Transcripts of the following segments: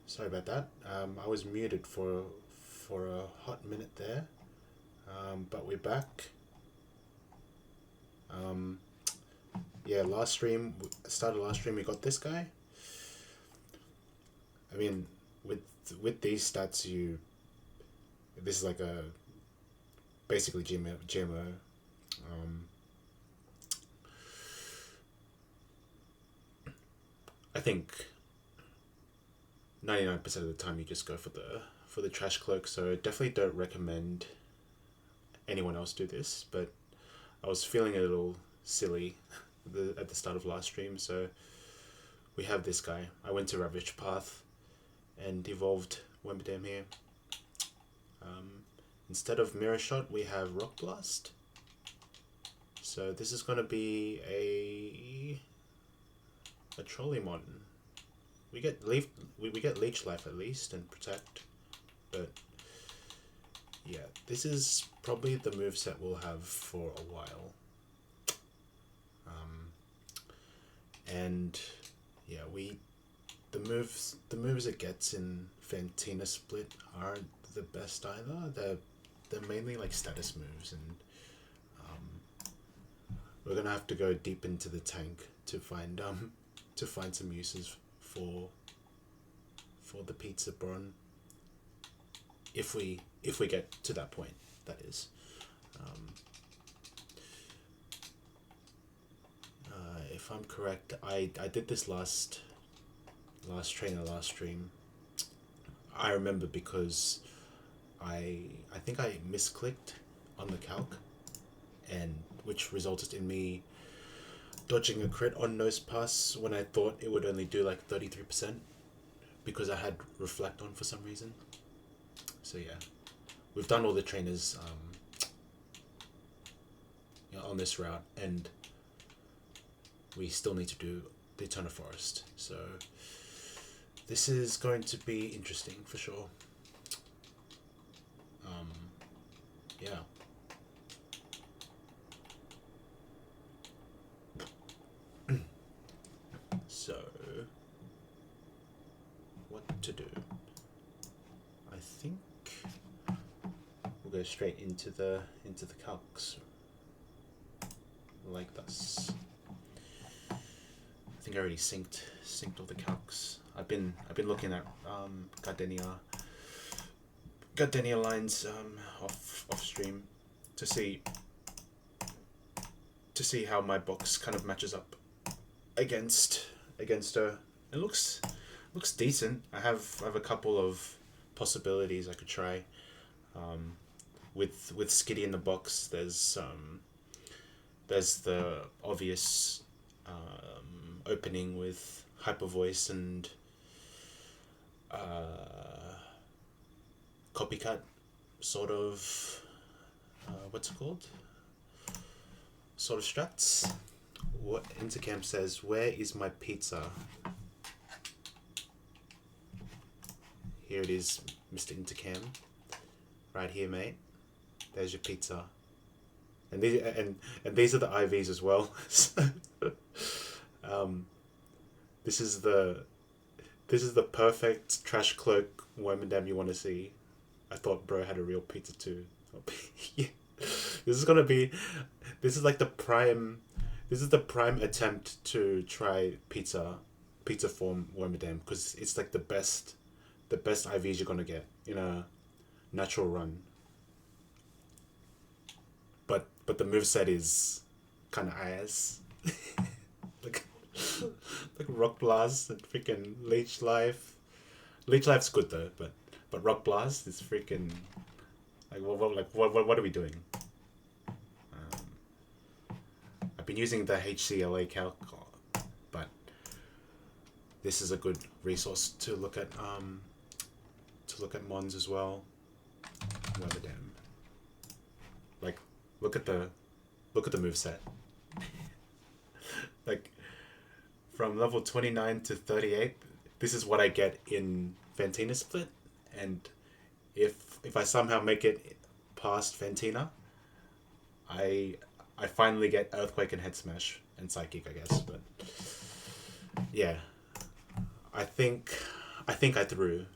Sorry about that. I was muted for a hot minute there, but we're back. Um, yeah, started last stream. We got this guy. I mean, with with these stats, this is like a basically GMO. Um, I think 99% of the time you just go for the trash cloak. So definitely don't recommend anyone else do this. But I was feeling a little silly at the start of last stream, so we have this guy. I went to Ravage Path and evolved Wembadam here. Instead of Mirror Shot, we have Rock Blast. So this is gonna be a Trollymon. We get we get Leech Life at least and Protect, but yeah, this is probably the moveset we'll have for a while. And yeah, the moves it gets in Fantina Split aren't the best either. They're mainly like status moves, and we're gonna have to go deep into the tank to find some uses for the Pizza Bron. If we get to that point, that is. If I'm correct, I did this last stream. I remember because I think I misclicked on the calc, and which resulted in me dodging a crit on Nose Pass when I thought it would only do like 33% because I had Reflect on for some reason. So yeah, we've done all the trainers on this route, and we still need to do the Eternal Forest. So this is going to be interesting for sure. Yeah. So what to do? I think we'll go straight into the calcs like this. I think I already synced all the calcs. I've been looking at Gardenia lines off stream to see how my box kind of matches up against her. It looks decent. I have a couple of possibilities I could try. With Skitty in the box, there's the obvious opening with Hyper Voice and Copycat sort of what's it called? Sort of strats. What Intercam says, where is my pizza? Here it is, Mr. Intercam. Right here, mate. There's your pizza. And these are the IVs as well. This is the perfect trash cloak Wormadam you want to see. I thought bro had a real pizza too. Yeah. This is like the prime. This is the prime attempt to try pizza form Wormadam, because it's like the best IVs you're gonna get in a natural run. But the moveset is kind of ass. like Rock Blast and freaking Leech Life. Leech Life's good though, but Rock Blast is freaking what are we doing? I've been using the HCLA calc, but this is a good resource to look at Mons as well. Webadam. Like look at the moveset. Like from level 29 to 38, this is what I get in Fantina Split, and if I somehow make it past Fantina, I finally get Earthquake and Head Smash and Psychic, I guess. But yeah, I think I think I threw.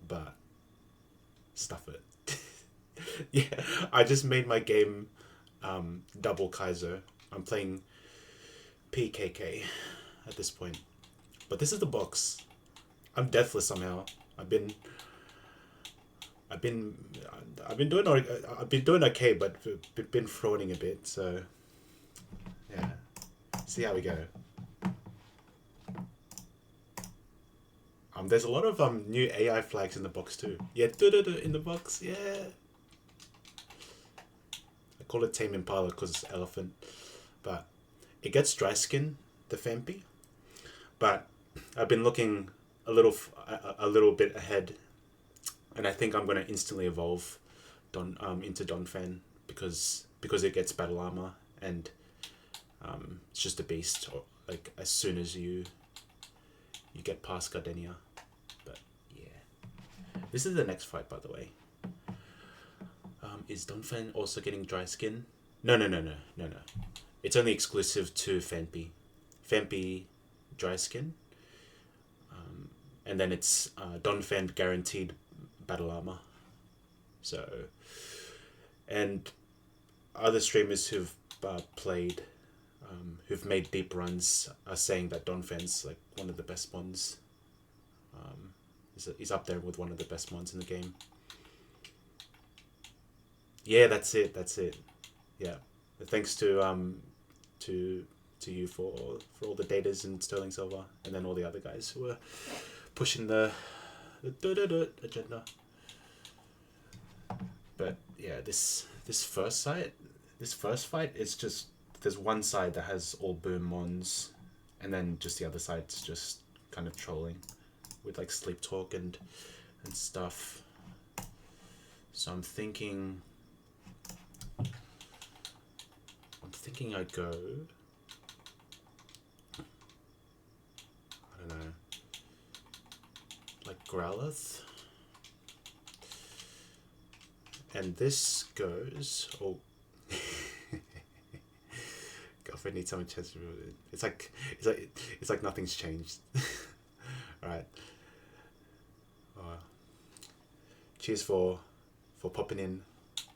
But stuff it. Yeah, I just made my game double Kaizo. I'm playing PKK at this point. But this is the box. I'm deathless somehow. I've been I've been I've been doing okay, but been frauding a bit. So yeah, see how we go. There's a lot of new AI flags in the box too. Yeah, in the box. Yeah. I call it Tame Impala because it's elephant, but it gets dry skin, the Fampi. But I've been looking a little bit ahead, and I think I'm gonna instantly evolve into Donphan because it gets battle armor and it's just a beast. Or, like as soon as you get past Gardenia. But yeah, this is the next fight, by the way. Is Donphan also getting dry skin? No. It's only exclusive to Fampi. Fampi dry skin. And then it's Donphan guaranteed battle armor. So, and other streamers who've played, who've made deep runs, are saying that Donphan's like one of the best ones. He's up there with one of the best ones in the game. Yeah, that's it. Yeah, thanks to you for all the datas and Sterling Silver, and then all the other guys who were pushing the agenda. But yeah, this first fight is just, there's one side that has all boom mons, and then just the other side's just kind of trolling with like sleep talk and stuff. So I'm thinking I'd go, I don't know, like Growlithe. And this goes, oh, girlfriend needs someone chance to, it's like nothing's changed. All right. Cheers for popping in,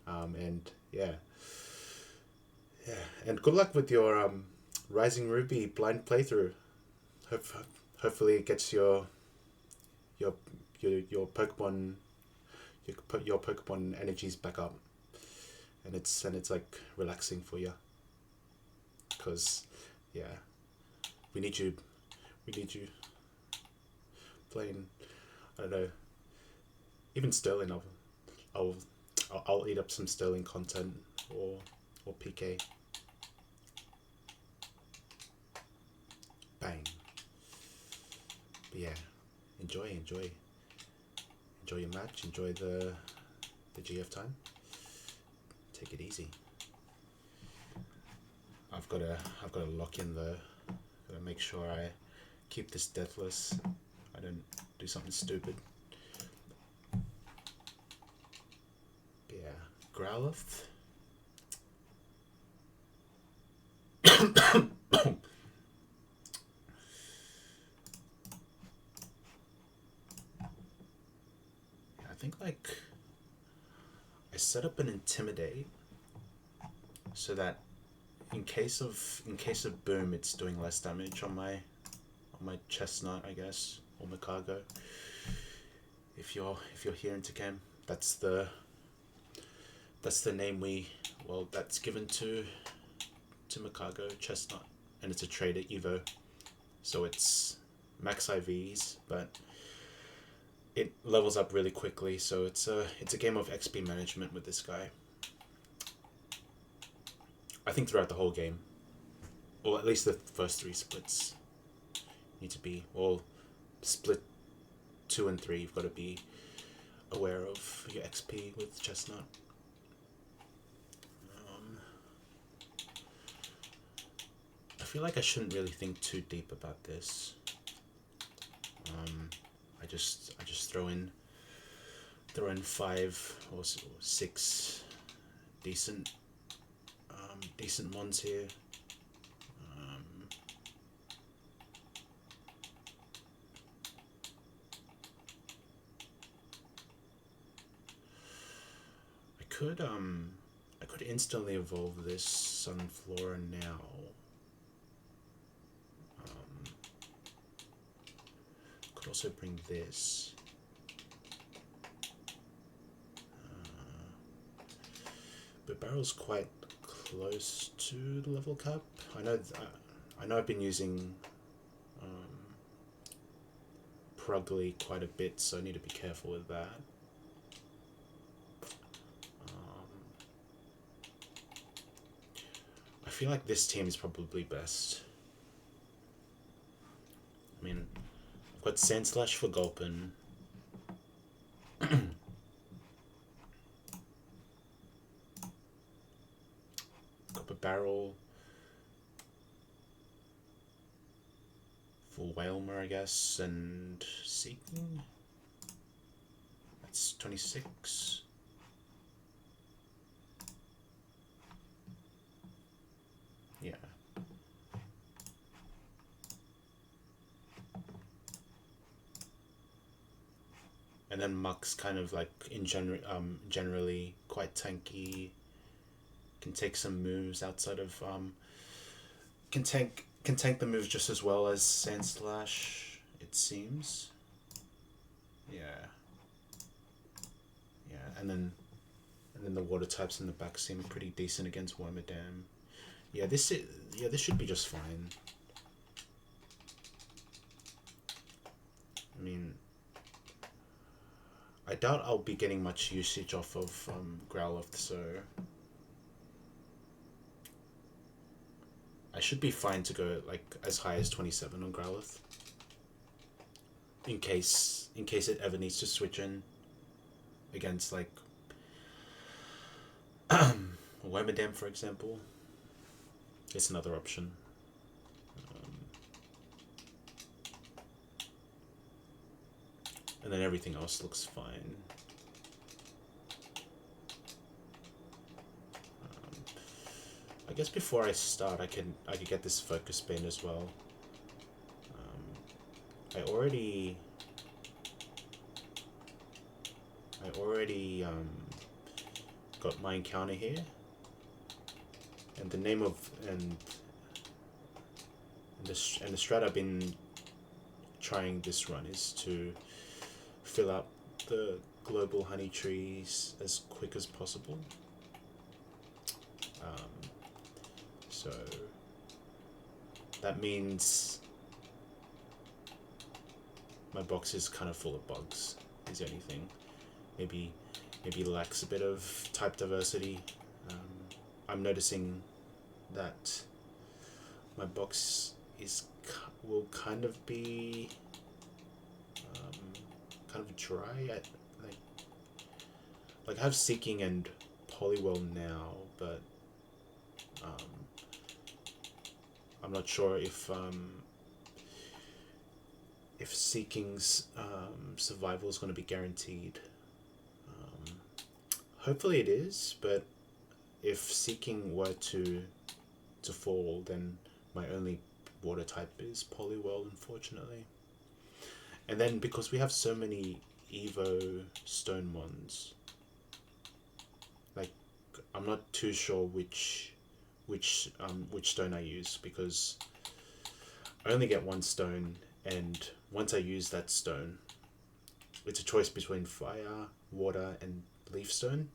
and yeah, and good luck with your Rising Ruby blind playthrough. Hopefully it gets your Pokemon, your Pokemon energies back up, and it's like relaxing for you. Cause yeah, we need you playing. I don't know. Even Sterling, I'll eat up some Sterling content or PK. Bang. But yeah, enjoy your match. Enjoy the GF time. Take it easy. I've gotta lock in gotta make sure I keep this deathless. I don't do something stupid. But yeah, Growlithe. I think like I set up an Intimidate so that in case of boom, it's doing less damage on my Chestnut, I guess, or Makago. If you're here in Takam, that's the name that's given to Makago, Chestnut, and it's a trade at Evo, so it's max IVs, but it levels up really quickly. So it's a game of XP management with this guy. I think throughout the whole game, or at least the first 3 splits, need to be, well, split 2 and 3. You've got to be aware of your XP with Chestnut. I feel like I shouldn't really think too deep about this. I just throw in 5 or 6 decent mons here. I could instantly evolve this Sunflora now. Could also bring this. But Barrel's quite close to the level cap. I know I've been using Prugly quite a bit, so I need to be careful with that. I feel like this team is probably best. I mean, I've got Sandslash for Gulpin. Got a Barrel for Whalmer, I guess, and Seeking. That's 26. Yeah. And then Muck's kind of like generally quite tanky. Can take some moves outside of can tank the moves just as well as Sandslash, it seems. Yeah. Yeah, and then the water types in the back seem pretty decent against Wormadam. Yeah, this should be just fine. I mean, I doubt I'll be getting much usage off of Growlithe, so I should be fine to go like as high as 27 on Growlithe. In case it ever needs to switch in against like Wormadam, for example. It's another option. And then everything else looks fine. I guess before I start, I could get this focus band as well. I already got my encounter here, and the name of the strat I've been trying this run is to fill up the global honey trees as quick as possible. So that means my box is kind of full of bugs, is the only thing. Maybe lacks a bit of type diversity. I'm noticing that my box will kind of be kind of dry. Like I have Seeking and Poliwell now, but I'm not sure if Seeking's survival is going to be guaranteed. Hopefully it is, but if Seeking were to fall, then my only water type is Poliwhirl, unfortunately. And then because we have so many Evo Stone ones, like I'm not too sure which stone I use, because I only get one stone, and once I use that stone, it's a choice between fire, water, and leaf stone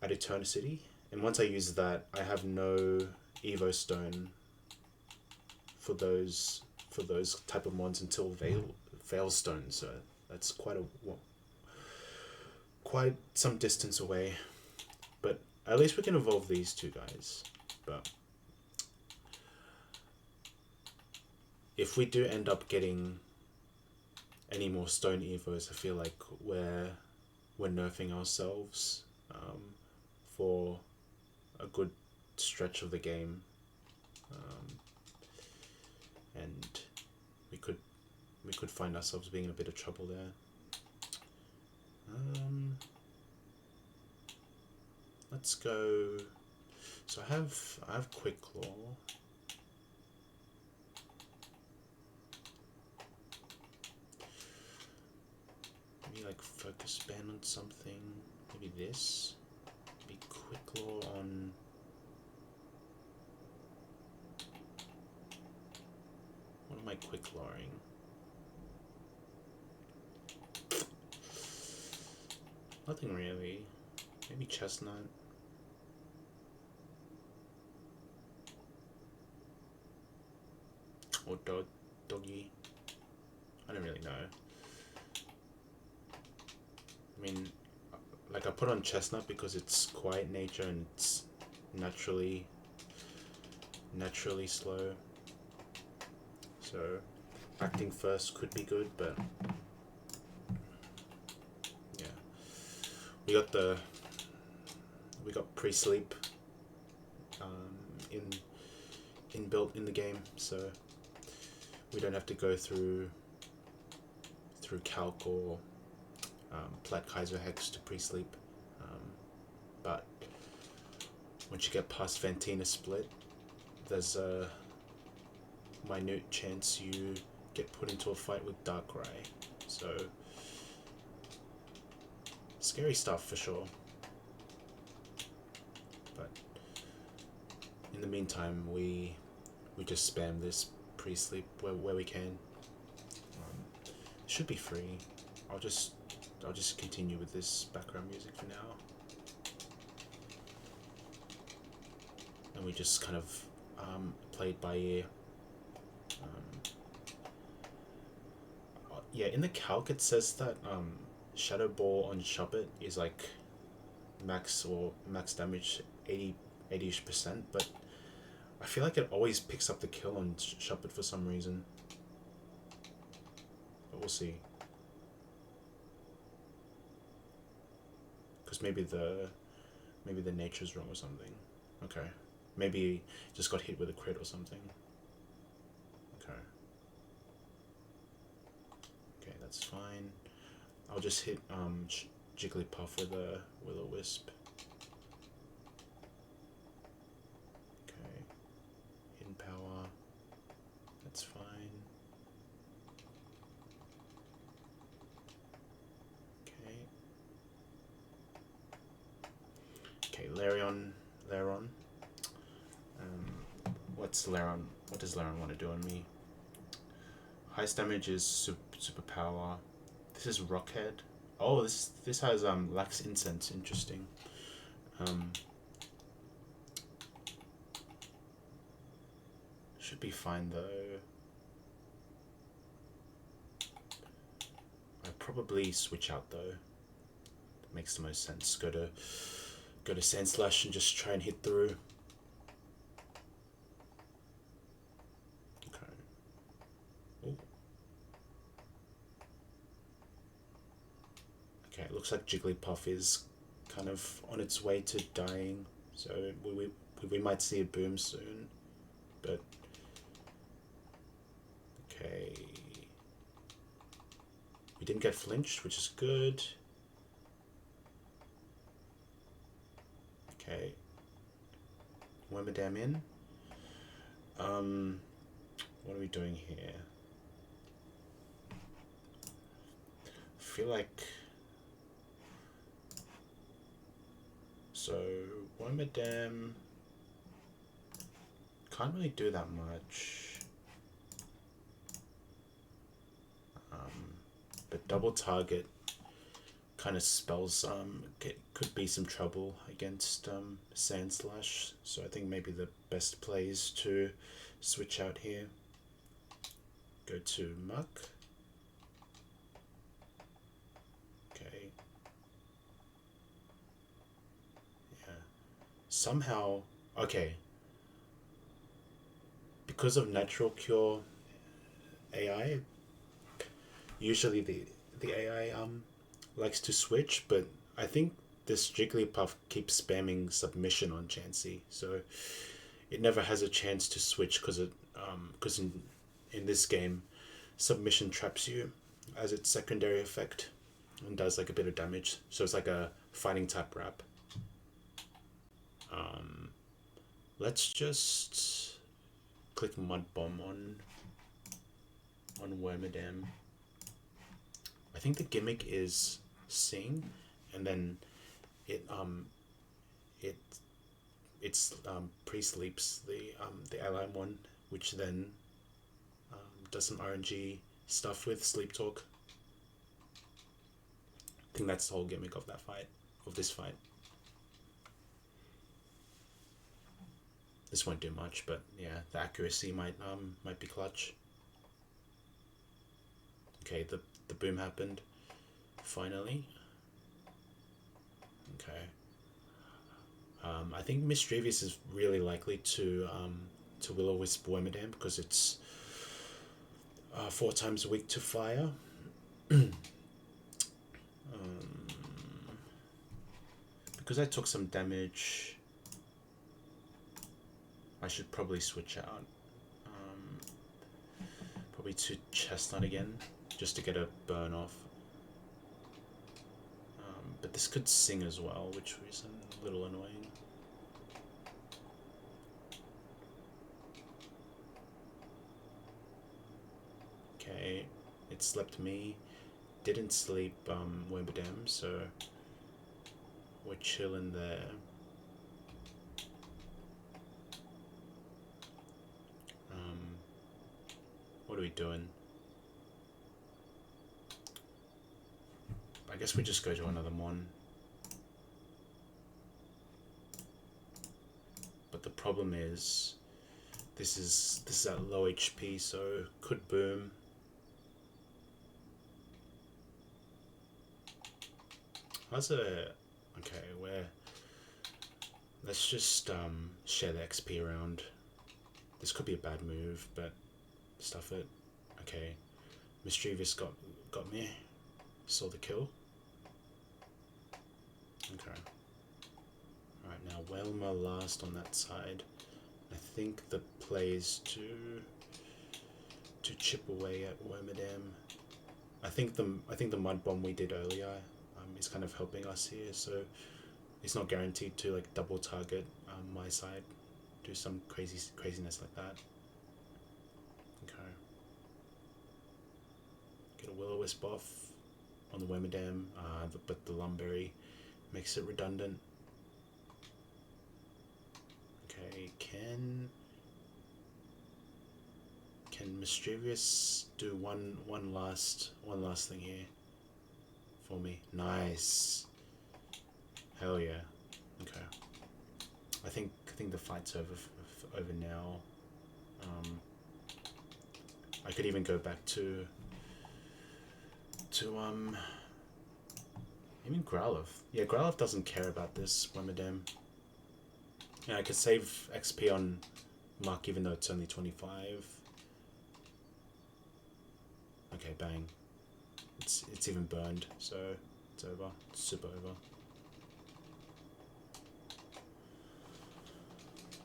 at Eternity. And once I use that, I have no Evo stone for those type of mons until Veil Stone. So that's quite some distance away. But at least we can evolve these two guys. But if we do end up getting any more stone evos, I feel like we're nerfing ourselves for a good stretch of the game, and we could find ourselves being in a bit of trouble there. Let's go. So I have Quick Claw. Maybe like focus ban on something. Maybe this. quick law on... What am I quick lawing? Nothing really. Maybe chestnut. Or doggy. I don't really know. I mean, like I put on chestnut because it's quiet nature and it's naturally slow. So acting first could be good, but yeah. We got pre-sleep in inbuilt in the game, so we don't have to go through calc or plat Kaizo hex to pre-sleep. But once you get past Fantina split, there's a minute chance you get put into a fight with Darkrai. So scary stuff for sure. But in the meantime, we just spam this pre-sleep where we can. Should be free. I'll just continue with this background music for now. And we just kind of played by ear. Yeah, in the calc it says that Shadow Ball on Shuppet is like max damage 80-ish%, but I feel like it always picks up the kill on Shuppet for some reason. But we'll see. Because maybe the nature's wrong or something. Okay. Maybe just got hit with a crit or something. Okay. Okay, that's fine. I'll just hit Jigglypuff with a Will-O-Wisp. Okay. Hidden power. That's fine. Okay. Okay, Lairon. What does Lairon want to do on me? Highest damage is super power. This is Rockhead. Oh, this has Lax Incense. Interesting. Should be fine though. I'd probably switch out though. Makes the most sense. Go to Sand Slash and just try and hit through. Okay. Ooh. Okay, it looks like Jigglypuff is kind of on its way to dying, so we might see a boom soon, but okay. We didn't get flinched, which is good. Okay. Wormadam in. What are we doing here? I feel like... So, Wormadam can't really do that much. But double target kind of spells could be some trouble against Sand Slash, so I think maybe the best play is to switch out here. Go to Muck. Okay. Yeah. Somehow, okay. Because of Natural Cure AI, usually the AI likes to switch, but I think this Jigglypuff keeps spamming submission on Chansey, so it never has a chance to switch because in this game, submission traps you as its secondary effect and does like a bit of damage. So it's like a fighting type wrap. Let's just click Mud Bomb on Wormadam. I think the gimmick is Sing, and then it it pre-sleeps the airline one, which then does some RNG stuff with sleep talk. I think that's the whole gimmick of that fight, of this fight. This won't do much, but yeah, the accuracy might be clutch. Okay, the boom happened. Finally. Okay. I think Mischievous is really likely to Will-O-Wisp Wormadam because it's 4 times weak to fire. Because I took some damage, I should probably switch out. Probably to Chestnut again, just to get a burn off. But this could sing as well, which is a little annoying. Okay, it slept me. Didn't sleep Wormadam, so we're chilling there. What are we doing? I guess we just go to another Mon. But the problem is, this is at low HP, so could boom. How's it? Okay, let's just share the XP around. This could be a bad move, but stuff it. Okay, Mischievous got me. Saw the kill. Okay. Alright, now Welma last on that side. I think the play is to chip away at Wormadam. I think the mud bomb we did earlier is kind of helping us here, so it's not guaranteed to like double target my side, do some craziness like that. Okay. Get a Will-O-Wisp off on the Wormadam, but the Lumberry makes it redundant. Okay, can Mischievous do one last thing here for me? Nice. Hell yeah. Okay. I think the fight's over now. I could even go back to even Growlithe. Yeah, Growlithe doesn't care about this Wormadam. Yeah, I could save XP on Muck even though it's only 25. Okay, bang. It's even burned, so it's over. It's super over.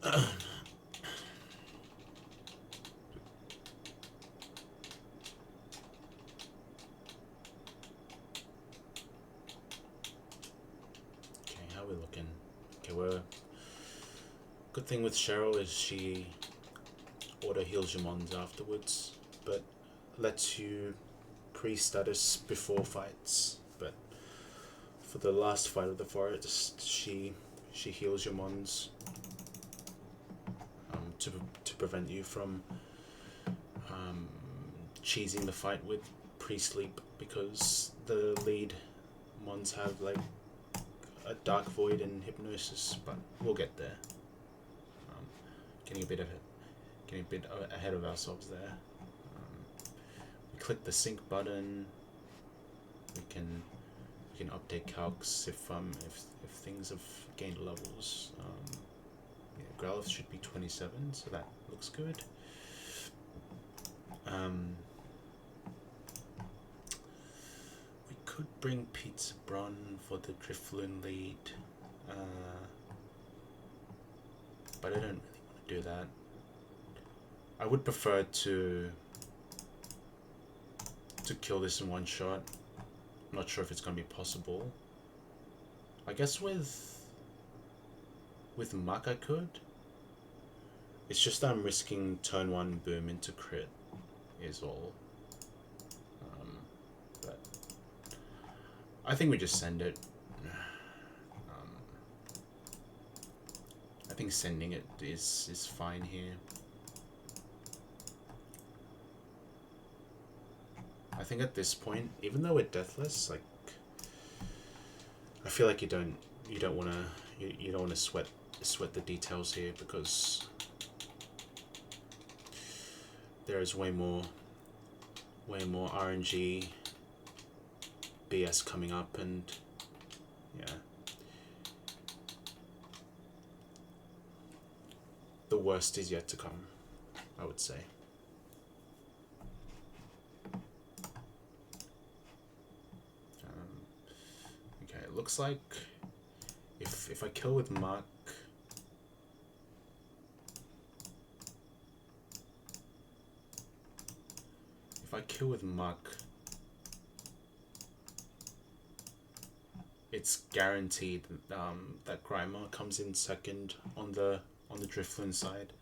Okay, how are we looking? Okay, good thing with Cheryl is she auto heals your mons afterwards, but lets you pre-status before fights. But for the last fight of the forest, she heals your mons to prevent you from cheesing the fight with pre-sleep, because the lead mons have like a Dark Void and Hypnosis, but we'll get there. Getting a bit ahead of ourselves there. We click the sync button. We can update calcs if things have gained levels. Yeah, Growlithe should be 27, so that looks good. We could bring Pizza Bron for the Drifloon lead, but I don't really want to do that. I would prefer to kill this in one shot. I'm not sure if it's going to be possible. I guess with Muck I could. It's just that I'm risking turn 1 boom into crit is all. But I think we just send it. think sending it is fine here. I think at this point, even though we're deathless, like, I feel like you don't want to you don't want to sweat the details here, because there is way more RNG BS coming up, and yeah, the worst is yet to come, I would say. Okay, it looks like if I kill with Muck, it's guaranteed that Grimer comes in second on the Drifloon side.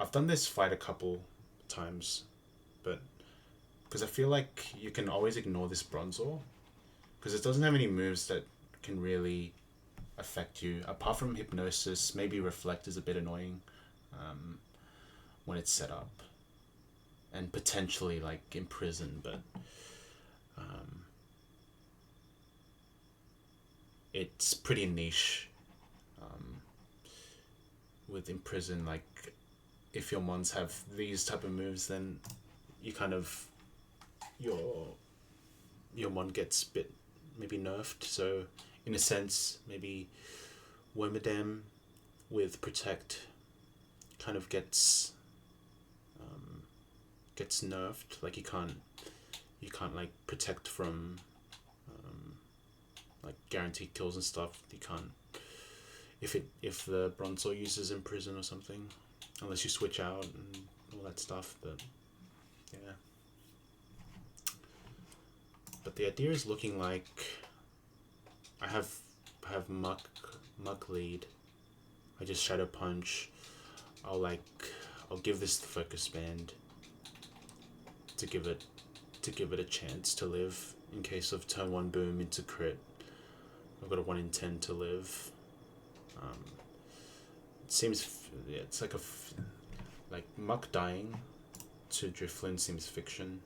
I've done this fight a couple times, but because I feel like you can always ignore this Bronzor, because it doesn't have any moves that can really affect you apart from Hypnosis. Maybe Reflect is a bit annoying when it's set up, and potentially like Imprison, but it's pretty niche with Imprison. Like, if your mons have these type of moves, then you kind of your mon gets a bit maybe nerfed. So in a sense, maybe Wormadam with Protect kind of gets nerfed. Like, you can't like protect from like guaranteed kills and stuff. You can't if the Bronzor uses Imprison or something, unless you switch out and all that stuff. But yeah, but the idea is looking like I have Muck lead. I just Shadow Punch. I'll give this the Focus Band to give it a chance to live in case of turn 1 boom into crit. I've got a 1 in 10 to live. It seems, yeah, it's like like Muck dying to Drifloon seems fiction.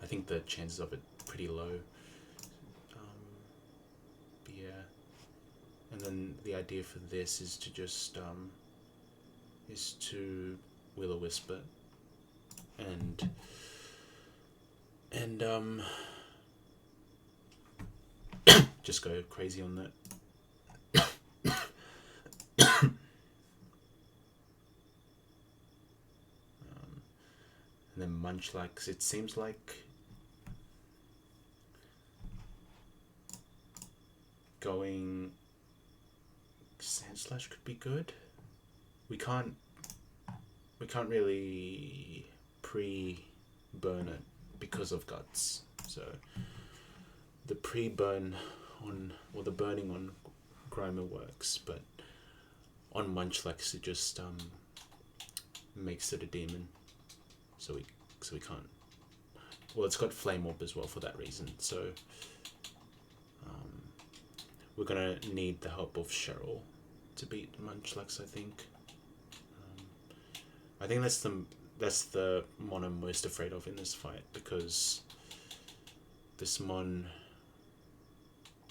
I think the chances of it pretty low. But yeah, and then the idea for this is to just Will-O-Wisp it and just go crazy on that. And then Munchlax, it seems like going Sandslash could be good. We can't really pre-burn it because of Guts. So the pre-burn or the burning on Grimer works, but on Munchlax it just makes it a demon. So we can't. Well, it's got Flame Orb as well for that reason. So we're gonna need the help of Cheryl to beat Munchlax, I think. I think that's the mon I'm most afraid of in this fight, because this mon,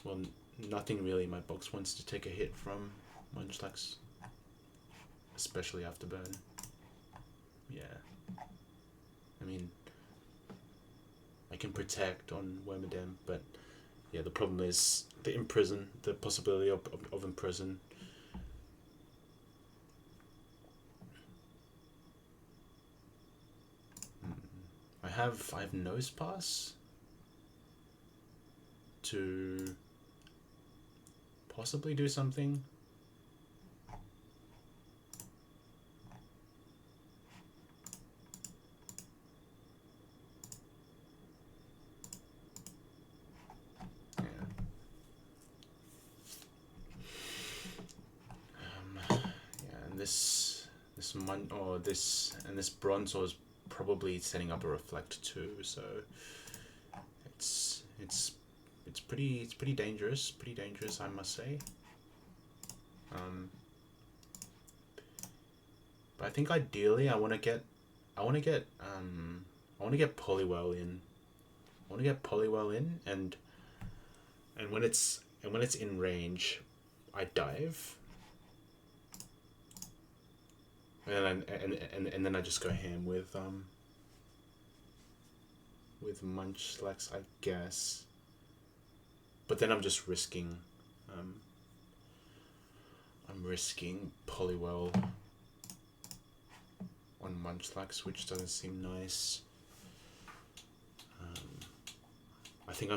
well, nothing really in my box wants to take a hit from Munchlax, especially after burn. Yeah. I mean, I can protect on Wormadam, but yeah, the problem is the Imprison, the possibility of Imprison. I have Nose Pass to possibly do something. This Bronzor is probably setting up a Reflect too, so it's pretty dangerous, I must say. I think ideally I want to get I want to get Polywell in. I want to get Polywell in, and when it's in range, I dive. And then I just go ham with Munchlax, I guess. But then I'm just risking um I'm risking Polywell on Munchlax, which doesn't seem nice. Um, I think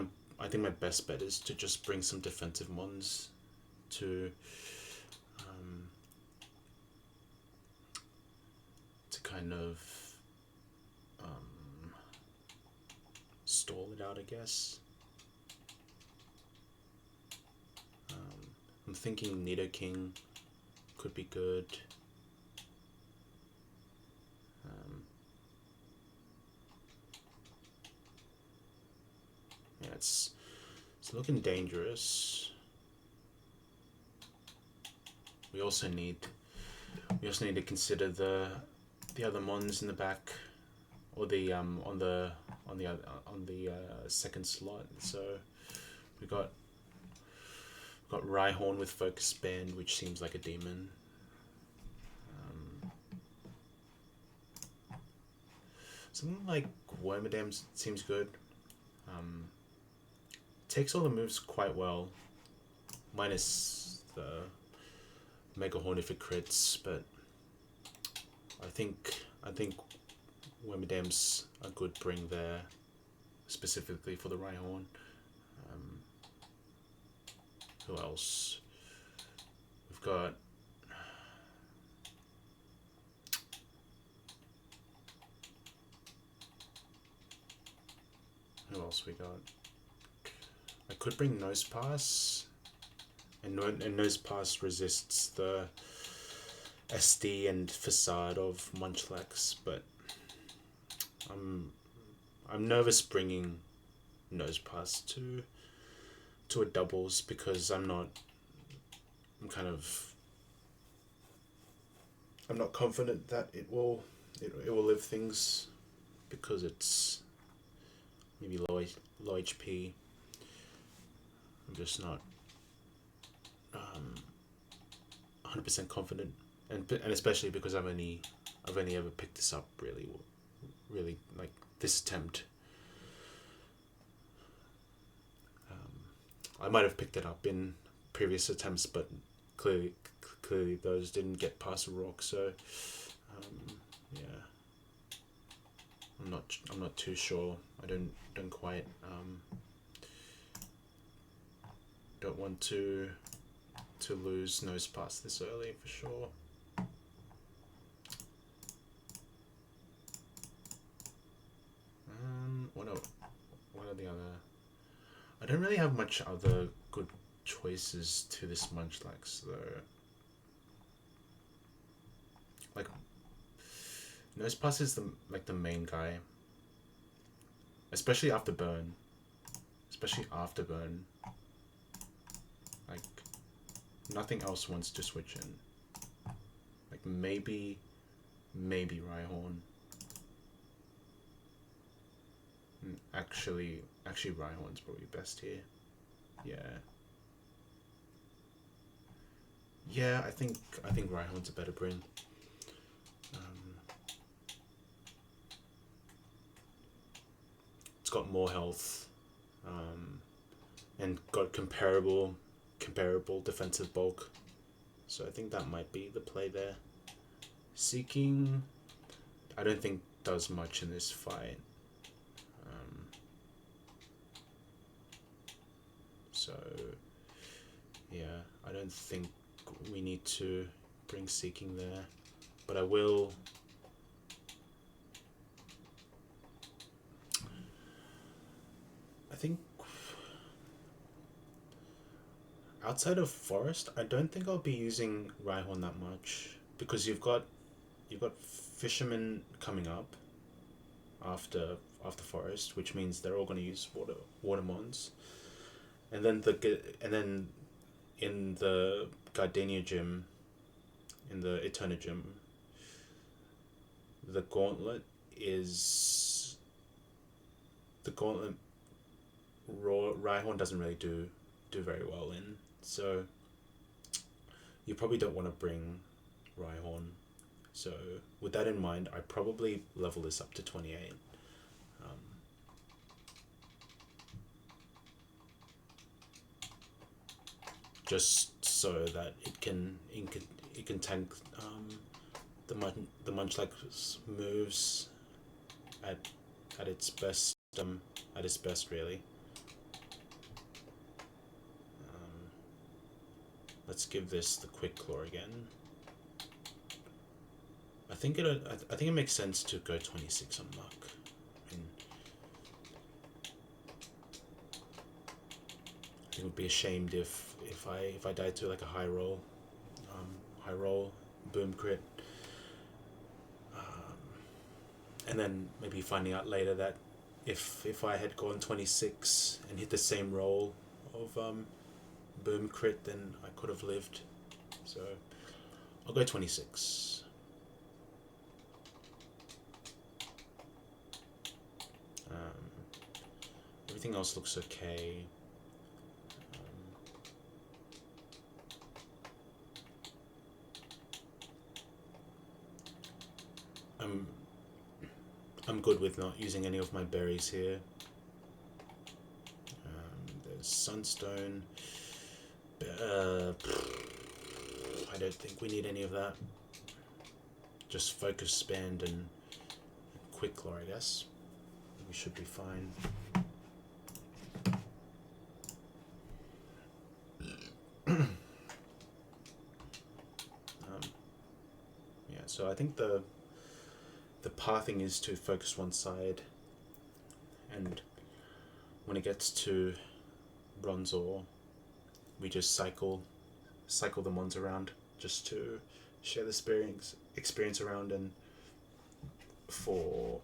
my best bet is to just bring some defensive mons to um, to kind of um, stall it out, I guess. I'm thinking Nidoking could be good. Yeah, it's looking dangerous. We also need to consider the other mons in the back, or the on the second slot. So we got Rhyhorn with Focus Band, which seems like a demon. Something like Wormadam seems good. Takes all the moves quite well, minus the Mega Horn if it crits, but I think Wormadam's a good bring there, specifically for the Rhyhorn. Who else? We've got who else we got? I could bring Nosepass, and Nosepass resists the SD and Facade of Munchlax, but I'm nervous bringing Nosepass to a doubles because I'm not confident that it will live things, because it's maybe low HP. I'm just not 100% confident, and especially because I've only ever picked this up really like this attempt. I might have picked it up in previous attempts, but clearly those didn't get past a rock. So yeah, I'm not too sure. I don't quite don't want to lose Nosepass this early for sure. What are the other? I don't really have much other good choices to this Munchlax though. Like, Nosepass is the main guy, especially after burn. Like, nothing else wants to switch in. Like, maybe Rhyhorn. Actually Rhyhorn's probably best here. Yeah, I think Rhyhorn's a better bring. It's got more health, and got comparable defensive bulk, so I think that might be the play there. Seeking, I don't think does much in this fight. So yeah, I don't think we need to bring Seeking there, but I will. I think outside of Forest, I don't think I'll be using Rhyhorn that much, because you've got Fisherman coming up after Forest, which means they're all going to use water mons, and then in the Gardenia gym, in the Eterna gym, the gauntlet is the gauntlet. Rhyhorn doesn't really do very well in, so you probably don't want to bring Rhyhorn. So with that in mind, I probably level this up to 28. Just so that it can tank the Munchlax moves at its best really. Let's give this the Quick Claw again. I think it makes sense to go 26 on luck. I think it would be ashamed if I died to like a high roll boom crit, and then maybe finding out later that if I had gone 26 and hit the same roll of boom crit, then I could have lived. So I'll go 26. Everything else looks okay. I'm good with not using any of my berries here. There's Sunstone. I don't think we need any of that. Just Focus Band and Quick Claw, I guess. We should be fine. Yeah, so I think the pathing is to focus one side, and when it gets to Bronzor, we just cycle the mons around just to share the experience around. And for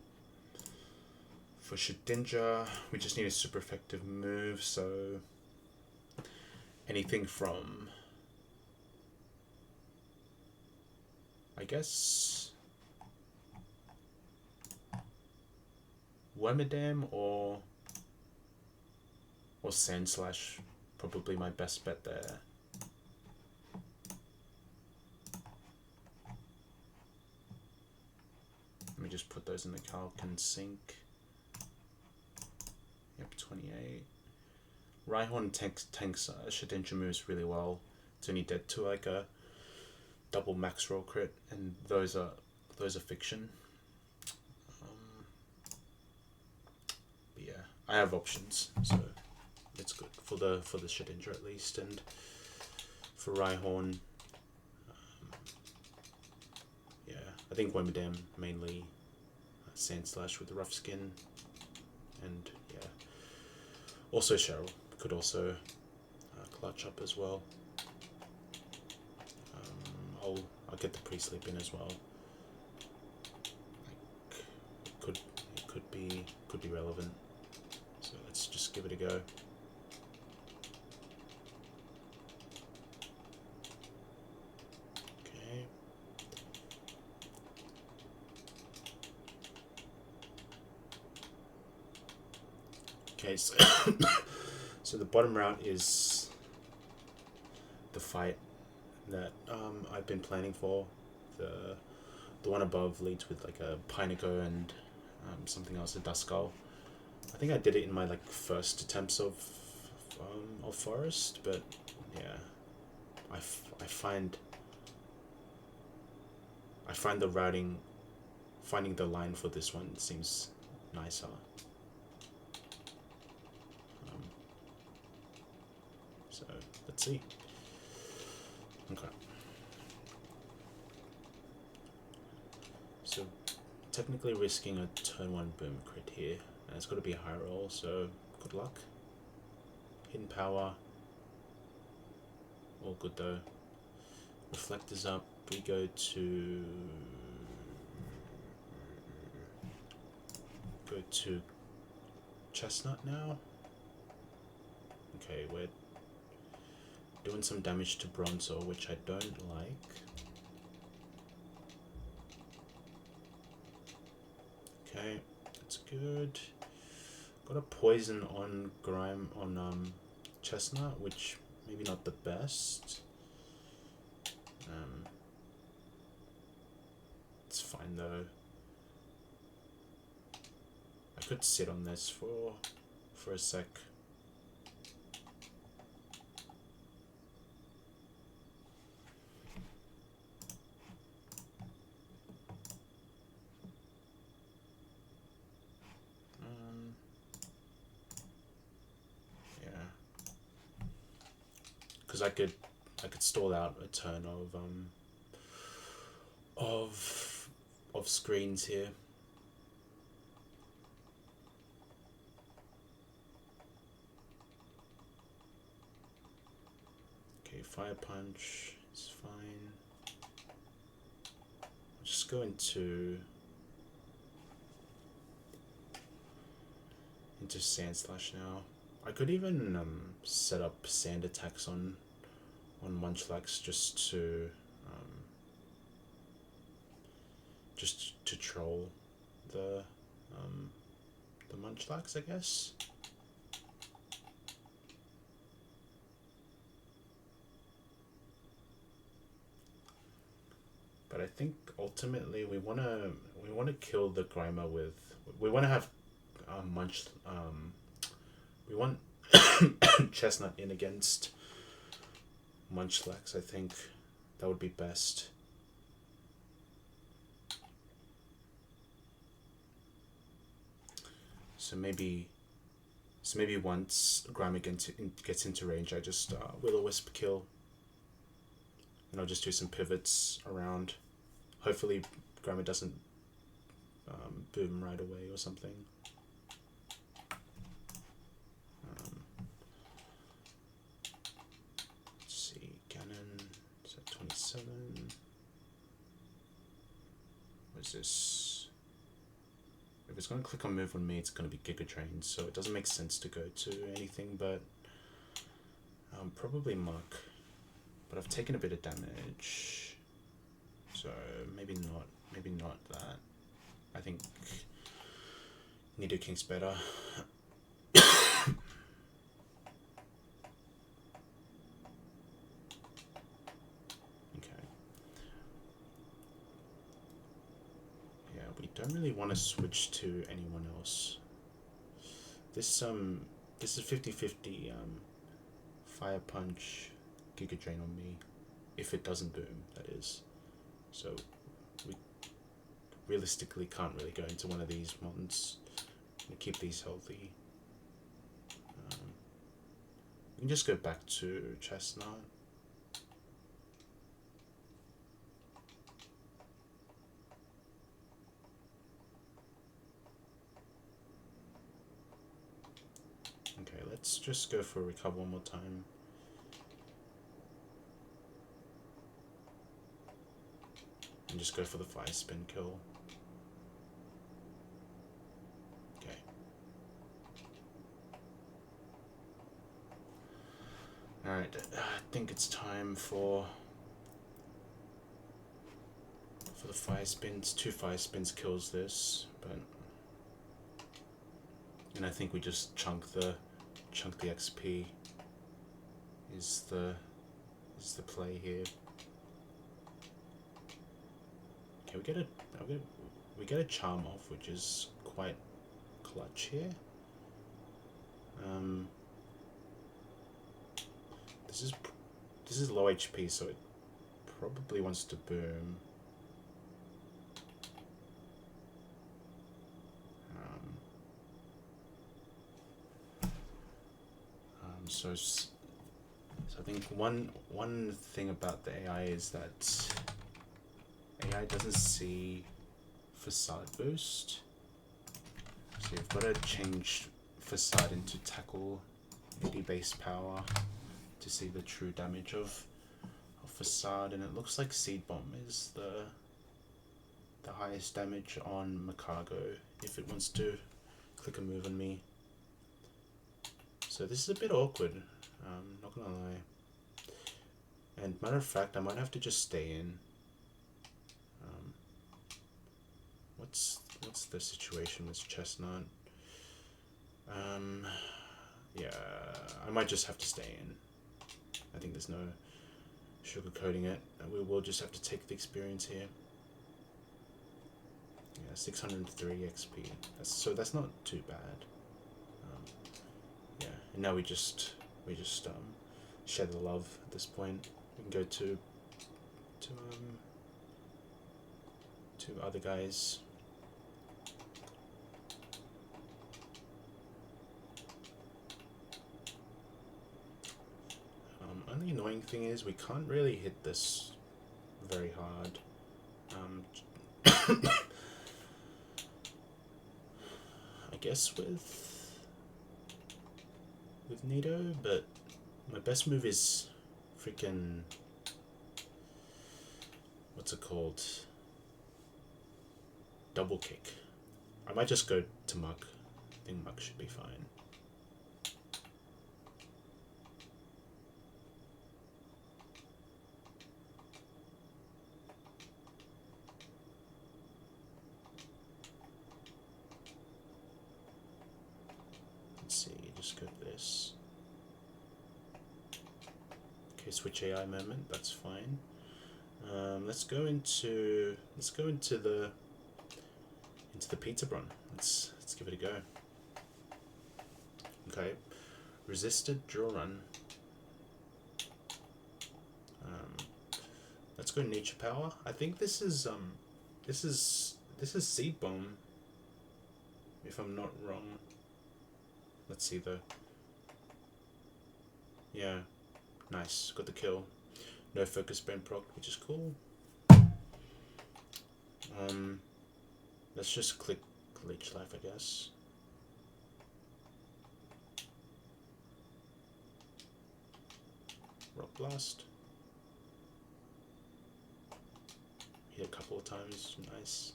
Shedinja, we just need a super effective move, so anything from, I guess, Wormadam or Sand Slash, probably my best bet there. Let me just put those in the calc and sync. Yep, 28. Rhyhorn tanks Shedinja moves really well. It's only dead to like a double max roll crit, and those are fiction. But yeah, I have options, so it's good for the Shedinja at least. And for Rhyhorn, yeah, I think Wormadam mainly, Sand Slash with the rough skin, and yeah, also Cheryl could also clutch up as well. I'll get the pre-sleep in as well. Like, it could be relevant. So let's just give it a go. Okay. Okay, so so the bottom route is the fight that I've been planning for. The one above leads with like a Pineco and something else, a Duskull. I think I did it in my like first attempts of Forest, but yeah, I find the routing, finding the line for this one seems nicer. So let's see. Okay. So technically risking a turn 1 boom crit here, and it's got to be a high roll, so good luck. Hidden power, all good though. Reflectors up, we go to Chestnut now. Okay, we're doing some damage to Bronzor, which I don't like. Okay, that's good. Got a poison on Grime on Chestnut, which maybe not the best. It's fine though. I could sit on this for a sec. Yeah, because I could stall out a turn of screens here. Okay, Fire Punch is fine. I'll just go into Sand Slash now. I could even set up sand attacks on Munchlax just to troll the Munchlax, I guess. But I think ultimately we wanna kill the Grimer with, we wanna have we want Chestnut in against Munchlax. I think that would be best. So maybe once Grimer gets into range, I just Will-O-Wisp kill, and I'll just do some pivots around. Hopefully Grimer doesn't boom right away or something. Let's see, Ganon is at 27. What is this? If it's going to click on move on me, it's going to be Giga Drain, so it doesn't make sense to go to anything but probably Muck. But I've taken a bit of damage, so maybe not that. I think Nidoking's better. Don't really want to switch to anyone else. This is 50-50 Fire Punch, Giga Drain on me, if it doesn't boom, that is. So we realistically can't really go into one of these ones. We keep these healthy. We can just go back to Chestnut. Let's just go for a recover one more time. And just go for the fire spin kill. Okay. Alright, I think it's time for the fire spins. 2 fire spins kills this, but and I think we just chunk the XP is the play here. Okay, we get a charm off, which is quite clutch here. This is low HP, so it probably wants to boom. So I think one thing about the AI is that AI doesn't see Facade boost. So you've got to change Facade into Tackle 80 base power to see the true damage of Facade, and it looks like Seed Bomb is the highest damage on Makago if it wants to click a move on me. So this is a bit awkward, not gonna lie. And matter of fact, I might have to just stay in. what's the situation with Chestnut? Yeah, I might just have to stay in. I think there's no sugarcoating it. We will just have to take the experience here. Yeah, 603 XP. That's not too bad. Yeah, and now we just share the love at this point. We can go to other guys. Only annoying thing is we can't really hit this very hard. I guess with Nito, but my best move is freaking, what's it called? Double kick. I might just go to Mug. I think Mug should be fine. Let's see, just go this. Okay, switch AI moment, that's fine. Let's go into the pizza bron. Let's give it a go. Okay, resisted draw run. Let's go nature power. I think this is seed bomb, if I'm not wrong. Let's see though. Yeah, nice, got the kill. No focus burn proc, which is cool. Let's just click Leech Life, I guess. Rock Blast. Hit a couple of times, nice.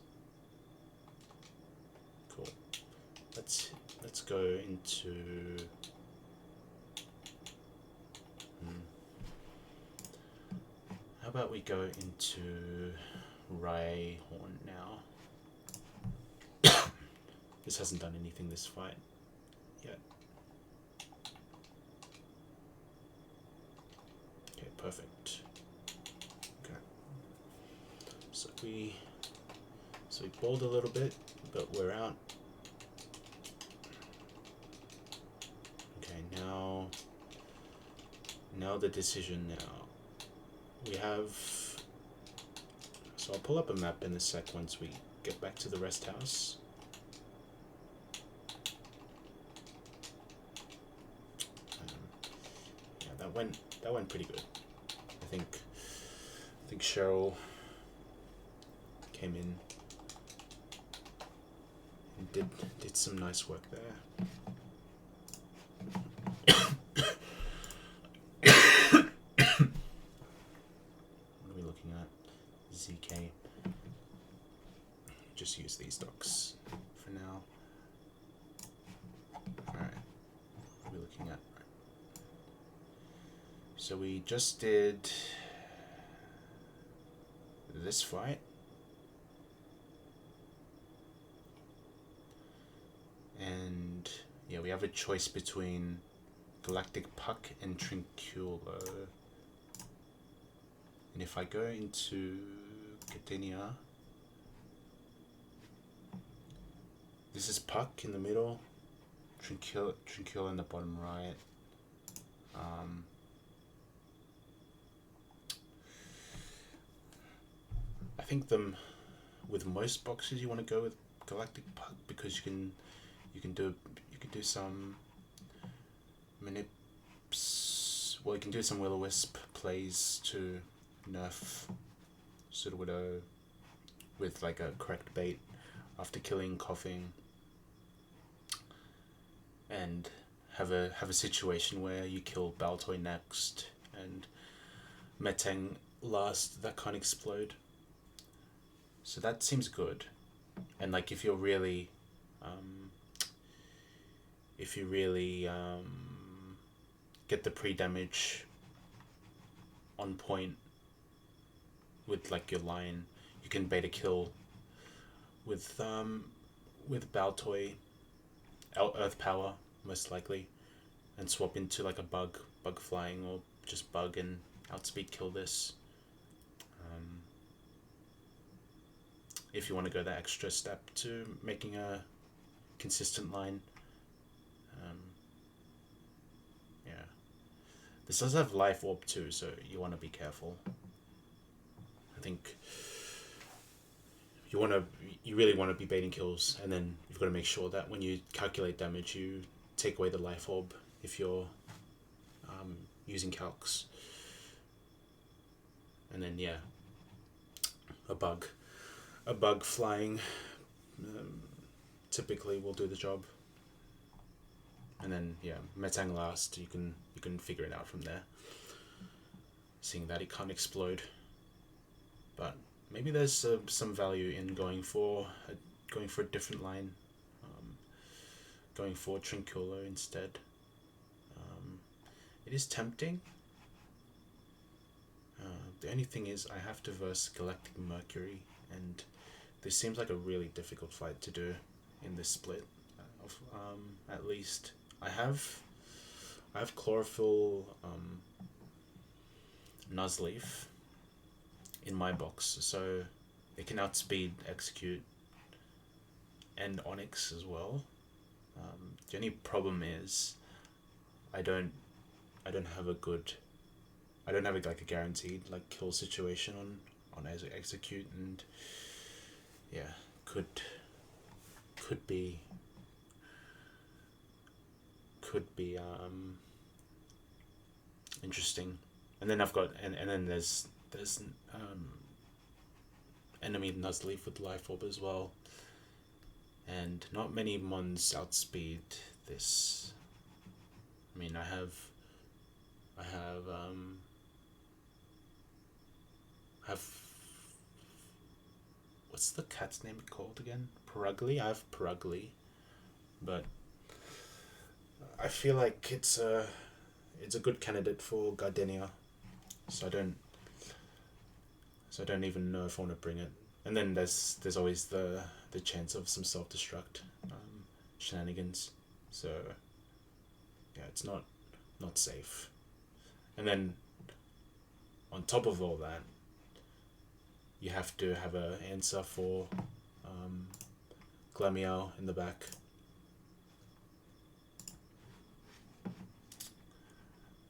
Cool. Let's go into how about we go into Rhyhorn now? This hasn't done anything this fight yet. Okay, perfect. Okay. So we balled a little bit, but we're out. Okay, now the decision now. We have, so I'll pull up a map in a sec once we get back to the rest house. Yeah, that went pretty good. I think Cheryl came in and did some nice work there. ZK. Just use these docs for now. Alright, what are we looking at? So we just did this fight. And yeah, we have a choice between Galactic Puck and Trinculo. And if I go into Catania, this is Puck in the middle, Trinculo in the bottom right. I think with most boxes you want to go with Galactic Puck because you can do some manips. Well, you can do some Will-O-Wisp plays to nerf Sudowoodo with like a correct bait after killing Coughing, and have a situation where you kill Baltoy next and Metang last that can't explode. So that seems good. And like if you really get the pre-damage on point with like your line, you can bait a kill with Baltoy, Earth Power most likely, and swap into like a bug flying, or just bug and outspeed kill this. If you want to go that extra step to making a consistent line. Yeah. This does have Life Orb too, so you want to be careful. I think you really want to be baiting kills, and then you've got to make sure that when you calculate damage, you take away the Life Orb if you're using calcs. And then yeah, a bug flying typically will do the job. And then yeah, Metang last, you can figure it out from there. Seeing that it can't explode, but maybe there's some value in going for a different line, going for Trinculo instead. It is tempting. The only thing is I have to verse Galactic Mercury, and this seems like a really difficult fight to do in this split. At least I have Chlorophyll, Nuzleaf in my box, so it can outspeed Execute and Onyx as well. The only problem is I don't have a good, I don't have like a guaranteed like kill situation on Execute, and yeah, could be interesting. And then I've got and then there's enemy Nuzleaf with Life Orb as well, and not many mons outspeed this. I mean, I have what's the cat's name called again? Perugly. I have Perugly, but I feel like it's a good candidate for Gardenia, so I don't even know if I want to bring it. And then there's always the chance of some self-destruct shenanigans, so yeah, it's not safe. And then on top of all that, you have to have an answer for Glameow in the back.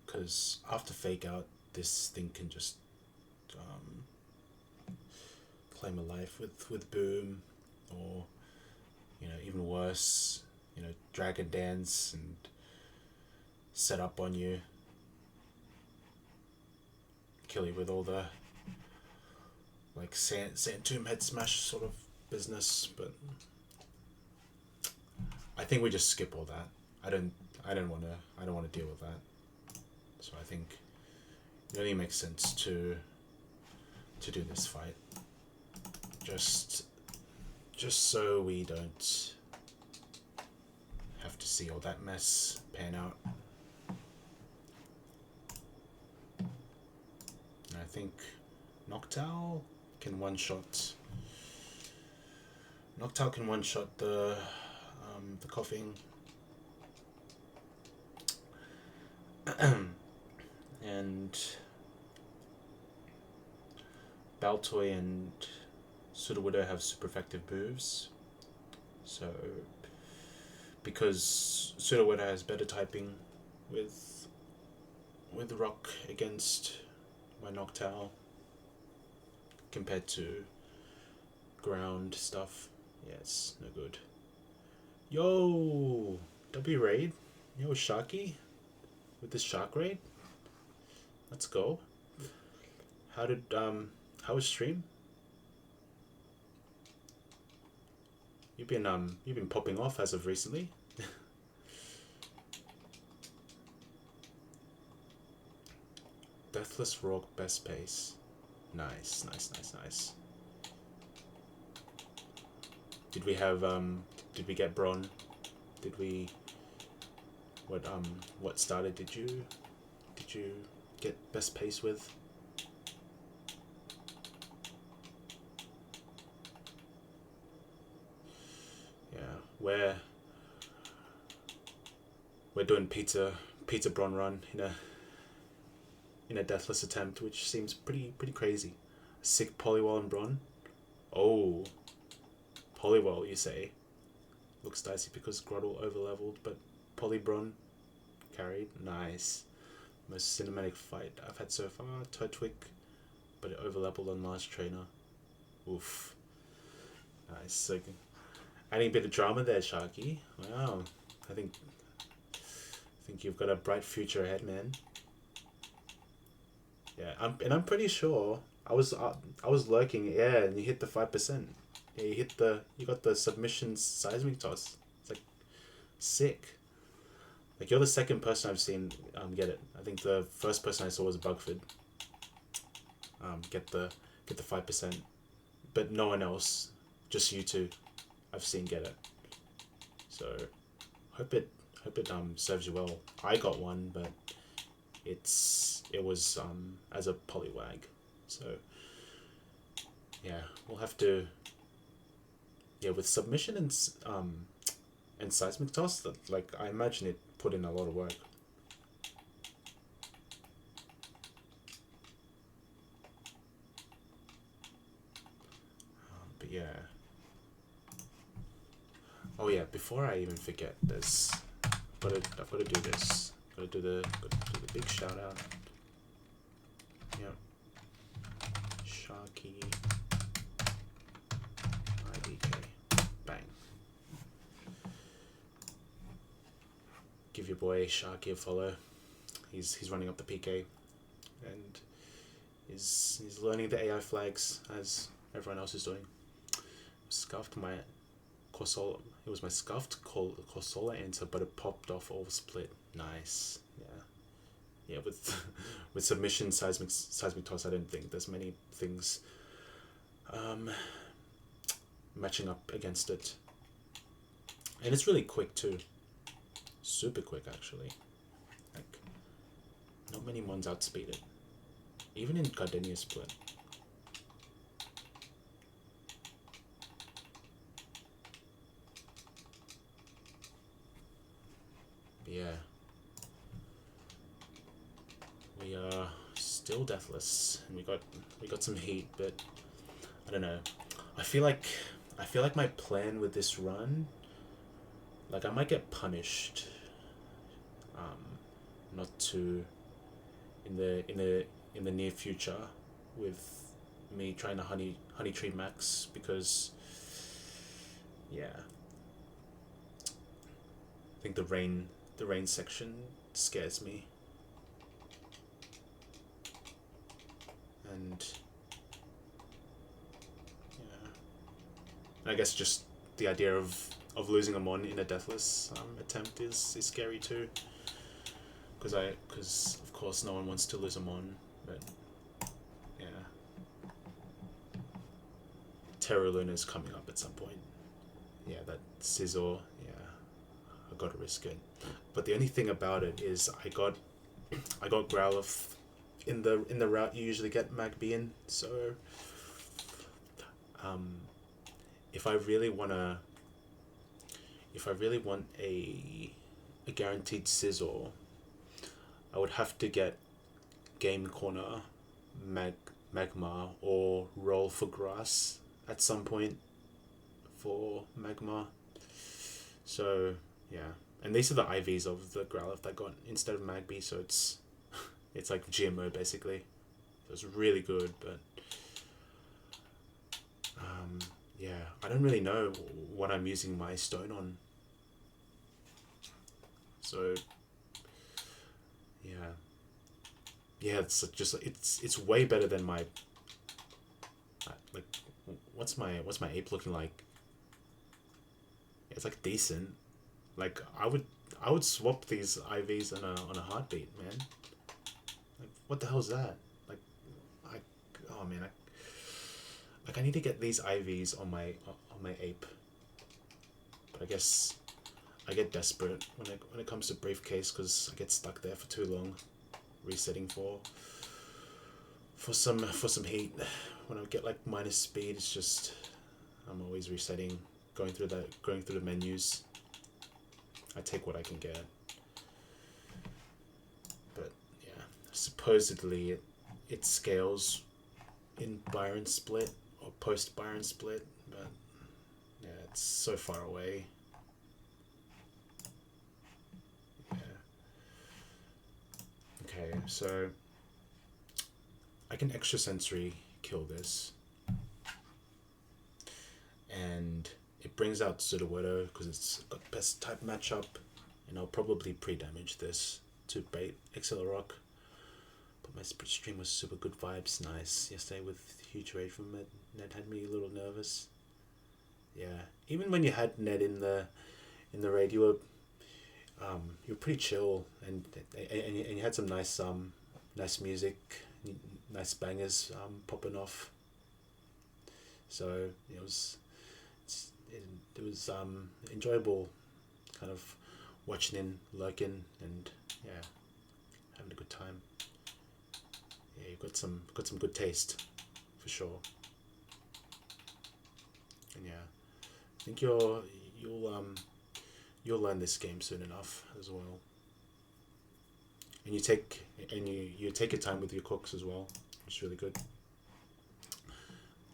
Because after Fake Out, this thing can just claim a life with Boom, or even worse, Dragon Dance and set up on you, kill you with all the like Sand Tomb Head Smash sort of business. But I think we just skip all that. I don't want to deal with that. So I think it only makes sense to do this fight, just so we don't have to see all that mess pan out. And I think Noctowl can one-shot. Noctowl can one-shot the coughing. And Baltoy and Sudowoodo have super effective moves. So because Sudowoodo has better typing with rock against my Noctowl compared to ground stuff, yeah, it's no good. Yo, W raid. Yo, Sharky with this Shark raid. Let's go. How was stream? You've been popping off as of recently. Deathless Rock best pace. Nice. Did we have did we get Bron? Did we what starter did you get best pace with? we're we're doing Peter Bron run in a deathless attempt, which seems pretty crazy. Sick Polywall and Bron. Oh, Polywall, you say? Looks dicey because Groddle overleveled, but Polybron carried. Nice. Most cinematic fight I've had so far. Turtwig, but it overleveled on Last Trainer. Oof. Nice. So, adding a bit of drama there, Sharky. Wow. I think you've got a bright future ahead, man. Yeah, I'm pretty sure I was lurking. Yeah, and you hit the 5%. Yeah, you got the submission seismic toss. It's like sick. Like you're the second person I've seen get it. I think the first person I saw was Bugford. Get the 5%, but no one else. Just you two, I've seen get it. So, hope it serves you well. I got one, but it was as a Poliwag. So yeah, we'll have to. Yeah, with submission and seismic toss, that like I imagine it put in a lot of work. But yeah. Oh yeah, before I even forget this, I've got to do this. Got to do the big shout out. Yep. Sharky. IDK. Bang. Give your boy Sharky a follow. He's running up the PK, and he's learning the AI flags as everyone else is doing. Scuffed my Corsola. It was my scuffed Corsola enter, but it popped off all split. Nice. Yeah. With with submission seismic toss, I don't think there's many things matching up against it, and it's really quick too. Super quick actually. Like not many mons outspeed it, even in Gardenia split. Yeah. We are still deathless, and we got some heat, but I don't know. I feel like my plan with this run, like I might get punished. Not to in the near future with me trying to honey tree max, because yeah, I think the rain section scares me. And yeah, I guess just the idea of losing a mon in a deathless attempt is scary too. Because of course no one wants to lose a mon, but yeah, Terra Luna's coming up at some point. Yeah, that Scizor, yeah, I gotta risk it. But the only thing about it is I got Growlithe in the route you usually get Magby in, so if I really want a guaranteed Scizor, I would have to get Game Corner, Magma, or Roll for Grass at some point for Magma. So yeah, and these are the IVs of the Growlithe I got instead of Magby, so it's like GMO basically. So it's really good, but yeah, I don't really know what I'm using my stone on. So yeah, it's way better than my like what's my ape looking like? Yeah, it's like decent. Like I would swap these IVs on a heartbeat, man. Like what the hell's that? Like oh man, I need to get these IVs on my ape. But I guess I get desperate when it comes to briefcase, because I get stuck there for too long, resetting for some heat. When I get like minus speed, it's just I'm always resetting, going through the menus. I take what I can get. But yeah, supposedly it scales in Byron split or post Byron split, but yeah, it's so far away. Yeah. Okay, so I can extrasensory kill this, and it brings out Sudowoodo because it's got best type matchup, and I'll probably pre-damage this to bait Accelerock. But my stream was super good vibes, nice. Yesterday with huge rage from Ned had me a little nervous. Yeah, even when you had Ned in the raid, you were pretty chill, and you had some nice music, nice bangers popping off. So it was enjoyable, kind of watching in, lurking, and yeah, having a good time. Yeah, you've got some good taste, for sure. And yeah, I think you'll learn this game soon enough as well. And you take your time with your cooks as well, which is really good.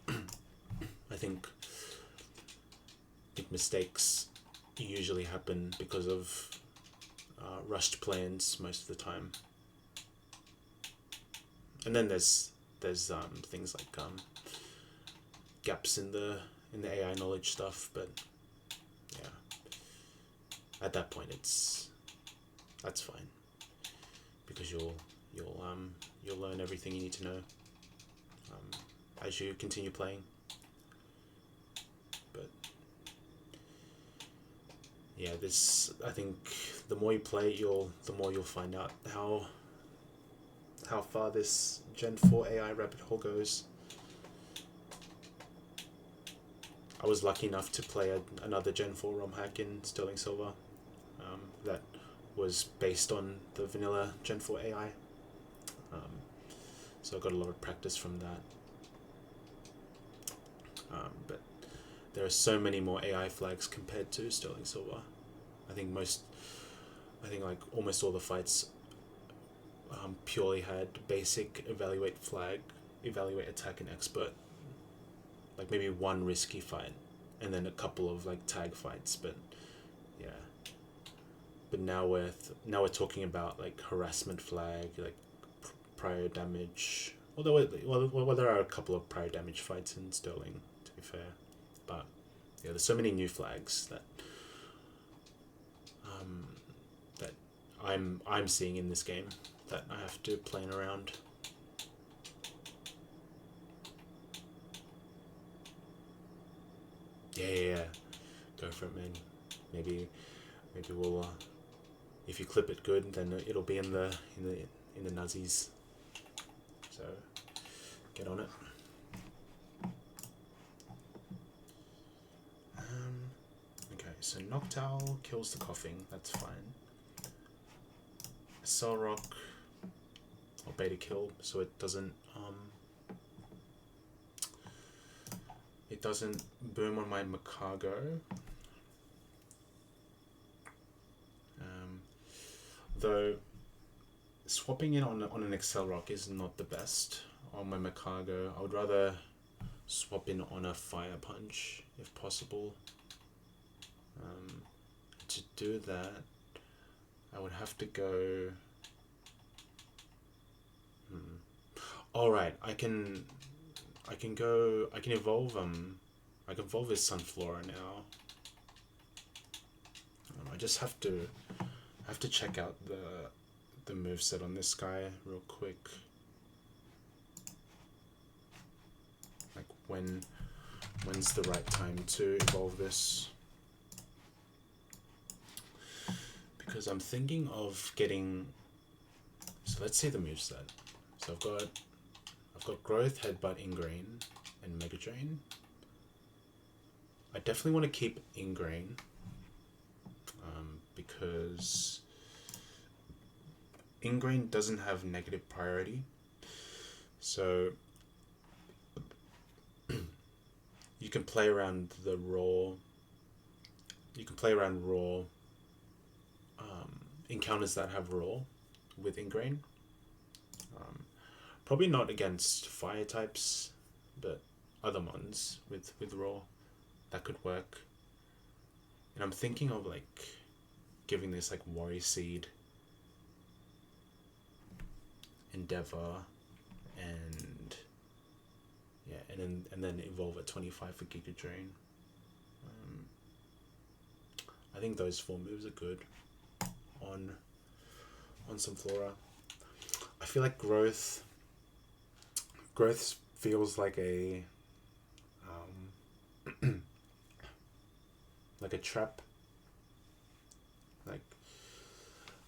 I think mistakes usually happen because of rushed plans most of the time. And then there's things like gaps in the AI knowledge stuff, but yeah, at that point that's fine, because you'll learn everything you need to know as you continue playing. But yeah, I think the more you play, the more you'll find out how far this Gen 4 AI rabbit hole goes. I was lucky enough to play another Gen 4 ROM hack in Sterling Silver that was based on the vanilla Gen 4 AI. So I got a lot of practice from that. But there are so many more AI flags compared to Sterling Silver. I think like almost all the fights purely had basic evaluate flag, evaluate attack, and expert. Like maybe one risky fight, and then a couple of like tag fights. But yeah. But now we're talking about like harassment flag, like prior damage. Although there are a couple of prior damage fights in Sterling, to be fair. But yeah, there's so many new flags that I'm seeing in this game that I have to plan around. Yeah. Go for it, man. Maybe we'll if you clip it good, then it'll be in the nuzzies. So get on it. Okay, so Noctowl kills the coughing. That's fine. Cellrock, or beta kill, so it doesn't boom on my Macargo. Though swapping in on an Accelerock is not the best on my Macargo. I would rather swap in on a Fire Punch if possible. To do that, I would have to go. Alright, I can evolve. I can evolve this Sunflora now. I just have to check out the moveset on this guy real quick. Like when's the right time to evolve this? Because I'm thinking of getting. So let's see the moveset. So I've got Growth, Headbutt, Ingrain, and Mega Drain. I definitely want to keep Ingrain because Ingrain doesn't have negative priority, so you can play around the raw you can play around raw encounters that have raw with ingrain. Probably not against fire types, but other ones with raw that could work. And I'm thinking of like giving this like Worry Seed, Endeavor, and yeah, and then evolve at 25 for Giga Drain. I think those four moves are good on some Flora. I feel like growth feels like a like a trap. Like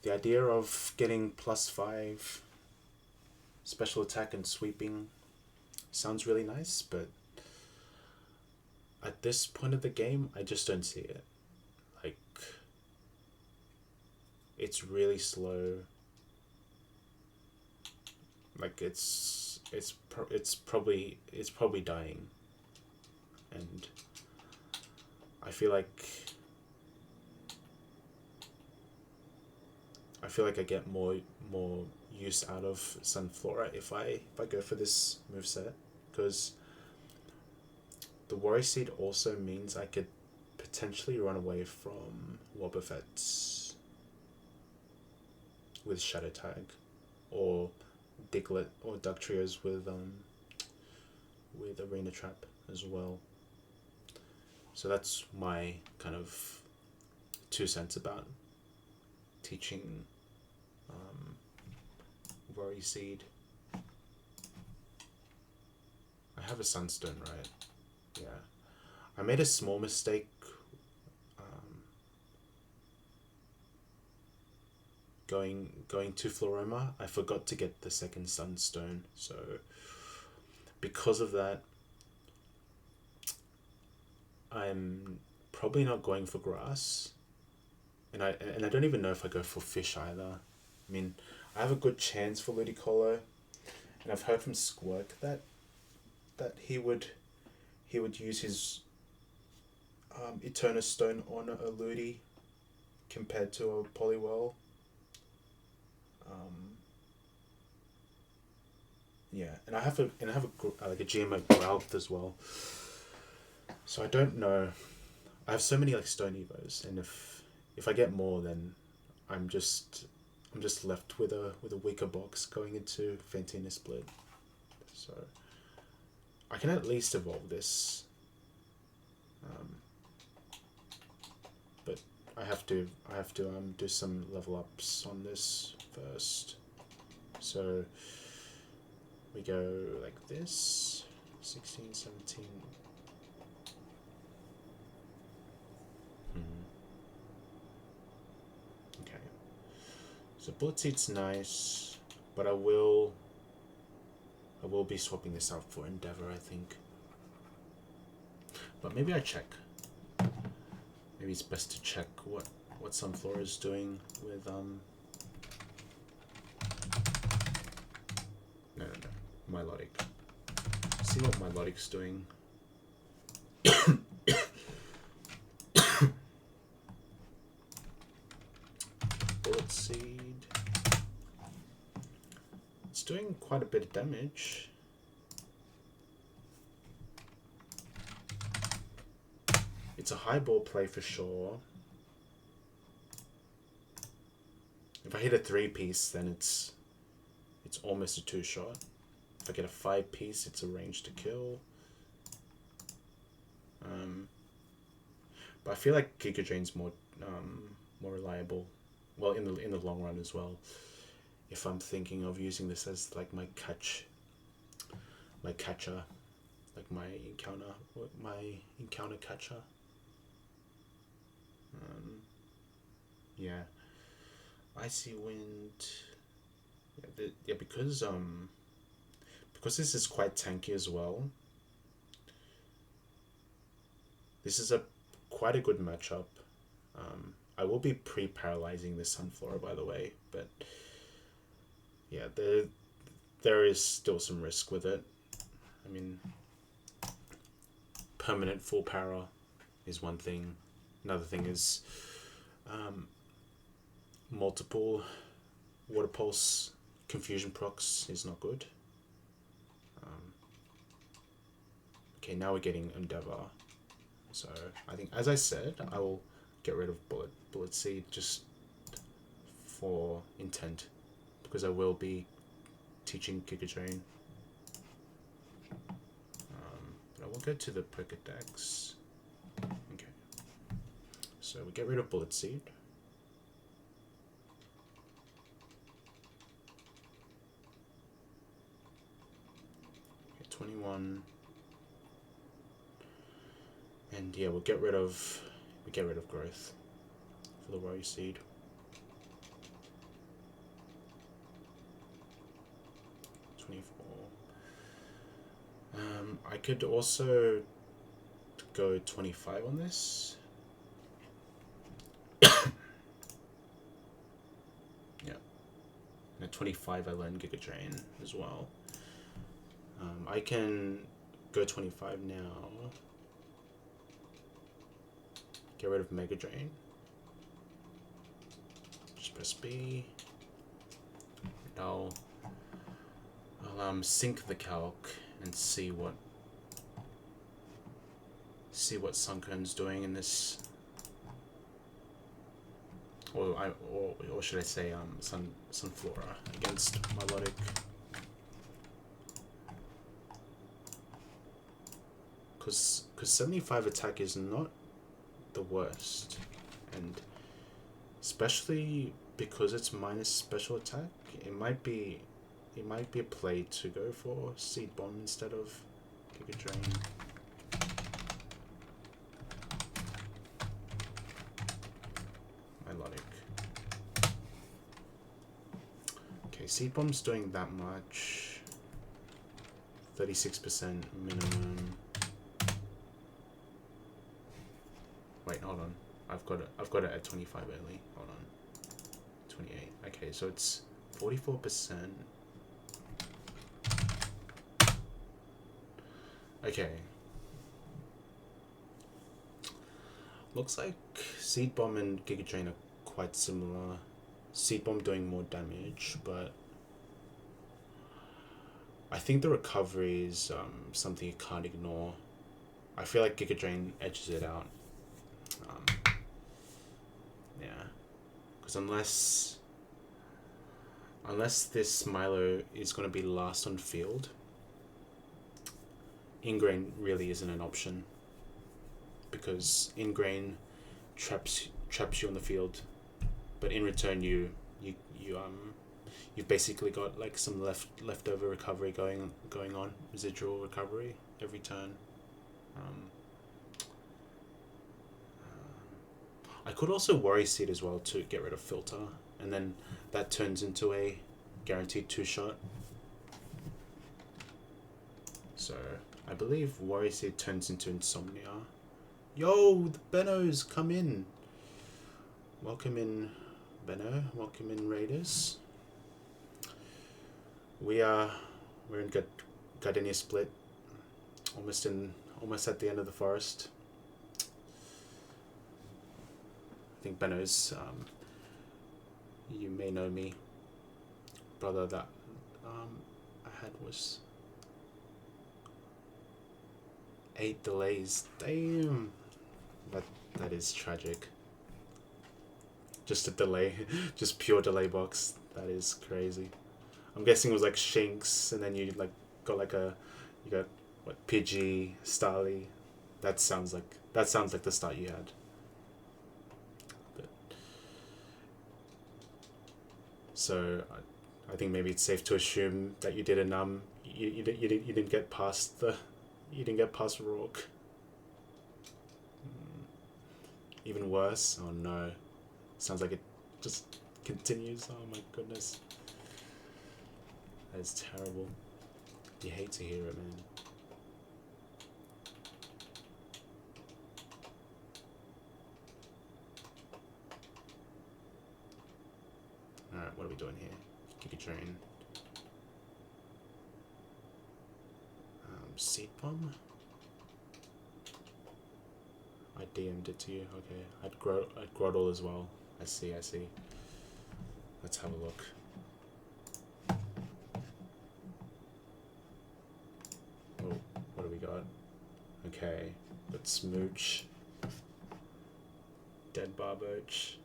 the idea of getting +5 special attack and sweeping sounds really nice, but at this point of the game, I just don't see it. Like, it's really slow. Like it's probably dying, and I feel like I get more use out of Sunflora if I go for this moveset, because the Worry Seed also means I could potentially run away from Wobbuffets with Shadow Tag, or Diglett or Ductrios with Arena Trap as well. So that's my kind of 2 cents about teaching Worry Seed. I have a Sunstone, right? Yeah. I made a small mistake going to Floroma. I forgot to get the second Sunstone, so because of that, I'm probably not going for grass, and I don't even know if I go for fish either. I mean, I have a good chance for Ludicolo, and I've heard from Squirk that he would use his Eternus Stone on a Ludi compared to a Poliwhirl. Yeah, and I have like a GMO Growlithe as well. So I don't know. I have so many like Stone Evos, and if I get more, then I'm just left with a weaker box going into Fantina Split. So I can at least evolve this, but I have to do some level ups on this first. So we go like this, 16, 17. Okay. So Bullet Seed's nice, but I will be swapping this out for Endeavor, I think. But maybe I check. Maybe it's best to check what Sunflora is doing with No, Milotic. See what Milotic's doing. Bullet Seed. It's doing quite a bit of damage. It's a high ball play for sure. If I hit a 3-piece, then it's almost a 2-shot. If I get a 5-piece, it's a range to kill. But I feel like Giga Drain's more reliable. Well, in the long run as well. If I'm thinking of using this as like my catcher, like my encounter catcher. Yeah, Icy Wind. Yeah, because this is quite tanky as well. This is quite a good matchup. I will be pre-paralyzing this Sunflora, by the way, but yeah, there is still some risk with it. I mean, permanent full para is one thing, Another thing is multiple water pulse confusion procs is not good. Okay, now we're getting Endeavor. So I think, as I said, I will get rid of Bullet Seed just for intent, because I will be teaching Giga Drain. But I will go to the Pokedex. Okay. So we get rid of Bullet Seed. Okay, 21. And yeah, we get rid of growth for the Worry Seed. I could also go 25 on this. Yeah. And at 25 I learned Giga Drain as well. I can go 25 now. Get rid of Mega Drain. Just press B. I'll sync the calc and see what Sunken's doing in this, or should I say Sunflora against Milotic. Because 75 attack is not the worst, and especially because it's minus special attack, it might be a play to go for Seed Bomb instead of Giga Drain. Milotic. Okay, Seed Bomb's doing that much. 36% minimum. Wait, hold on. I've got it at 25 early. Hold on. 28. Okay, so it's 44%. Okay. Looks like Seed Bomb and Giga Drain are quite similar. Seed Bomb doing more damage, but I think the recovery is something you can't ignore. I feel like Giga Drain edges it out. Yeah, because unless this Milo is going to be last on field, Ingrain really isn't an option, because Ingrain traps you on the field, but in return you've basically got like some leftover recovery going on, residual recovery every turn. I could also Worry Seed as well to get rid of Filter, and then that turns into a guaranteed 2-shot. So I believe Worry Seed turns into Insomnia. Yo, the Benos, come in. Welcome in, Benno. Welcome in, Raiders. We're in Gardenia Split, almost at the end of the forest. I think Benno's, you may know me, brother that I had was 8 delays. Damn, that is tragic. Just a delay, just pure delay box. That is crazy. I'm guessing it was like Shinx, and then you like got you got what, Pidgey, Starly. That sounds like the start you had. So I think maybe it's safe to assume that you didn't you didn't get past Rourke. Even worse. Oh no, sounds like it just continues. Oh my goodness, that is terrible. You hate to hear it, man. Alright, what are we doing here? Giga Drain. Seed Bomb? I DM'd it to you. Okay, I'd Groddle as well. I see. Let's have a look. Oh, what do we got? Okay, got Smooch, Dead Barboach.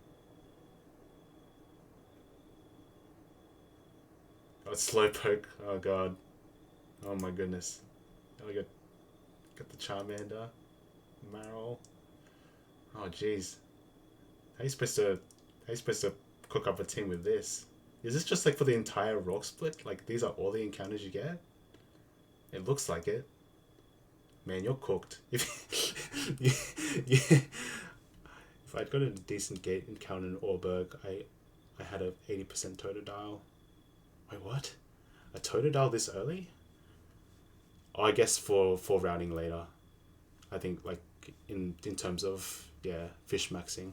Oh, it's Slowpoke. Oh god. Oh my goodness. Oh, we got the Charmander, Marill. Oh jeez. How you supposed to cook up a team with this? Is this just like for the entire rock split? Like these are all the encounters you get? It looks like it. Man, you're cooked. If I'd got a decent gate encounter in Orberg, I had a 80% Totodile. Wait, what? A Totodile this early? Oh, I guess for routing later. I think like in terms of fish maxing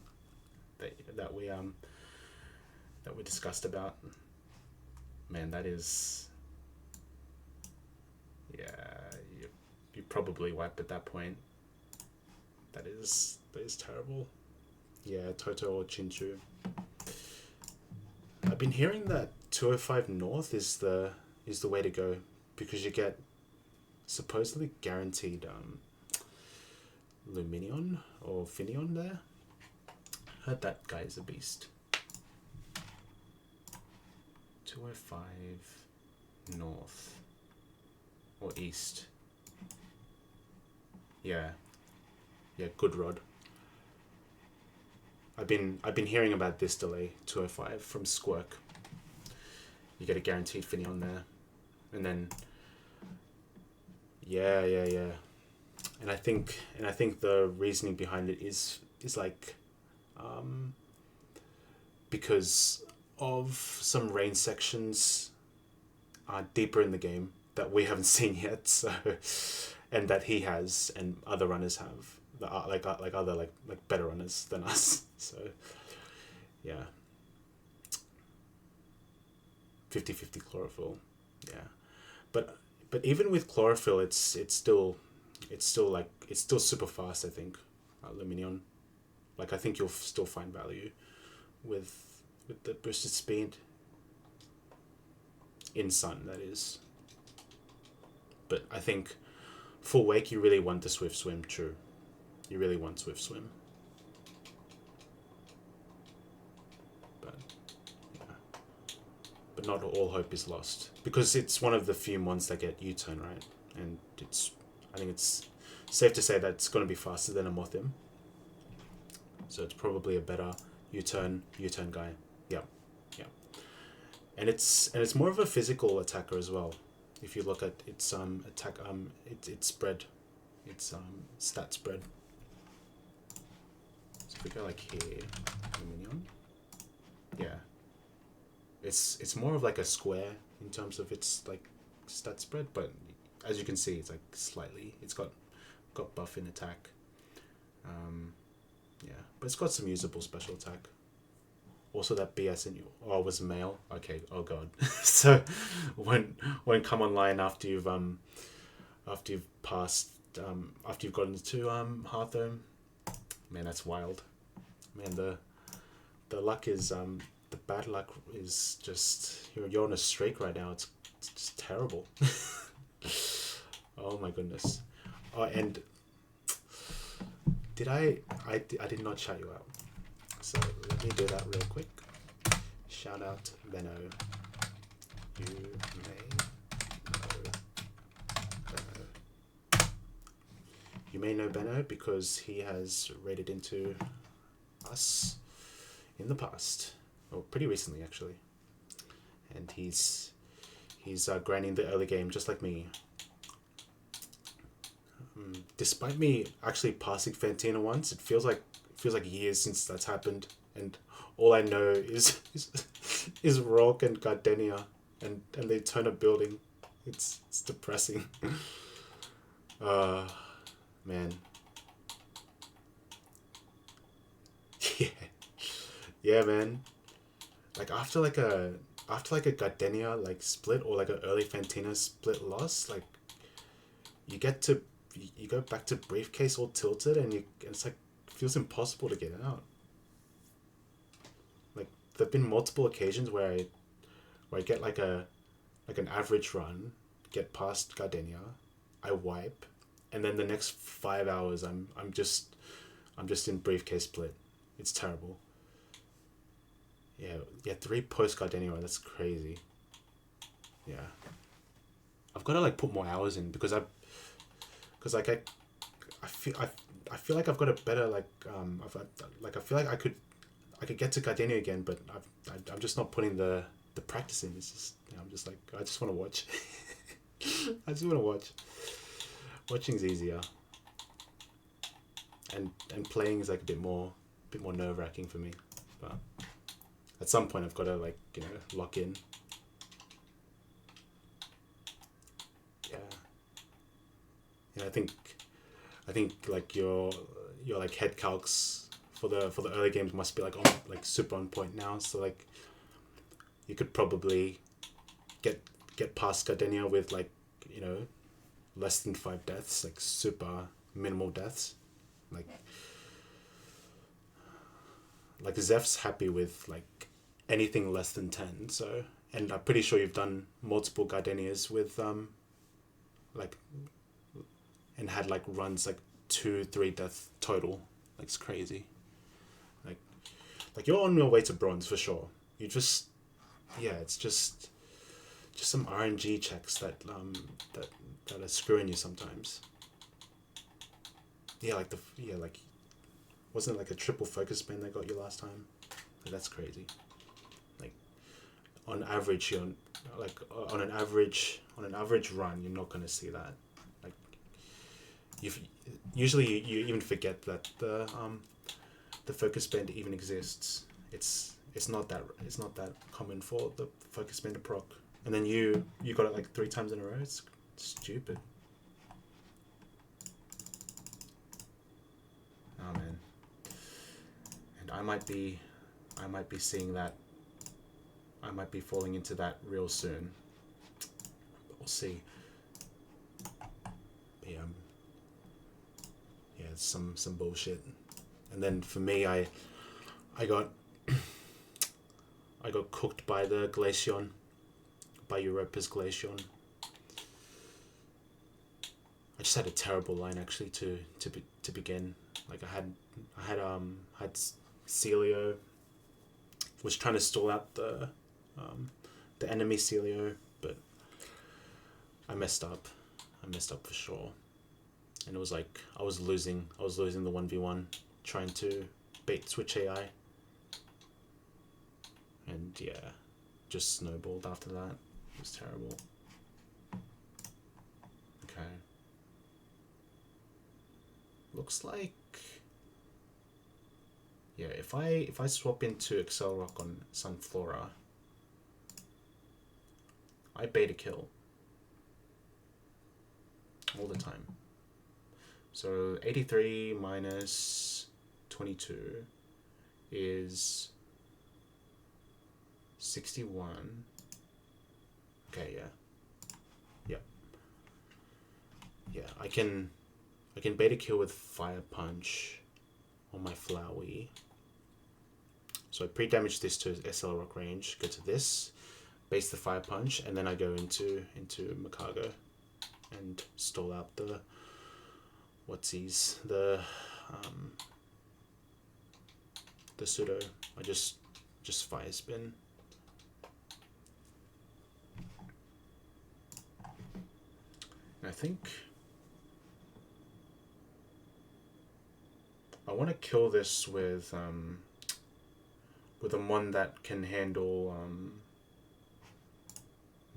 that we discussed about. Man, that is you probably wiped at that point. That is terrible. Yeah, Toto or Chinchu. I've been hearing that 205 North is the way to go because you get supposedly guaranteed Luminion or Finion there. Heard that guy is a beast. 205 North or East. Yeah, good rod. I've been hearing about this delay 205 from Squirk. You get a guaranteed Finion there, and then yeah. And I think the reasoning behind it is like because of some rain sections deeper in the game that we haven't seen yet, so and that he has and other runners have like other better runners than us. So yeah, 50-50 chlorophyll. Yeah, but even with chlorophyll, it's still super fast. I think Luminion. Like I think you'll still find value with the boosted speed in sun, that is. But I think for Wake you really want the Swift Swim. True, you really want Swift Swim. But yeah, but not all hope is lost because it's one of the few mons that get U-turn, right? And I think it's safe to say that it's going to be faster than a Mothim. So it's probably a better U-turn guy. Yeah. And it's more of a physical attacker as well. If you look at its attack its spread, its stat spread. So if we go like here, Dominion. Yeah. It's more of like a square in terms of its like stat spread, but as you can see, it's like slightly. It's got buff in attack. Yeah, but it's got some usable special attack. Also, that BS in you. Oh, it was male. Okay. Oh god. So, won't come online after you've passed after you've gotten to Hearthome. Man, that's wild. Man, the luck is the bad luck is just you're on a streak right now. It's just terrible. Oh my goodness. Oh, and I did not shout you out. So let me do that real quick. Shout out Benno. You may know Benno. You may know Benno because he has raided into us in the past, or pretty recently actually. And he's grinding the early game just like me. Despite me actually passing Fantina once, it feels like years since that's happened, and all I know is Rock and Gardenia, and they turn a building. It's depressing. Man. Yeah, man. Like after like a Gardenia like split or like an early Fantina split loss, like you go back to briefcase all tilted, and it's like feels impossible to get out. Like there've been multiple occasions where I get like an average run, get past Gardenia, I wipe, and then the next 5 hours I'm just in briefcase split. It's terrible. Yeah, 3 post Gardenia, that's crazy. Yeah. I've got to like put more hours in because like I feel like I've got a better I feel like I could get to Gardenia again, but I'm just not putting the practice in. It's just I'm just like I just want to watch. I just want to watch. Watching's easier. And playing is like a bit more nerve wracking for me, but at some point I've got to like lock in. Yeah. Yeah, I think like your like head calcs for the early games must be like super on point now. So like you could probably get past Gardenia with like less than 5 deaths, like super minimal deaths. Like Zeph's happy with like anything less than 10. So, and I'm pretty sure you've done multiple Gardenias with like and had like runs like 2-3 death total. Like it's crazy. Like you're on your way to bronze for sure. You just it's just some RNG checks that are screwing you sometimes. Yeah, like wasn't it like a triple focus spin that got you last time? Like, that's crazy. Like on average, you're like on an average run, you're not gonna see that. Like usually you even forget that the focus spin even exists. It's not that common for the focus spin to proc. And then you got it like 3 times in a row. It's stupid. Oh man. And I might be seeing that. I might be falling into that real soon. We'll see. But yeah, it's some bullshit. And then for me, I got cooked by the Glaceon, by Europa's Glaceon. I just had a terrible line actually to begin. Like I had Celio, was trying to stall out the enemy Celio, but I messed up for sure. And it was like I was losing the 1v1 trying to bait Switch AI. And yeah, just snowballed after that. It was terrible. Okay. Looks like if I swap into Excel Rock on Sunflora, I beta kill all the time. So 83 minus 22 is 61. Okay, yeah. I can beta kill with Fire Punch on my Flowey. So I pre-damage this to SL Rock range, go to this, base the Fire Punch, and then I go into Makago and stall out the pseudo. I just Fire Spin. And I think I want to kill this with a mon that can handle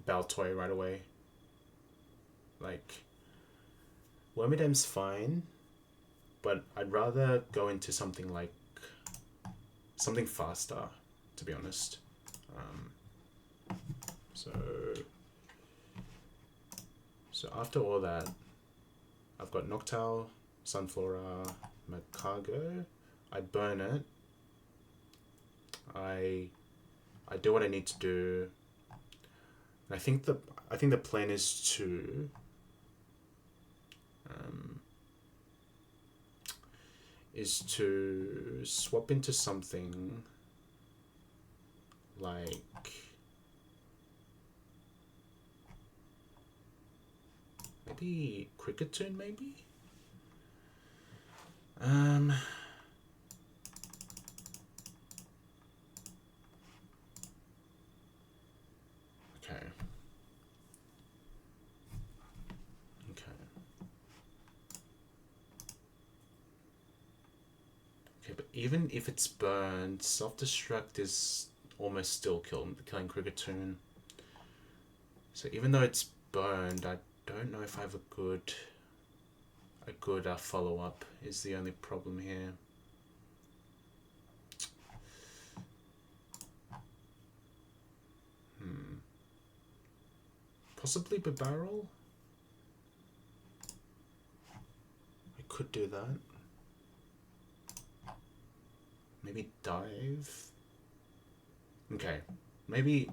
Baltoy right away. Like Wormidem's fine, but I'd rather go into something like something faster, to be honest. So after all that, I've got Noctowl, Sunflora, Makago. I burn it. I do what I need to do. And I think the plan is to is to swap into something like maybe Cricketune, maybe? Okay. Okay, but even if it's burned, self-destruct is almost still killing Cricketune. So even though it's burned, I don't know if I have a good follow-up is the only problem here. Possibly Barrel? I could do that. Maybe Dive? Okay. Maybe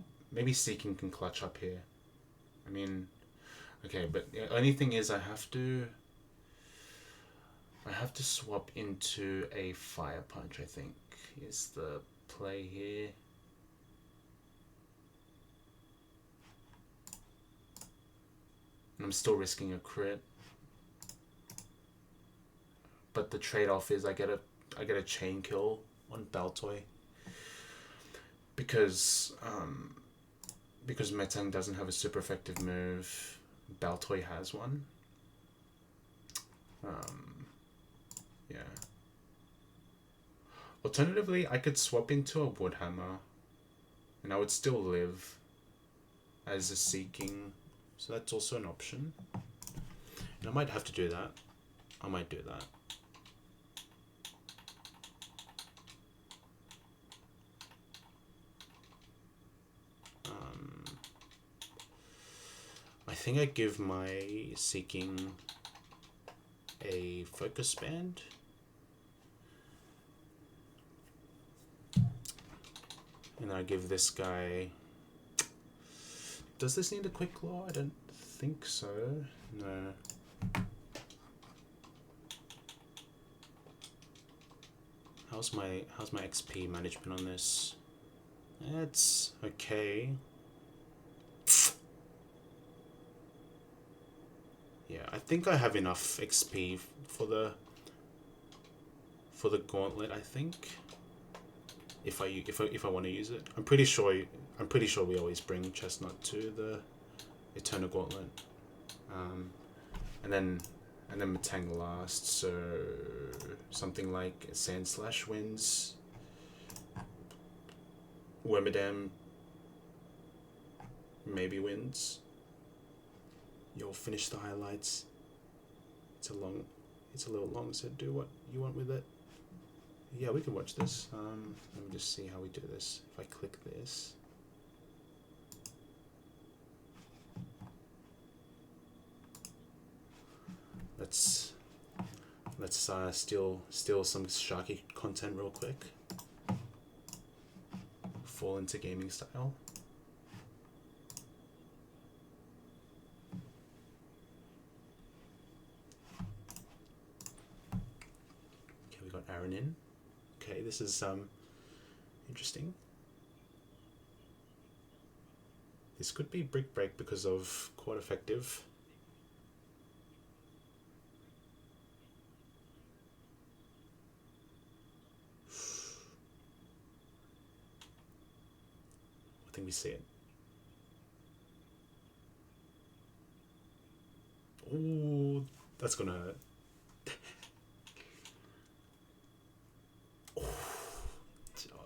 Seeking can clutch up here. I mean, okay, but the only thing is I have to swap into a Fire Punch, I think, is the play here. And I'm still risking a crit. But the trade-off is I get a chain kill on Baltoy. Because Metang doesn't have a super effective move, Baltoy has one. Yeah. Alternatively, I could swap into a Woodhammer, and I would still live as a Seeking, so that's also an option. And I might have to do that. I might do that. I think I give my Seeking a Focus Band. And I give this guy... Does this need a Quick Claw? I don't think so. No. How's my XP management on this? It's okay. Yeah, I think I have enough XP for the gauntlet, I think. If I want to use it. I'm pretty sure we always bring Chestnut to the Eternal Gauntlet. And then Matang last, so something like Sand Slash wins. Wormadam maybe wins. You'll finish the highlights. It's a little long, so do what you want with it. Yeah, we can watch this. Let me just see how we do this. If I click this. Let's steal some Sharky content real quick. Fall into gaming style. Okay, we got Aaron in. Okay, this is interesting. This could be Brick Break because of quite effective. I think we see it. Ooh, that's gonna hurt. Oh,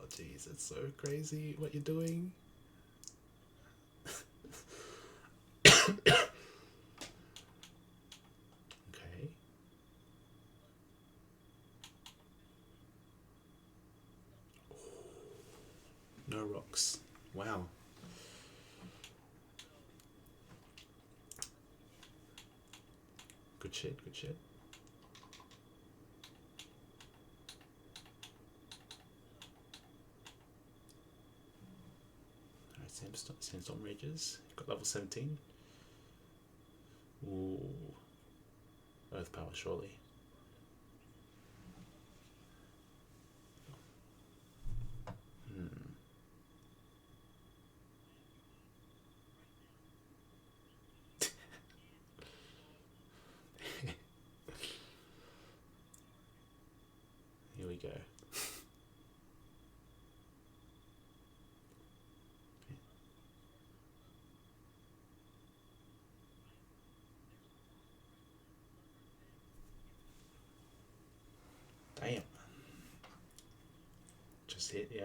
jeez, it's so crazy what you're doing. Okay. No rocks. Wow. Good shit, good shit. Alright, Sandstorm Rages. Got level 17. Ooh. Earth Power, surely. we go. Damn. Just hit, yeah.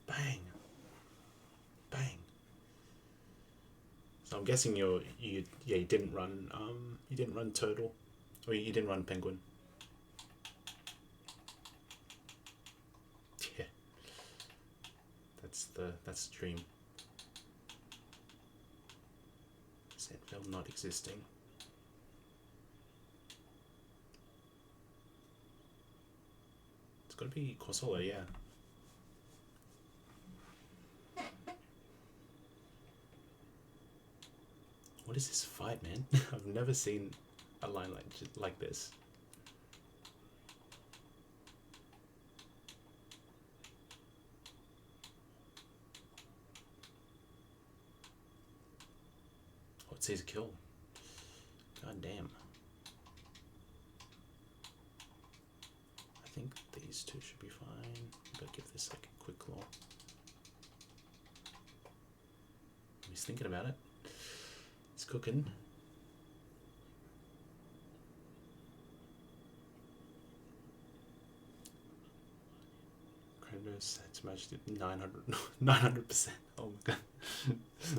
Bang. Bang. So I'm guessing you didn't run turtle, or you didn't run penguin. Yeah. That's the dream. Sandville not existing. It's gotta be Corsola, yeah. What is this fight, man? I've never seen a line like this. Oh, it says kill. God damn. I think these two should be fine. But give this like a quick claw. He's thinking about it. It's cooking. Kratos had smashed it 900%. Oh my god.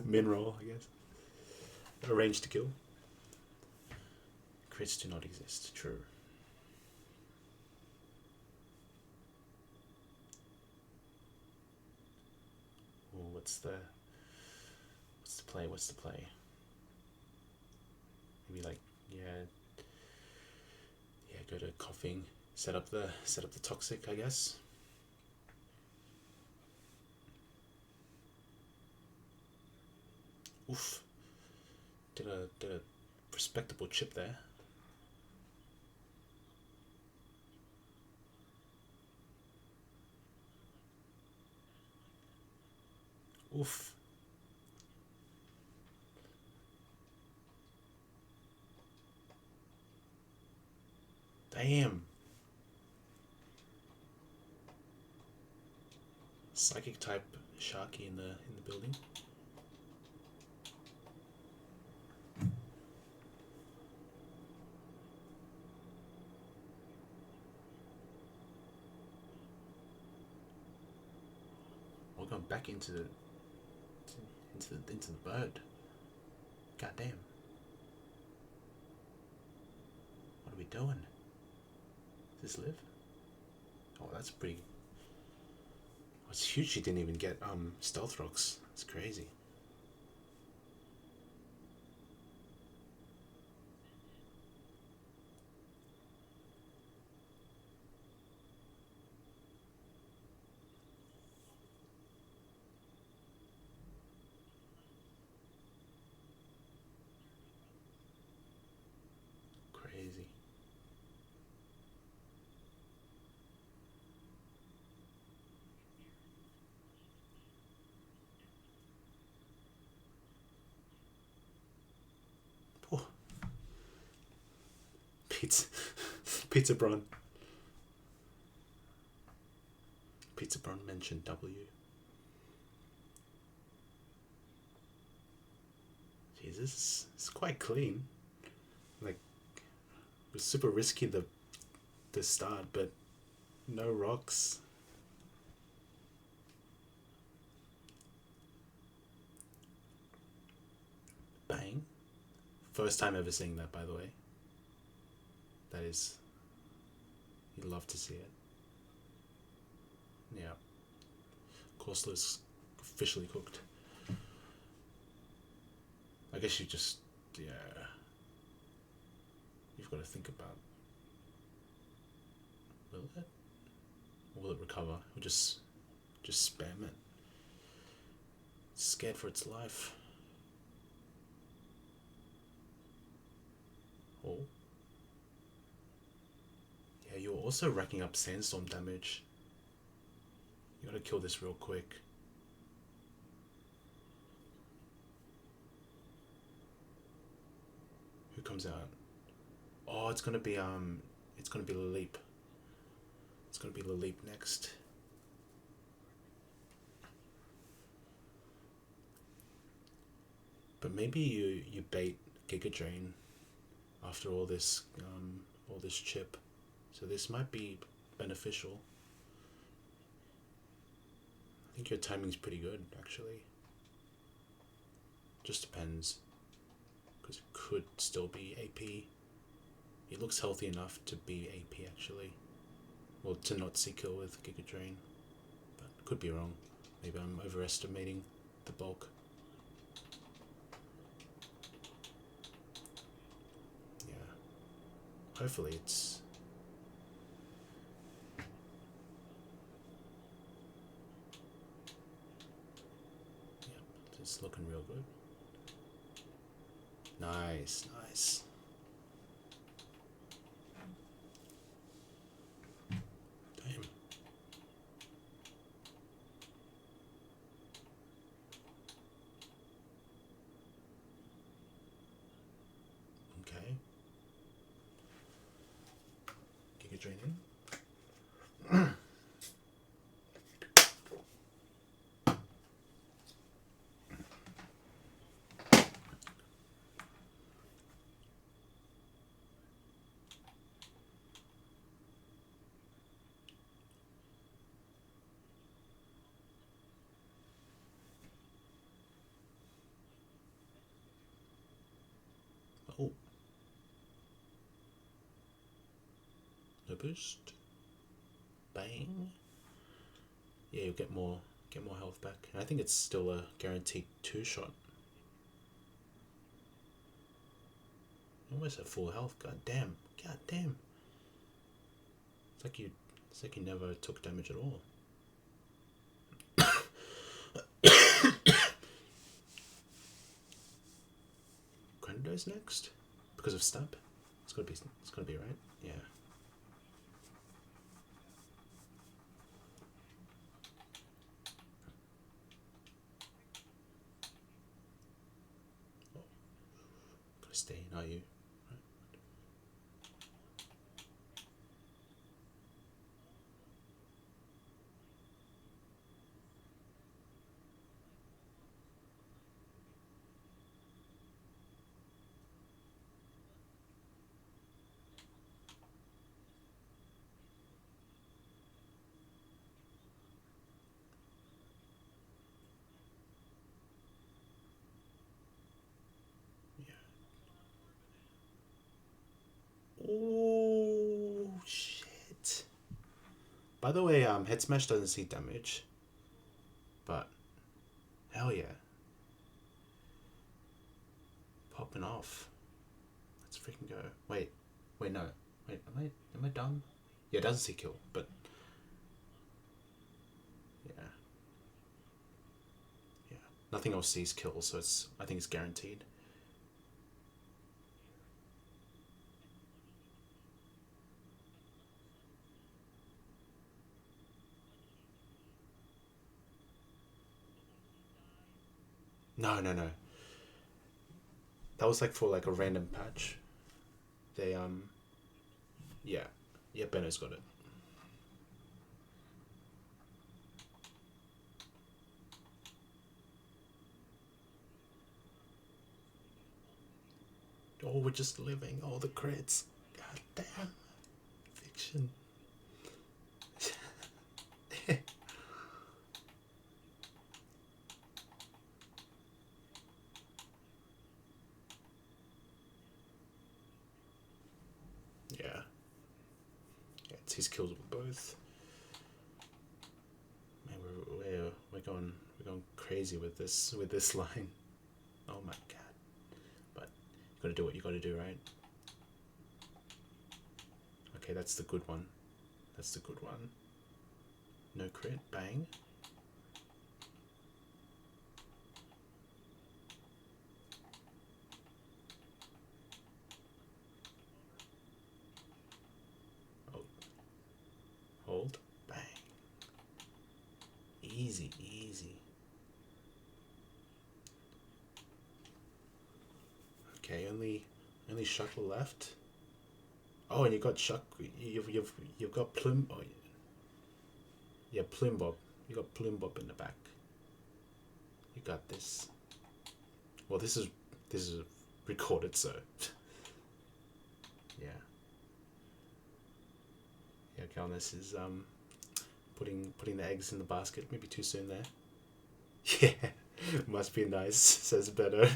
Min roll, I guess. Arranged to kill. Crits do not exist. True. Oh, what's the play? What's the play? Maybe like go to coughing. Set up the toxic, I guess. Oof. Did a respectable chip there. Oof. Damn. Psychic type Sharky in the building. We're going back into the bird. God damn. What are we doing? Does this live? Oh, that's pretty. Oh, it's huge. She didn't even get stealth rocks. It's crazy. Crazy. Oh. Pizza Bron. Pizza Bron mentioned W. Jesus, it's quite clean. Like, it was super risky the start, but no rocks. Bang. First time ever seeing that, by the way. That is, you'd love to see it. Yeah. Corsla's officially cooked. I guess you've got to think about, will it? Or will it recover? Or just spam it? It's scared for its life. Oh. Yeah, you're also racking up sandstorm damage. You gotta kill this real quick. Who comes out? Oh, it's gonna be Leap. It's gonna be Laleep next. But maybe you bait Giga Drain after all this chip, so this might be beneficial. I think your timing's pretty good actually. Just depends, because it could still be AP. He looks healthy enough to be AP actually, or to not see kill with Giga Drain, but could be wrong. Maybe I'm overestimating the bulk. Hopefully it's... Yep, it's looking real good. Nice, nice. Damn. Okay. Giga Drain in. Oh. No boost. Bang. Yeah, you'll get more health back. And I think it's still a guaranteed 2-shot. Almost at full health. God damn. God damn. It's like you never took damage at all. Grenadier's next? Because of stab? It's gotta be right? Yeah. Oh. Gotta stay in, are you? Right. Oh shit! By the way, head smash doesn't see damage, but hell yeah, popping off. Let's freaking go. Wait, no, wait. Am I done? Yeah, it doesn't see kill, but yeah, yeah. Nothing else sees kill, so I think it's guaranteed. No, no, no. That was like for like a random patch. They yeah, yeah. Benno's got it. Oh, we're just living. All the crits. God damn. Fiction. Yeah. Yeah, it's his kills with both. Man, we're going crazy with this line. Oh my god. But you gotta do what you gotta do, right? Okay, that's the good one. That's the good one. No crit, bang. Oh. Hold, bang. Easy, easy. Okay, only Shuckle left. Oh, and you got Shuck. You've got Plume. Oh, Yeah, Plume Bob. You got Plume Bob in the back. You got this. Well, this is recorded, so yeah. Yeah, Calness is putting the eggs in the basket. Maybe too soon there. Yeah, must be nice, says Beto.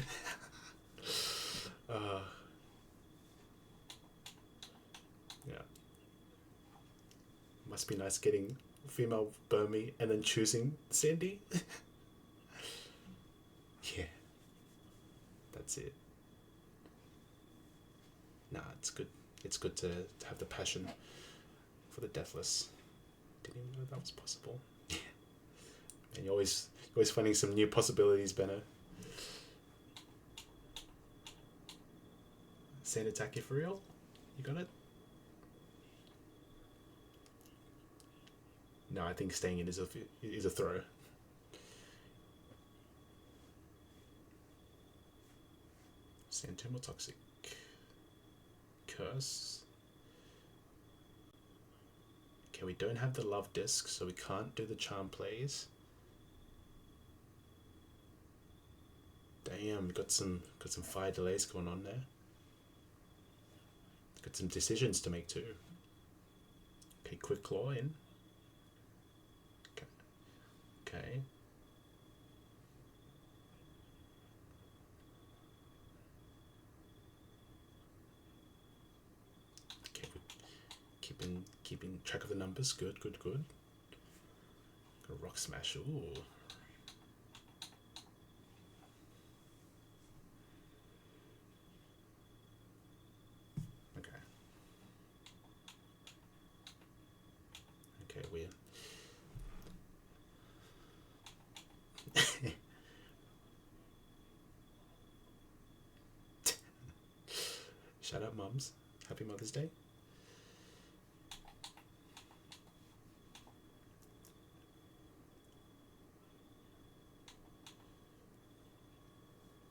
uh, yeah, must be nice getting female Burmy and then choosing Sandy. Yeah, that's it. Nah, it's good. It's good to have the passion for the deathless. Didn't even know that was possible. And you're always finding some new possibilities, Benno. Sand attack you for real? You got it? No, I think staying in is a throw. Sand Tomb or Toxic? Curse. Okay, we don't have the love disc, so we can't do the charm plays. Damn, got some fire delays going on there. Got some decisions to make too. Okay, quick claw in. Okay. Okay, keeping track of the numbers. Good. Got a rock smash. Ooh. Okay, weird. Shout out mums. Happy Mother's Day.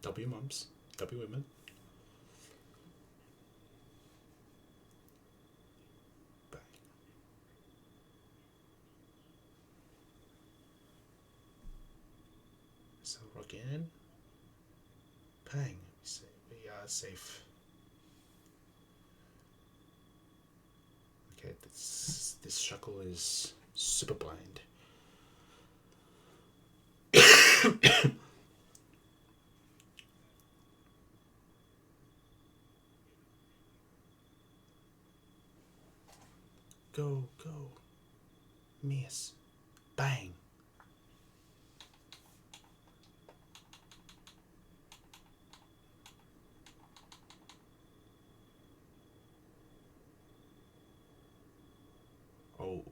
W mums. W women. Bang. So rock in. Bang. We are safe. Okay, this shuckle is super blind. Go. Miss. Bang. Oh.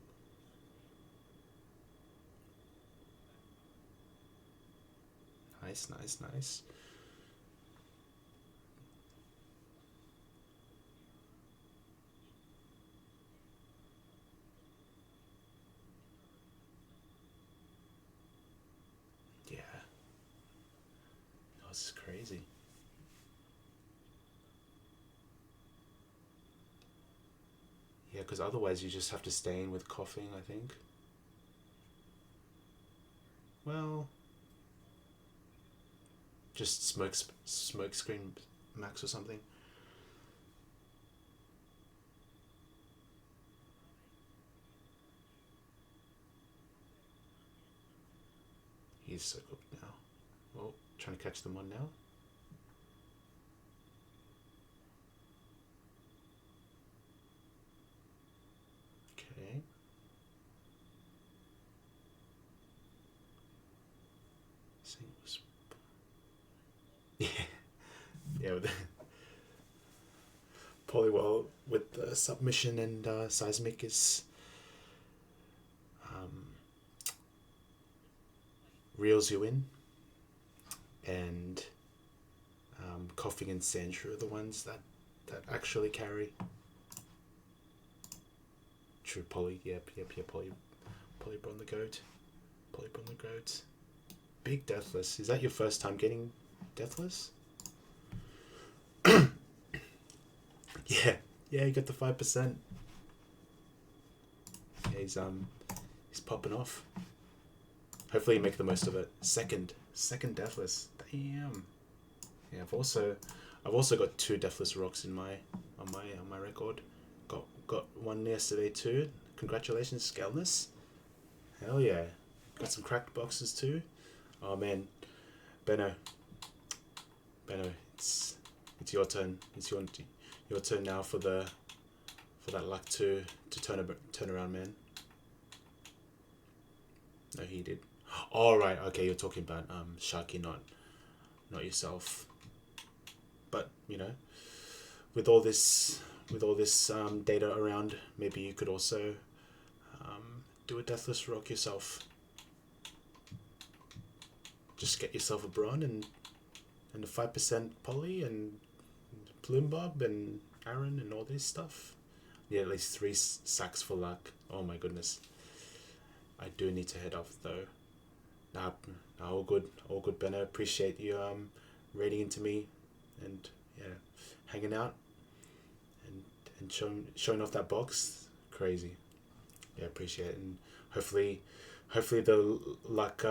Nice. Yeah. This is crazy. Yeah, because otherwise you just have to stay in with coughing, I think. Well, just smoke screen max or something. He's so cooked now. Oh, trying to catch them on now. Okay. Yeah. Yeah, with the Polywell with the submission and seismic is reels you in, and coughing and sandshrew are the ones that actually carry. True poly, yep, polybron the goat. Polybron the goat. Big deathless. Is that your first time getting deathless? Yeah, you got the 5%. Yeah, He's popping off. Hopefully you make the most of it. Second deathless. Damn. Yeah, I've also got 2 deathless rocks in my on my record. Got one yesterday too. Congratulations, Scalness. Hell yeah. Got some cracked boxes too. Oh man, Benno, it's your turn. It's your turn now for that luck to turn around, man. No, he did. All right, okay, you're talking about Sharky, not yourself. But you know, with all this data around, maybe you could also do a deathless rock yourself. Just get yourself a Bron and a 5% poly and Plume Bob and Aaron and all this stuff. Yeah, at least 3 sacks for luck. Oh my goodness. I do need to head off though. Nah, all good, Benno. Appreciate you raiding into me and yeah, hanging out and showing off that box. Crazy. Yeah, appreciate it. And hopefully the luck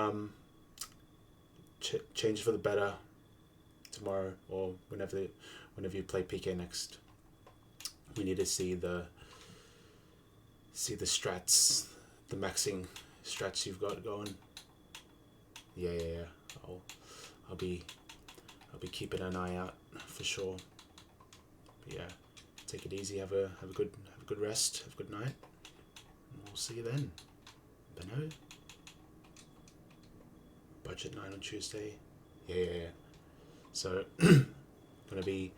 change for the better tomorrow or whenever you play PK next. We need to see the strats, the maxing strats you've got going. Yeah. I'll be keeping an eye out for sure. But yeah, take it easy. Have a good rest. Have a good night. And we'll see you then. Benno. Budget night on Tuesday. Yeah. So gonna be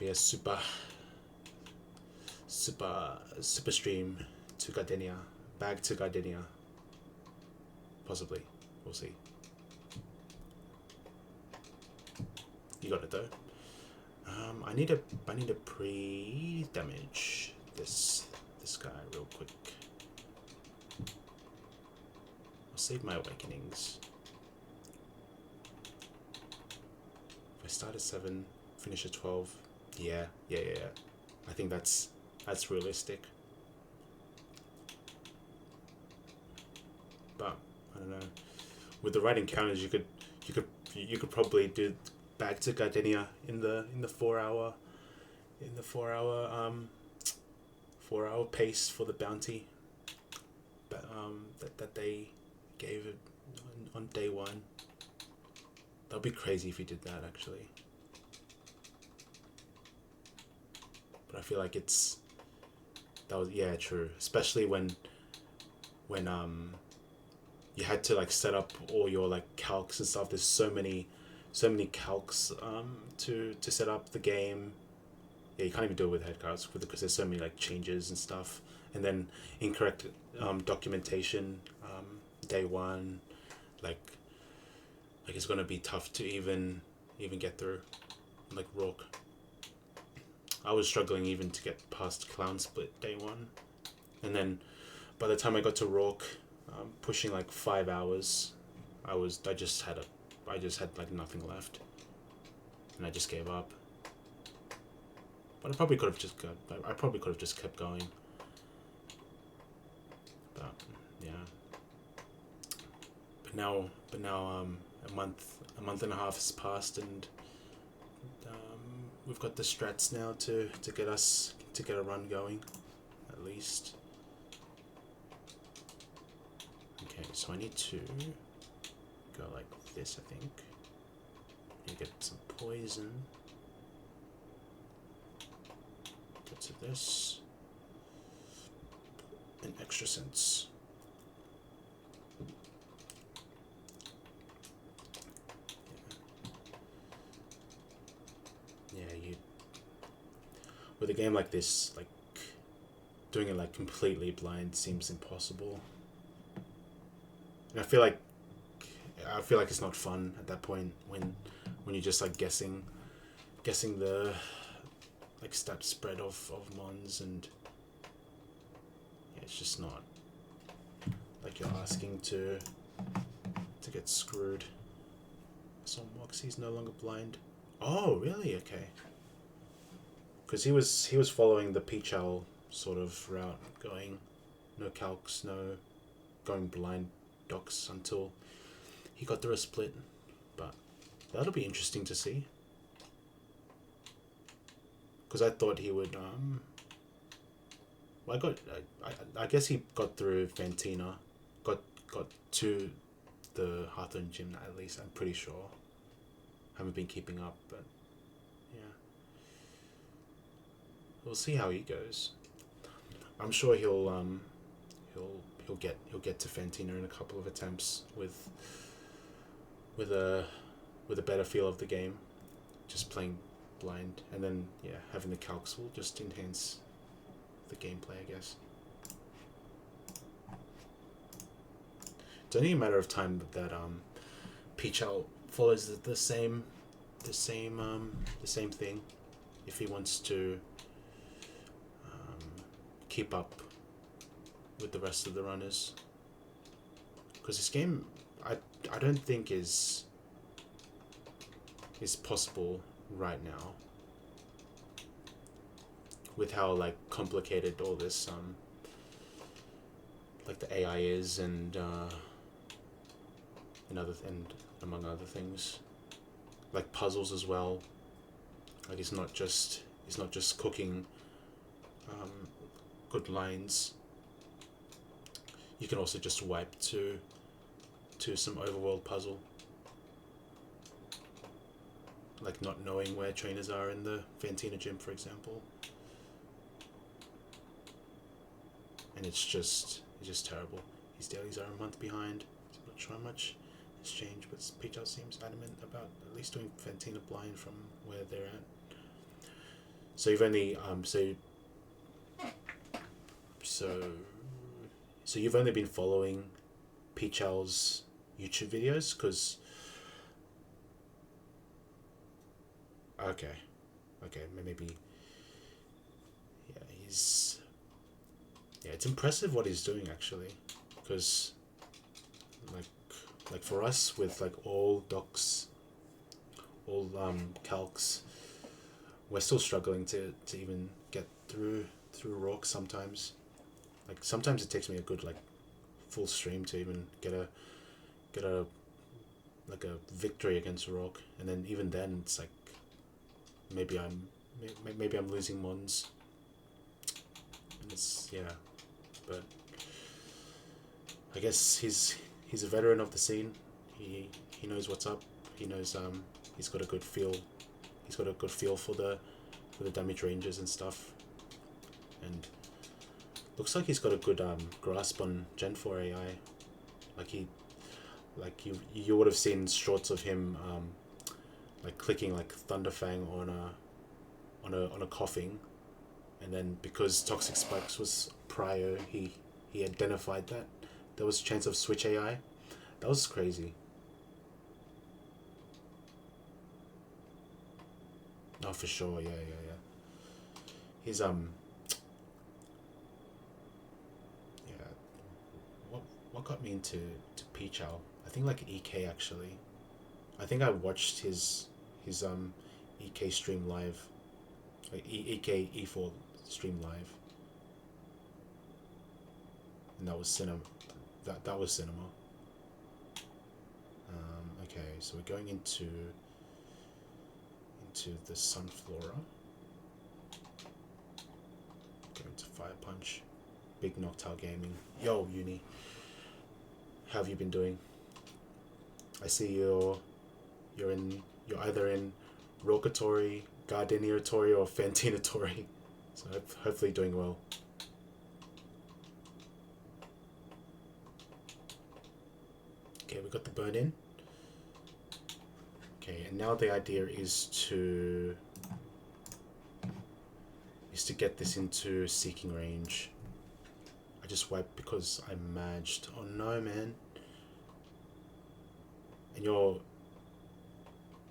a super stream to Gardenia. Bag to Gardenia. Possibly. We'll see. You got it though. I need a pre-damage this guy real quick. I'll save my awakenings. If I start at 7, finish at 12. Yeah. I think that's realistic. But I don't know. With the right encounters, you could probably do back to Gardenia in the 4 hour pace for the bounty. But that they gave it on day 1. That'd be crazy if you did that actually. But I feel like true. Especially when you had to like set up all your like calcs and stuff. There's so many calcs to set up the game. Yeah, you can't even do it with head cards because there's so many like changes and stuff. And then incorrect documentation day 1, like it's gonna be tough to even get through. Like Rourke, I was struggling even to get past Clown Split day 1, and then by the time I got to Rourke, pushing like 5 hours, I just had like nothing left, and I just gave up. But I probably could have just kept going. But yeah. But now a month and a half has passed, and we've got the strats now to get a run going, at least. Okay, so I need to go like this, I think. You get some poison. Get to this. An extra sense. Yeah, with a game like this, like doing it like completely blind seems impossible. And I feel like it's not fun at that point when you're just like guessing the like stat spread of mons, and yeah, it's just not like you're asking to get screwed. So Moxie's no longer blind. Oh really? Okay. Because he was following the Peach Owl sort of route, going no calcs, no going blind docs until he got through a split. But that'll be interesting to see. Because I thought he would. Well, I guess he got through Fantina, got to the Hawthorne gym at least. I'm pretty sure. Haven't been keeping up, but yeah, we'll see how he goes. I'm sure he'll get to Fantina in a couple of attempts with a better feel of the game, just playing blind, and then yeah, having the calcs will just enhance the gameplay, I guess. It's only a matter of time that Pichal follows the same thing if he wants to keep up with the rest of the runners, because this game I don't think is possible right now with how like complicated all this like the AI is, and among other things, like puzzles as well. Like it's not just cooking good lines. You can also just wipe to some overworld puzzle, like not knowing where trainers are in the Fantina gym, for example. And it's just terrible. His dailies are a month behind. I'm not sure how much has changed, but Pichal seems adamant about at least doing Fantina blind from where they're at. So you've only so you've only been following Pichal's YouTube videos, because okay, maybe it's impressive what he's doing actually, because like for us with like all docs, all calcs, we're still struggling to even get through Rock sometimes. Like sometimes it takes me a good like full stream to even get a victory against Rock, and then even then it's like maybe I'm losing mons, and it's but I guess he's a veteran of the scene. He knows what's up. He knows he's got a good feel. He's got a good feel for the damage ranges and stuff, and looks like he's got a good grasp on Gen 4 AI. Like you would have seen shorts of him like clicking like Thunderfang on a coughing, and then because Toxic Spikes was prior, he identified that there was a chance of switch AI. That was crazy. Oh, for sure, yeah. He's what got me into Pichal? I think like EK actually. I think I watched his EK stream live, like EK E4 stream live, and that was cinema. That was cinema. Okay, so we're going into the Sunflora. Going to Fire Punch. Big Noctowl Gaming. Yo, Uni. How have you been doing? I see you're either in Rokatori, Gardenia Tori, or Fantina Tori. So hopefully doing well. Okay, we got the burn in. Okay, and now the idea is to get this into seeking range. I just wiped because I maged. Oh no, man. And you're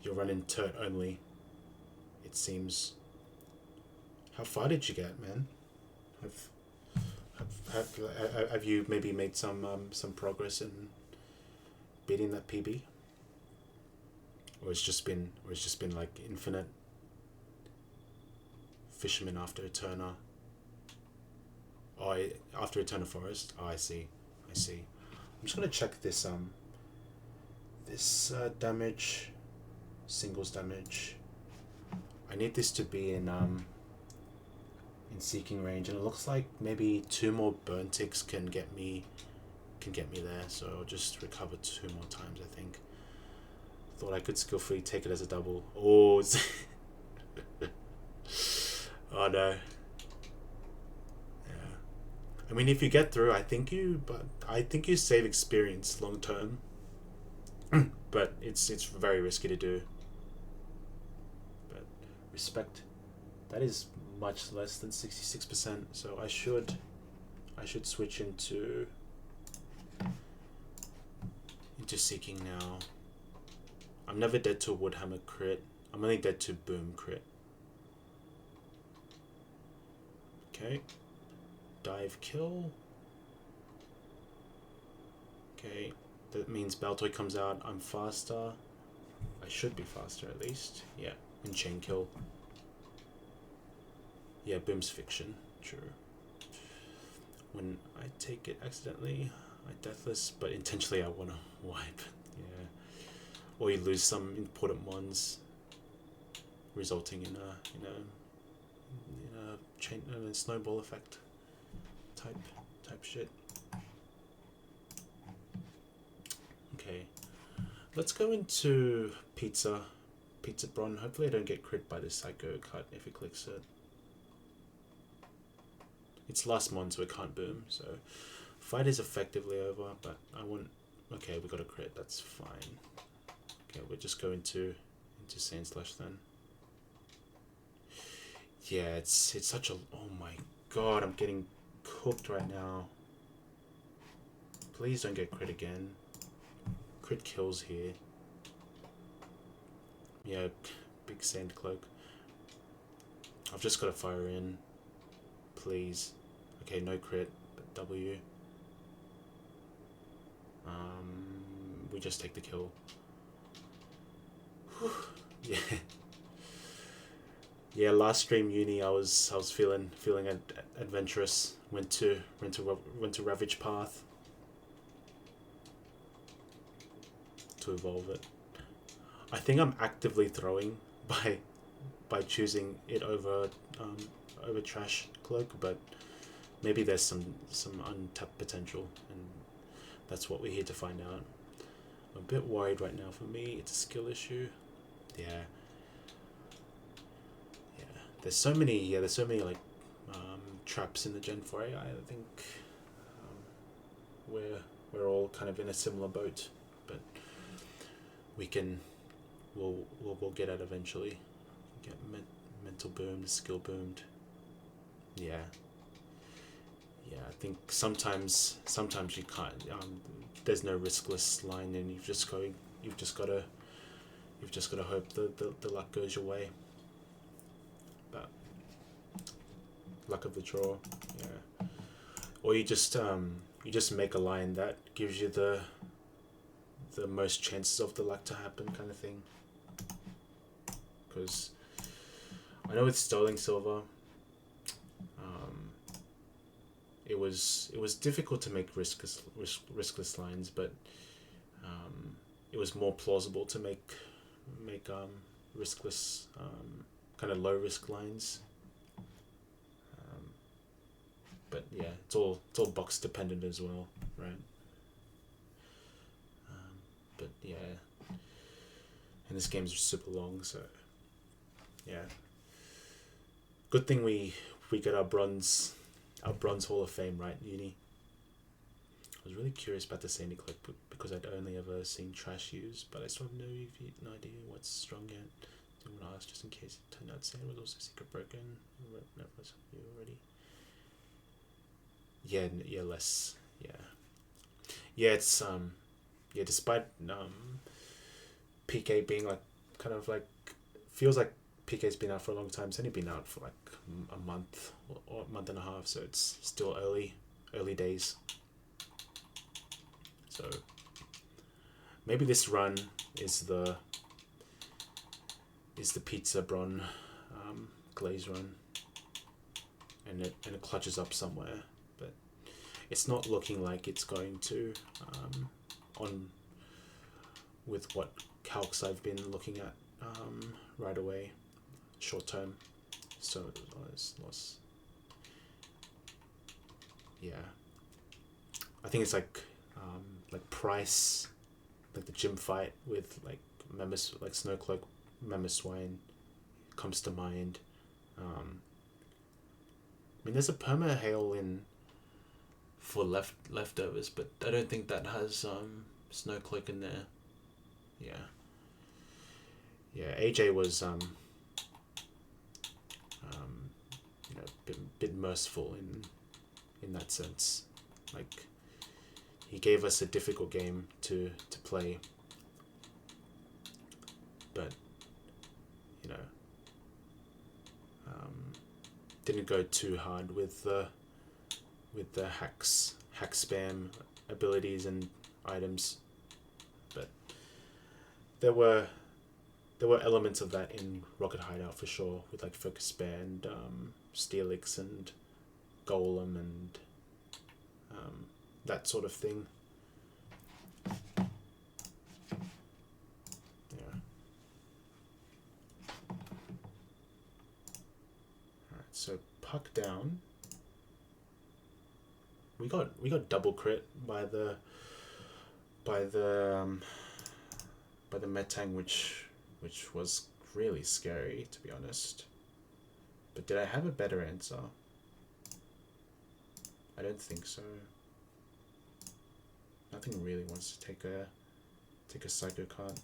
running Turt only, it seems. How far did you get, man? Have you maybe made some progress in beating that PB? Or it's just been like infinite Fisherman after Eterna. after Eternal Forest. Oh, I see. I see. I'm just gonna check this damage, singles damage. I need this to be in seeking range, and it looks like maybe 2 more burn ticks can get me there. So I'll just recover 2 more times. I think. Thought I could skillfully take it as a double. Oh, oh no. Yeah. I mean, if you get through, I think you save experience long term. But it's very risky to do. But respect. That is much less than 66%. So I should switch into seeking now. I'm never dead to a Woodhammer crit. I'm only dead to Boom crit. Okay. Dive kill. Okay. That means Baltoy comes out. I'm faster. I should be faster at least. Yeah. And chain kill. Yeah, Boom's fiction. True. When I take it accidentally, I deathless, but intentionally I want to wipe. Yeah. Or you lose some important ones, resulting in a chain and a snowball effect type shit. Okay, let's go into Pizza Bron. Hopefully I don't get crit by this Psycho cut if it clicks it. It's last mon, so it can't boom, so fight is effectively over, but I want... Okay, we got a crit, that's fine. Okay, we'll just go into Sand Slash then. Yeah, it's such a... Oh my god, I'm getting cooked right now. Please don't get crit again. Crit kills here. Yeah, big Sand Cloak. I've just got to fire in. Please. Okay, no crit, but W. We just take the kill. Yeah. Yeah, last stream uni I was feeling adventurous. Went to Ravage Path to evolve it. I think I'm actively throwing by choosing it over Trash Cloak, but maybe there's some untapped potential, and that's what we're here to find out. I'm a bit worried right now. For me, it's a skill issue. Yeah. There's so many like traps in the Gen 4 AI. I think we're all kind of in a similar boat, but we'll get it eventually. Get mental boomed, skill boomed. Yeah. I think sometimes you can't. There's no riskless line, and you've just got to hope the luck goes your way. But luck of the draw, yeah. Or you just make a line that gives you the most chances of the luck to happen, kind of thing. Because I know with Sterling Silver, it was difficult to make riskless lines, but it was more plausible to make riskless kind of low risk lines. But yeah, it's all box dependent as well, right? But yeah, and this game's super long, so yeah. Good thing we get our bronze Hall of Fame, right, uni. I was really curious about the Sandy clip because I'd only ever seen Trash used, but I still have no idea what's strong yet. I want to ask just in case it turned out Sand was also secret broken. No, was you already? Yeah, less. Yeah. It's despite PK being like kind of like feels like PK's been out for a long time. It's only been out for like a month or a month and a half, so it's still early days. So maybe this run is the Pizza Bron glaze run, and it clutches up somewhere. But it's not looking like it's going to, on with what calcs I've been looking at right away, short term. So loss. Yeah, I think it's like Price, like the gym fight with like Snowcloak, Swine comes to mind. I mean, there's a perma hail in for leftovers, but I don't think that has Snowcloak in there. Yeah. Yeah, AJ was bit merciful in that sense. Like, he gave us a difficult game to play, but you know, didn't go too hard with the hack spam abilities and items, but there were elements of that in Rocket Hideout for sure, with like Focus Band, Steelix and Golem and that sort of thing. Yeah. Alright, so Puck down. We got double crit by the Metang, which was really scary, to be honest. But did I have a better answer? I don't think so. Nothing really wants to take a psycho card.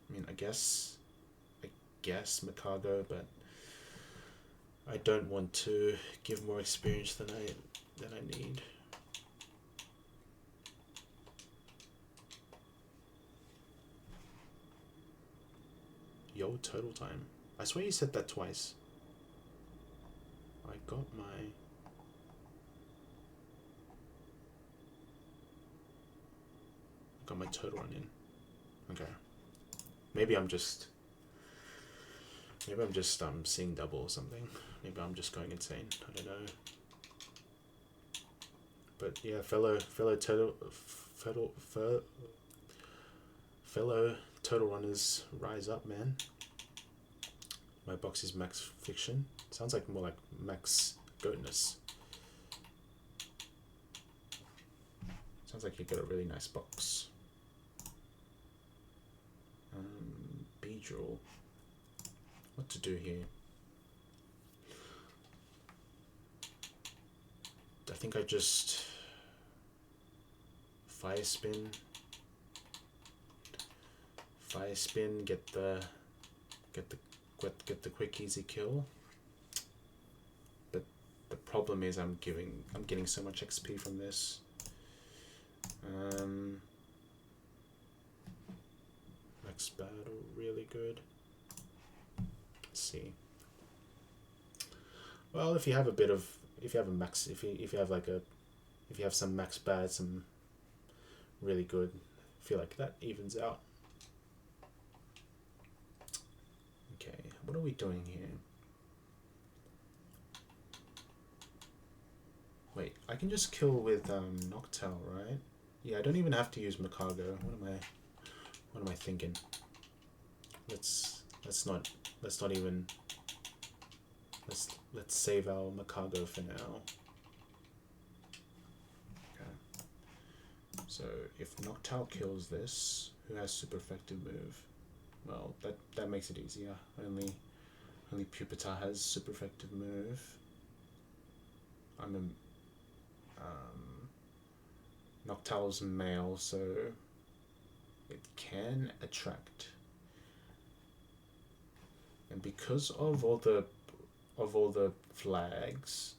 I mean, I guess Makago, but I don't want to give more experience than I need. Yo, total time. I swear you said that twice. I got my total run in. Okay. Maybe I'm just seeing double or something. Maybe I'm just going insane. I don't know. But yeah, fellow total runners, rise up, man. My box is max fiction. Sounds like more like max goatness. Sounds like you got a really nice box. Beedrill. What to do here? I think I just fire spin, get the quick easy kill. But the problem is I'm getting so much XP from this. Max battle, really good. Let's see. Well, if you have some max bad, some really good, I feel like that evens out. Okay, what are we doing here? Wait, I can just kill with Noctowl, right? Yeah, I don't even have to use Makago. What am I thinking? Let's save our Makago for now. Okay. So if Noctowl kills this, who has super effective move? Well, that makes it easier. Only Pupitar has super effective move. Noctowl's male, so it can attract. And because of all the flags,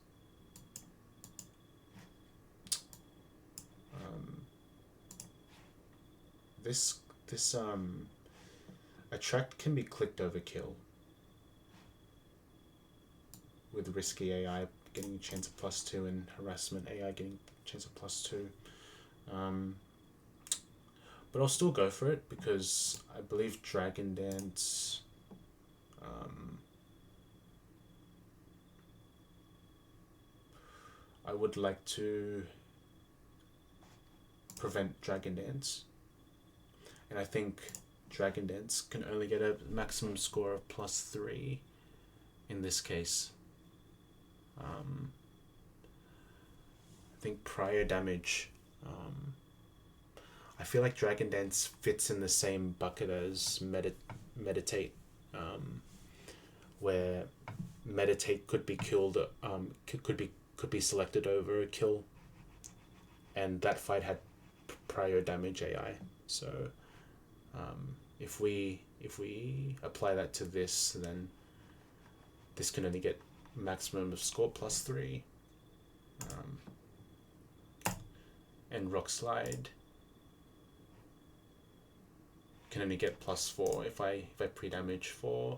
this attract can be clicked overkill with risky AI getting a chance of +2 and harassment AI getting a chance of +2. But I'll still go for it because I believe Dragon Dance I would like to prevent Dragon Dance. And I think Dragon Dance can only get a maximum score of +3 in this case. I think prior damage, I feel like Dragon Dance fits in the same bucket as Meditate, where Meditate could be killed, could be selected over a kill, and that fight had prior damage AI. So if we apply that to this, then this can only get maximum of score +3, and Rock Slide can only get +4 if I pre-damage for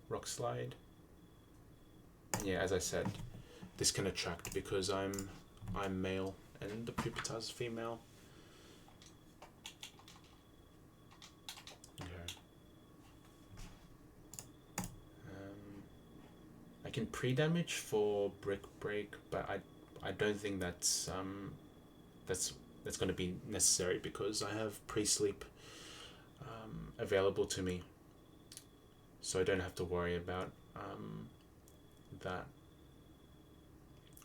Rock Slide. And yeah, as I said, this can attract because I'm male and the Pupitar's female. Okay. I can pre-damage for Brick Break, but I don't think that's going to be necessary because I have pre-sleep available to me, so I don't have to worry about that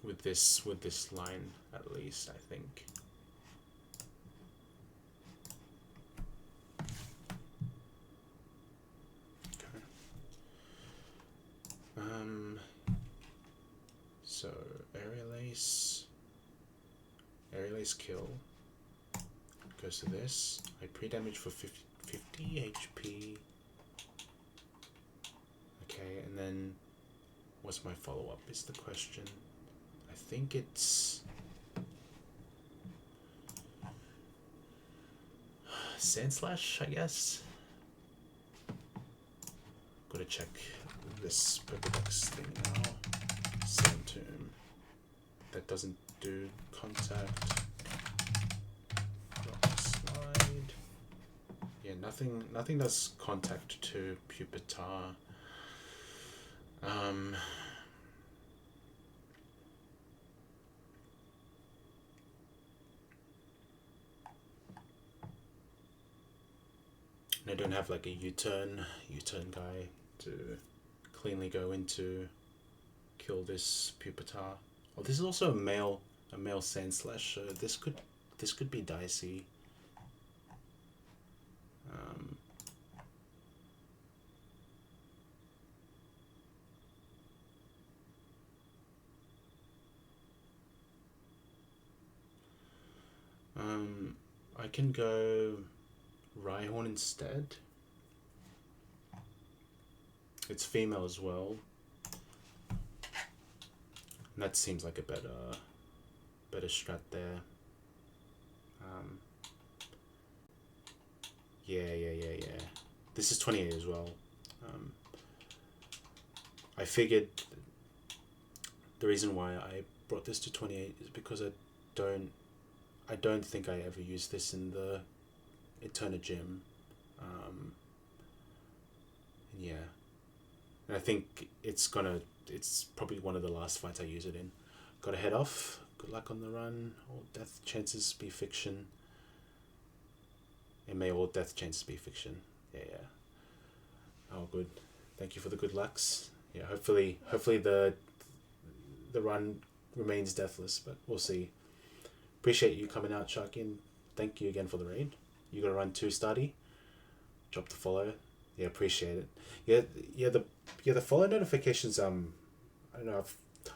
with this line, at least, I think. Okay. So Aerial Ace kill goes to this. I pre-damage for 50 HP. Okay, and then what's my follow-up is the question. I think it's Sand Slash, I guess. Gotta check this Pokedex thing now. Sand Tomb. That doesn't do contact. Rock Slide. Yeah, nothing does contact to Pupitar. And I don't have like a U-turn guy to cleanly go into kill this Pupitar. Oh, this is also a male Sand Slash, so this could be dicey. I can go Rhyhorn instead. It's female as well. And that seems like a better strat there. Yeah. This is 28 as well. I figured the reason why I brought this to 28 is because I don't think I ever used this in the Eterna Gym. Yeah. And I think it's probably one of the last fights I use it in. Gotta head off. Good luck on the run. All death chances be fiction. And may all death chances be fiction. Yeah. Oh, good. Thank you for the good lucks. Yeah, hopefully the run remains deathless, but we'll see. Appreciate you coming out, Sharky, and thank you again for the raid. You got to run 2 starty. Drop the follow. Yeah, appreciate it. Yeah. The follow notifications. I don't know.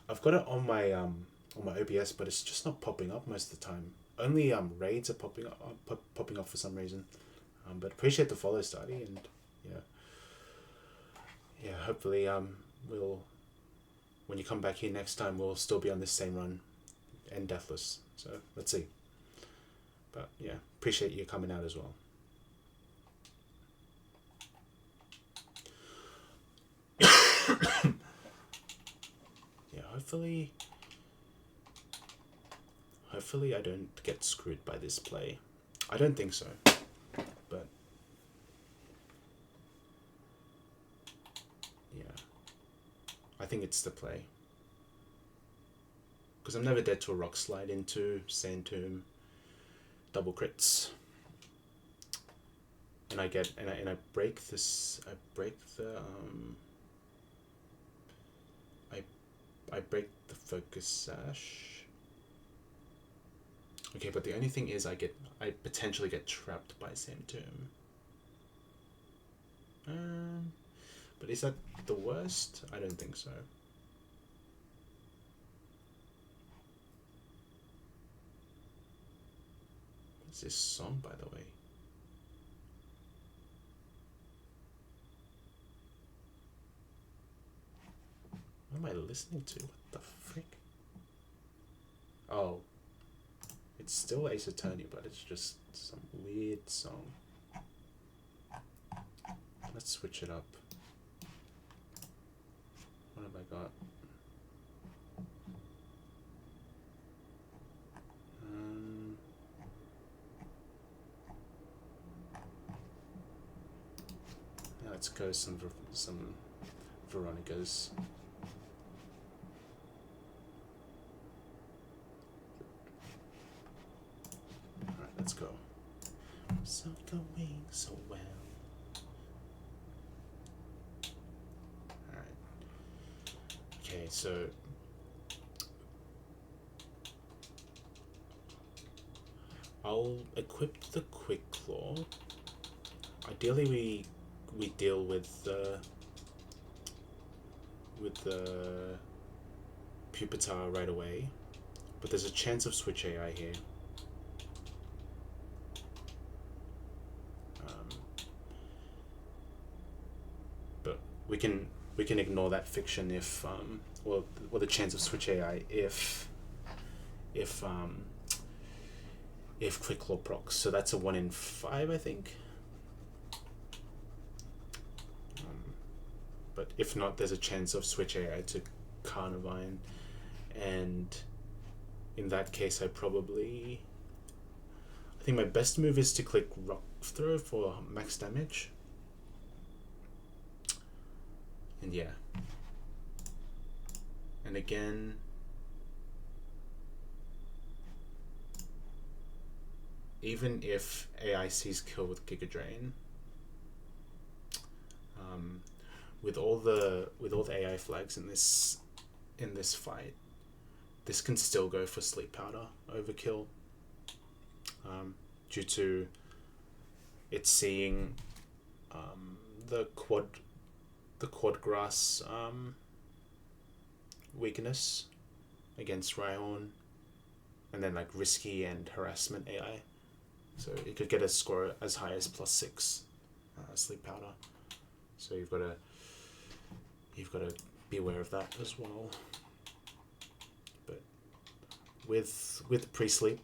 I've got it on my OBS, but it's just not popping up most of the time. Only raids are popping up for some reason. But appreciate the follow, starty, and yeah. Hopefully when you come back here next time, we'll still be on this same run and deathless. So let's see. But yeah, appreciate you coming out as well. Yeah, hopefully I don't get screwed by this play. I don't think so, but yeah, I think it's the play. Because I'm never dead to a rock slide into Sand Tomb, double crits. And I get, and I break this, I break the, I break the focus sash. Okay, but the only thing is I potentially get trapped by Sand Tomb. But is that the worst? I don't think so. What's this song, by the way? What am I listening to? What the frick? Oh. It's still Ace Attorney, but it's just some weird song. Let's switch it up. What have I got? Yeah, let's go some Veronica's. Alright, let's go. So going so well. Alright. Okay, so I'll equip the Quick Claw. Ideally we deal with the Pupitar right away, but there's a chance of switch AI here. But we can ignore that fiction if or the chance of switch AI if Quick Claw procs. So that's a 1 in 5, I think. But if not, there's a chance of switch AI to Carnivine, and in that case I think my best move is to click Rock Throw for max damage. And yeah. And again, even if AI sees kill with Giga Drain, with all the AI flags in this fight, this can still go for Sleep Powder overkill, due to it seeing the quad grass weakness against Rhyhorn, and then like Risky and Harassment AI, so it could get a score as high as +6 Sleep Powder. So you've got to be aware of that as well. But with pre-sleep,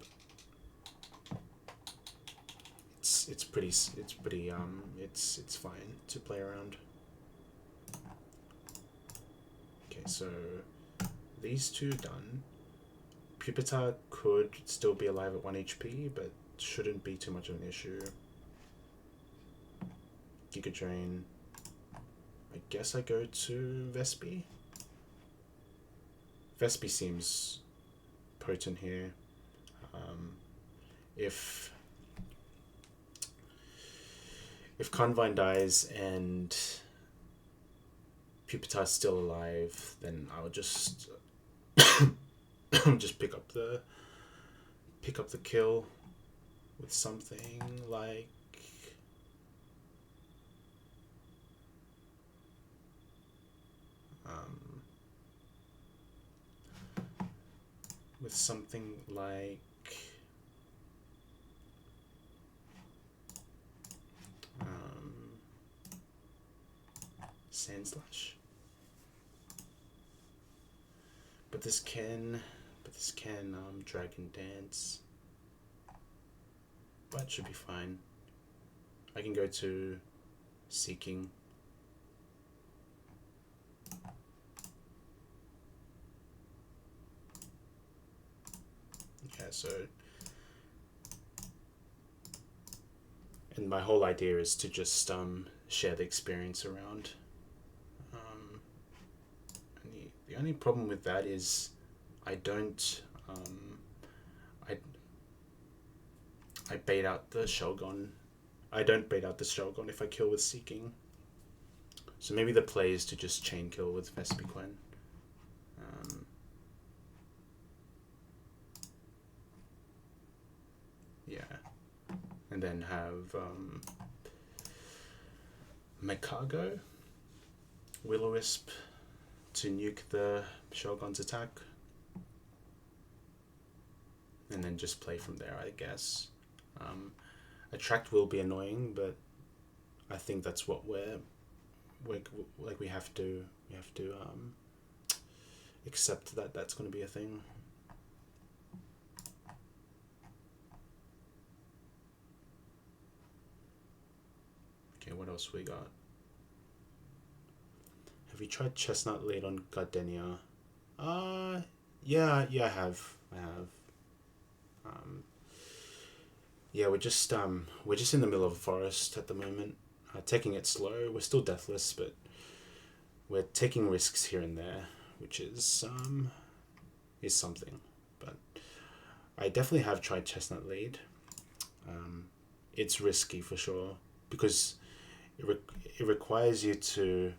it's fine to play around. Okay, so these two done. Pupitar could still be alive at 1 HP, but shouldn't be too much of an issue. Giga Drain. I guess I go to Vespi. Vespi seems potent here. If Convine dies and Pupitar's still alive, then I'll just just pick up the kill with something like Sand Slash. But this can Dragon Dance. But it should be fine. I can go to Seeking. Yeah, so, and my whole idea is to just share the experience around. And the only problem with that is I don't I I bait out the Shogun. I don't bait out the Shogun if I kill with Seeking. So maybe the play is to just chain kill with Vespiquen. Um, yeah. And then have Mekago, Will-O-Wisp to nuke the Shogun's attack. And then just play from there, I guess. Attract will be annoying, but I think that's what we have to accept that that's going to be a thing. Okay, what else we got? Have you tried Chestnut Lead on Gardenia? Yeah, I have. Yeah, we're just in the middle of a forest at the moment, taking it slow. We're still deathless, but we're taking risks here and there, which is something. But I definitely have tried Chestnut Lead. It's risky for sure because it requires you to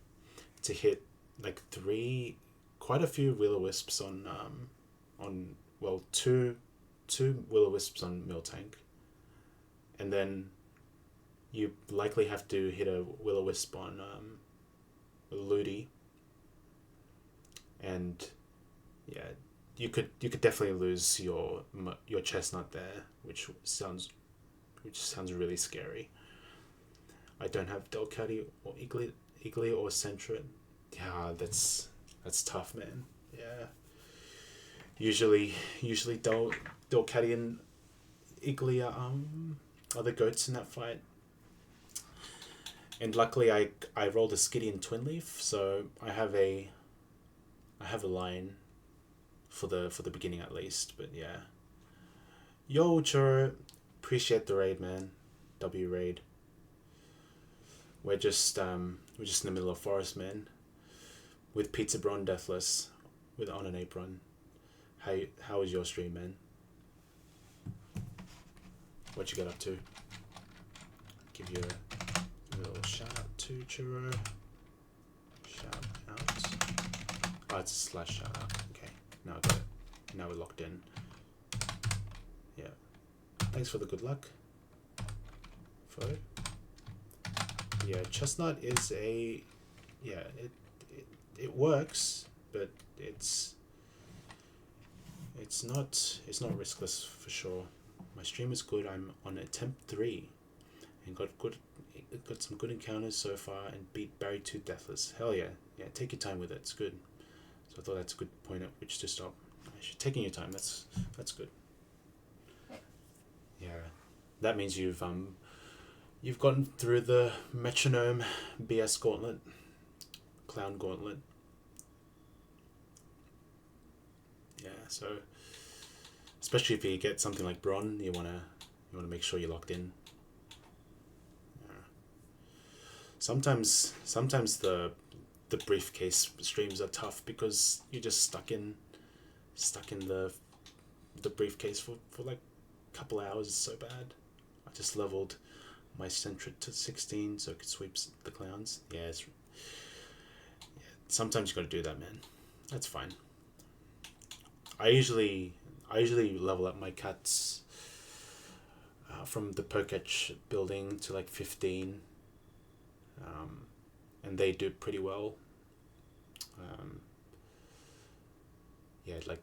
hit like quite a few Will-O-Wisps on two Will-O-Wisps on Miltank. And then you likely have to hit a Will-O-Wisp on Ludi. And yeah, you could definitely lose your Chestnut there, which sounds really scary. I don't have Delcatty or Igli or Centret. Yeah, that's tough, man. Yeah. Usually Delcatty and Igli are the goats in that fight. And luckily I rolled a Skitty and Twin Leaf, so I have a line for the beginning at least, but yeah. Yo Churro, appreciate the raid, man. W raid. We're just in the middle of forest, man. With Pizza Bron Deathless, with On an Apron. How was your stream, man? What you got up to? Give you a little shout out to Churro. Shout out. Oh, it's a / shout out. Okay, now I got it. Now we're locked in. Yeah. Thanks for the good luck. Photo. Yeah, Chestnut is it works, but it's not riskless for sure. My stream is good. I'm on attempt 3 and got some good encounters so far and beat Barry 2 deathless. Hell yeah. Yeah, take your time with it. It's good. So I thought that's a good point at which to stop. Taking your time, that's good. Yeah. That means you've gotten through the Metronome BS Gauntlet. Clown Gauntlet. Yeah, so especially if you get something like Bron, you wanna make sure you're locked in. Yeah. Sometimes the briefcase streams are tough because you're just stuck in the briefcase for like a couple hours. It's so bad. I just leveled my Centret to 16 so it could sweep the clowns. Yeah, sometimes you gotta do that, man. That's fine. I usually level up my cats from the Poketch building to like 15, and they do pretty well. Yeah, like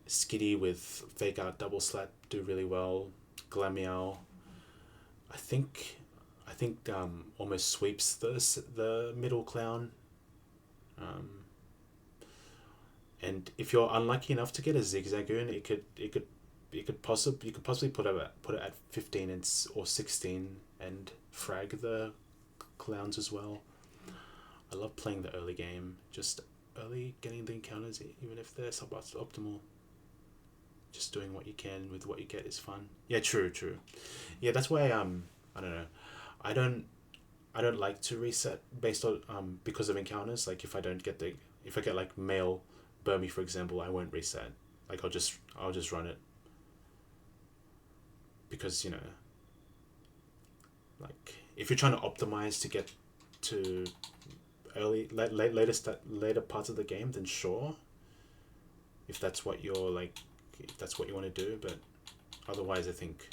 Skitty with Fake Out Double Slap do really well. Glameow, I think almost sweeps the middle clown. And if you're unlucky enough to get a Zigzagoon, you could possibly put it at 15 or 16 and frag the clowns as well. I love playing the early game, just early getting the encounters, even if they're suboptimal. Just doing what you can with what you get is fun. Yeah, true. Yeah, that's why I don't know. I don't like to reset based on because of encounters. Like if I get like male Burmy, for example, I won't reset. Like I'll just run it because like if you're trying to optimize to get to later parts of the game, then sure. If that's what you're like, if that's what you want to do, but otherwise, I think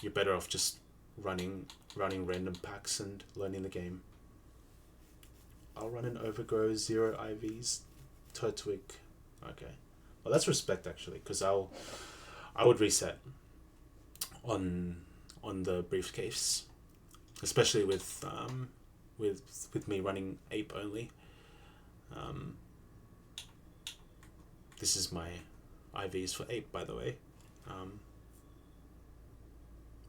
you're better off just running random packs and learning the game. I'll run an Overgrow 0 IVs, Turtwig. Okay, well that's respect actually, because I would reset on the briefcase, especially with me running ape only. This is my IVs for ape, by the way,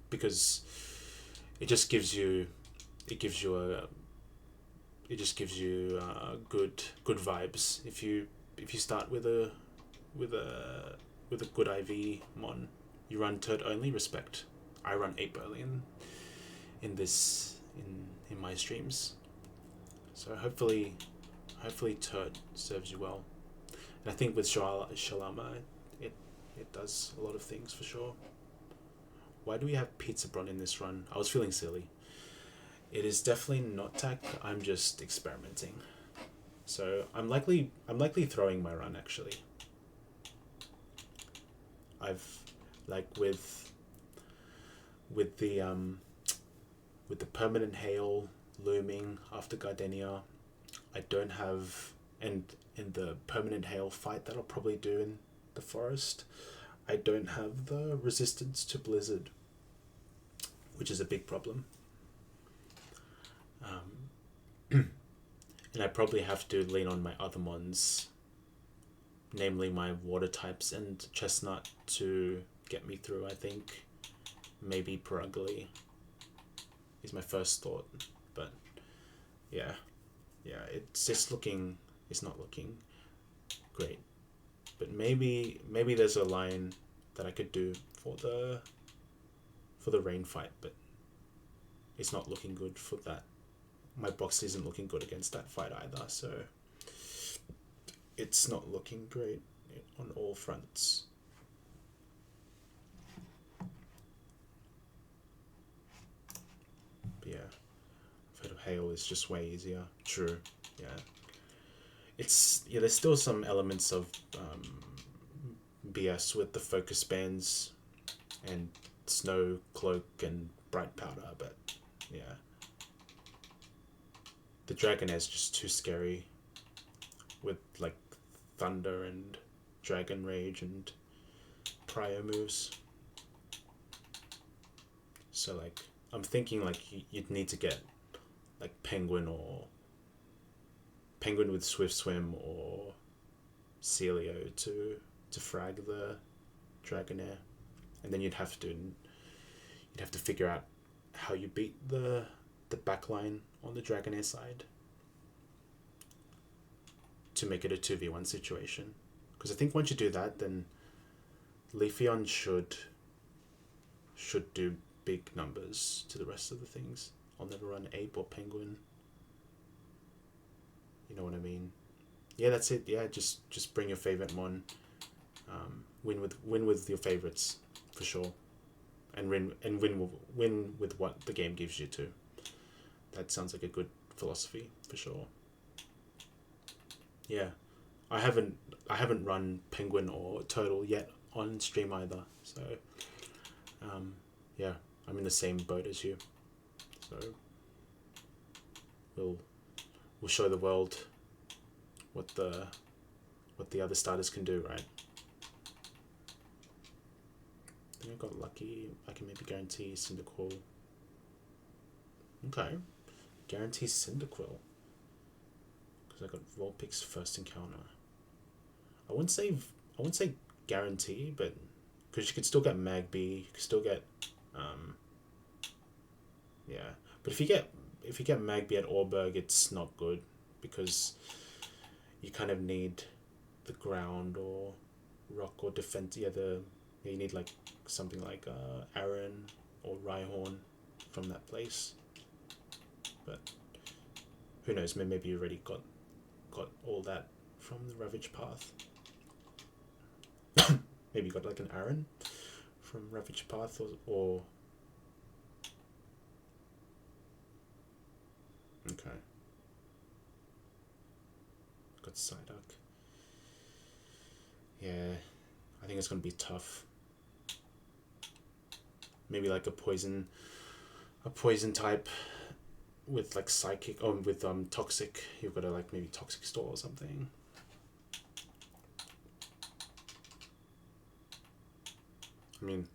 because it just gives you good vibes if you start with a good IV mon. You run turd only, respect. I run ape only in my streams, so hopefully turd serves you well. And I think with Shalama, it does a lot of things for sure. Why do we have Pizza Bron in this run? I was feeling silly. It is definitely not tech. I'm just experimenting. So I'm likely throwing my run actually. I've like with the permanent hail looming after Gardenia, I don't have, and in the permanent hail fight that I'll probably do in the forest, I don't have the resistance to blizzard, which is a big problem. And I probably have to lean on my other mons, namely my water types and chestnut, to get me through. I think maybe Parugly is my first thought, but yeah, it's not looking great. But maybe there's a line that I could do for the rain fight, but it's not looking good for that. My box isn't looking good against that fight either, so it's not looking great on all fronts. But yeah, Fate of Hail is just way easier. True, yeah. There's still some elements of BS with the focus bands and snow cloak and bright powder, but yeah. The Dragonair is just too scary with like thunder and dragon rage and prio moves. So like I'm thinking like you'd need to get like penguin with swift swim or Celio to frag the Dragonair, and then you'd have to figure out how you beat the backline on the Dragonair side to make it a 2v1 situation. Because I think once you do that, then Leafeon should do big numbers to the rest of the things. I'll never run ape or penguin. You know what I mean? Yeah, that's it. Yeah, just bring your favorite mon. Win with your favorites for sure, and win with what the game gives you too. That sounds like a good philosophy for sure. Yeah, I haven't run penguin or turtle yet on stream either. So, yeah, I'm in the same boat as you. So we'll show the world what the other starters can do, right? I think I got lucky. I can maybe guarantee Cyndaquil. Okay, guarantee Cyndaquil because I got Vulpix's first encounter. I wouldn't say guarantee, but because you could still get Magby, you could still get yeah. But if you get Magby at Orberg, it's not good because you kind of need the ground or rock or defense. Yeah, you need like something like Aaron or Rhyhorn from that place. But who knows? Maybe you already got all that from the Ravage Path. Maybe you got like an Aaron from Ravage Path, or okay. Got Psyduck. Yeah, I think it's gonna be tough. Maybe like a poison type with like psychic, or with toxic. You've got to like maybe toxic store or something. I mean,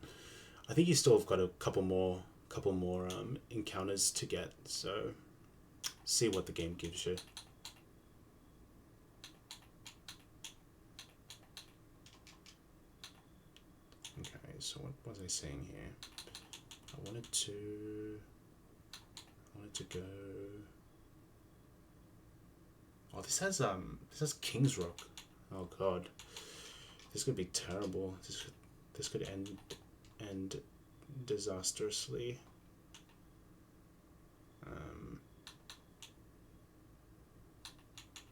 I think you still have got a couple more encounters to get, so see what the game gives you. Okay, so what was I saying here? I wanted to go. Oh, this has King's Rock. Oh god, this could be terrible. This could end disastrously.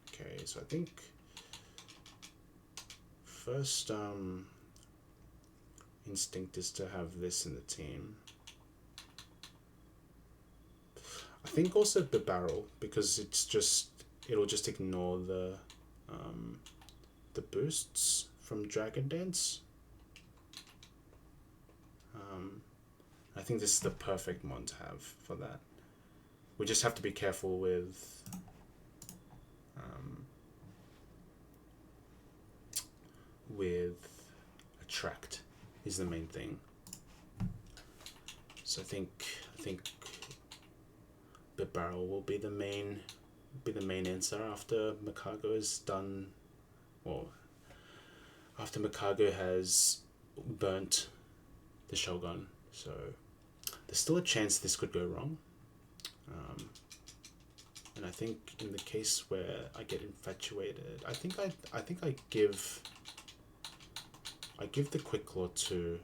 Okay, so I think first instinct is to have this in the team. I think also the barrel, because it'll just ignore the boosts from Dragon Dance. I think this is the perfect mon to have for that. We just have to be careful with attract is the main thing. So I think the barrel will be the main answer after Makago is done, or after Makago has burnt the Shogun. So there's still a chance this could go wrong. And I think in the case where I get infatuated, I think I give the Quick Claw to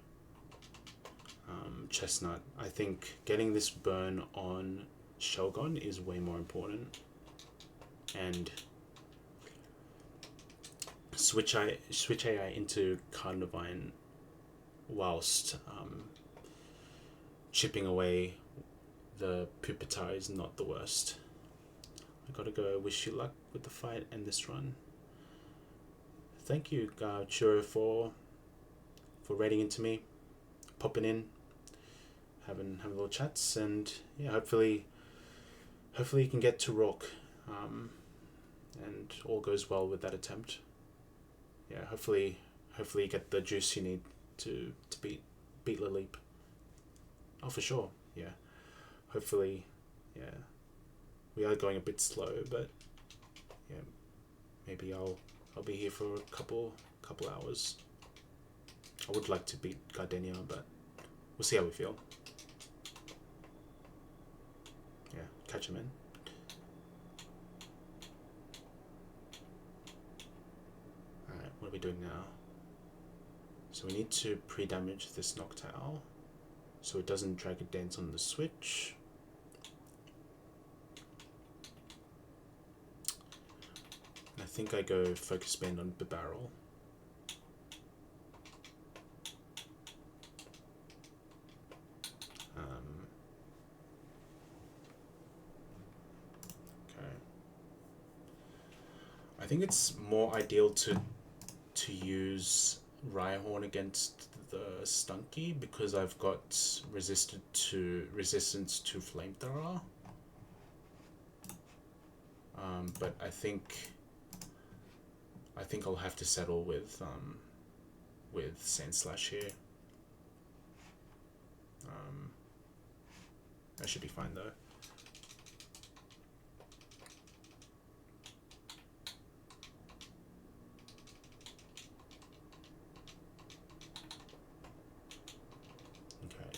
Chestnut. I think getting this burn on Shogun is way more important, and switch AI into Carnivine whilst chipping away the Pupitar is not the worst. I gotta go. Wish you luck with the fight and this run. Thank you, Churro, for raiding into me, popping in, having little chats, and yeah, hopefully you can get to Rock, and all goes well with that attempt. Yeah, hopefully you get the juice you need to beat Laleep. Oh, for sure. Yeah, hopefully. Yeah, we are going a bit slow, but yeah, maybe I'll be here for a couple hours. I would like to beat Gardenia, but we'll see how we feel. Yeah, catch him in. Alright, what are we doing now? So we need to pre-damage this Noctowl so it doesn't drag a dance on the switch. And I think I go Focus Band on Bibarel. I think it's more ideal to use Rhyhorn against the Stunky because I've got resistance to Flamethrower. But I think I'll have to settle with Sandslash here. That should be fine though.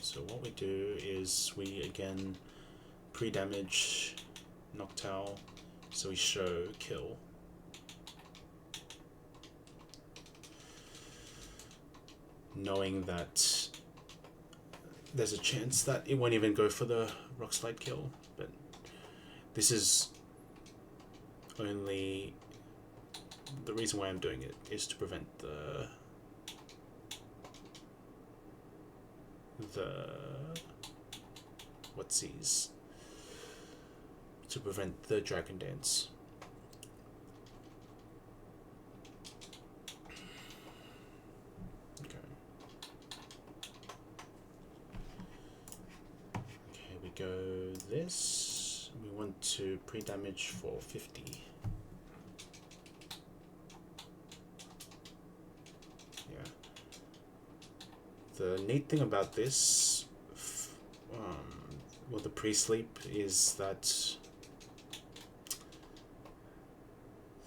So what we do is we again pre-damage Noctowl, so we show kill. Knowing that there's a chance that it won't even go for the Rock Slide kill, but this is only the reason why I'm doing it is to prevent the the whatsies to prevent the dragon dance. Okay. Okay, we go this. We want to pre-damage for 50. Yeah. The neat thing about this, well, the pre-sleep is that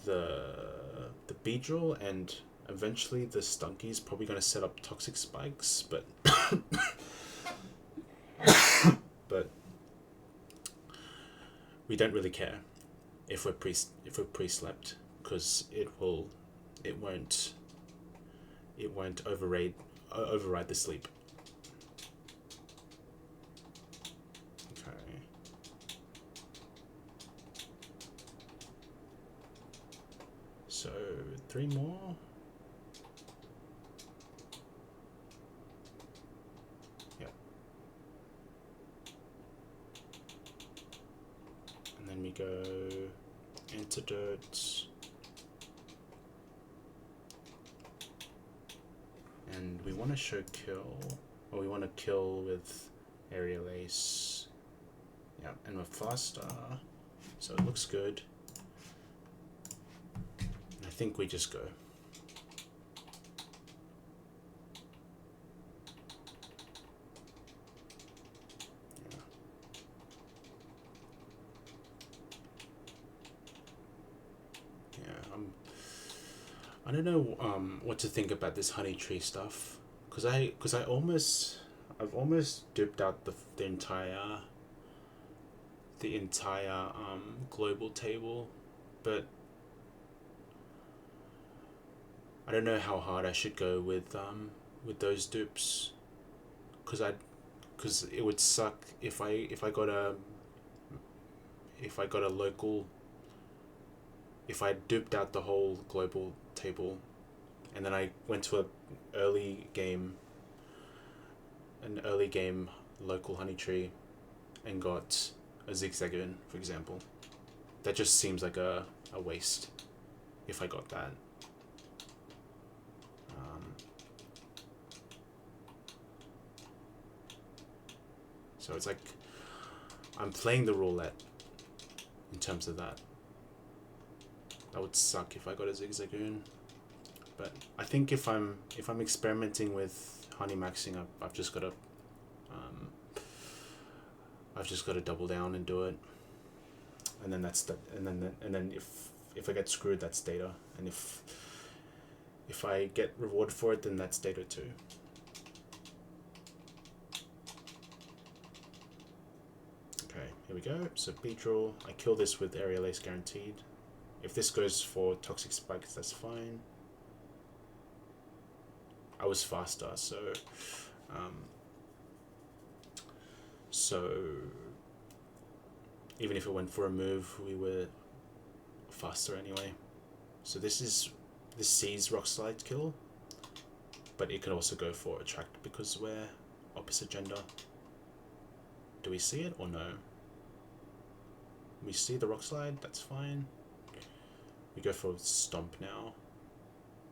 the Beedrill and eventually the Stunky is probably going to set up toxic spikes, but but we don't really care if we're pre-slept, because it won't override the sleep. Okay. So 3 more. Yep. And then we go antidote. And we want to show kill, or we want to kill with aerial ace. Yeah, and we're faster, so it looks good. I think we just go. Yeah. Yeah, I don't know what to think about this honey tree stuff, because I've almost duped out the entire global table, but I don't know how hard I should go with those dupes, because it would suck if I got a local, if I duped out the whole global table, and then I went to an early game local honey tree and got a Zigzagoon, for example. That just seems like a waste if I got that. So it's like I'm playing the roulette in terms of that. That would suck if I got a Zigzagoon. But I think if I'm experimenting with honey maxing up, I've just got to double down and do it. And then that's that. And then if I get screwed, that's data. And if I get reward for it, then that's data too. Okay, here we go. So Beedrill, I kill this with aerial ace guaranteed. If this goes for toxic spikes, that's fine. I was faster, so even if it went for a move, we were faster anyway. So this sees rock slide kill, but it can also go for attract because we're opposite gender. Do we see it or no? We see the rock slide, that's fine. We go for stomp now,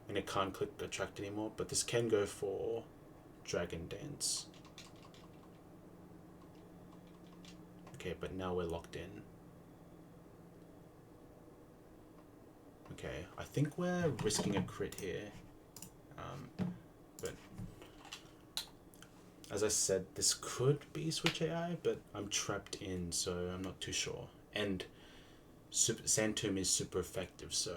and it can't click attract anymore, but this can go for dragon dance. Okay, but now we're locked in. Okay, I think we're risking a crit here, but as I said, this could be Switch AI, but I'm trapped in, so I'm not too sure. And Sand Tomb is super effective, so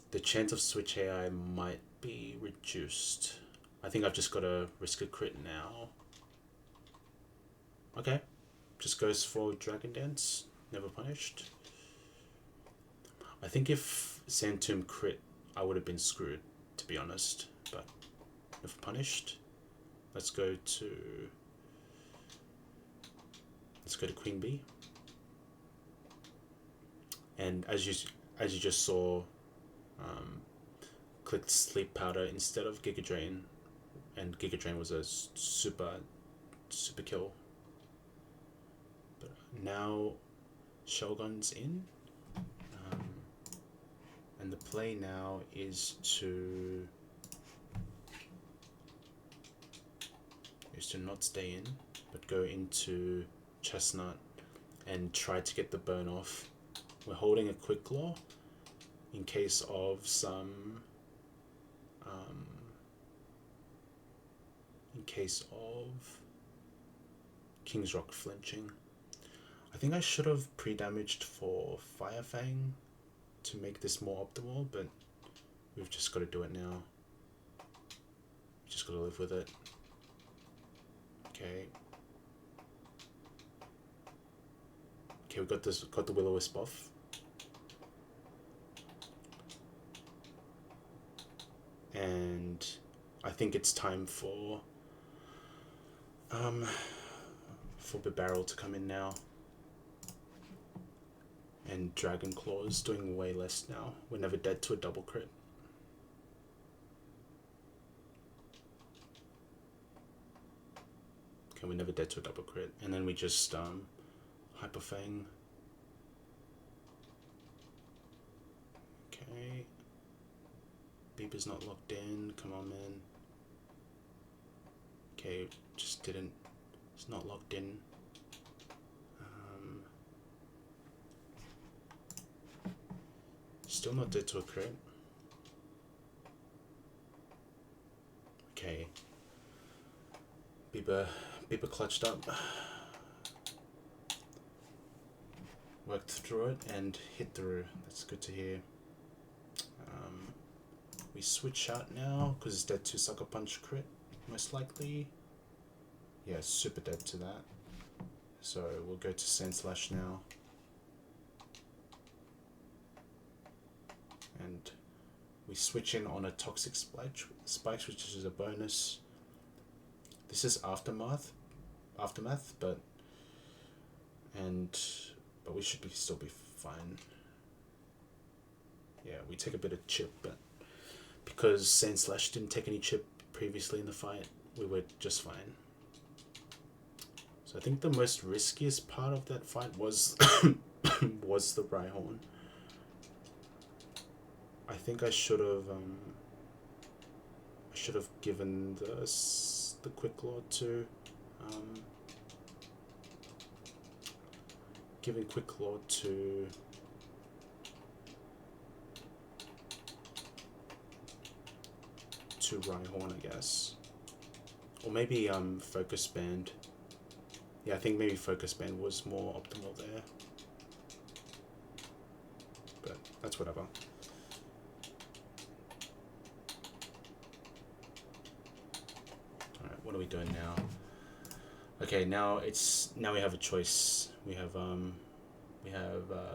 the chance of Switch AI might be reduced. I think I've just got to risk a crit now. Okay, just goes for Dragon Dance, never punished. I think if Sand Tomb crit, I would have been screwed, to be honest, but if punished, let's go to Queen Bee. And as you just saw, clicked Sleep Powder instead of Giga Drain and Giga Drain was a super kill. But now Shogun's in, um, and the play now is to not stay in, but go into Chestnut and try to get the burn off. We're holding a Quick Claw in case of some in case of King's Rock flinching. I think I should have pre-damaged for Fire Fang to make this more optimal, but we've just got to do it now. We've just got to live with it. Okay. Okay, we got the Will-O-Wisp off. And I think it's time for Barrel to come in now. And Dragon Claw's doing way less now. We're never dead to a double crit. Okay, we're never dead to a double crit. And then we just Hyper Fang. Okay. Beeper's not locked in. Come on, man. Okay, just didn't. It's not locked in. Still not dead to a crit. Okay. Beeper clutched up. Worked through it and hit through. That's good to hear. We switch out now because it's dead to Sucker Punch crit, most likely. Yeah, super dead to that. So we'll go to Sand Slash now. And we switch in on a Toxic Spikes, which is a bonus. This is aftermath, but we should still be fine. Yeah, we take a bit of chip, but because Sand Slash didn't take any chip previously in the fight, we were just fine. So I think the most riskiest part of that fight was was the Rhyhorn. I think I should have given the Quick Claw to giving Quick Claw to Rhyhorn, I guess, or maybe Focus Band. Yeah, I think maybe Focus Band was more optimal there, but that's whatever. Alright, what are we doing now? Okay, now we have a choice. We have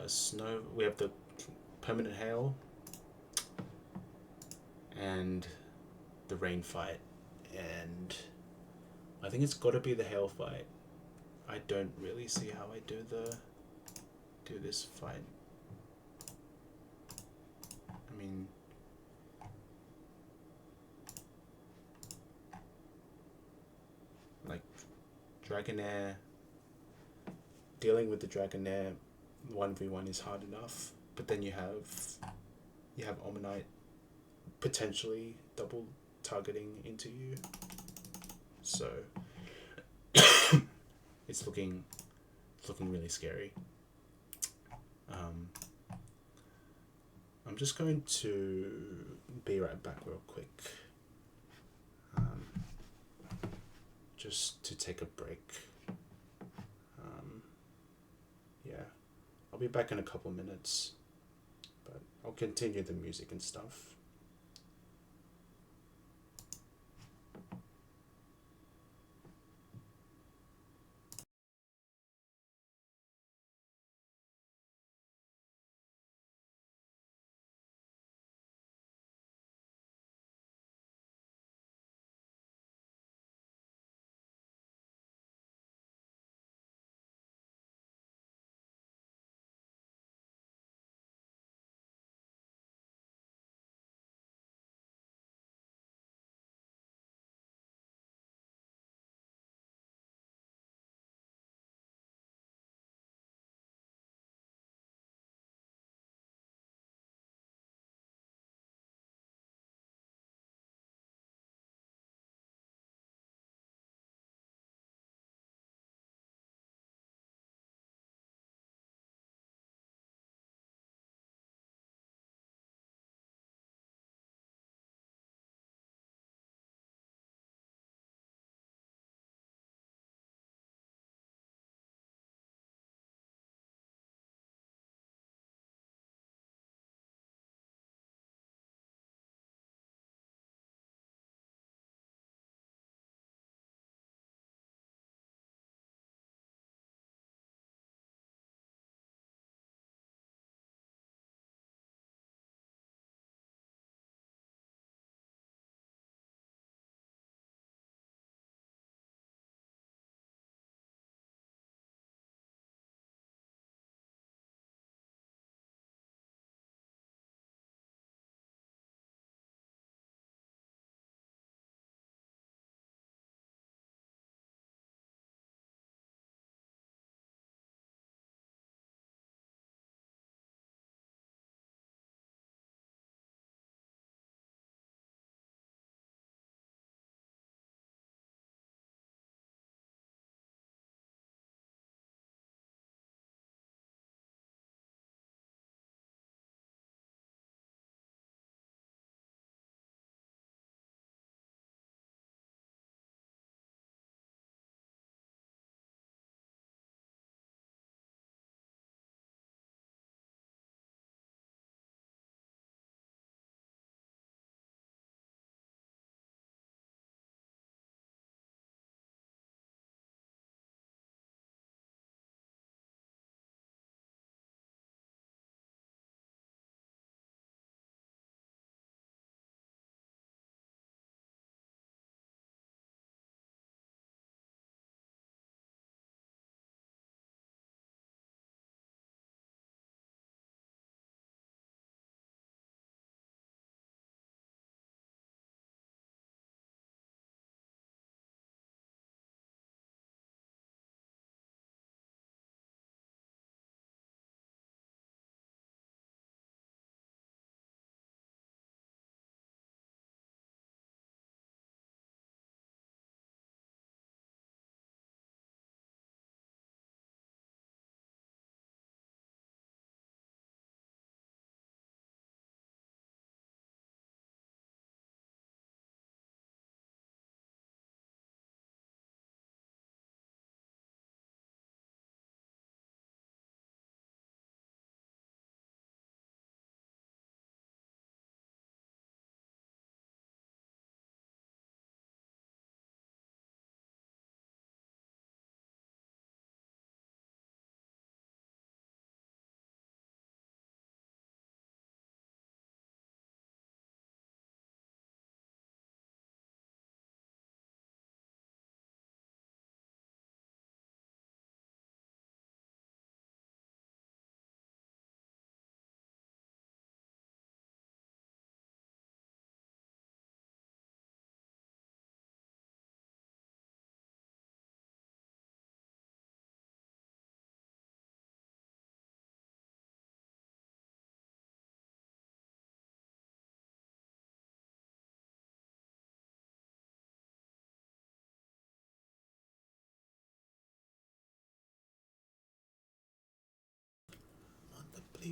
snow. We have the permanent hail and the rain fight, and I think it's got to be the hail fight. I don't really see how I do this fight. I mean, like Dragonair, dealing with the Dragonair 1v1 is hard enough, but then you have Omanyte potentially double targeting into you, so it's looking really scary. I'm just going to be right back real quick, just to take a break. Yeah, I'll be back in a couple minutes, but I'll continue the music and stuff.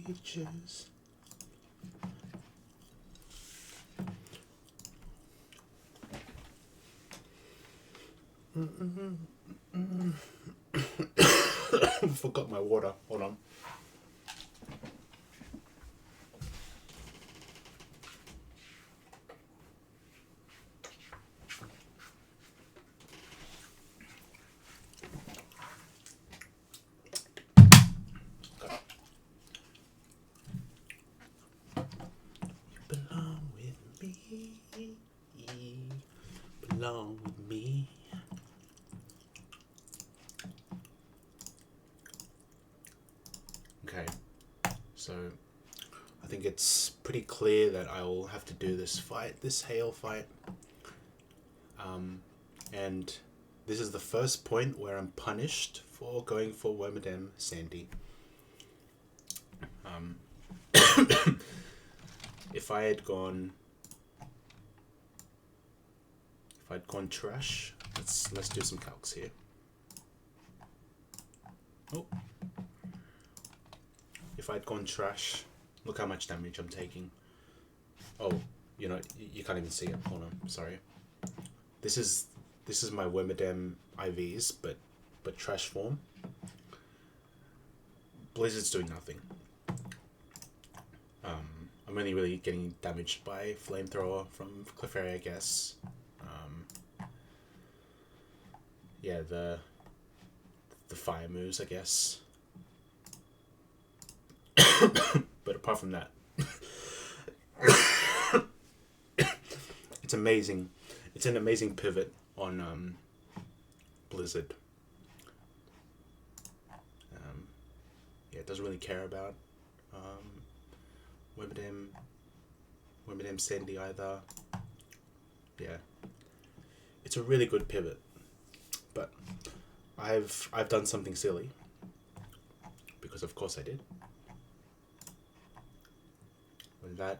pages. Forgot my water. Hold on. Belong with me. Belong with me. Okay, so I think it's pretty clear that I will have to do this fight, this hail fight. And this is the first point where I'm punished for going for Wormadam Sandy. If I'd gone trash, let's do some calcs here. Oh. If I'd gone trash, look how much damage I'm taking. Oh, you know, you can't even see it. Hold on, sorry. This is my Wormadam IVs, but trash form. Blizzard's doing nothing. I'm only really getting damaged by Flamethrower from Clefairy, I guess. Yeah, the fire moves, I guess. But apart from that, it's amazing. It's an amazing pivot on Blizzard. Yeah, it doesn't really care about Wormadam Sandy either. Yeah, it's a really good pivot. But I've done something silly, because of course I did. That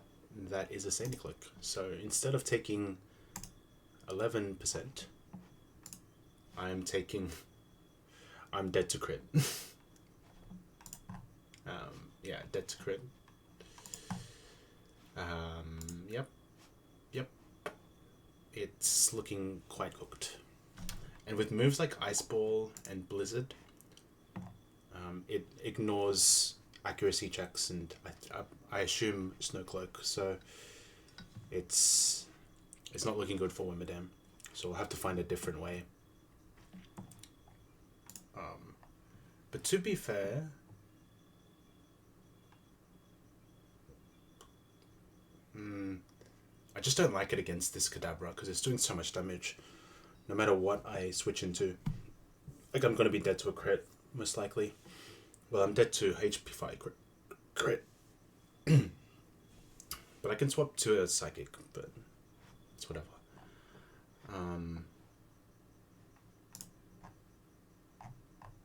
is a Sandy Cloak. So instead of taking 11%, I'm dead to crit. Yeah, dead to crit. Yep. It's looking quite cooked. And with moves like Ice Ball and Blizzard, it ignores accuracy checks and I assume Snow Cloak, so it's not looking good for Wormadam. So we'll have to find a different way. But to be fair, I just don't like it against this Kadabra because it's doing so much damage. No matter what I switch into, like I'm gonna be dead to a crit most likely. Well, I'm dead to HP 5 crit. But I can swap to a Psychic, but it's whatever.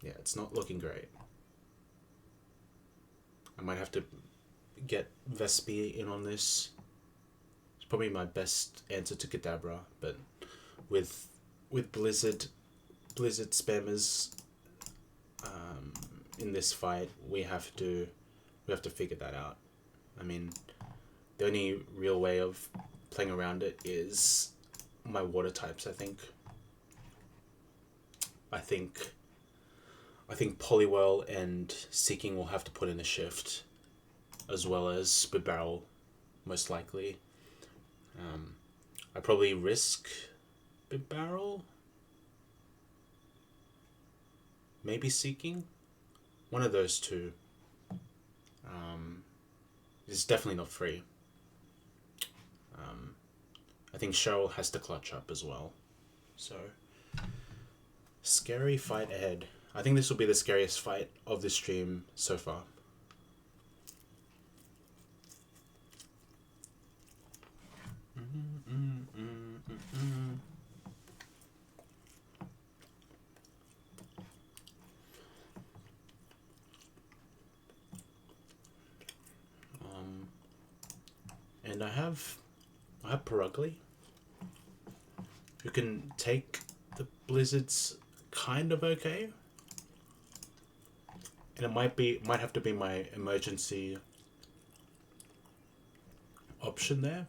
Yeah, it's not looking great. I might have to get Vespi in on this. It's probably my best answer to Kadabra, but with Blizzard spammers in this fight, we have to figure that out. I mean, the only real way of playing around it is my water types. I think Poliwhirl and Seeking will have to put in a shift, as well as Spit Barrel, most likely. I probably risk Spit Barrel, maybe Seeking, one of those two. It's definitely not free. I think Cheryl has to clutch up as well. So, scary fight ahead. I think this will be the scariest fight of the stream so far. And I have Perugly, who can take the Blizzards kind of okay. and it might have to be my emergency option there.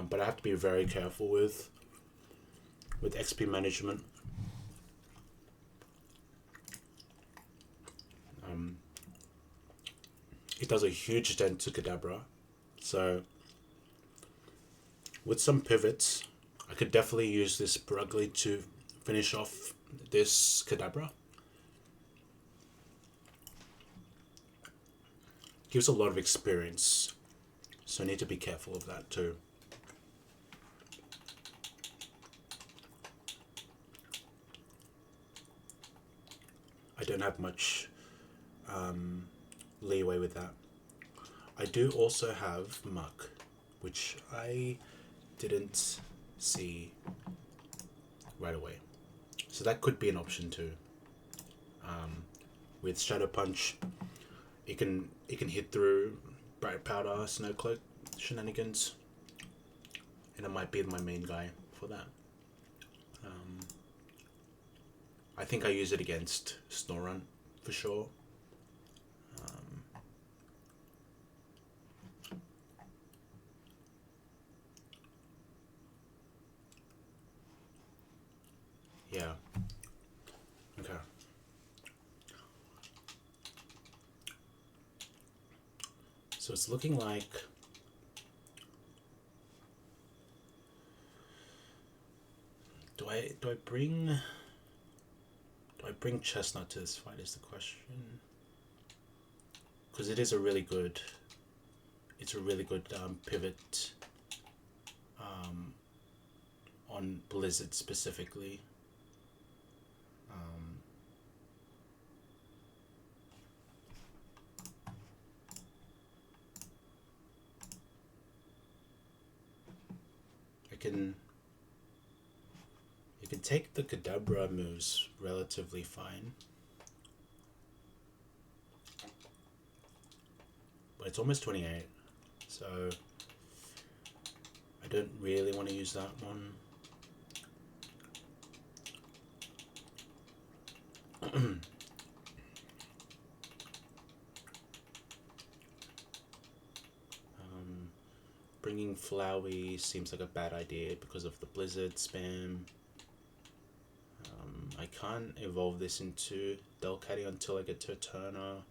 But I have to be very careful with XP management. It does a huge dent to Kadabra, so with some pivots, I could definitely use this Brugly to finish off this Kadabra. Gives a lot of experience, so I need to be careful of that too. I don't have much leeway with that. I do also have Muck, which I didn't see right away, so that could be an option too. With Shadow Punch, it can hit through Bright Powder, Snow Cloak shenanigans, and it might be my main guy for that. I think I use it against Snorunt for sure. Yeah. Okay. So it's looking like do I bring Chestnut to this fight is the question, because it is a really good pivot on Blizzard specifically. You can take the Kadabra moves relatively fine, but it's almost 28, so I don't really want to use that one. Bringing Flowey seems like a bad idea because of the Blizzard spam. I can't evolve this into Delcatty until I get to Eterna.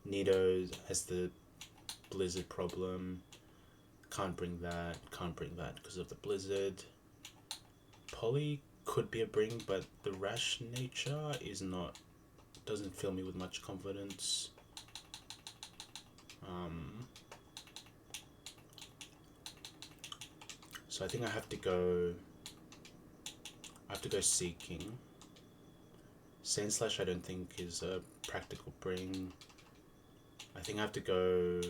Nido has the Blizzard problem. Can't bring that because of the Blizzard. Polly could be a bring, but the rash nature doesn't fill me with much confidence. So I think I have to go Seeking. Sandslash I don't think is a practical bring. I think I have to go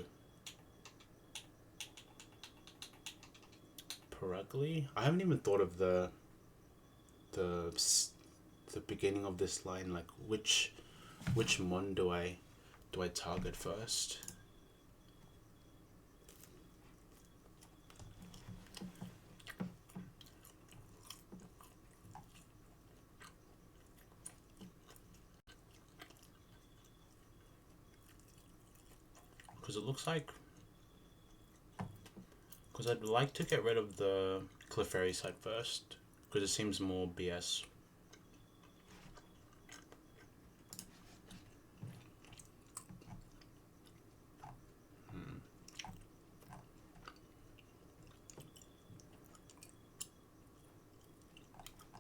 Perugly. I haven't even thought of the beginning of this line, like which mon do I target first? Because it looks like, because I'd like to get rid of the Clefairy side first, because it seems more BS.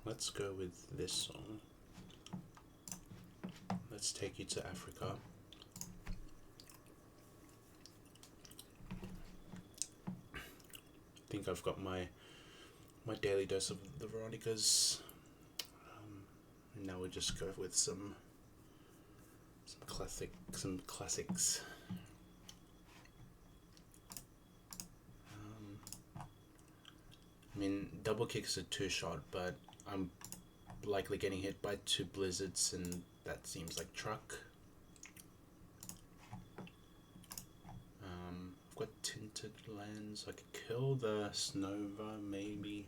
Let's go with this song. Let's take you to Africa. I think I've got my daily dose of the Veronicas. And now we'll just go with some classics. I mean, double kicks are 2-shot, but I'm likely getting hit by 2 blizzards, and that seems like truck. I've got tinted lands. I could kill the Snova maybe.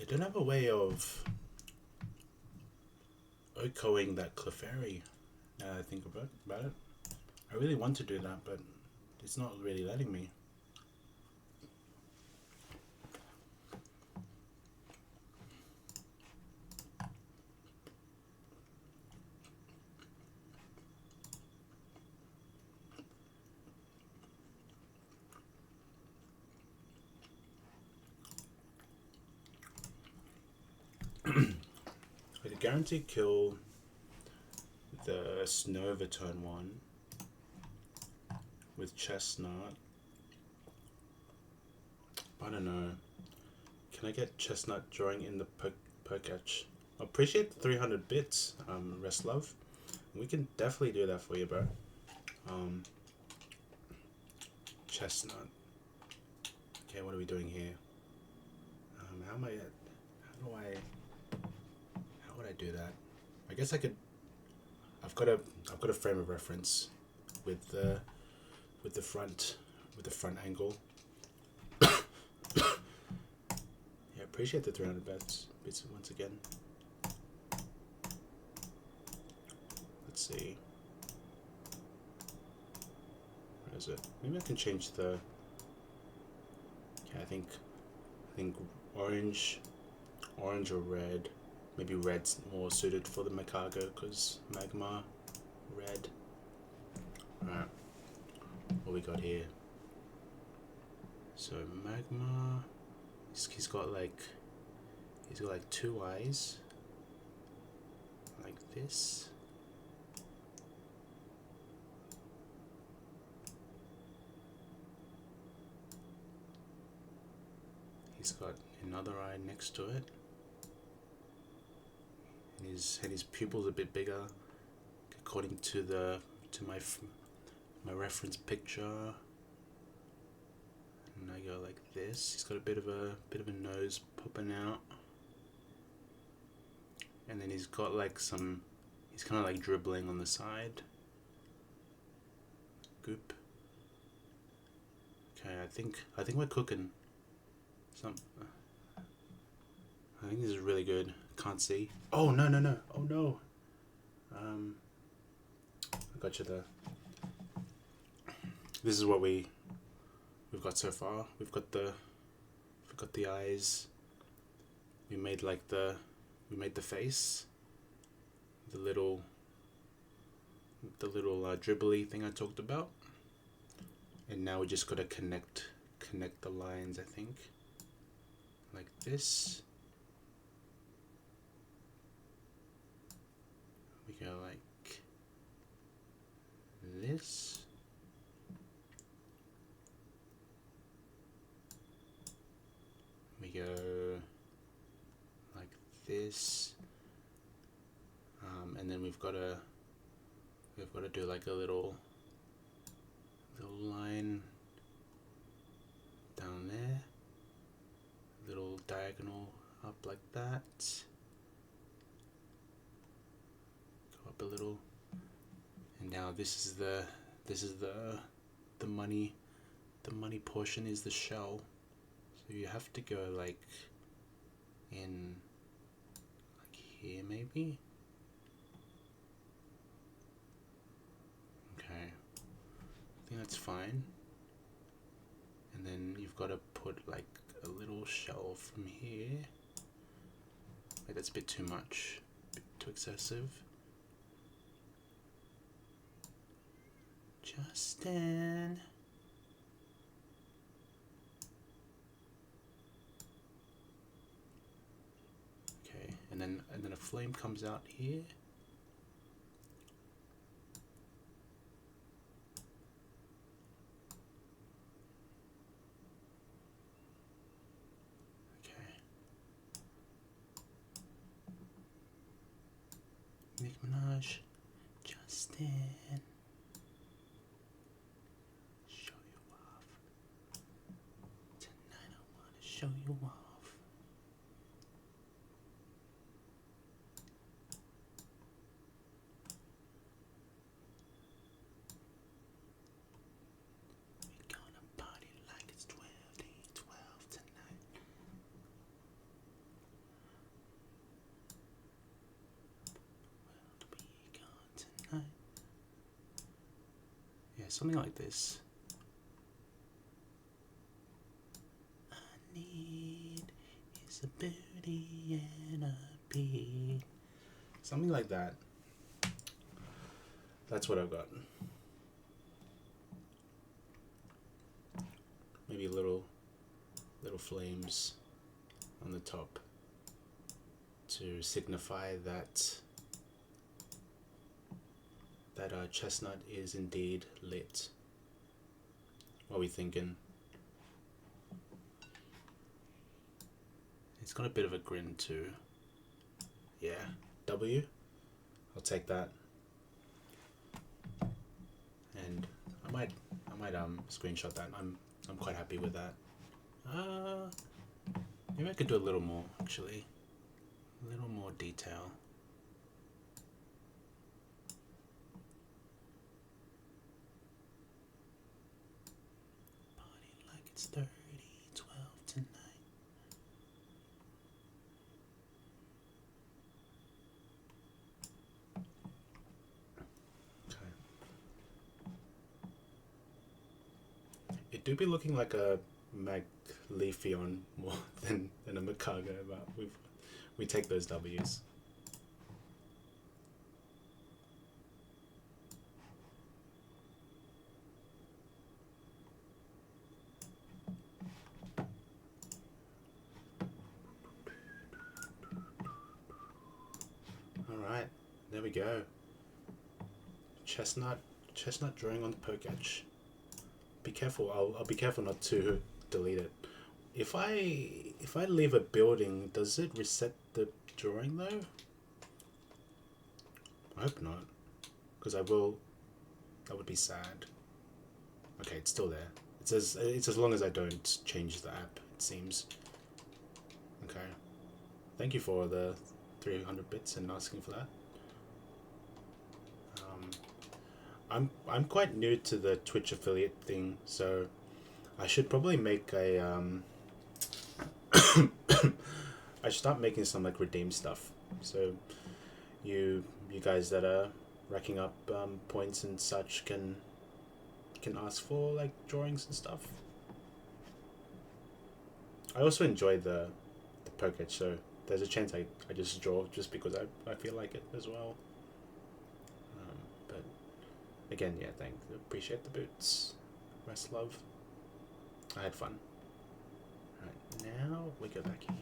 don't have a way of echoing that Clefairy. Now that I think about it. I really want to do that, but it's not really letting me. I could guarantee kill the Snova turn 1 with Chestnut. I don't know. Can I get Chestnut drawing in the Perkatch? I appreciate the 300 bits, Restlove. We can definitely do that for you, bro. Chestnut. Okay, what are we doing here? How would I do that? I guess I could. I've got a frame of reference with the front angle. Yeah, appreciate the 300 bits once again. Let's see. Where is it? Maybe I can change the. Okay, I think orange or red. Maybe red's more suited for the Macago because magma, red. Alright, what we got here? So magma, he's got like 2 eyes, like this. He's got another eye next to it. And his pupils a bit bigger, according to my reference picture. And I go like this. He's got a bit of a nose popping out, and then he's got like he's kind of like dribbling on the side. Goop. Okay, I think we're cooking. I think this is really good. Can't see. Oh no! Oh no! I got you there. This is what we've got so far. We've got the eyes. We made the face. The little dribbly thing I talked about. And now we just gotta connect the lines, I think. Like this. We go like this. We go like this. And then we've got to do like a little line down there. Little diagonal up like that. Up a little, and now this is the money portion is the shell, so you have to go like in like here maybe. Okay, I think that's fine. And then you've got to put like a little shell from here. Wait, that's a bit too much, a bit too excessive. Justin. Okay, and then a flame comes out here. Okay. Nicki Minaj, Justin. Show you off. We gonna party like it's 12 tonight. something like this. I need is a booty and a beat. Something like that. That's what I've got. Maybe little flames on the top to signify that chestnut is indeed lit. What are we thinking? It's got a bit of a grin too. Yeah, W. I'll take that. And I might screenshot that. I'm quite happy with that. Maybe I could do a little more actually. A little more detail. Party like it's 30, 12 tonight. Okay. It do be looking like a Maglefeon more than a Makaga, but we take those W's. Alright, there we go. Chestnut drawing on the poke edge. Be careful, I'll be careful not to delete it. If I leave a building, does it reset the drawing though? I hope not, because that would be sad. Okay, it's still there. It's as long as I don't change the app, it seems. Okay. Thank you for the 300 bits and asking for that. I'm quite new to the Twitch affiliate thing, so I should probably make a I should start making some like redeem stuff. So you guys that are racking up points and such can ask for like drawings and stuff. I also enjoy the poke edge, so there's a chance I just draw just because I feel like it as well. But again, yeah, appreciate the boots. Rest love. I had fun. Alright, now we go back here.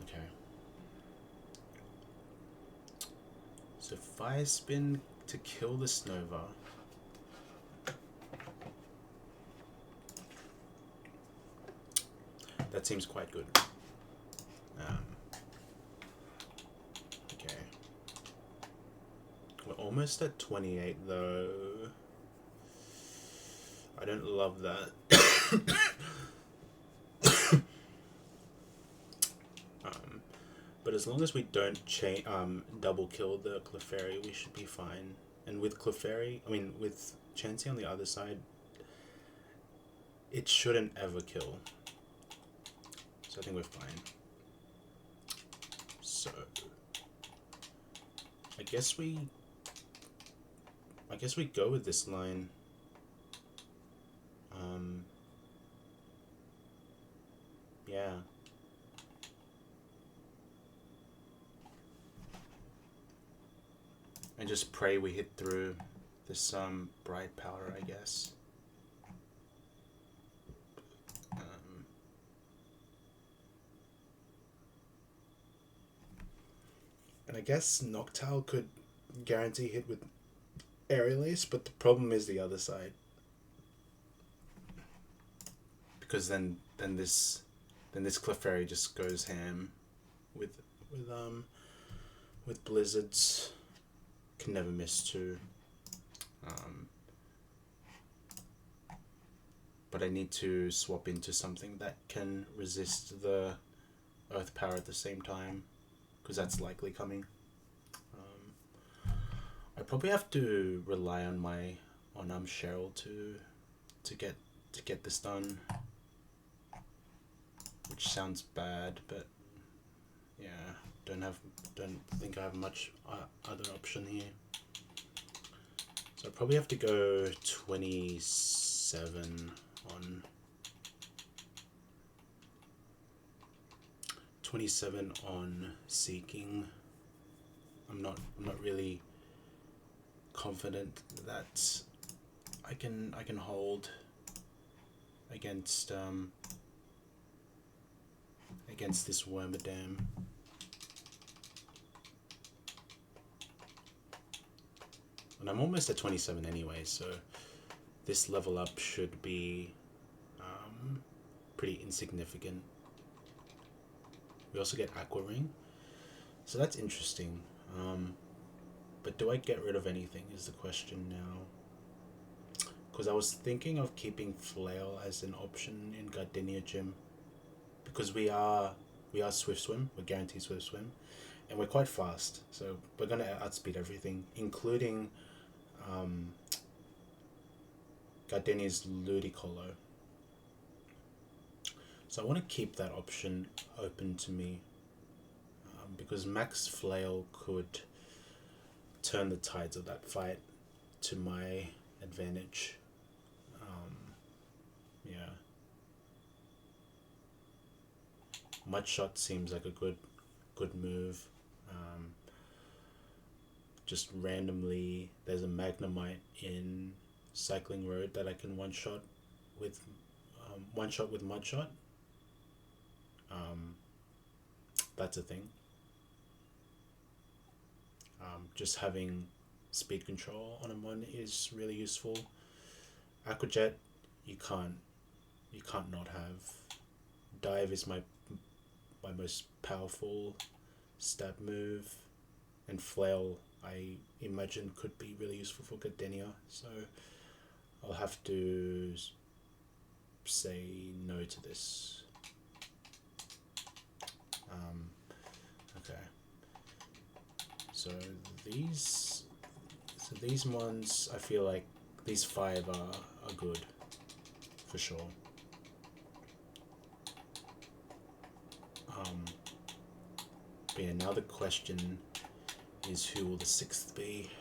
Okay. So fire spin to kill the Snova. That seems quite good. Okay. We're almost at 28 though. I don't love that. But as long as we don't double kill the Clefairy, we should be fine. And with Clefairy, with Chansey on the other side, it shouldn't ever kill. So I think we're fine. So I guess we go with this line. Yeah. And just pray we hit through this bright powder, I guess. And I guess Noctowl could guarantee hit with Aerial Ace, but the problem is the other side. Because then this Clefairy just goes ham with Blizzards. Can never miss too. But I need to swap into something that can resist the Earth Power at the same time, because that's likely coming. I probably have to rely on Cheryl to get this done, which sounds bad, but yeah. don't think I have much other option here. So I probably have to go 27 on 27 on seeking. I'm not really confident that I can hold against against this Wormadam. And I'm almost at 27 anyway, so this level up should be pretty insignificant. We also get Aqua Ring, so that's interesting. But do I get rid of anything is the question now. Because I was thinking of keeping Flail as an option in Gardenia Gym, because we are Swift Swim, we're guaranteed Swift Swim, and we're quite fast, so we're gonna outspeed everything, including Gardenia's Ludicolo. So I want to keep that option open to me, because Max Flail could turn the tides of that fight to my advantage. Yeah. Mud Shot seems like a good move. Just randomly, there's a Magnemite in Cycling Road that I can one shot with Mud Shot. That's a thing. Just having speed control on a Mon is really useful. Aqua Jet, you can't not have. Dive is my most powerful stab move, and Flail I imagine could be really useful for Gardenia, so I'll have to say no to this. Okay. So these ones, I feel like these 5 are good for sure. But yeah, now the question is, who will the 6th be?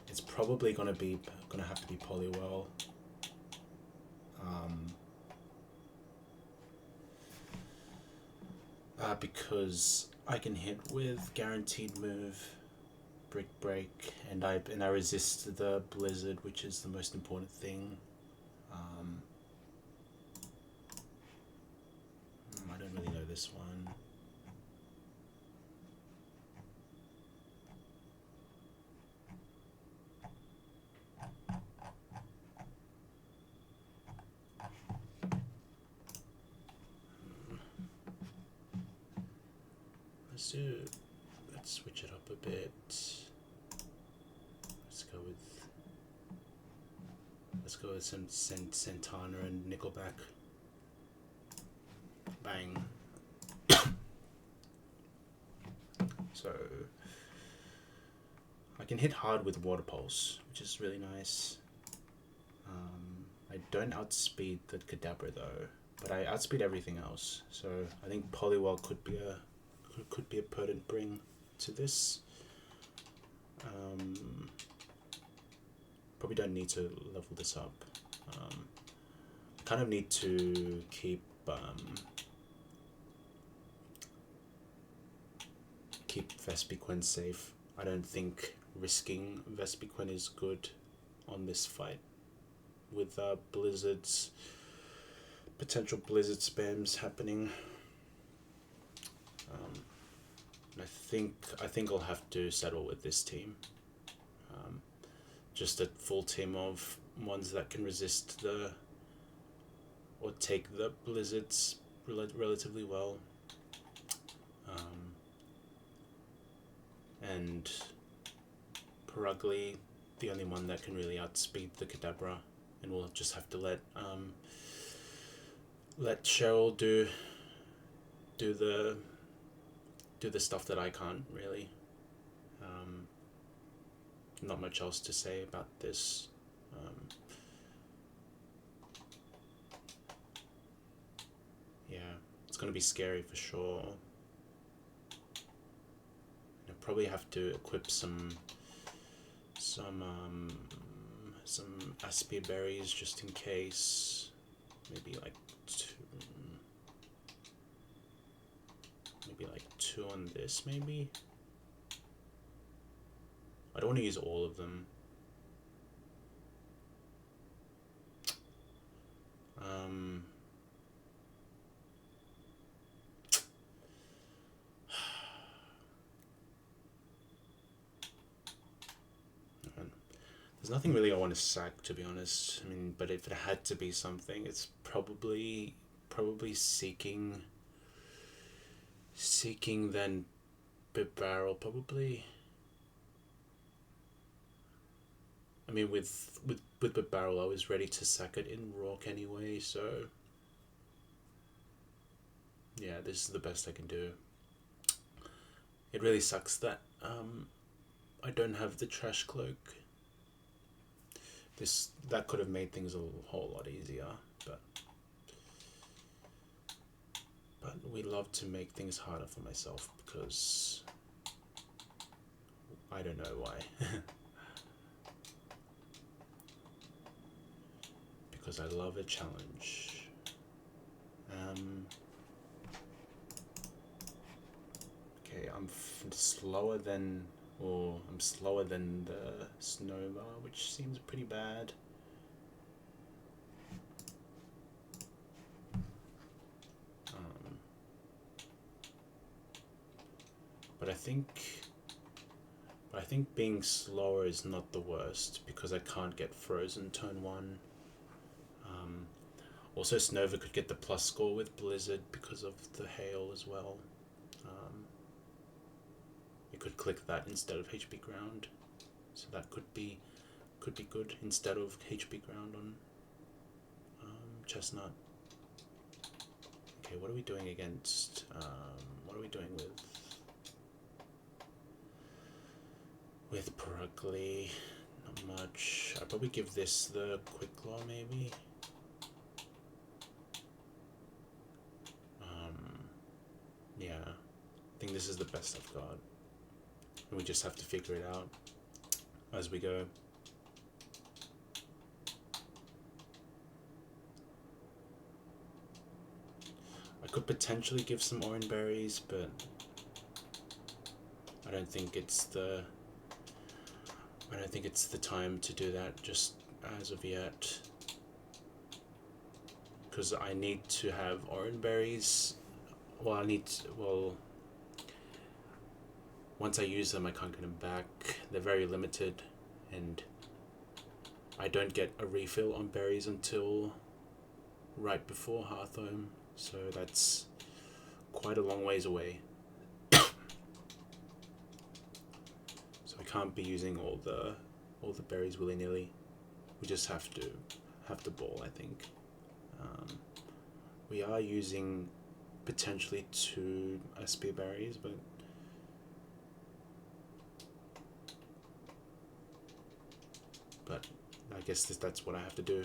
It's probably gonna have to be Poliwell. Because I can hit with guaranteed move, Brick Break, and I resist the Blizzard, which is the most important thing. I don't really know this one. Let's switch it up a bit. Let's go with some Santana and Nickelback. Bang. So I can hit hard with Water Pulse, which is really nice. I don't outspeed the Kadabra though, but I outspeed everything else. So I think Poliwell could be a potent bring to this. Probably don't need to level this up. Kind of need to keep Vespiquen safe. I don't think risking Vespiquen is good on this fight with blizzards, potential blizzard spams happening. I think I'll have to settle with this team. Just a full team of ones that can resist or take the blizzards relatively well. And Perugly, the only one that can really outspeed the Kadabra, and we'll just have to let Cheryl do the stuff that I can't really. Not much else to say about this. Yeah, it's gonna be scary for sure. probably have to equip some Aspia berries just in case. Maybe like two on this, maybe. I don't want to use all of them. There's nothing really I want to sack, to be honest. I mean, but if it had to be something, it's probably seeking then bit barrel probably. I mean, with bit barrel, I was ready to sack it in Rock anyway, so yeah, this is the best I can do. It really sucks that I don't have the trash cloak. That could have made things a whole lot easier, but we love to make things harder for myself because I don't know why. Because I love a challenge. Okay, I'm slower than the Snova, which seems pretty bad. But I think being slower is not the worst because I can't get frozen turn 1. Also, Snova could get the plus score with Blizzard because of the hail as well. You could click that instead of HP ground, so that could be good instead of HP ground on Chestnut. Okay, what are we doing against? What are we doing with Perugly? Not much. I'd probably give this the Quick Claw maybe. Yeah, I think this is the best I've got. And we just have to figure it out as we go. I could potentially give some orange berries, but I don't think it's the time to do that just as of yet. Because I need to have orange berries. Once I use them, I can't get them back. They're very limited, and I don't get a refill on berries until right before Hearthome, so that's quite a long ways away. So I can't be using all the berries willy-nilly. We just have to ball, I think. We are using potentially 2 Aspia berries, but I guess that's what I have to do.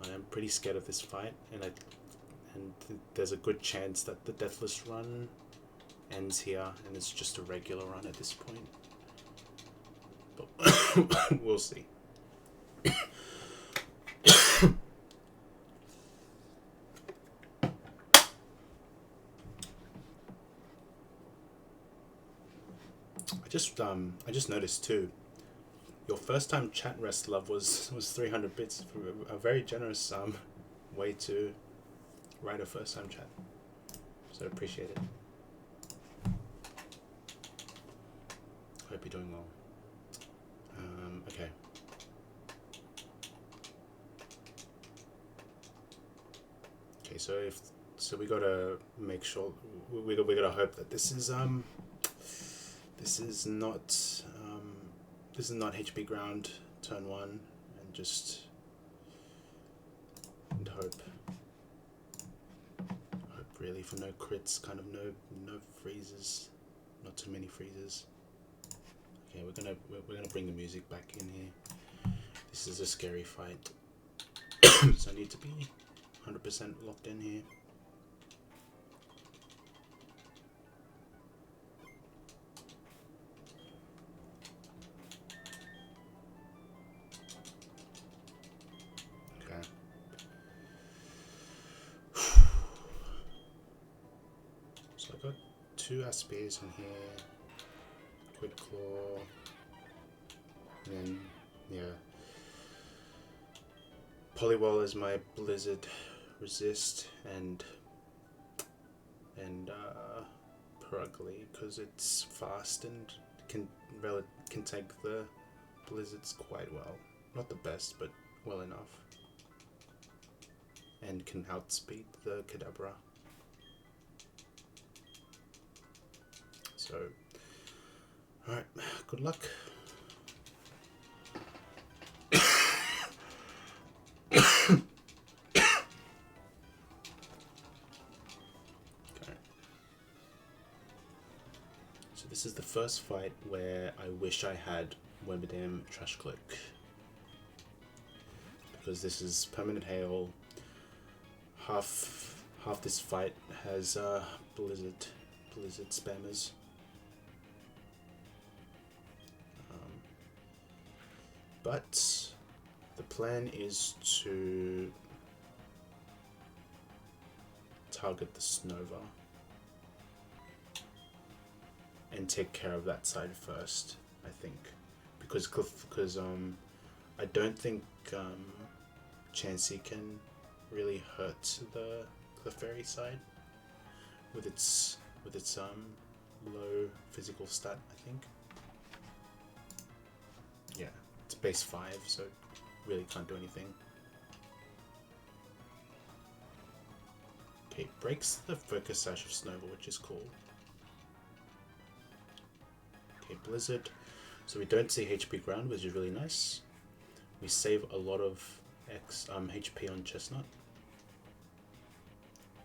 I am pretty scared of this fight, and there's a good chance that the Deathless run ends here, and it's just a regular run at this point. But we'll see. I just noticed too. Your first time chat rest love was 300 bits, a very generous way to write a first time chat. So appreciate it. Hope you're doing well. Okay. Okay, so we gotta make sure we gotta hope that this is not HP ground turn 1, and just hope really for no crits, kind of no freezes, not too many freezes. Okay, we're gonna bring the music back in here. This is a scary fight, so I need to be 100% locked in here. Okay. So I got 2 SPs in here. Quick Claw. And then, yeah. Poliwall is my Blizzard resist, and Purugly because it's fast and can take the Blizzards quite well. Not the best, but well enough. And can outspeed the Kadabra. So, alright, good luck. This is the first fight where I wish I had Wormadam Trash Click, because this is permanent hail. Half this fight has Blizzard spammers. But the plan is to target the Snova and take care of that side first, I think, because I don't think Chansey can really hurt the Clefairy side with its low physical stat, I think. Yeah, it's base 5, so it really can't do anything. Okay, breaks the Focus Sash of Snowball, which is cool. Okay, Blizzard. So we don't see HP ground, which is really nice. We save a lot of HP on Chestnut.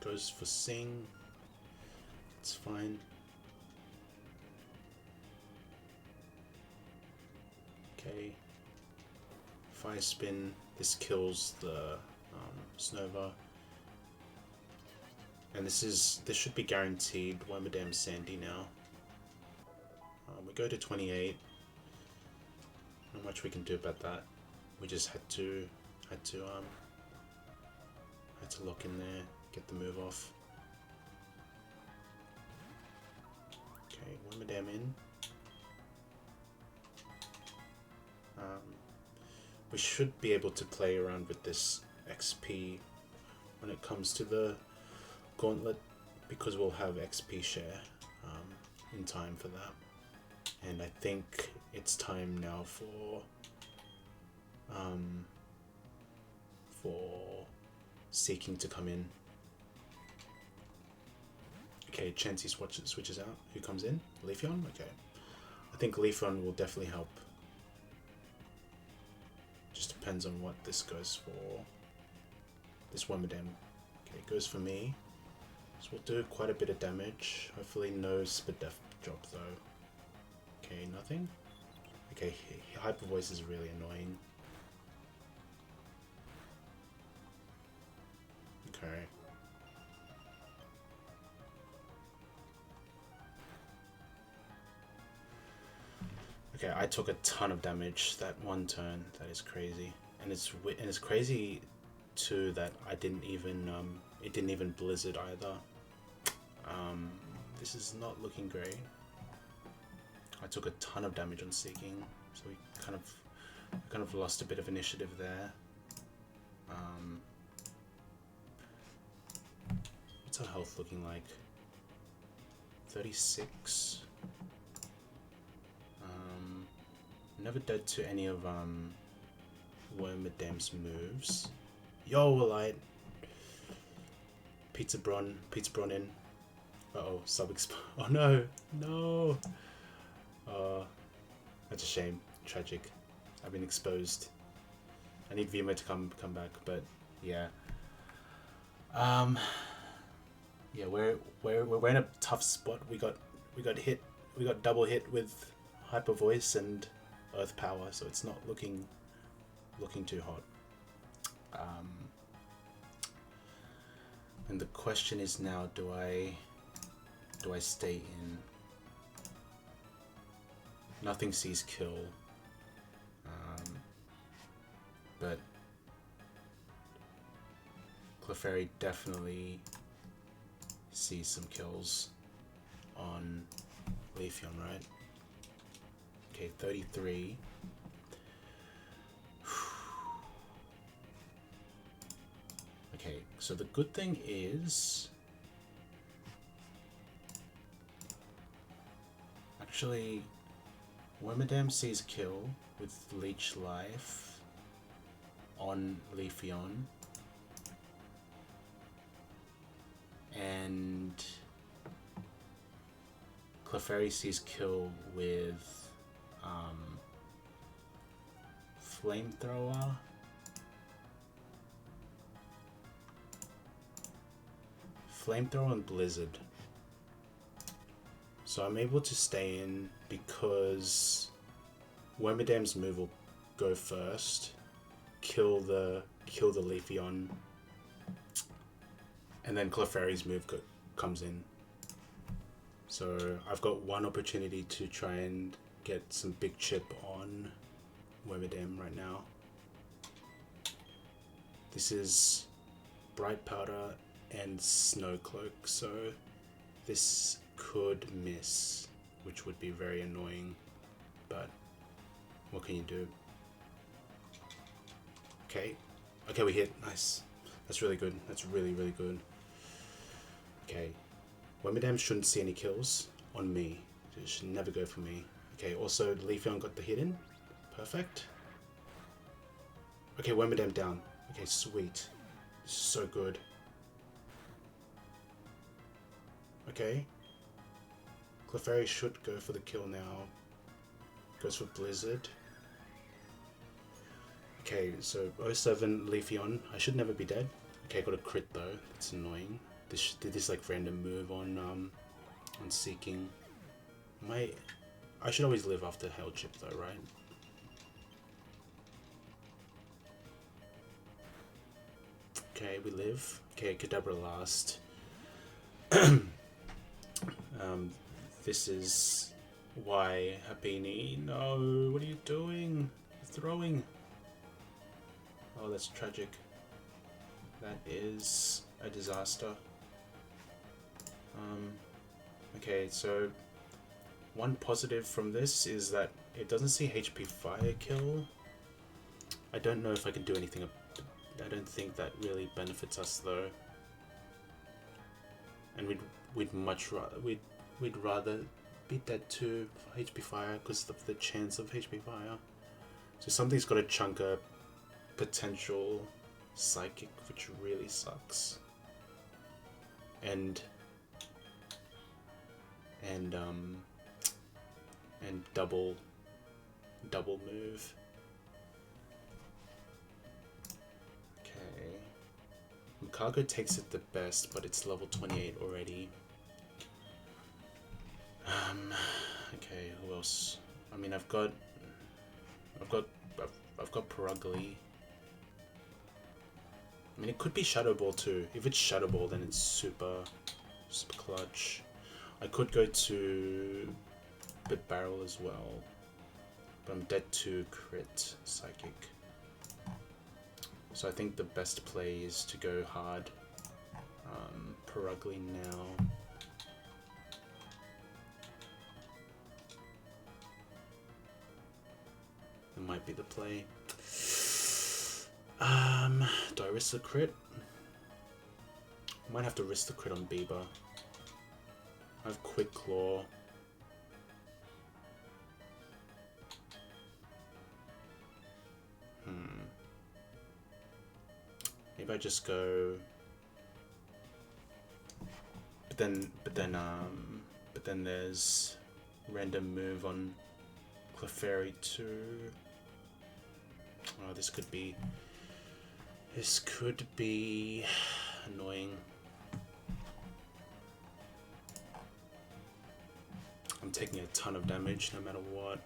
Goes for Sing. It's fine. Okay. Fire Spin. This kills the Snova. And this should be guaranteed Wormadam Sandy now. We go to 28. Not much we can do about that. We just had to lock in there, get the move off. Okay, Wormadam in. We should be able to play around with this XP when it comes to the Gauntlet, because we'll have XP share in time for that. And I think it's time now for Seeking to come in. Okay, Chansey switches out. Who comes in? Leafeon? Okay. I think Leafeon will definitely help. Just depends on what this goes for. This Wormadam. Okay, goes for me. So we'll do quite a bit of damage. Hopefully no Spit Death drop though. Okay, nothing. Okay, Hyper Voice is really annoying. Okay. Okay, I took a ton of damage that one turn. That is crazy, and it's crazy too that I didn't even it didn't even Blizzard either. This is not looking great. I took a ton of damage on Seeking, so we kind of lost a bit of initiative there. What's our health looking like? 36. Never dead to any of Wormadam's moves. Yo, Light. Pizza Bron in. Uh-oh, sub-exp. Oh no, no. That's a shame. Tragic. I've been exposed. I need Vimo to come back, but yeah. Yeah, we're in a tough spot. We got double hit with Hyper Voice and Earth Power, so it's not looking too hot. And the question is now, do I stay in? Nothing sees kill. But Clefairy definitely sees some kills on Leafeon, right? Okay, 33. Okay, so the good thing is actually Wormadam sees kill with Leech Life on Leafeon, and Clefairy sees kill with Flamethrower. Flamethrower and Blizzard. So I'm able to stay in because Wormadam's move will go first, kill the Leafeon, and then Clefairy's move comes in. So I've got one opportunity to try and get some big chip on Wormadam right now. This is Bright Powder and Snow Cloak, so this could miss, which would be very annoying, but what can you do? Okay, we hit. Nice. That's really good. That's really, really good. Okay, Wormadam shouldn't see any kills on me. It should never go for me. Okay, also Leafeon got the hit in. Perfect. Okay, Wormadam down. Okay, sweet. This is so good. Okay. Clefairy should go for the kill now. Goes for Blizzard. Okay, so 07 Leafeon. I should never be dead. Okay, I got a crit though. That's annoying. Did this like random move on Seeking. I should always live after Hell Chip though, right? Okay, we live. Okay, Kadabra last. This is why Happini. No, what are you doing? You're throwing. Oh, that's tragic. That is a disaster. Okay, so one positive from this is that it doesn't see HP Fire kill. I don't know if I can do anything. I don't think that really benefits us though. And we'd much rather we'd rather be dead to HP Fire because of the chance of HP Fire. So something's got a chunker potential Psychic, which really sucks. And double move. Okay. Makago takes it the best, but it's level 28 already. Okay, who else? I mean, I've got Perugly. I mean, it could be Shadow Ball too. If it's Shadow Ball, then it's super clutch. I could go to Bit Barrel as well, but I'm dead to crit Psychic. So I think the best play is to go hard. Perugly now. That might be the play. Do I risk the crit? I might have to risk the crit on Bieber. I have Quick Claw. Maybe I just go. But then there's random move on Clefairy too. Oh, this could be annoying. I'm taking a ton of damage no matter what.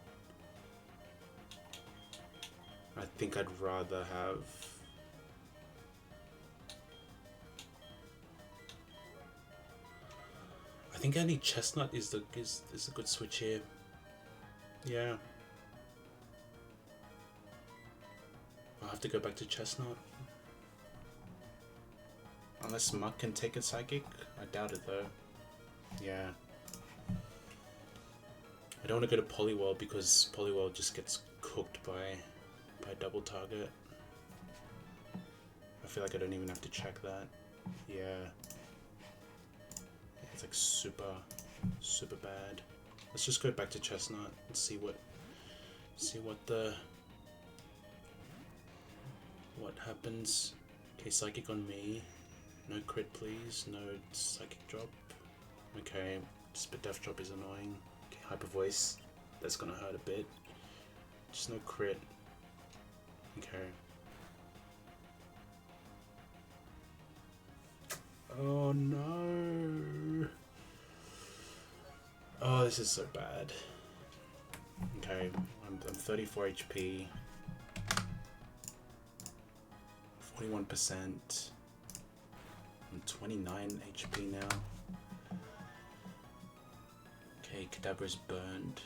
I think I'd rather have think I need Chestnut is a good switch here. Yeah. I'll have to go back to Chestnut. Unless Muck can take a Psychic? I doubt it though. Yeah. I don't want to go to Poliwhirl because Poliwhirl just gets cooked by double target. I feel like I don't even have to check that. Yeah. It's like super bad. Let's just go back to Chestnut and see what happens. Okay, Psychic on me. No crit please, no Psychic drop. Okay, Spit Death drop is annoying. Okay, Hyper Voice, that's gonna hurt a bit. Just no crit. Okay. Oh no! Oh, this is so bad. Okay, I'm 34 HP. 41%. I'm 29 HP now. Okay, Kadabra's burned.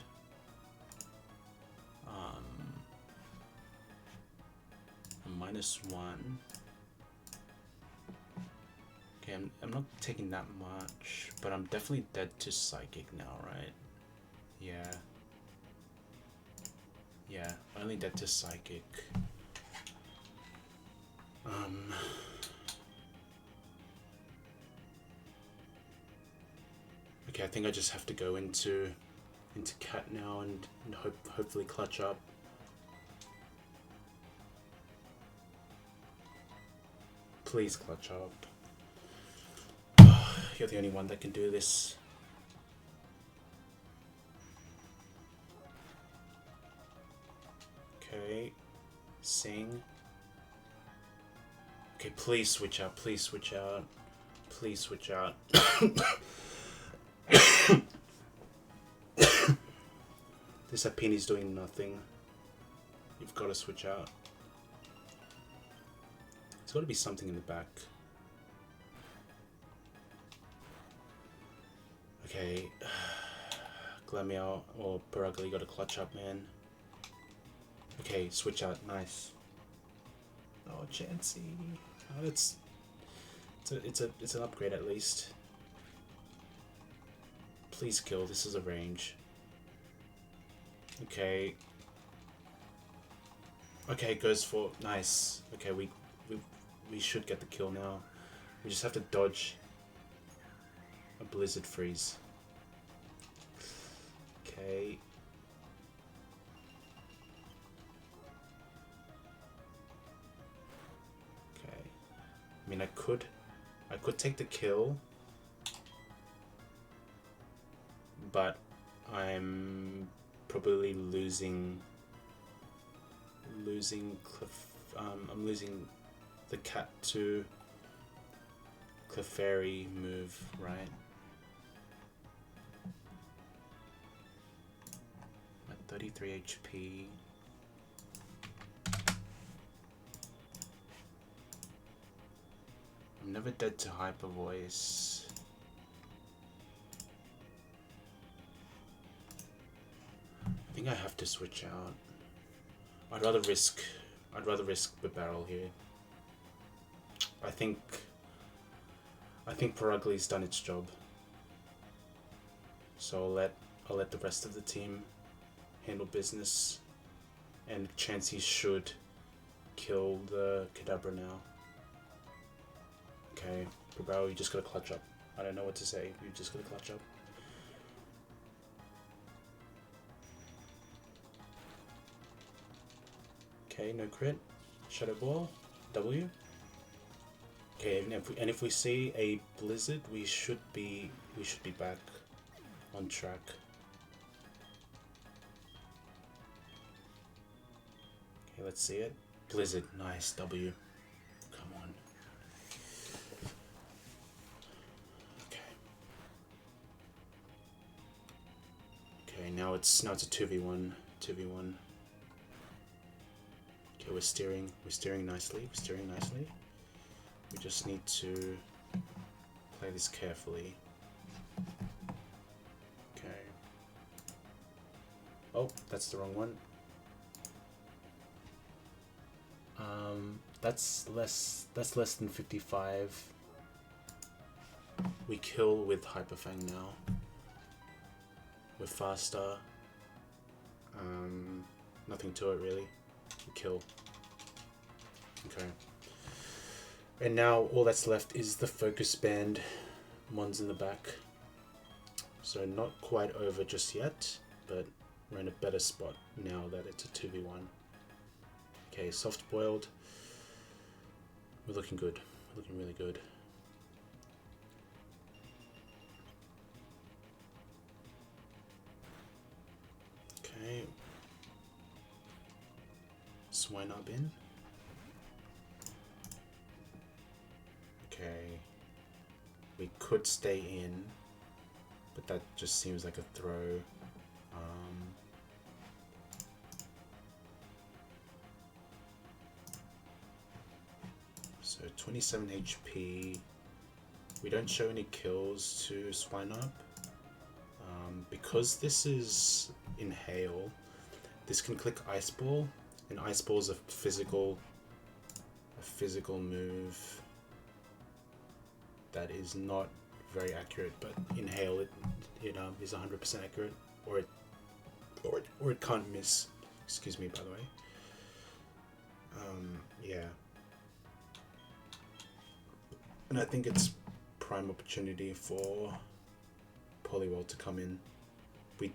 I'm -1. Okay, I'm not taking that much, but I'm definitely dead to Psychic now, right? Yeah. Yeah, only dead to Psychic. Okay, I think I just have to go into Cat now and hopefully clutch up. Please clutch up. You're the only one that can do this. Okay, Sing. Okay, please switch out, please switch out. Please switch out. This Happini's doing nothing. You've got to switch out. There's got to be something in the back. Okay. Glameow or Barugly got to clutch up, man. Okay, switch out. Nice. Oh, Chansey. Oh, it's an upgrade at least. Please kill. This is a range. Okay. Okay, goes for nice. Okay, we should get the kill now. We just have to dodge a Blizzard Freeze. Okay. Okay. I mean, I could take the kill, but I'm probably losing I'm losing the Cat to Clefairy move, right? At 33 HP. I'm never dead to Hyper Voice. I think I have to switch out. I'd rather risk the barrel here. I think Parugly's done its job. So I'll let the rest of the team handle business, and Chansey should kill the Kadabra now. Okay, Barrel, you just gotta clutch up. I don't know what to say. You just gotta clutch up. Okay, no crit. Shadow Ball. W. Okay, and if we see a Blizzard, we should be back on track. Okay, let's see it. Blizzard, nice. W. Come on. Okay. Okay, now it's a 2v1. 2v1. Okay, we're steering nicely. We just need to play this carefully. Oh, that's the wrong one. That's less than 55. We kill with Hyperfang now. We're faster. Nothing to it really. We kill. Okay. And now all that's left is the focus band. Mons in the back. So not quite over just yet, but we're in a better spot now that it's a 2v1. Okay, soft boiled. We're looking good. We're looking really good. Okay. Swine up in. Okay. We could stay in, but that just seems like a throw. So 27 HP. We don't show any kills to Swine Up. Because this is Inhale, this can click Ice Ball, and Ice Ball is a physical move that is not very accurate, but Inhale it is 100% accurate, or it can't miss. Excuse me, by the way. Yeah. And I think it's prime opportunity for Poliwell to come in. We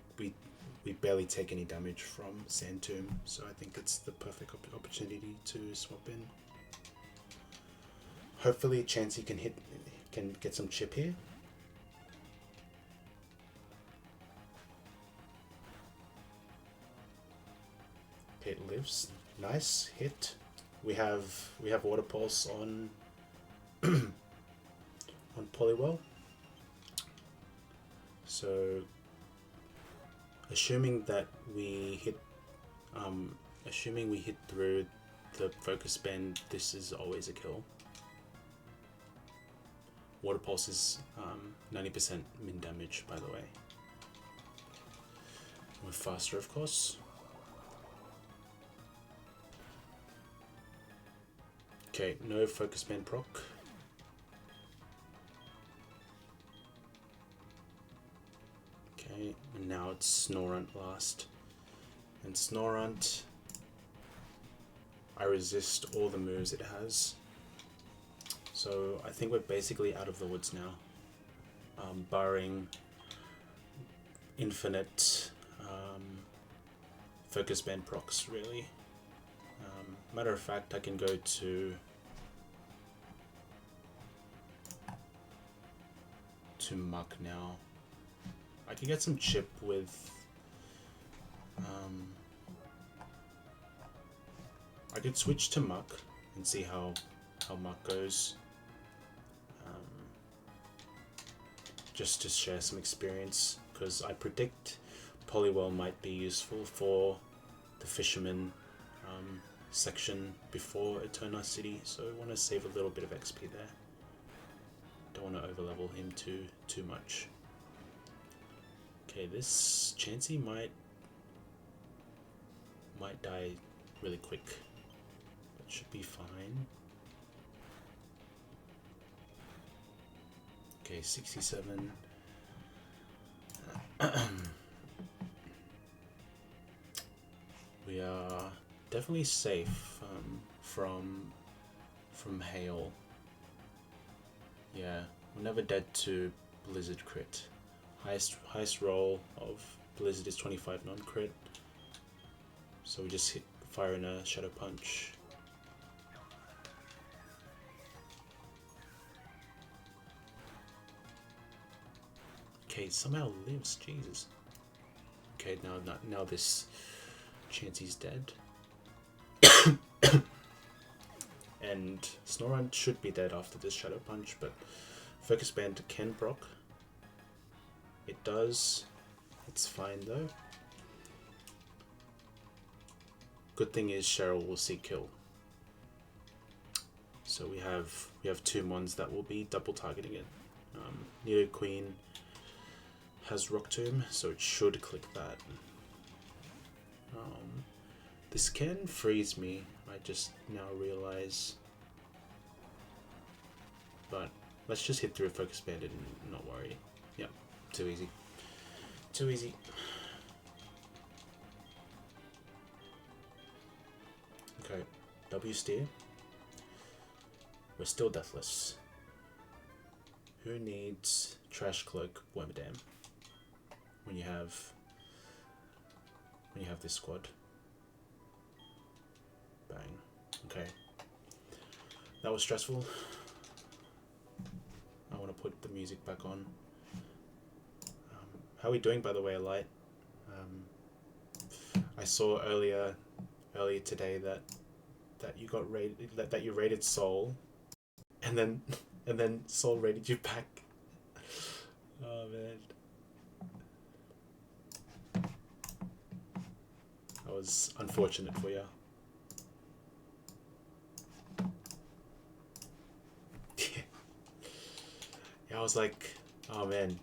barely take any damage from Sand Tomb, so I think it's the perfect opportunity to swap in. Hopefully Chansey can get some chip here. Okay, it lives. Nice hit. We have Water Pulse on on Poliwell. So assuming we hit through the focus band, this is always a kill. Water Pulse is 90% min damage, by the way. We're faster, of course. Okay, no focus band proc. Okay, and now it's Snorunt last. And Snorunt, I resist all the moves it has. So I think we're basically out of the woods now. Barring infinite focus band procs, really. Matter of fact, I can go to Muck now. I can get some chip with I could switch to Muck and see how Muck goes, just to share some experience, because I predict Poliwell might be useful for the Fisherman section before Eterna City, so I want to save a little bit of XP there. Don't want to overlevel him too much. Okay, this Chansey might die really quick, but should be fine. Okay, 67. We are definitely safe from hail. Yeah, we're never dead to Blizzard crit. Highest roll of Blizzard is 25 non-crit. So we just fire in a Shadow Punch. Okay, somehow lives, Jesus. Okay, now this Chansey's dead. And Snorunt should be dead after this Shadow Punch, but Focus Band can proc. It does. It's fine though. Good thing is Cheryl will see kill. So we have two Mons that will be double targeting it. Nido Queen has Rock Tomb, so it should click that. This can freeze me, I just now realize. But let's just hit through a focus bandit and not worry. Yep, too easy. Too easy. Okay, W steer. We're still deathless. Who needs trash cloak Wormadam when you have this squad? Bang. Okay. That was stressful. I want to put the music back on. How are we doing, by the way, Light? I saw earlier today that you got rated, that you rated Soul, and then Soul rated you back. Oh man, that was unfortunate for you. Yeah, I was like, oh man,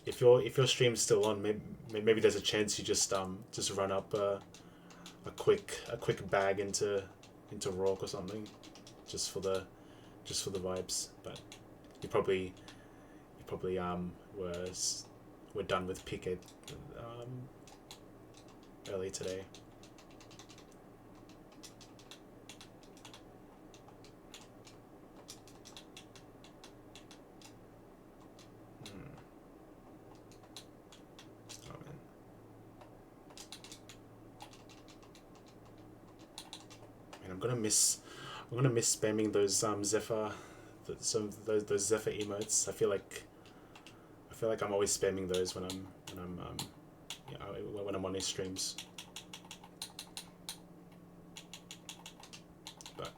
if your stream's still on, maybe there's a chance you just run up a quick bag into Rourke or something, just for the vibes. But you probably were done with PK early today. I'm gonna miss spamming those Zephyr, those Zephyr emotes. I feel like I'm always spamming those when I'm on his streams. But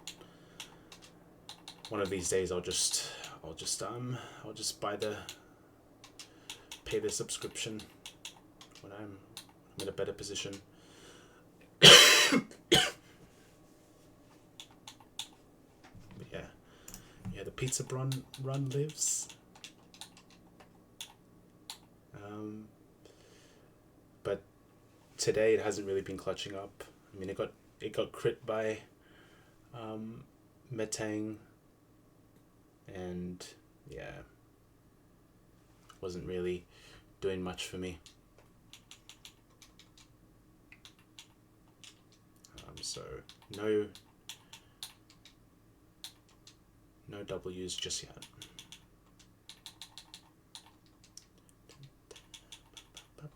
one of these days I'll just pay the subscription when I'm in a better position. The pizza run lives. But today it hasn't really been clutching up. I mean, it got crit by Metang, and yeah, wasn't really doing much for me. So no W's just yet. But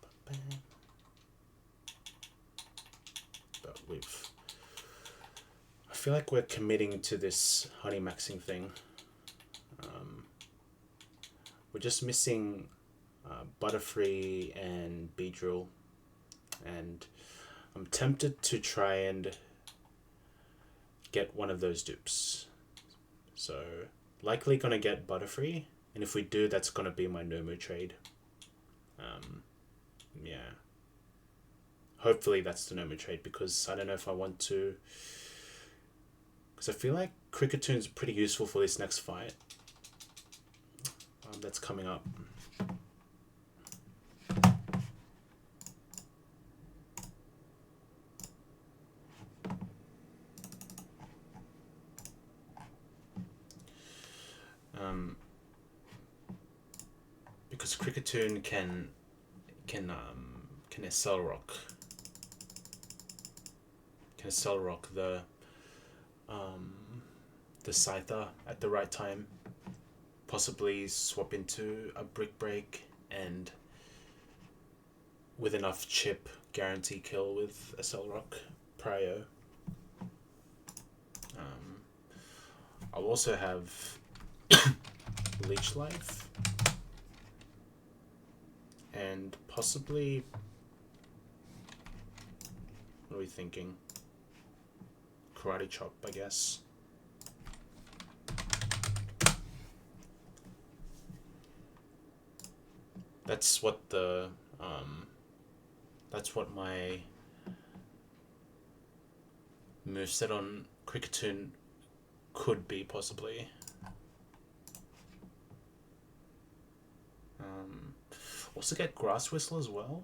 I feel like we're committing to this honey maxing thing. We're just missing Butterfree and Beedrill, and I'm tempted to try and get one of those dupes. So likely gonna get Butterfree, and if we do, that's gonna be my Nomu trade. Yeah. Hopefully that's the Nomu trade, because I don't know if I want to. Because I feel like Crickettoon's pretty useful for this next fight that's coming up. Because Crickettoon can SL rock. Can SL rock the Scyther at the right time. Possibly swap into a Brick Break, and with enough chip, guarantee kill with SL rock prio. I'll also have Leech Life, and possibly, what are we thinking? Karate Chop, I guess. That's what my moveset on Crickettoon could be, possibly. Also get Grass Whistle as well.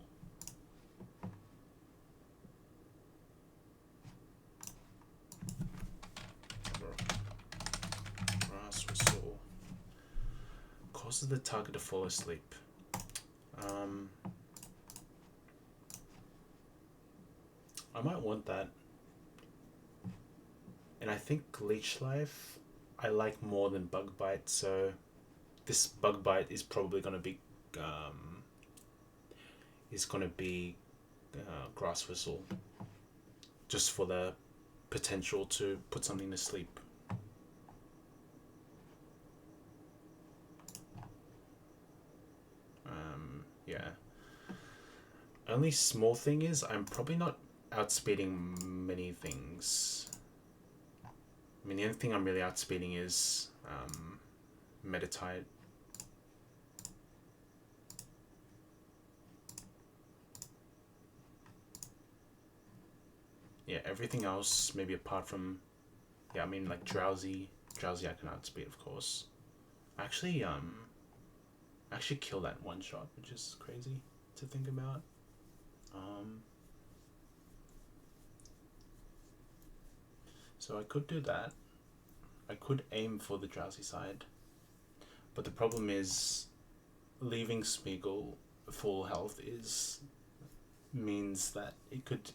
forces the target to fall asleep. I might want that. And I think Leech Life I like more than Bug Bite, so this Bug Bite is probably gonna be Grass Whistle, just for the potential to put something to sleep. Yeah. Only small thing is I'm probably not outspeeding many things. I mean, the only thing I'm really outspeeding is Metatite. Yeah, everything else, maybe apart from, yeah, I mean, like Drowsy I can outspeed, of course. Actually kill that one shot, which is crazy to think about. So I could do that. I could aim for the Drowsy side, but the problem is leaving Smeagol full health means that it could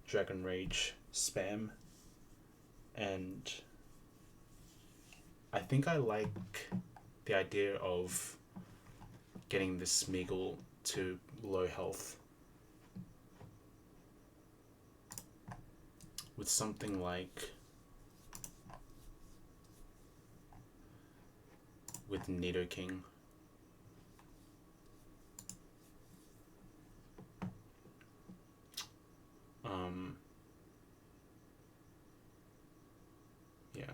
Dragon Rage spam, and I think I like the idea of getting this Smeagol to low health with something like with Nidoking. Yeah.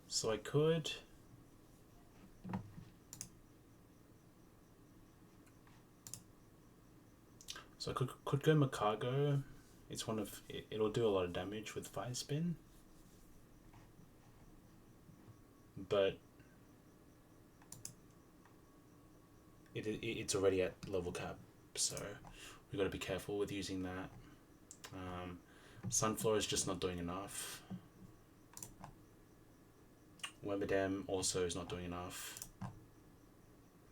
So I could go Makago. It's one of it'll do a lot of damage with Fire Spin, but it's already at level cap, so we got to be careful with using that. Sunflower is just not doing enough. Wormadam also is not doing enough.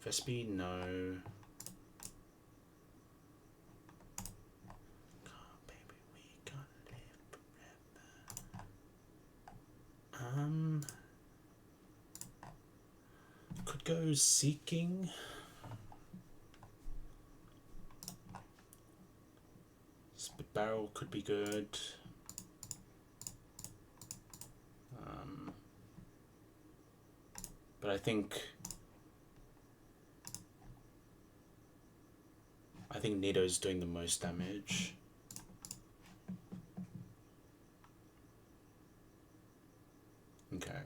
Vespi, no. Oh, baby, we gonna live forever. Could go Seeking. Spit Barrel could be good. But I think Nido's doing the most damage. Okay.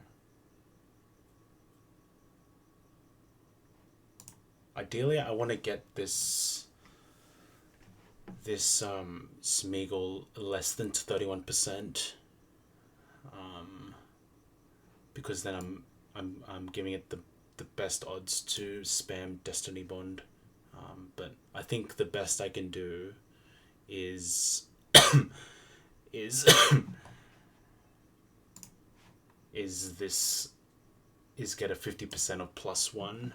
Ideally, I want to get this Smeagol less than 31%, because then I'm giving it the best odds to spam Destiny Bond. But I think the best I can do is is get a 50% of +1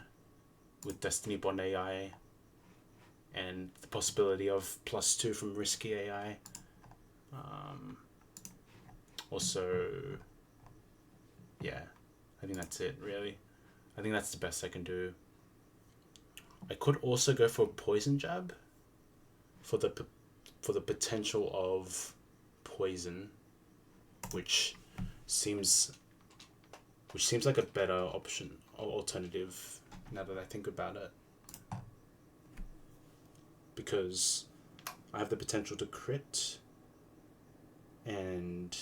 with Destiny Bond AI, and the possibility of +2 from Risky AI. Also, yeah, I think that's it, really. I think that's the best I can do. I could also go for a Poison Jab for the potential of poison, which seems like a better option or alternative now that I think about it, because I have the potential to crit and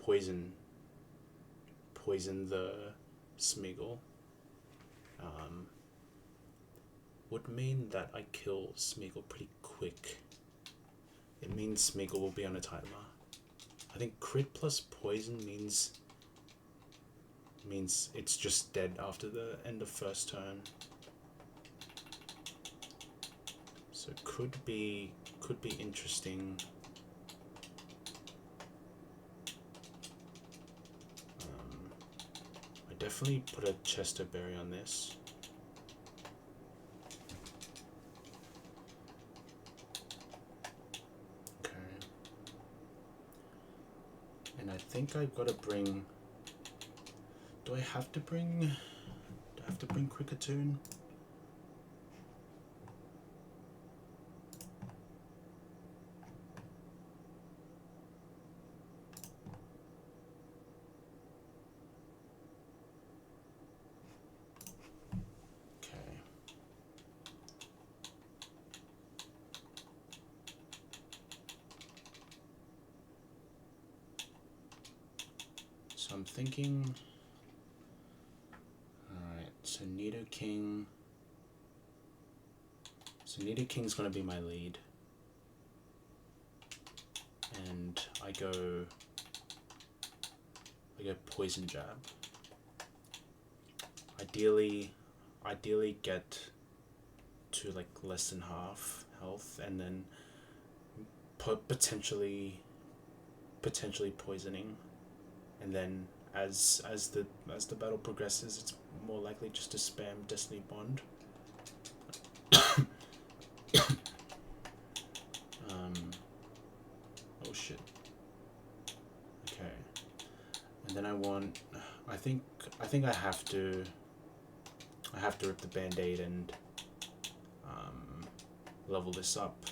poison the Smeagol. Would mean that I kill Smeagol pretty quick. It means Smeagol will be on a timer. I think crit plus poison means it's just dead after the end of first turn. So could be interesting. definitely put a Chesterberry on this. Okay. And I think I've got to bring... Do I have to bring Cricketune? So I'm thinking, alright, so Nidoking. So Nidoking's gonna be my lead. And I go Poison Jab. Ideally get to like less than half health, and then potentially poisoning. And then as the battle progresses, it's more likely just to spam Destiny Bond. Oh shit. Okay. And then I think I have to rip the Band-Aid and level this up.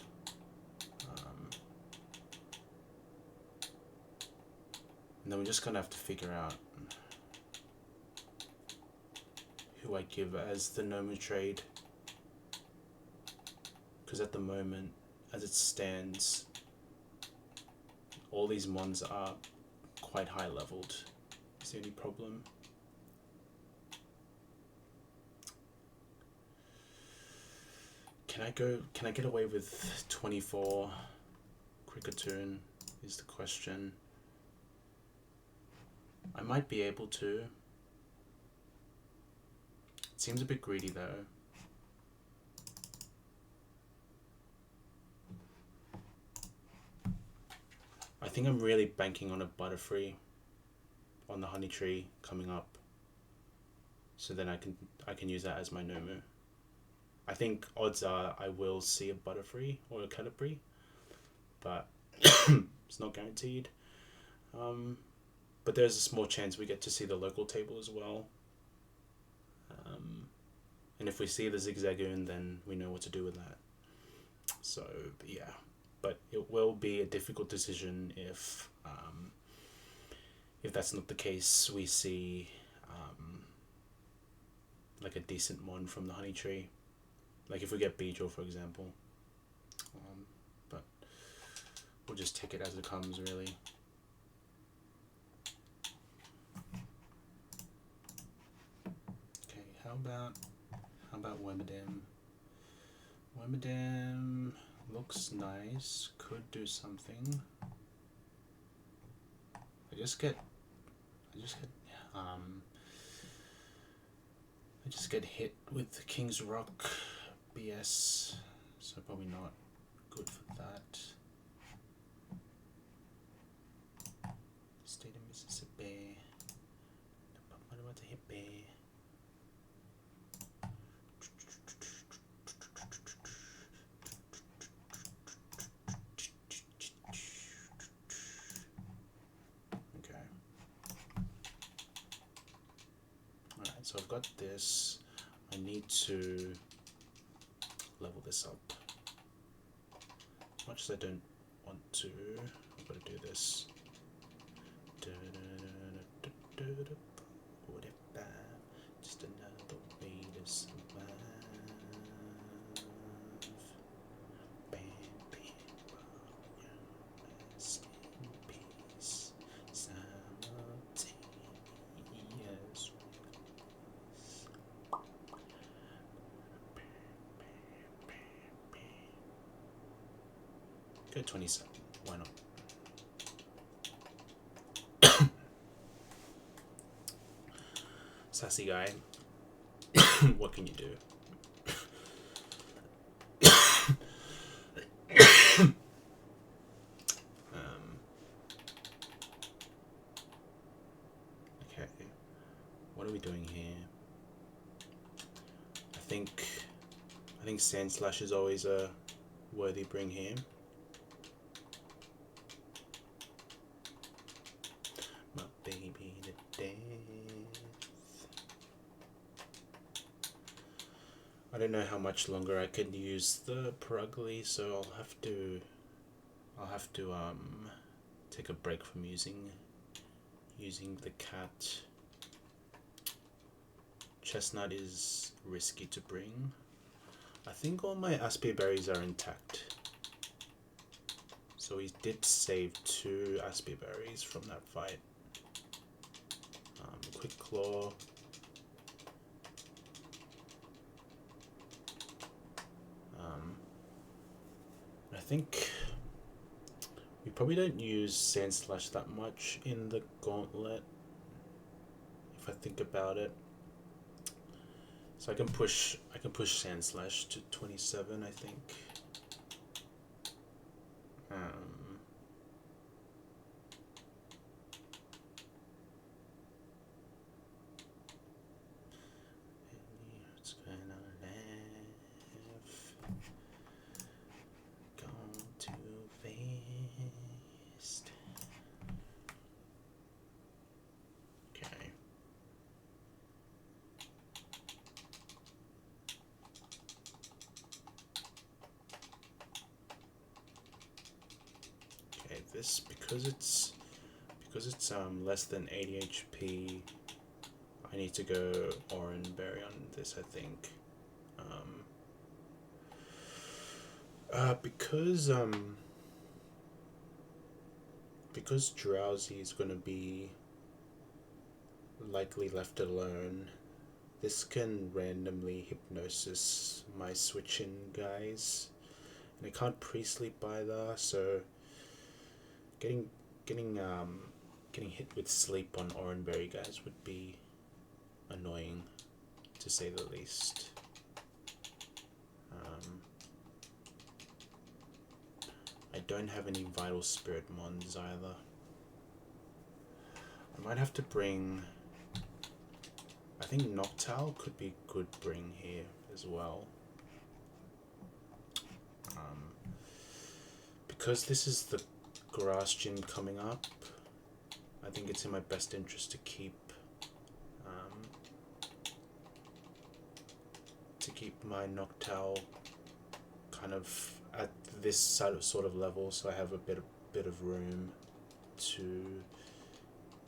And then we're just gonna have to figure out who I give as the Nomu trade, because at the moment, as it stands, all these mons are quite high leveled. Is there any problem? Can I get away with 24 Cricketune is the question. I might be able to. It seems a bit greedy though. I think I'm really banking on a Butterfree on the Honey Tree coming up. So then I can use that as my Nomu. I think odds are I will see a Butterfree or a Caterpie, but it's not guaranteed. But there's a small chance we get to see the local table as well. And if we see the Zigzagoon, then we know what to do with that. So, yeah. But it will be a difficult decision if that's not the case. We see like a decent mon from the Honey Tree. Like if we get Beedrill, for example. But we'll just take it as it comes, really. Okay, how about Wormadam? Wormadam looks nice. Could do something. I just get hit with the King's Rock BS, so probably not good for that. State of Mississippi. What about the hippie? Okay. Alright, so I've got this. I need to level this up. As much as I don't want to, I've got to do this. Just another way to survive. Bam, bam, rest in peace. Simultaneous. Go 27. Why not? Sassy guy. What can you do? Okay. What are we doing think Sand Slash is always a worthy bring here. My baby to death. I don't know how much longer I can use the Perugly, so I'll have to take a break from using the cat. Chestnut is risky to bring. I think all my Aspi berries are intact. So he did save 2 Aspi berries from that fight. Quick Claw. I think we probably don't use Sand Slash that much in the Gauntlet, if I think about it. So I can push Sand Slash to 27, I think. What's going on left? Gone too fast. Okay. Okay, this because it's less than 80 HP. I need to go Orange Berry on this, I think. Because Drowsy is going to be likely left alone, this can randomly hypnosis my switch-in guys, and I can't pre-sleep either, so getting hit with sleep on Oranberry guys would be annoying, to say the least. I don't have any Vital Spirit mons either. I might have to bring... I think Noctowl could be a good bring here as well. Because this is the Grass Gym coming up, I think it's in my best interest to keep my Noctowl kind of at this sort of level, so I have a bit of room to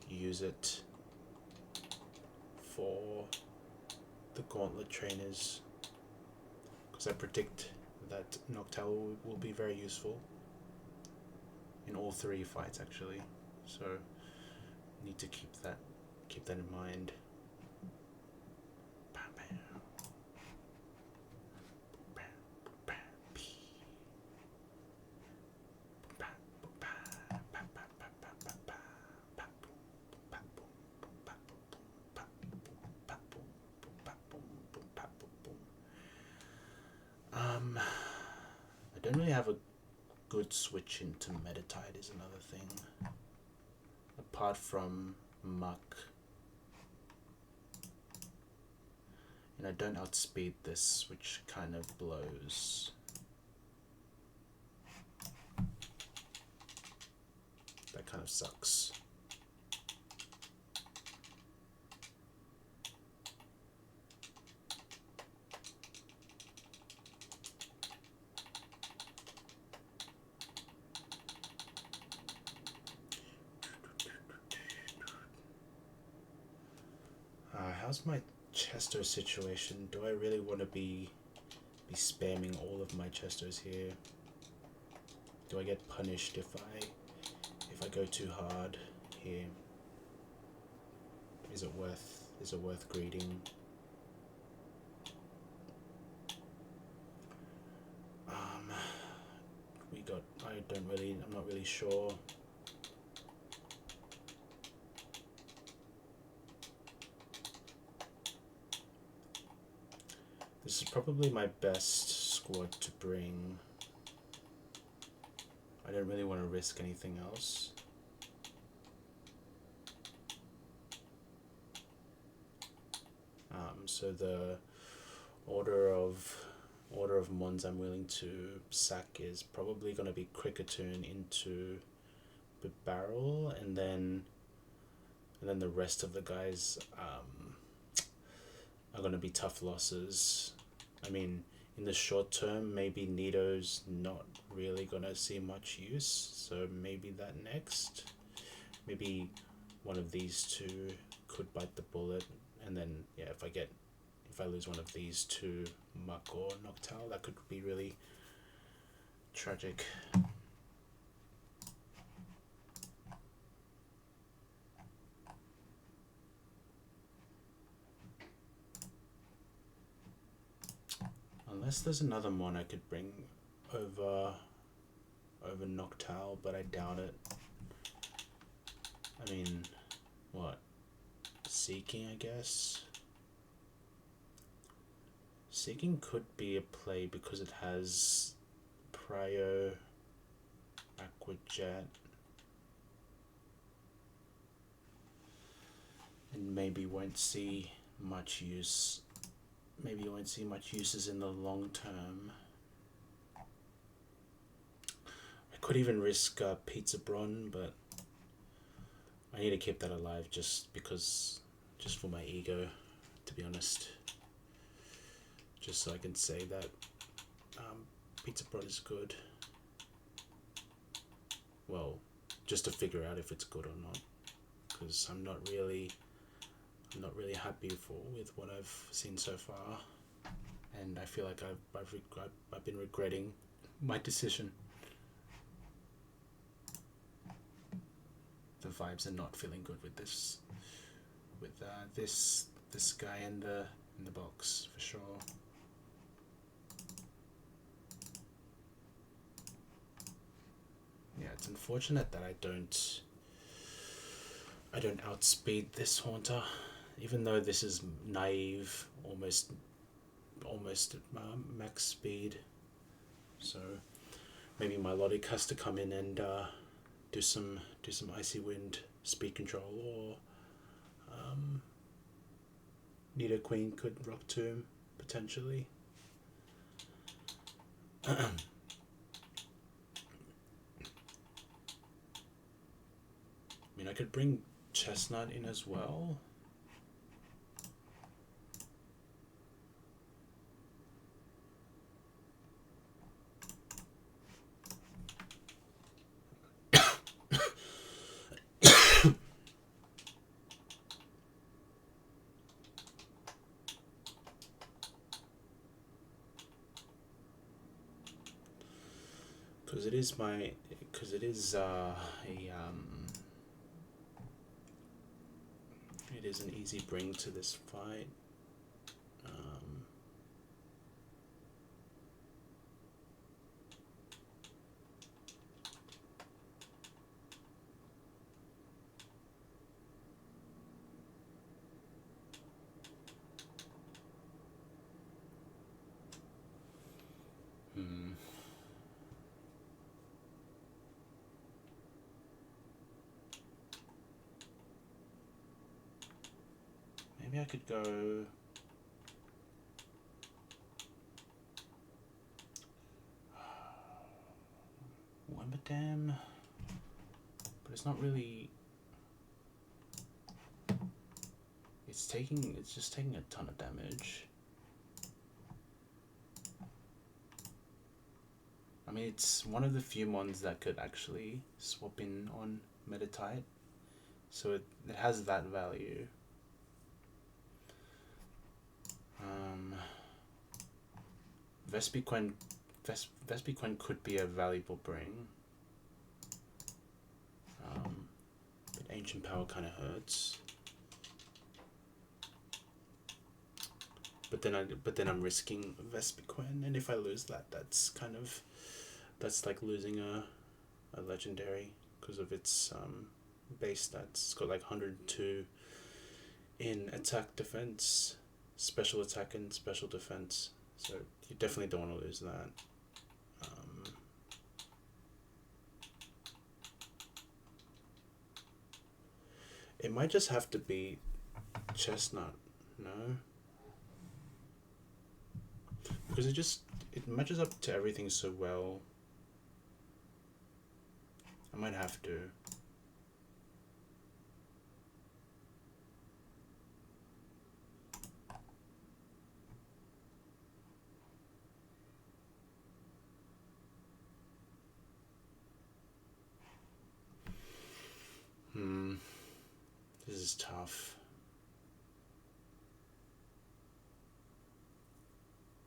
use it for the Gauntlet trainers, because I predict that Noctowl will be very useful in all 3 fights actually, so need to keep that in mind. I don't really have a good switch into Metatide is another thing. Apart from Muck. And I don't outspeed this, which kind of blows. That kind of sucks. How's my Chesto situation? Do I really want to be spamming all of my Chestos here? Do I get punished if I go too hard here? Is it worth greeting? I'm not really sure. This is probably my best squad to bring. I don't really want to risk anything else. So the order of order of mons I'm willing to sack is probably going to be Cricketune into the barrel, and then the rest of the guys are going to be tough losses. I mean, in the short term, maybe Nito's not really going to see much use, so maybe that next. Maybe one of these two could bite the bullet, and then yeah, if I lose one of these two, Muck or Noctowl, that could be really tragic. Unless there's another mon I could bring over Noctowl, but I doubt it. I mean, what? Seeking, I guess? Seeking could be a play because it has Prio, Aqua Jet, and maybe won't see much use. Maybe you won't see much uses in the long term. I could even risk Pizza Bron, but I need to keep that alive just for my ego, to be honest. Just so I can say that Pizza Bron is good. Well, just to figure out if it's good or not, because I'm not really happy with what I've seen so far, and I feel like I've been regretting my decision. The vibes are not feeling good with this guy in the box for sure. Yeah, it's unfortunate that I don't outspeed this Haunter, even though this is naive, almost max speed. So maybe my Milotic has to come in and do some Icy Wind speed control, or Nidoqueen could Rock Tomb potentially. I mean, I could bring Chestnut in as well. Because it is an easy bring to this fight. Maybe I could go Wimbledon, but it's not really. It's just taking a ton of damage. I mean, it's one of the few mons that could actually swap in on Meditite, so it has that value. Vespiquen could be a valuable bring, but Ancient Power kind of hurts. But then I'm risking Vespiquen, and if I lose that, that's like losing a legendary because of its base stats. It's got like 102 in attack, defense, special attack, and special defense. So you definitely don't want to lose that. It might just have to be Chestnut, no? Because it matches up to everything so well. I might have to. This is tough.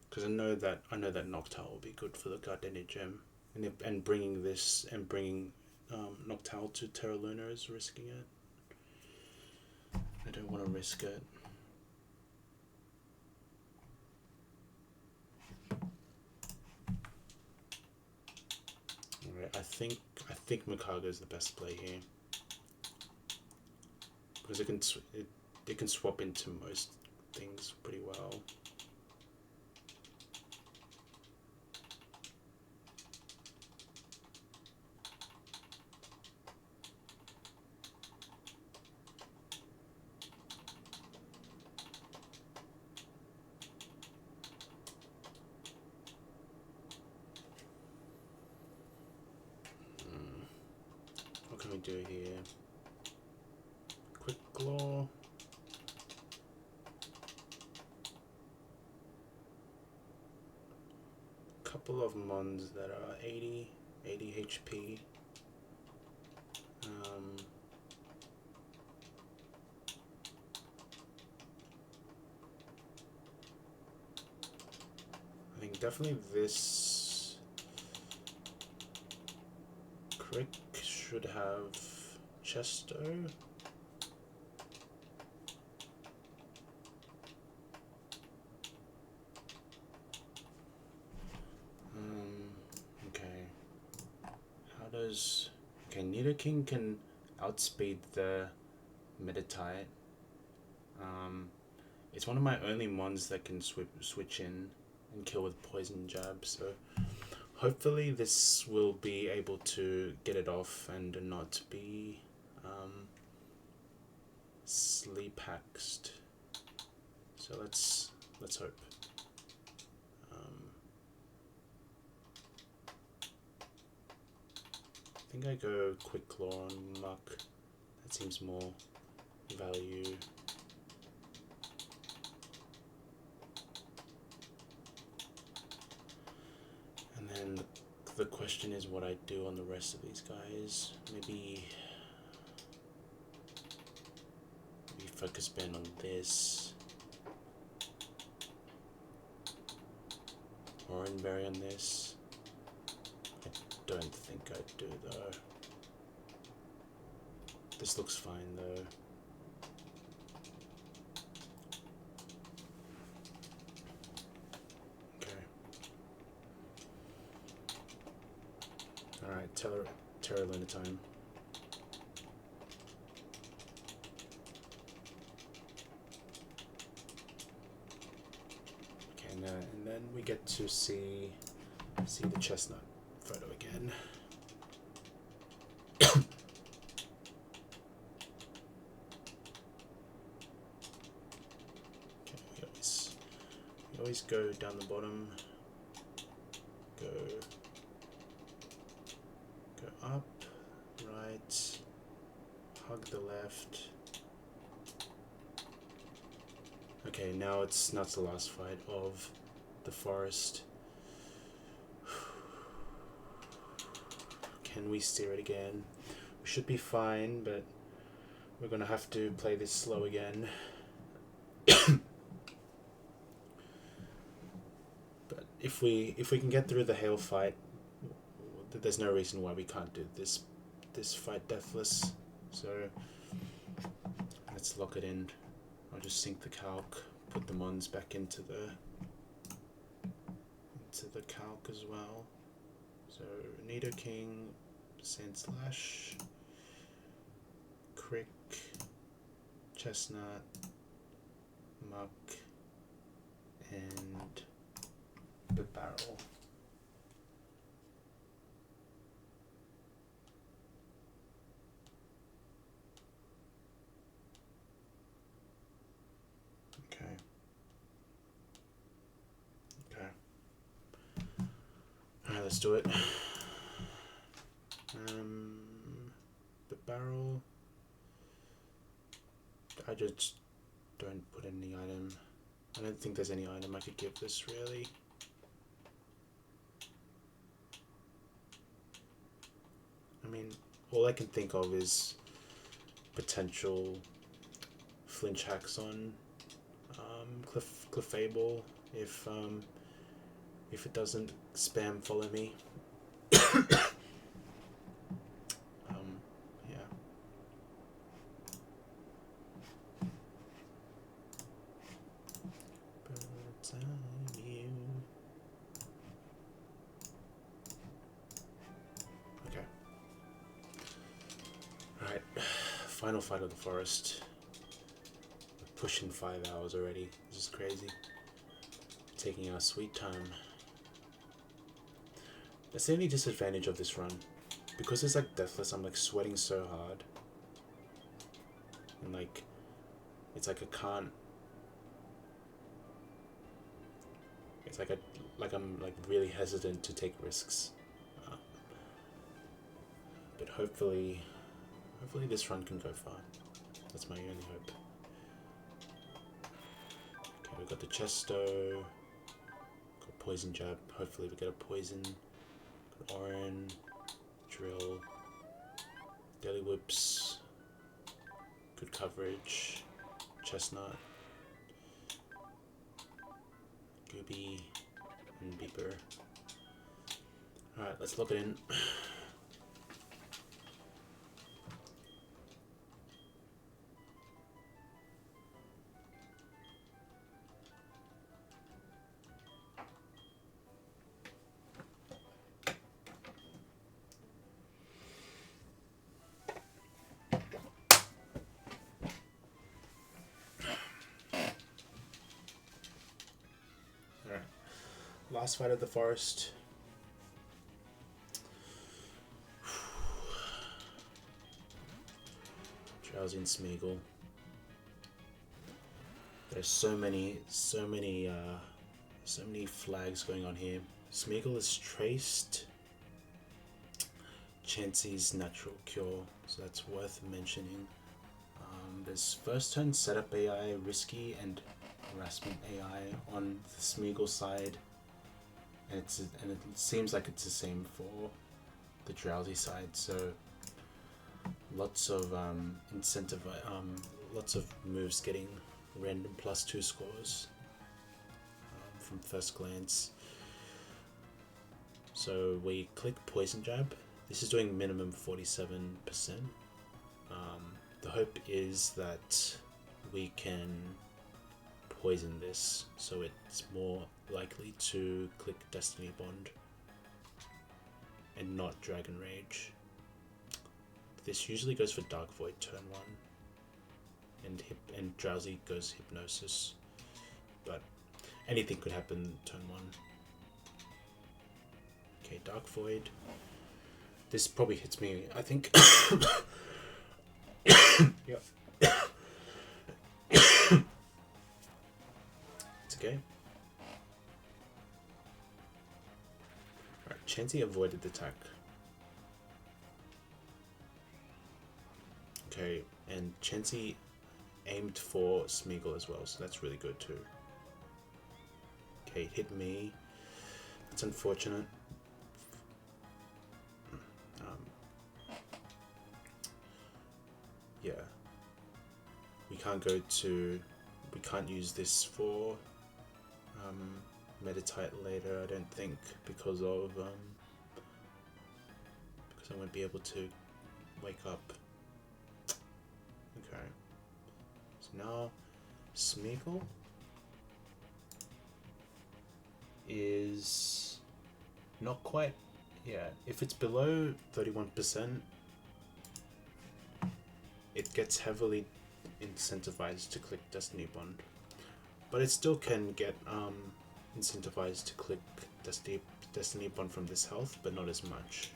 Because I know that Noctowl will be good for the Gardenia gem, and bringing this and bringing Noctowl to Terra Luna is risking it. I don't want to risk it. Alright, I think Makaga is the best play here, because it can swap into most things pretty well. What can we do here? Quick Claw. Couple of mons that are 80 HP. I think definitely this Crick should have Chesto. Okay. How does... Okay, Nidoking can outspeed the Meditite. It's one of my only mons that can switch in and kill with poison jab, so hopefully this will be able to get it off and not be sleep haxed. So let's hope. I think I go Quick Claw on Muck. That seems more value. And then the question is what I do on the rest of these guys. Maybe focus ban on this. Oranberry on this. I don't think I'd do though. This looks fine though. Okay. Alright, Terra Luna time. Okay, and then we get to see the chestnut photo again. Okay, we always go down the bottom. Go up, right, hug the left. Okay, now it's the last fight of the forest. Can we steer it again? We should be fine, but we're gonna have to play this slow again. But if we can get through the hail fight, there's no reason why we can't do this fight deathless. So let's lock it in. I'll just sync the calc, put the mons back into the calc as well. So Nidoking, Sand Slash, Crick, Chestnut, Muck, and the barrel. Okay. Alright, let's do it. The barrel. I just don't put any item. I don't think there's any item I could give this really. I mean, all I can think of is potential flinch hacks on Clefable if it doesn't spam follow me. Yeah. Bird's eye view. Okay. Alright. Final fight of the forest. We're pushing 5 hours already. This is crazy. Taking our sweet time. That's the only disadvantage of this run. Because it's like deathless, I'm like sweating so hard. And like, it's like I can't. It's like I'm like really hesitant to take risks. But hopefully this run can go far. That's my only hope. Okay, we got the Chesto. Got poison jab. Hopefully we get a poison. Got Orin, drill, daily whips. Good coverage. Chestnut. Gooby and Beeper. Alright, let's lock it in. Last fight of the forest. Drowsy and Smeagol. There's so many flags going on here. Smeagol is traced. Chansey's natural cure, so that's worth mentioning. There's first turn setup AI, risky, and harassment AI on the Smeagol side. And it seems like it's the same for the Drowsy side, so lots of lots of moves getting random +2 scores from first glance. So we click Poison Jab. This is doing minimum 47%. The hope is that we can poison this, so it's more likely to click Destiny Bond and not Dragon Rage. This usually goes for Dark Void turn 1, and Drowsy goes Hypnosis, but anything could happen turn 1. Okay, Dark Void. This probably hits me, I think. Yep. It's okay. Alright, Chansey avoided the attack. Okay, and Chansey aimed for Smeagol as well, so that's really good too. Okay, hit me. That's unfortunate. Yeah. We can't use this for Meditite later, I don't think, because I won't be able to wake up. Okay. So now Smeagol is not quite, yeah, if it's below 31%, it gets heavily incentivized to click Destiny Bond, but it still can get incentivized to click Destiny Bond from this health, but not as much.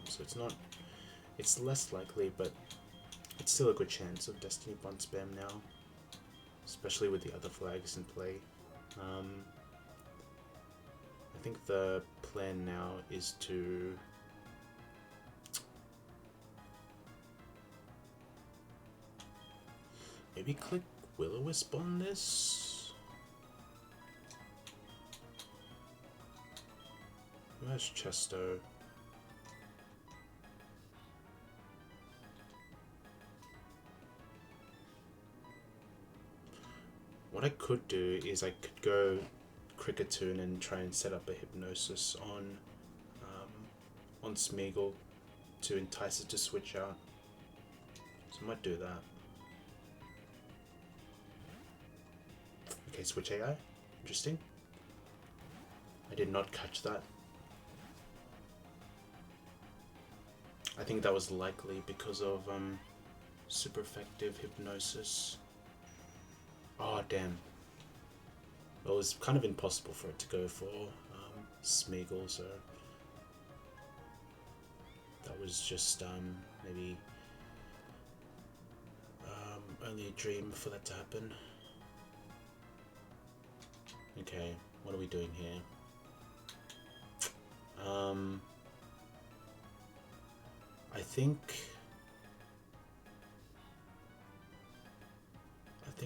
So it's less likely, but it's still a good chance of Destiny Bond spam now, especially with the other flags in play. I think the plan now is to maybe click Will-O-Wisp on this. Who has Chesto? What I could do is I could go Cricketune and try and set up a Hypnosis on Smeagol to entice it to switch out. So I might do that. Okay, switch AI. Interesting. I did not catch that. I think that was likely because of super effective Hypnosis. Oh damn. Well, it was kind of impossible for it to go for Smeagol, so that was just maybe only a dream for that to happen. Okay, what are we doing here? I think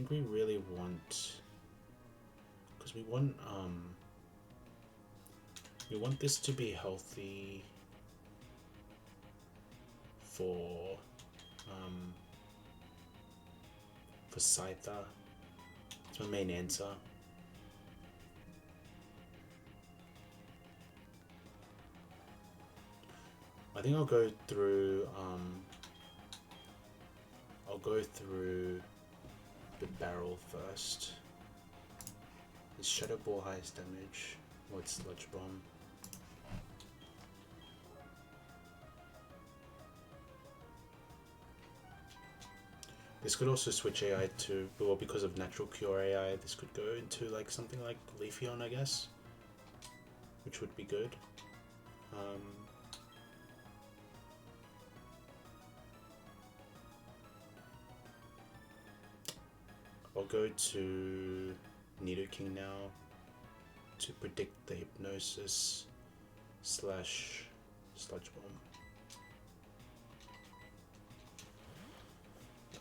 we really want, because we want this to be healthy for Scyther. That's my main answer. I think I'll go through the barrel first. Is Shadow Ball highest damage? Or it's Sludge Bomb? This could also switch AI to, well, because of Natural Cure AI, this could go into like something like Leafeon, I guess, which would be good. I'll go to Nidoking now to predict the Hypnosis / Sludge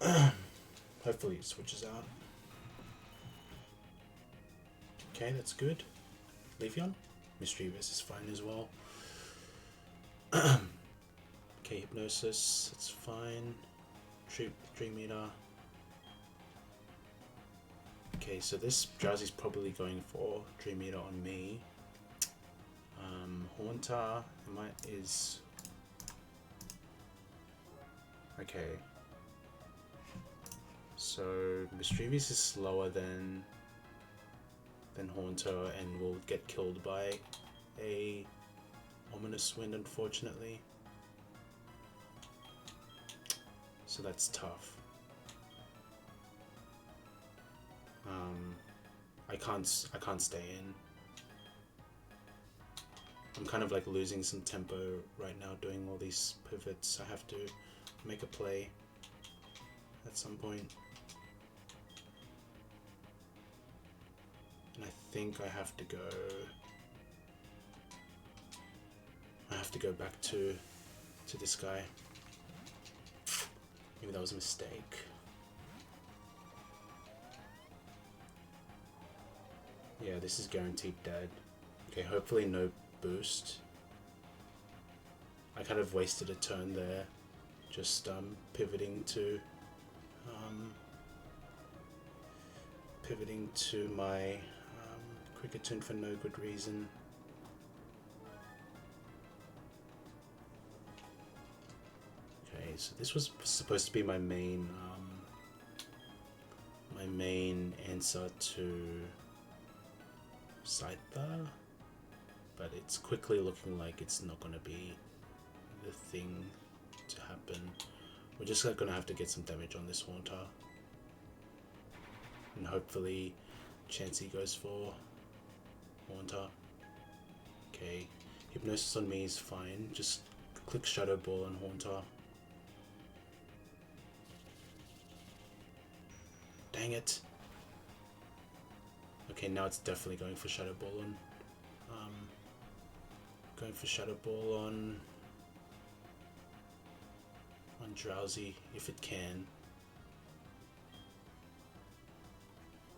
Bomb. Hopefully it switches out. Okay, that's good. Leafeon? Mischievous is fine as well. Okay, Hypnosis, that's fine. Dream Eater. Okay, so this Drowsy's probably going for Dream Eater on me. Haunter is okay. So Mischievous is slower than Haunter and will get killed by a Ominous Wind, unfortunately. So that's tough. I can't stay in. I'm kind of like losing some tempo right now doing all these pivots. I have to make a play at some point. And I think I have to go back to this guy. Maybe that was a mistake. Yeah, this is guaranteed dead. Okay, hopefully no boost. I kind of wasted a turn there, just pivoting to my Cricketune for no good reason. Okay, so this was supposed to be my main answer to Scyther, but it's quickly looking like it's not going to be the thing to happen. We're just going to have to get some damage on this Haunter, and hopefully Chansey goes for Haunter. Okay, Hypnosis on me is fine, just click Shadow Ball on Haunter. Dang it. Okay, now it's definitely going for Shadow Ball Going for Shadow Ball on Drowsy if it can.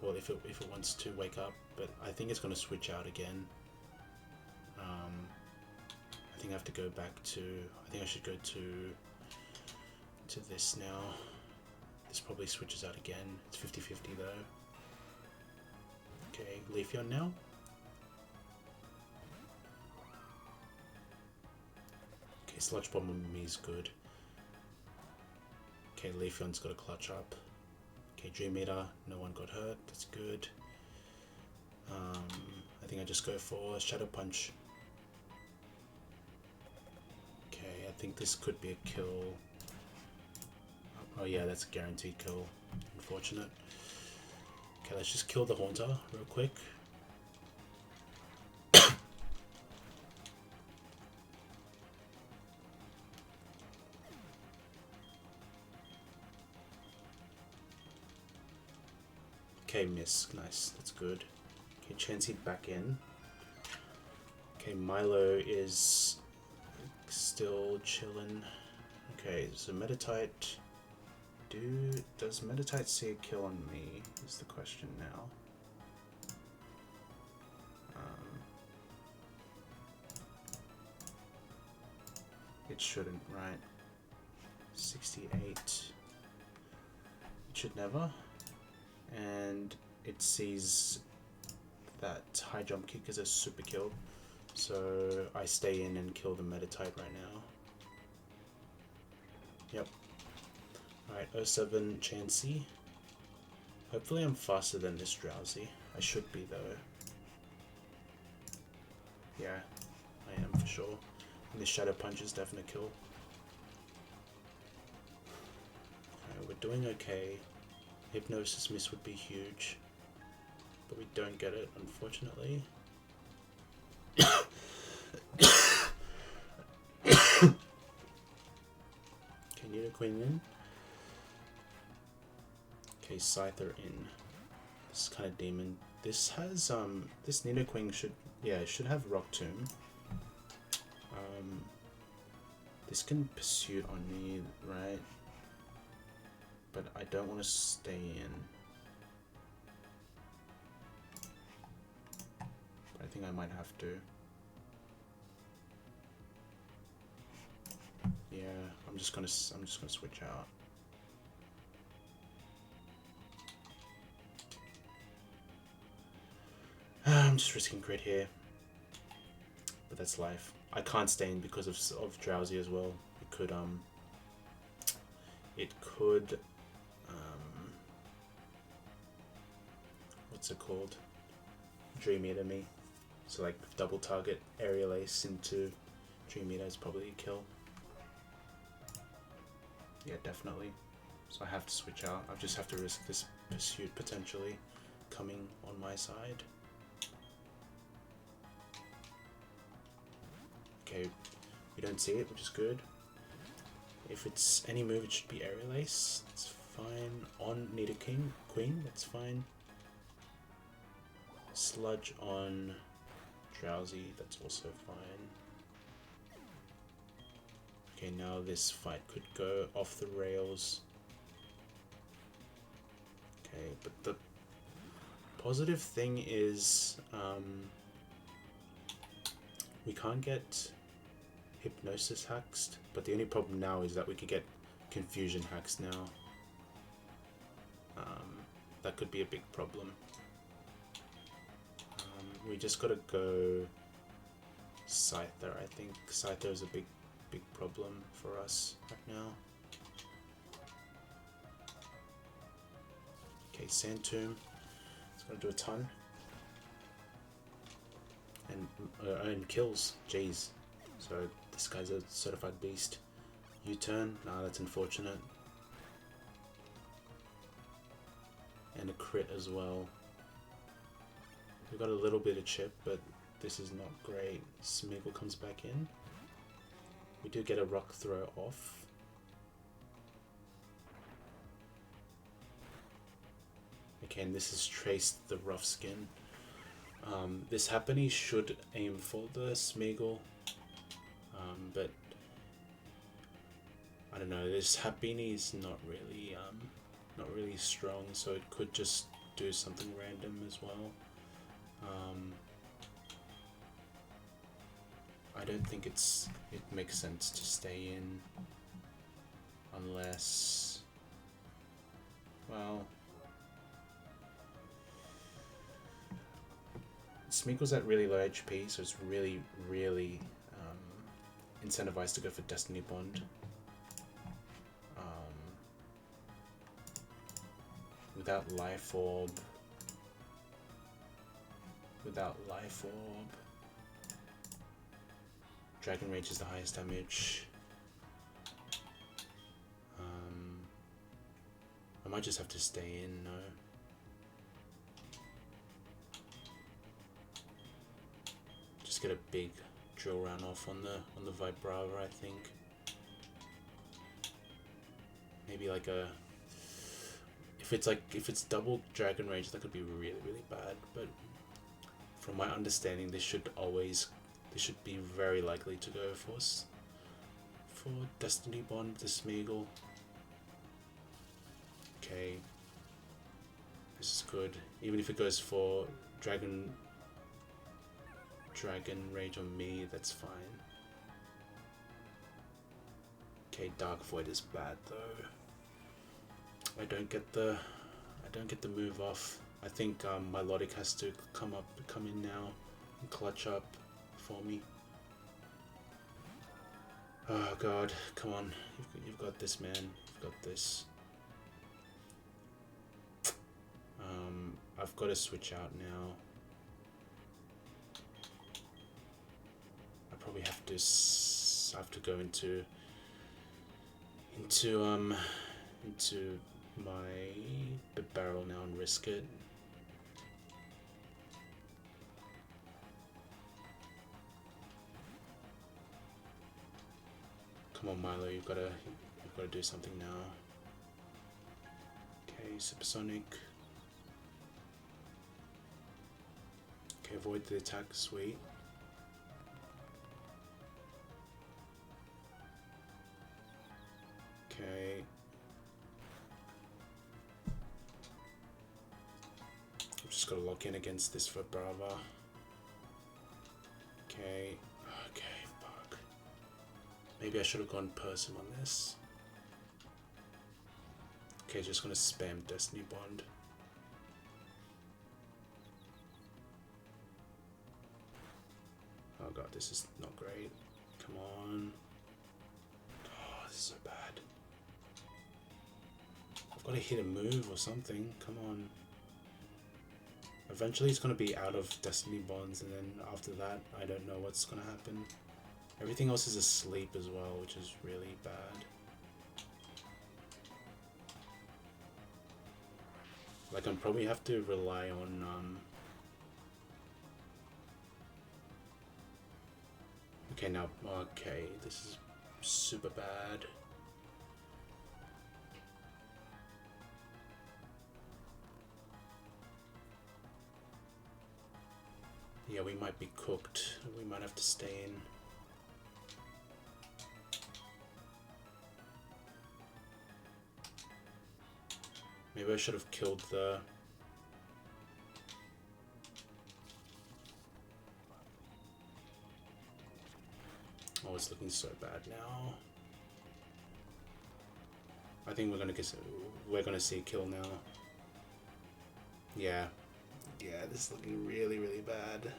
Well, if it wants to wake up, but I think it's going to switch out again. I think I have to go back to. I think I should go to this now. This probably switches out again. It's 50-50 though. Okay, Leafeon now. Okay, Sludge Bomb on me is good. Okay, Leafeon's got a clutch up. Okay, Dream Eater, no one got hurt, that's good. I think I just go for Shadow Punch. Okay, I think this could be a kill. Oh yeah, that's a guaranteed kill. Unfortunate. Okay, let's just kill the Haunter real quick. Okay, miss. Nice. That's good. Okay, Chansey back in. Okay, Milo is still chilling. Okay, so Meditite. Does Meditite see a kill on me? Is the question now. It shouldn't, right? 68. It should never. And it sees that high jump kick as a super kill, so I stay in and kill the Meditite right now. Yep. Alright, 07 Chansey. Hopefully I'm faster than this Drowsy. I should be though. Yeah, I am for sure. And this Shadow Punch is definitely a kill. Alright, we're doing okay. Hypnosis miss would be huge, but we don't get it, unfortunately. Okay, Nidoqueen in. Okay, Scyther in. This is kind of demon. This has this Nidoqueen should have Rock Tomb. This can pursue on me, right? But I don't want to stay in. But I think I might have to. Yeah, I'm just gonna switch out. I'm just risking crit here. But that's life. I can't stay in because of Drowsy as well. It could what's it called? Dream Eater me. So like double target Aerial Ace into Dream Eater is probably a kill. Yeah, definitely. So I have to switch out. I just have to risk this pursuit potentially coming on my side. Okay, we don't see it, which is good. If it's any move, it should be Aerial Ace. It's fine. On Nidoqueen, that's fine. Sludge on Drowsy, that's also fine. Okay, now this fight could go off the rails. Okay, but the positive thing is we can't get Hypnosis haxed, but the only problem now is that we could get Confusion haxed now. That could be a big problem. We just gotta go Scyther. I think Scyther is a big problem for us right now. Okay, Sand Tomb. It's gonna do a ton. And kills. Jeez. So this guy's a certified beast. U-turn. Nah, that's unfortunate. And a crit as well. We got a little bit of chip, but this is not great. Smeagol comes back in. We do get a rock throw off. Okay, and this is Traced the Rough Skin. This Happiny should aim for the Smeagol. But I don't know. This Happini is not really strong, so it could just do something random as well. I don't think it makes sense to stay in unless, well, Smeagol's at really low HP, so it's really incentivized to go for Destiny Bond. Without Life Orb, Dragon Rage is the highest damage. I might just have to stay in, no. Just get a big drill round off on the Vibrava, I think. Maybe like a, if it's double Dragon Rage, that could be really bad, but from my understanding, they should be very likely to go for Destiny Bond to Smeagol. Okay, this is good. Even if it goes for Dragon Rage on me, that's fine. Okay, Dark Void is bad though. I don't get the move off. I think Milotic has to come in now and clutch up for me. Oh god, come on. You've got this, man. You've got this. I've got to switch out now. I probably have to go into my barrel now and risk it. Come on, Milo, you've got to do something now. Okay, Supersonic. Okay, avoid the attack, sweet. Okay. I'm just gotta lock in against this for Brava. Okay. Okay, fuck. Maybe I should have gone Person on this. Okay, just gonna spam Destiny Bond. Oh god, this is not great. Come on. Oh, this is so bad. I've got to hit a move or something. Come on. Eventually it's going to be out of Destiny Bonds, and then after that, I don't know what's going to happen. Everything else is asleep as well, which is really bad. Like, I'll probably have to rely on, okay, now, okay, this is super bad. Yeah, we might be cooked. We might have to stay in. Maybe I should have killed the... Oh, it's looking so bad now. I think we're gonna see a kill now. Yeah. Yeah, this is looking really bad.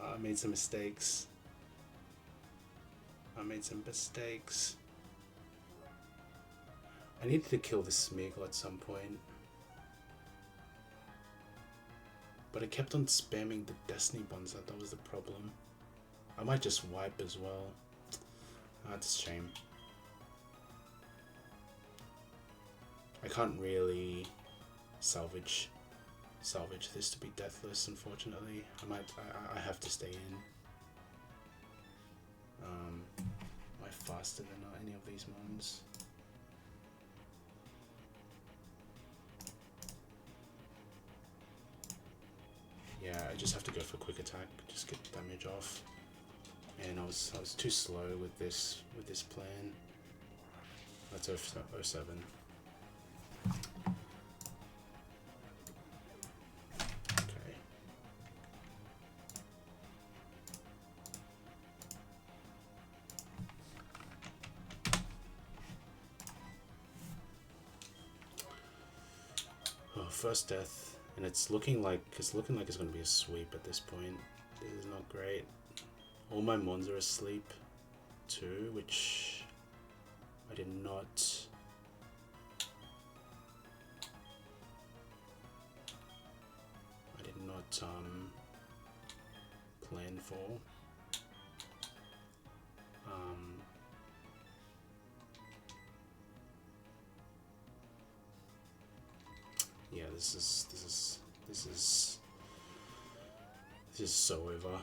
I made some mistakes. I needed to kill the Smeagol at some point. But I kept on spamming the Destiny Bonds, that was the problem. I might just wipe as well. That's a shame. I can't really salvage this to be deathless, unfortunately. I have to stay in. Am I faster than any of these ones? Yeah, I just have to go for quick attack, just get damage off. Man, I was too slow with this plan. That's 07. Okay. Oh, first death, and it's looking like it's going to be a sweep at this point. This is not great. All my mons are asleep too, which I did not. Plan for. Yeah, this is so over.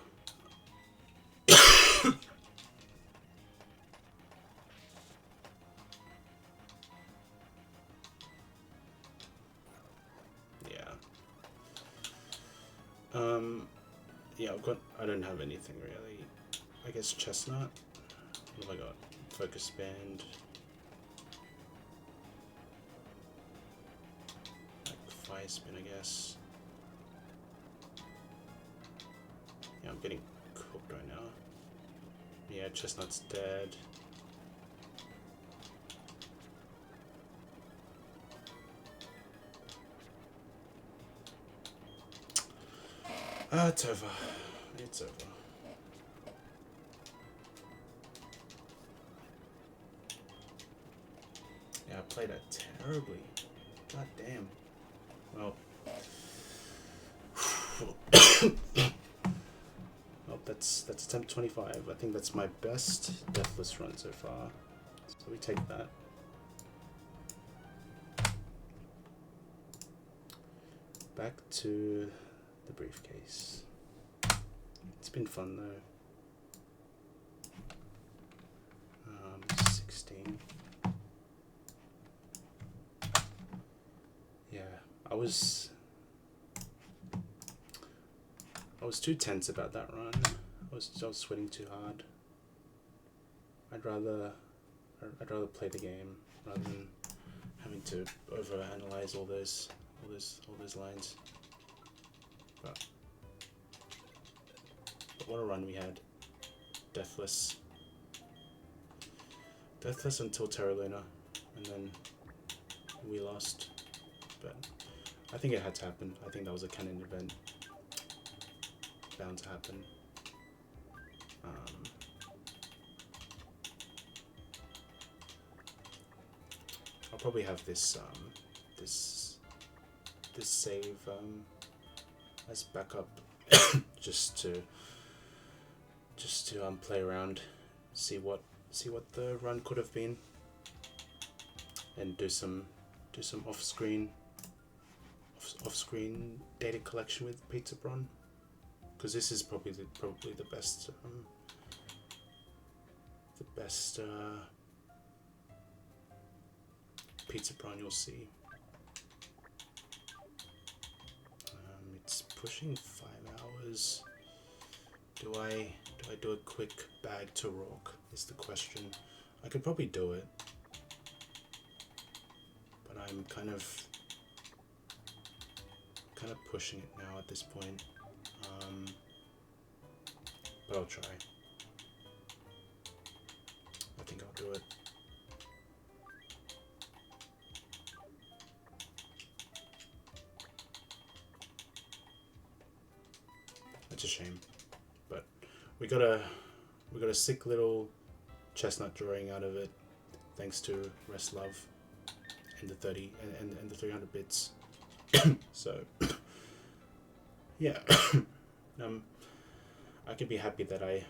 Yeah, I don't have anything really. I guess chestnut. What have I got? Focus band. Like fire spin, I guess. Yeah, I'm getting cooked right now. Yeah, chestnut's dead. It's over. It's over. Yeah, I played that terribly. God damn. Well. Well, that's attempt 25. I think that's my best deathless run so far. So we take that. Back to the briefcase. It's been fun though. 16. Yeah, I was too tense about that run. I was sweating too hard. I'd rather play the game rather than having to overanalyze all those lines. But what a run we had. Deathless until Terra Luna, and then we lost. But I think it had to happen. I think that was a canon event. Bound to happen. I'll probably have this this save as backup, just to play around, see what the run could have been, and do some off-screen data collection with Pizza Bron, because this is probably the best Pizza Bron you'll see. It's pushing 5 hours. Do I do a quick bag to Rourke is the question. I could probably do it, but I'm kind of pushing it now at this point. But I'll try. I think I'll do it. That's a shame, but we got a sick little chestnut drawing out of it, thanks to Rest Love and the 30 and the 300 bits. So yeah, I can be happy that I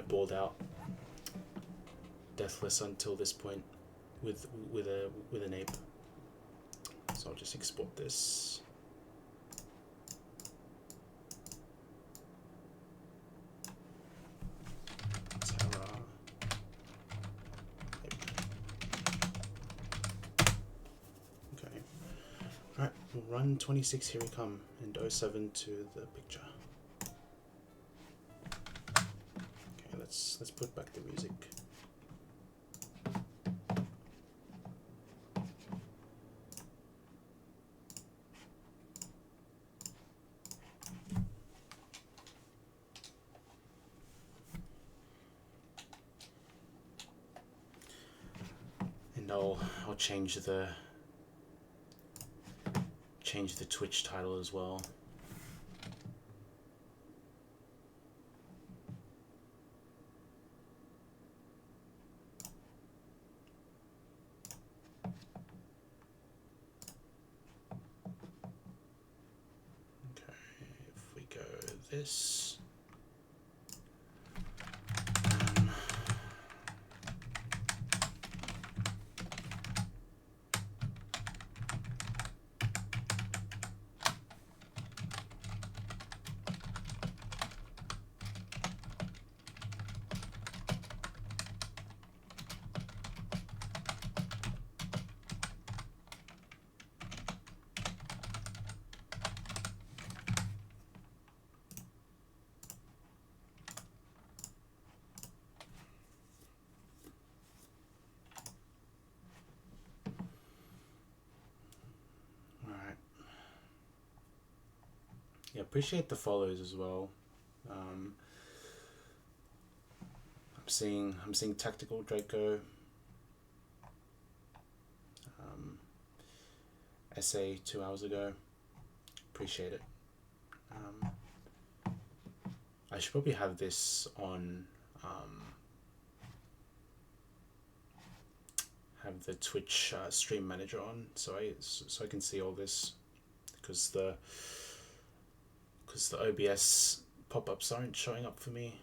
balled out deathless until this point with an ape. So I'll just export this. Run 26, here we come, and 07 to the picture. let's put back the music. And I'll change the Twitch title as well. This. Yeah, appreciate the follows as well. I'm seeing Tactical Draco, essay 2 hours ago. Appreciate it. I should probably have this on. Have the Twitch stream manager on, so I can see all this, because the OBS pop-ups aren't showing up for me.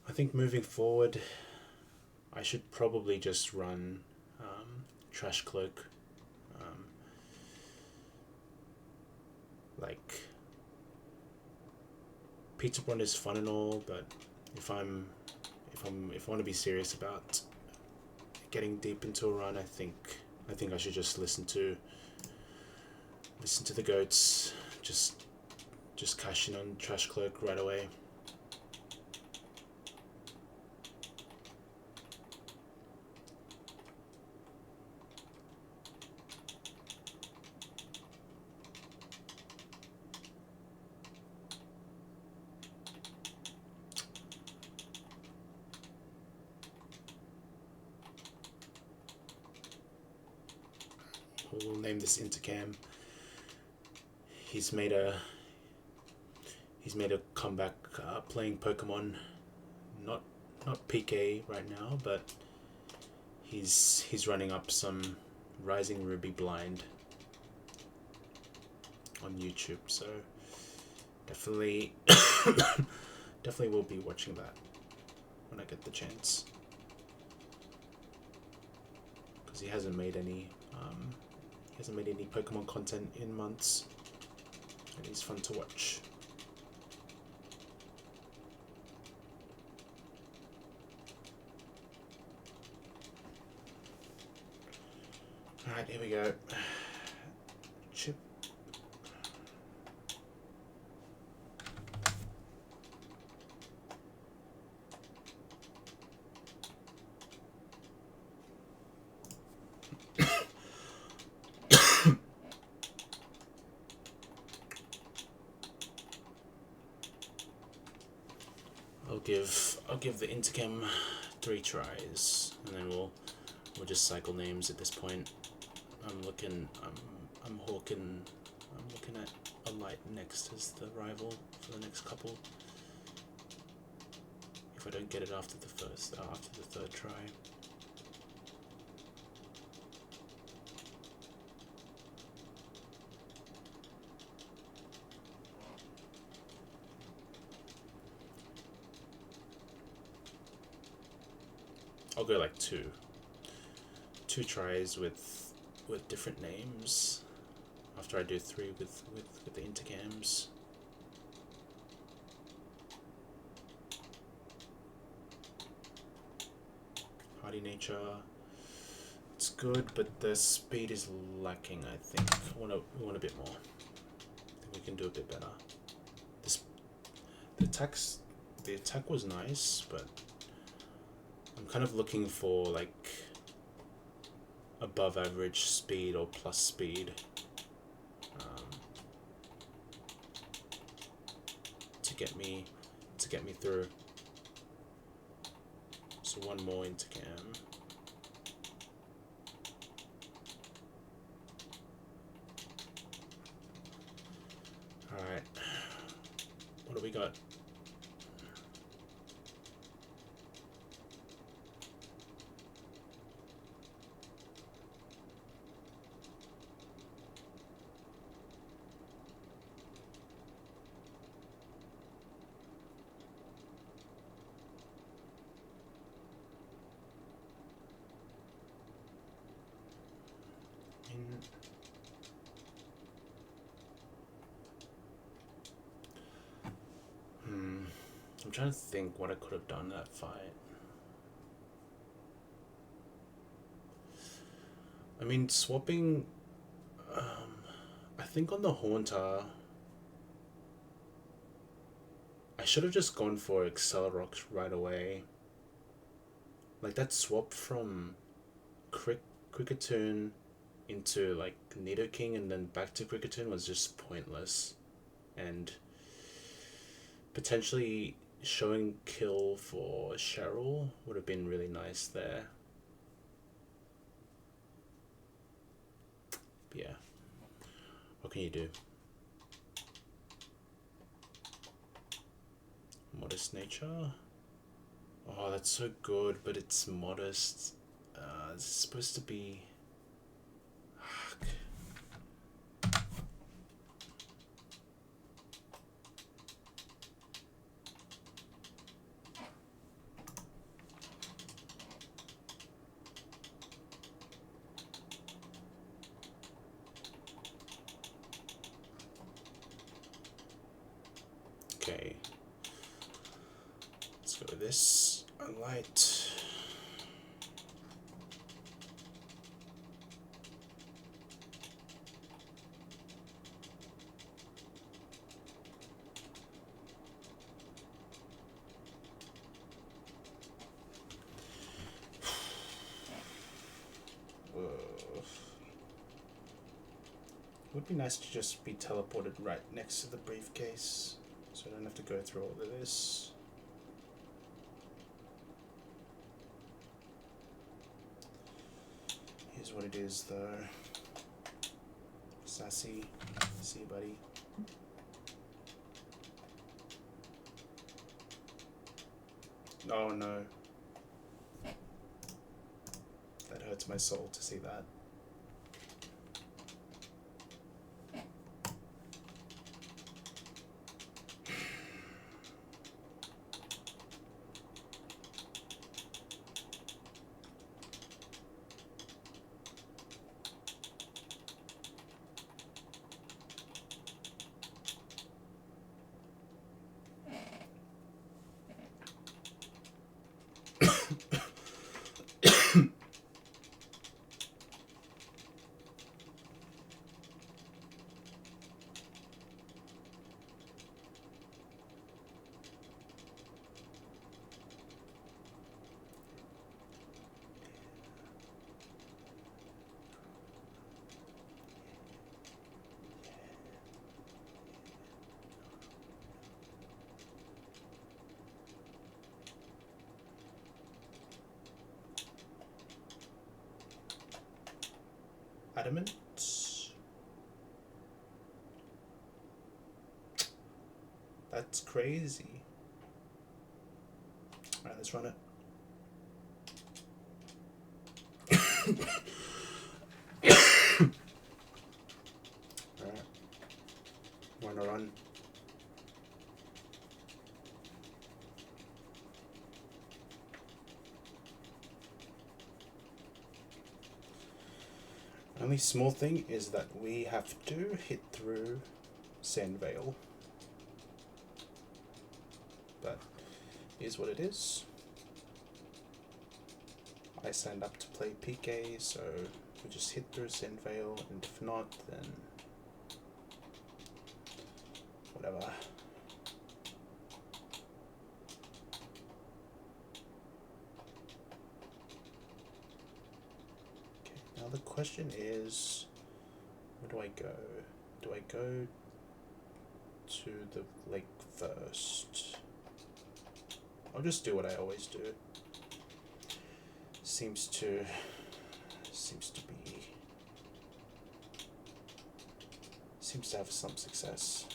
I think moving forward, I should probably just run Trash Cloak. Like, Pizza Run is fun and all, but if I want to be serious about getting deep into a run, I think I should just listen to the goats, just cash in on Trash Cloak right away. We'll name this Intercam. He's made a comeback playing Pokemon, not PK right now, but he's running up some Rising Ruby Blind on YouTube, so definitely will be watching that when I get the chance, because he hasn't made any Pokemon content in months, and he's fun to watch. Alright, here we go. Chip. I'll give the Intercam 3 tries, and then we'll just cycle names at this point. I'm looking at a light next as the rival for the next couple. If I don't get it after the third try. I'll go like two tries with different names after I do 3 with the Intercams. Hardy Nature, it's good, but the speed is lacking, I think. We want a bit more. I think we can do a bit better. This, the attack was nice, but I'm kind of looking for like above average speed or plus speed to get me through. So one more into cam. Alright. What do we got? I'm trying to think what I could have done in that fight. I mean, swapping... I think on the Haunter... I should have just gone for Accelerox right away. Like, that swap from Kricketune into, like, Nidoking and then back to Kricketune was just pointless. And potentially showing kill for Cheryl would have been really nice there. But yeah. What can you do? Modest nature? Oh, that's so good, but it's modest. It's supposed to be... Okay. Let's go with this. Light. It would be nice to just be teleported right next to the briefcase, so I don't have to go through all of this. Here's what it is, though. Sassy. See you, buddy. Oh no. That hurts my soul to see that. Adamant. That's crazy. Alright, let's run it. Alright. Wanna run? Only small thing is that we have to hit through Sandvale. But is what it is. I signed up to play PK, so we just hit through Sin Veil, and if not, then whatever. Okay, now the question is, where do I go? Do I go to the lake first? I'll just do what I always do. Seems to have some success.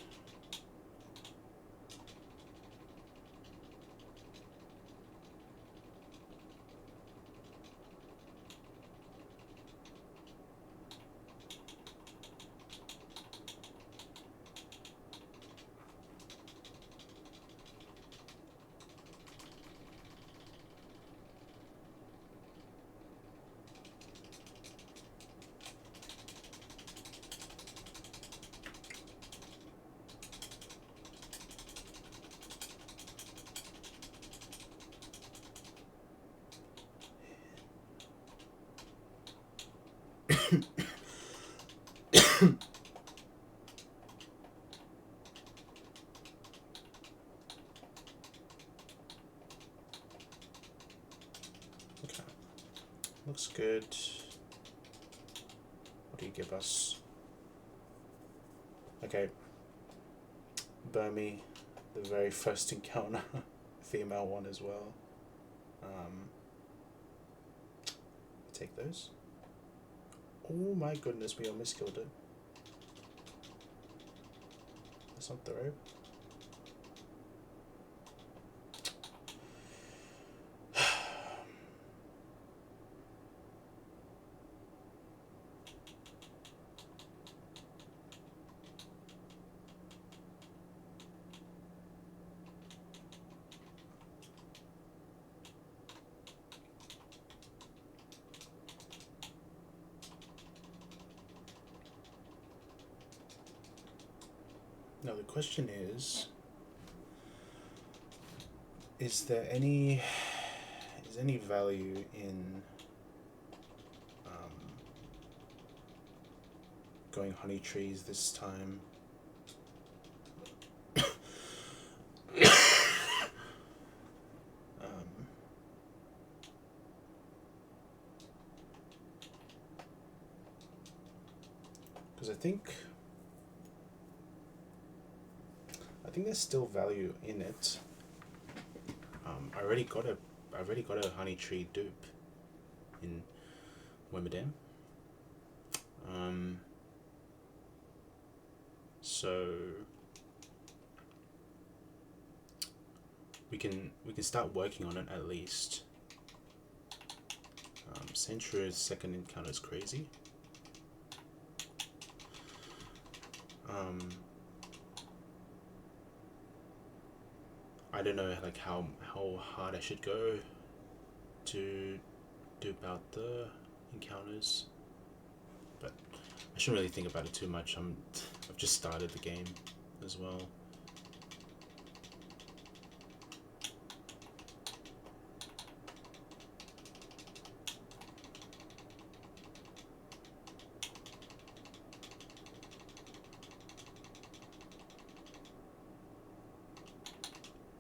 Okay, looks good. What do you give us? Okay, Burmy, the very first encounter, female one as well. Take those. Oh my goodness, we almost killed it. That's not throw. Now the question is there any value in going honey trees this time? Because I think there's still value in it. I already got a honey tree dupe in Wemedem. So we can start working on it at least. Century's second encounter is crazy. I don't know like how hard I should go to dupe out the encounters, but I shouldn't really think about it too much. I've just started the game as well.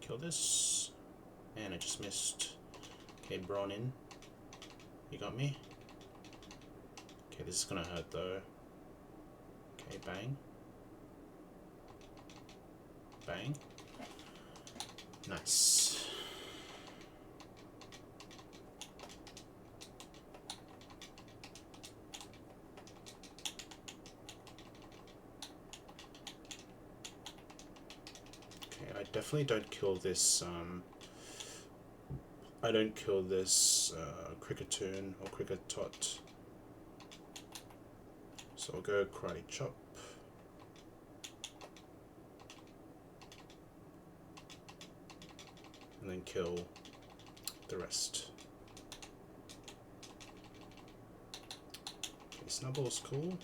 Kill this, and I just missed. Okay, Braun in. You got me. Okay, this is gonna hurt though. Okay, bang. Bang. Nice. Okay, I definitely don't kill this, I don't kill this Cricketoon or Cricketot. So I'll go Karate Chop. And then kill the rest. Okay, Snubble's cool.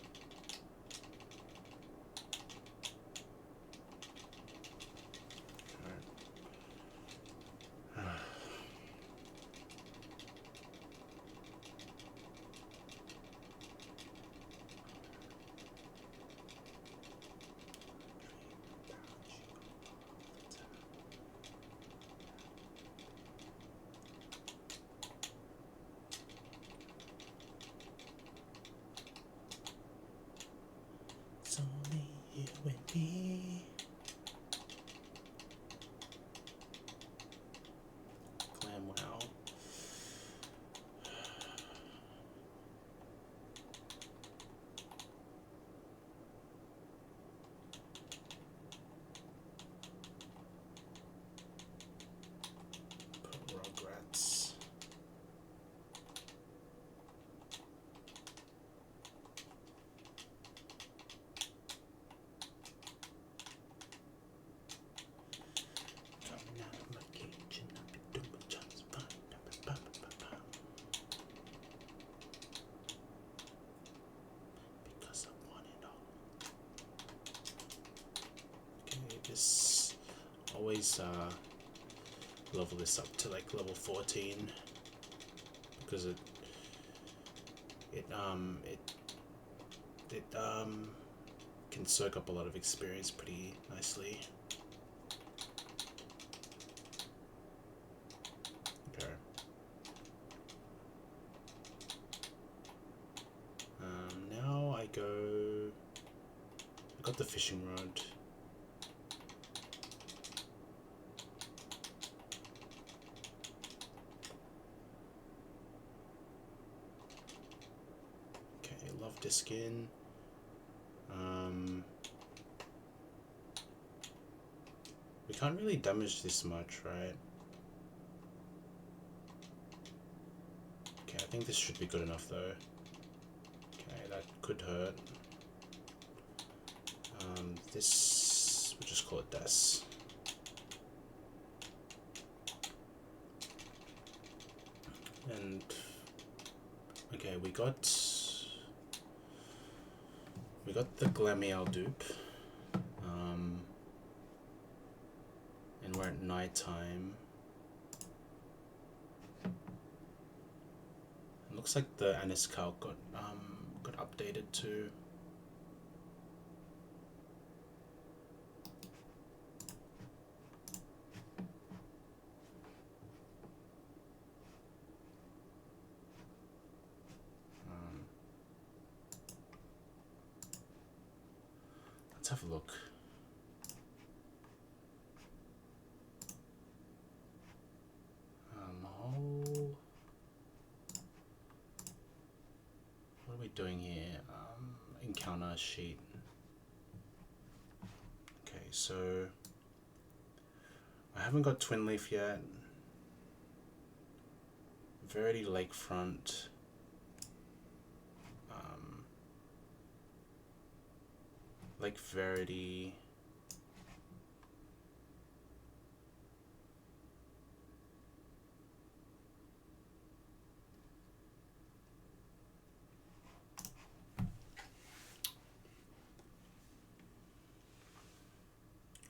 this. Always level this up to like level 14 because it can soak up a lot of experience pretty nicely. Okay. Now I got the fishing rod. Okay, love the skin. We can't really damage this much, right? Okay, I think this should be good enough though. Okay, that could hurt. This, we'll just call it Des. And, okay, we got the Glamiel dupe. And we're at nighttime. It looks like the Aniskal got updated too. Let's have a look. What are we doing here? Encounter sheet. Okay, so I haven't got Twin Leaf yet. Verity Lakefront. Lake Verity.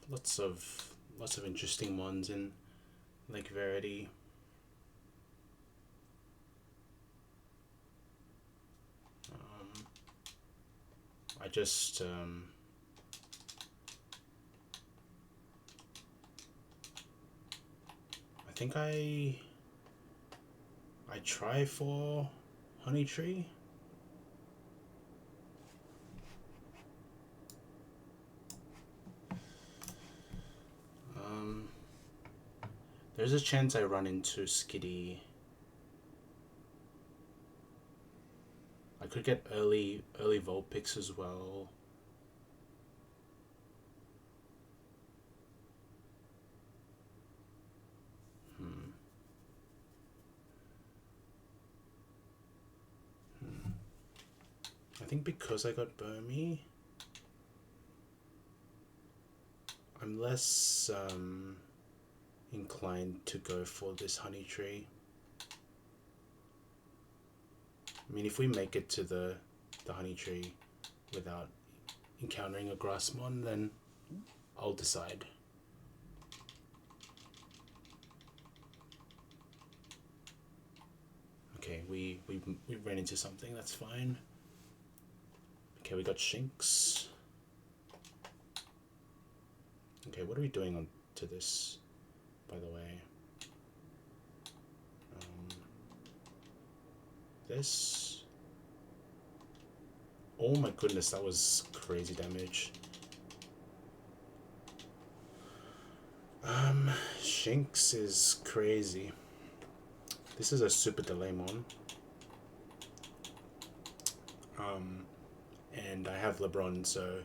Lots of interesting ones in Lake Verity. I just I think I try for Honey Tree. There's a chance I run into Skitty. I could get early Vulpix as well. I think because I got Burmy, I'm less inclined to go for this Honey Tree. I mean, if we make it to the Honey Tree without encountering a Grassmon, then I'll decide. Okay, we ran into something, that's fine. Okay, we got Shinx. Okay, what are we doing on to this, by the way? This. Oh my goodness, that was crazy damage. Shinx is crazy. This is a super Delaymon. And I have LeBron, so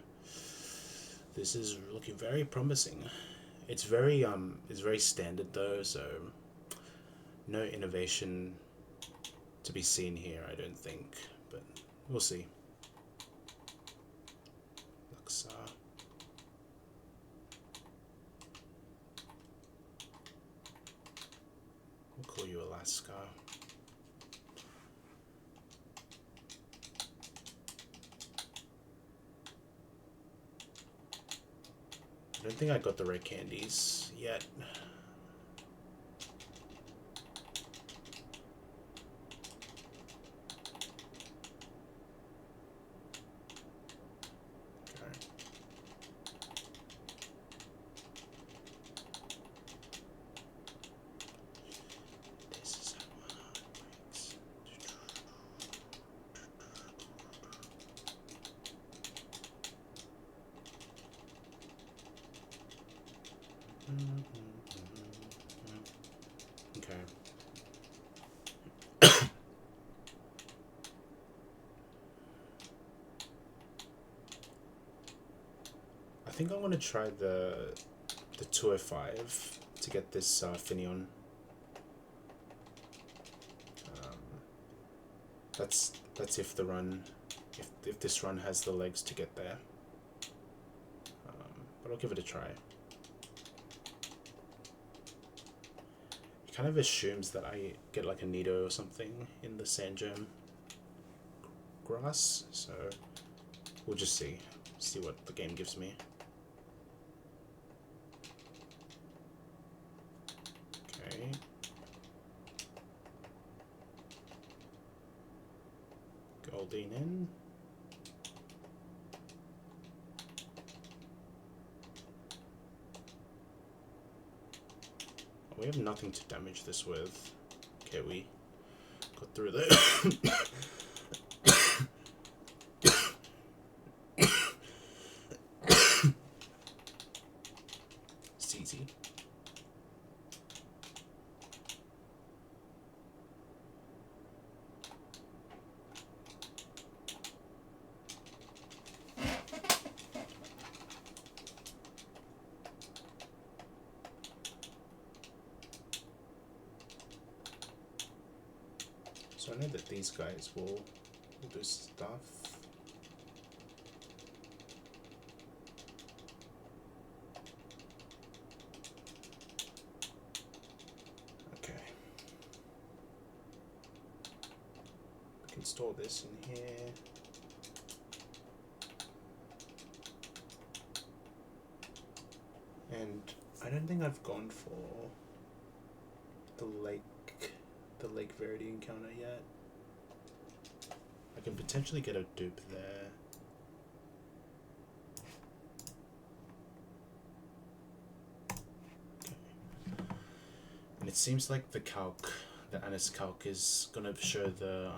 this is looking very promising. It's very standard though, so no innovation to be seen here, I don't think, but we'll see. Luxar. We'll call you Alaska. I don't think I got the rare candies yet. Okay. I think I want to try the 205 to get this Finion. That's if the run, if this run has the legs to get there. But I'll give it a try. It kind of assumes that I get like a Nido or something in the sand gem grass, so we'll just see what the game gives me. Okay. Goldine in. We have nothing to damage this with. Okay, we got through there. It's easy. So I know that these guys will do stuff. Okay. We can store this in here. And I don't think I've gone for the Lake Verity encounter yet. I can potentially get a dupe there. Okay. And it seems like the Anis calc is gonna show the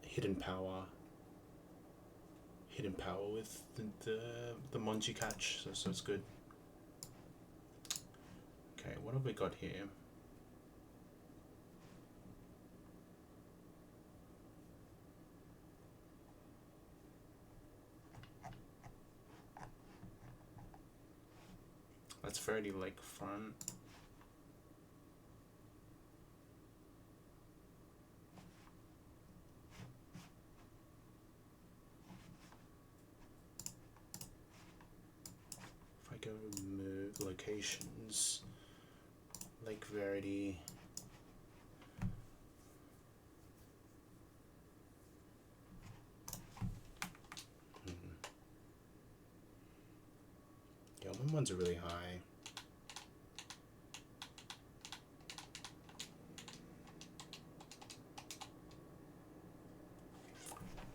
hidden power with the Monji catch, so it's good. Okay, what have we got here? That's fairly lakefront. If I go move locations, Lake Verity. Yeah, my ones are really high.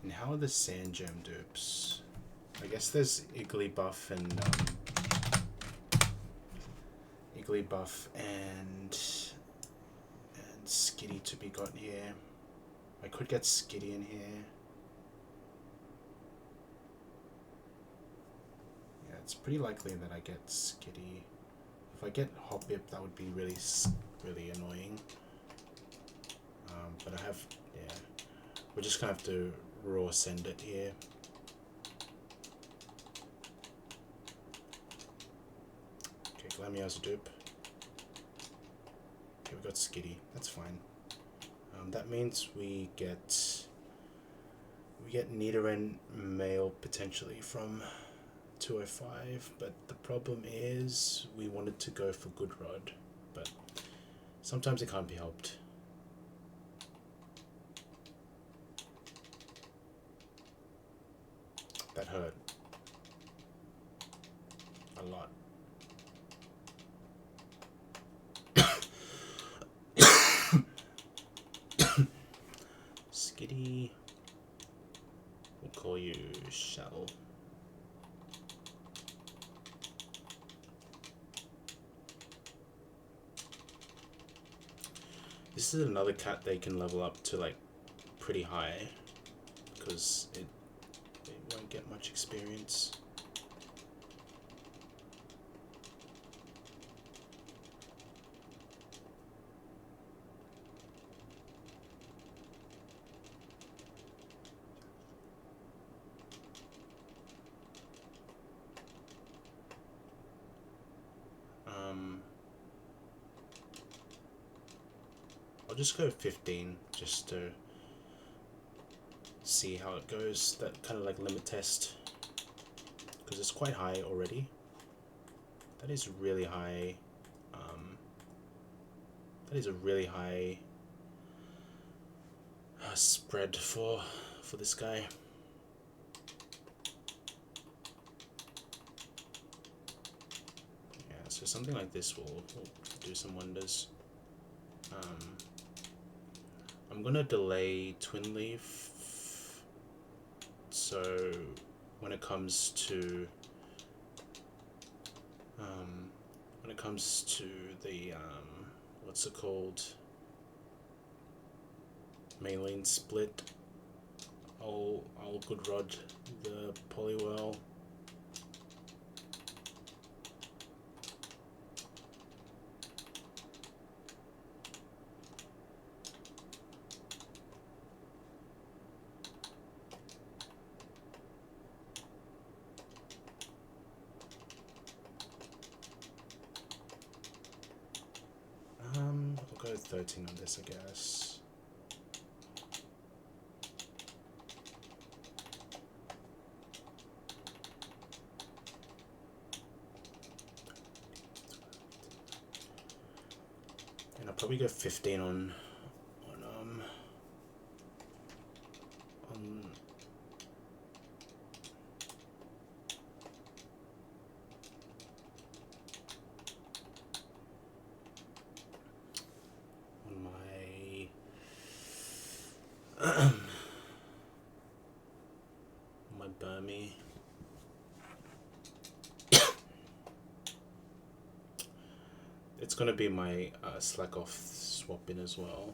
And how are the sand gem dupes? I guess there's Igglybuff and Skitty to be got here. I could get Skitty in here. Yeah, it's pretty likely that I get Skitty. If I get Hoppip, that would be really annoying. But I have, yeah, we're just gonna have to raw send it here. Okay, Glammeow's a dupe. Okay, we got Skitty. That's fine. That means we get Nidoran male potentially from 205, but the problem is we wanted to go for Good Rod, but sometimes it can't be helped. That hurt. a lot. Skitty. We'll call you Shell. This is another cat they can level up to like pretty high because it won't get much experience. I'll just go 15 just to see how it goes. That kind of like limit test, because it's quite high already. That is really high. That is a really high spread for this guy. Yeah, so something like this will do some wonders. I'm gonna delay Twin Leaf, so when it comes to the what's it called, Maylene split, I'll good rod the Poliwhirl. I'll go 13 on this, I guess. And I'll probably go 15 on my Burmy. It's gonna be my slack off swap in as well.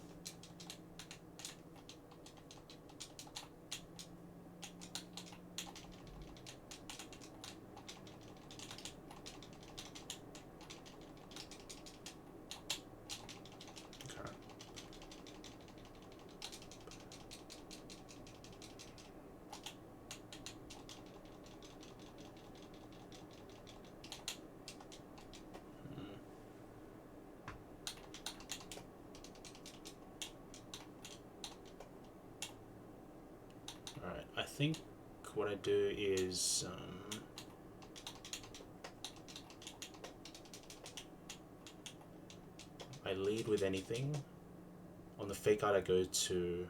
Alright, I think what I do is I lead with anything. On the fake out I go to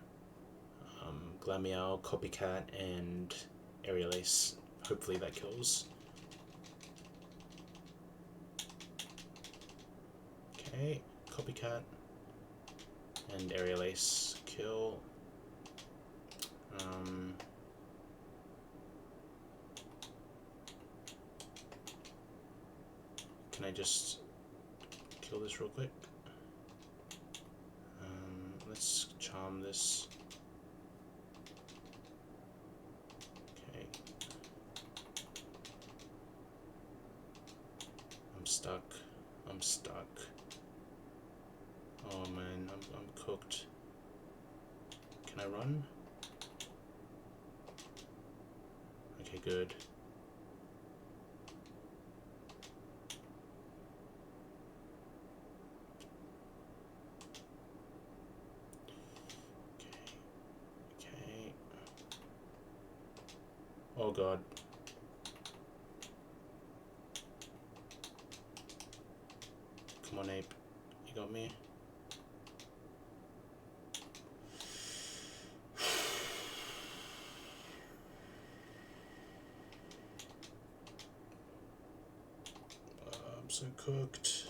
Glameow, Copycat, and Aerial Ace. Hopefully that kills. Okay, Copycat and Aerial Ace kill. Can I just kill this real quick? Let's charm this. Okay. I'm stuck. I'm stuck. Oh man, I'm cooked. Can I run? Okay, good. Okay. Oh god. Come on, Ape. You got me? so cooked.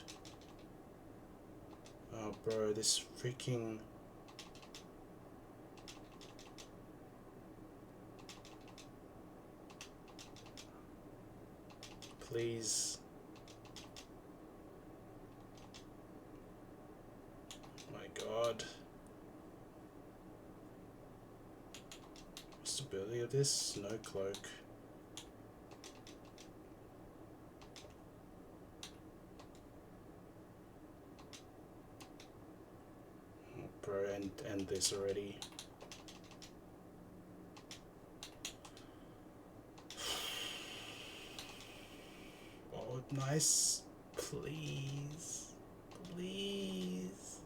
Oh, bro, this freaking... Please. My God. Stability of this? No cloak. Oh, bro, and this already. Oh, nice. Please. Please.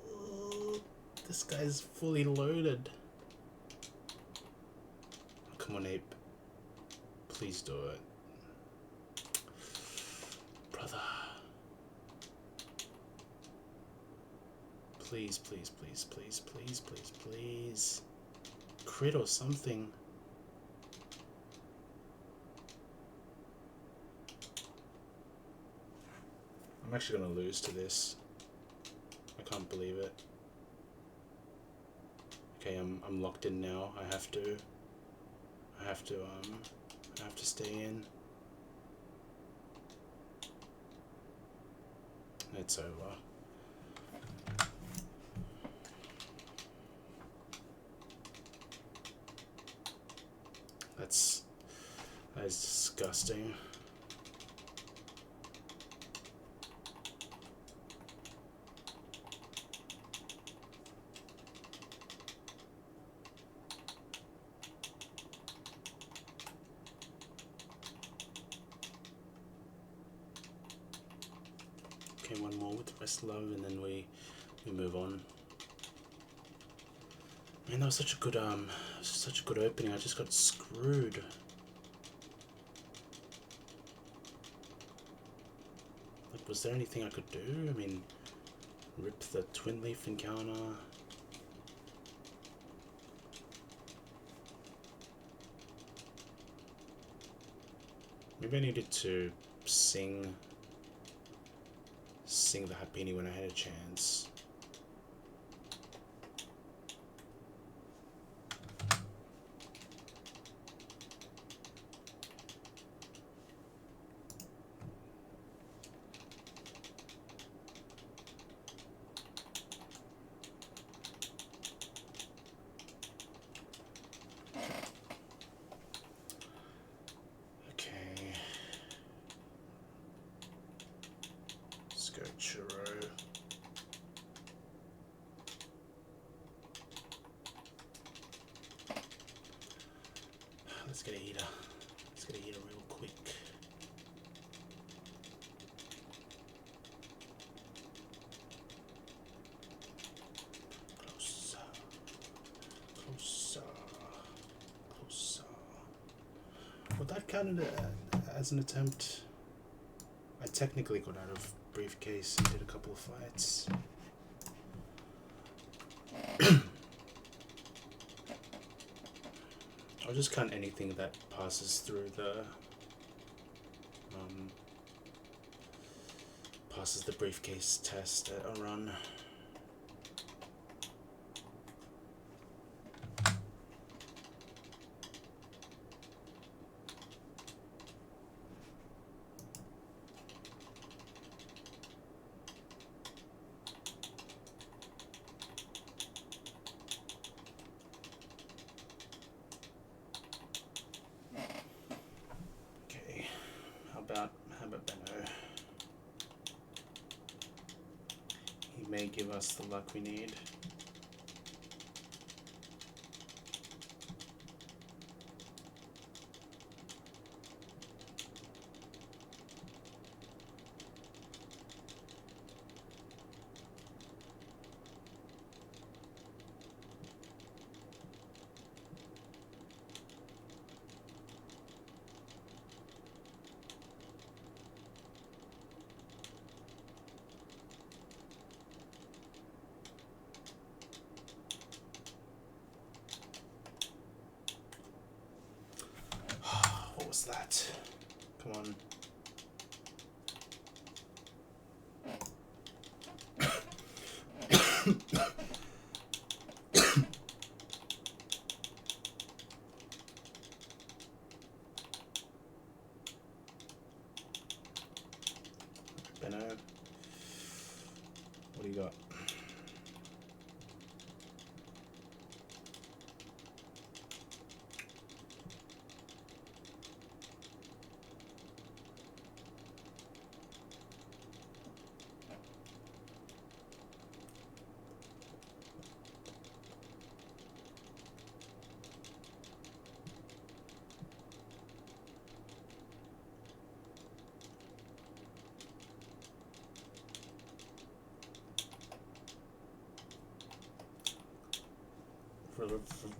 Oh, this guy's fully loaded. Come on, Ape. Please do it. Brother. Please, please, please, please, please, please, please. Crit or something. I'm actually gonna lose to this. I can't believe it. Okay, I'm locked in now. I have to stay in. It's over. That is disgusting. Okay, one more with Rest Love, and then we move on. Man, that was such a good opening. I just got screwed. Like, was there anything I could do? I mean, rip the Twin Leaf encounter. Maybe I needed to sing the Happini when I had a chance. Let's get a heater. Let's get a heater real quick. Closer. Closer. Closer. Well, that counted as an attempt. I technically got out of briefcase and did a couple of fights. I'll just count anything that passes through the briefcase test at a run. How about Benno? He may give us the luck we need. What was that? Come on. Benno, what do you got?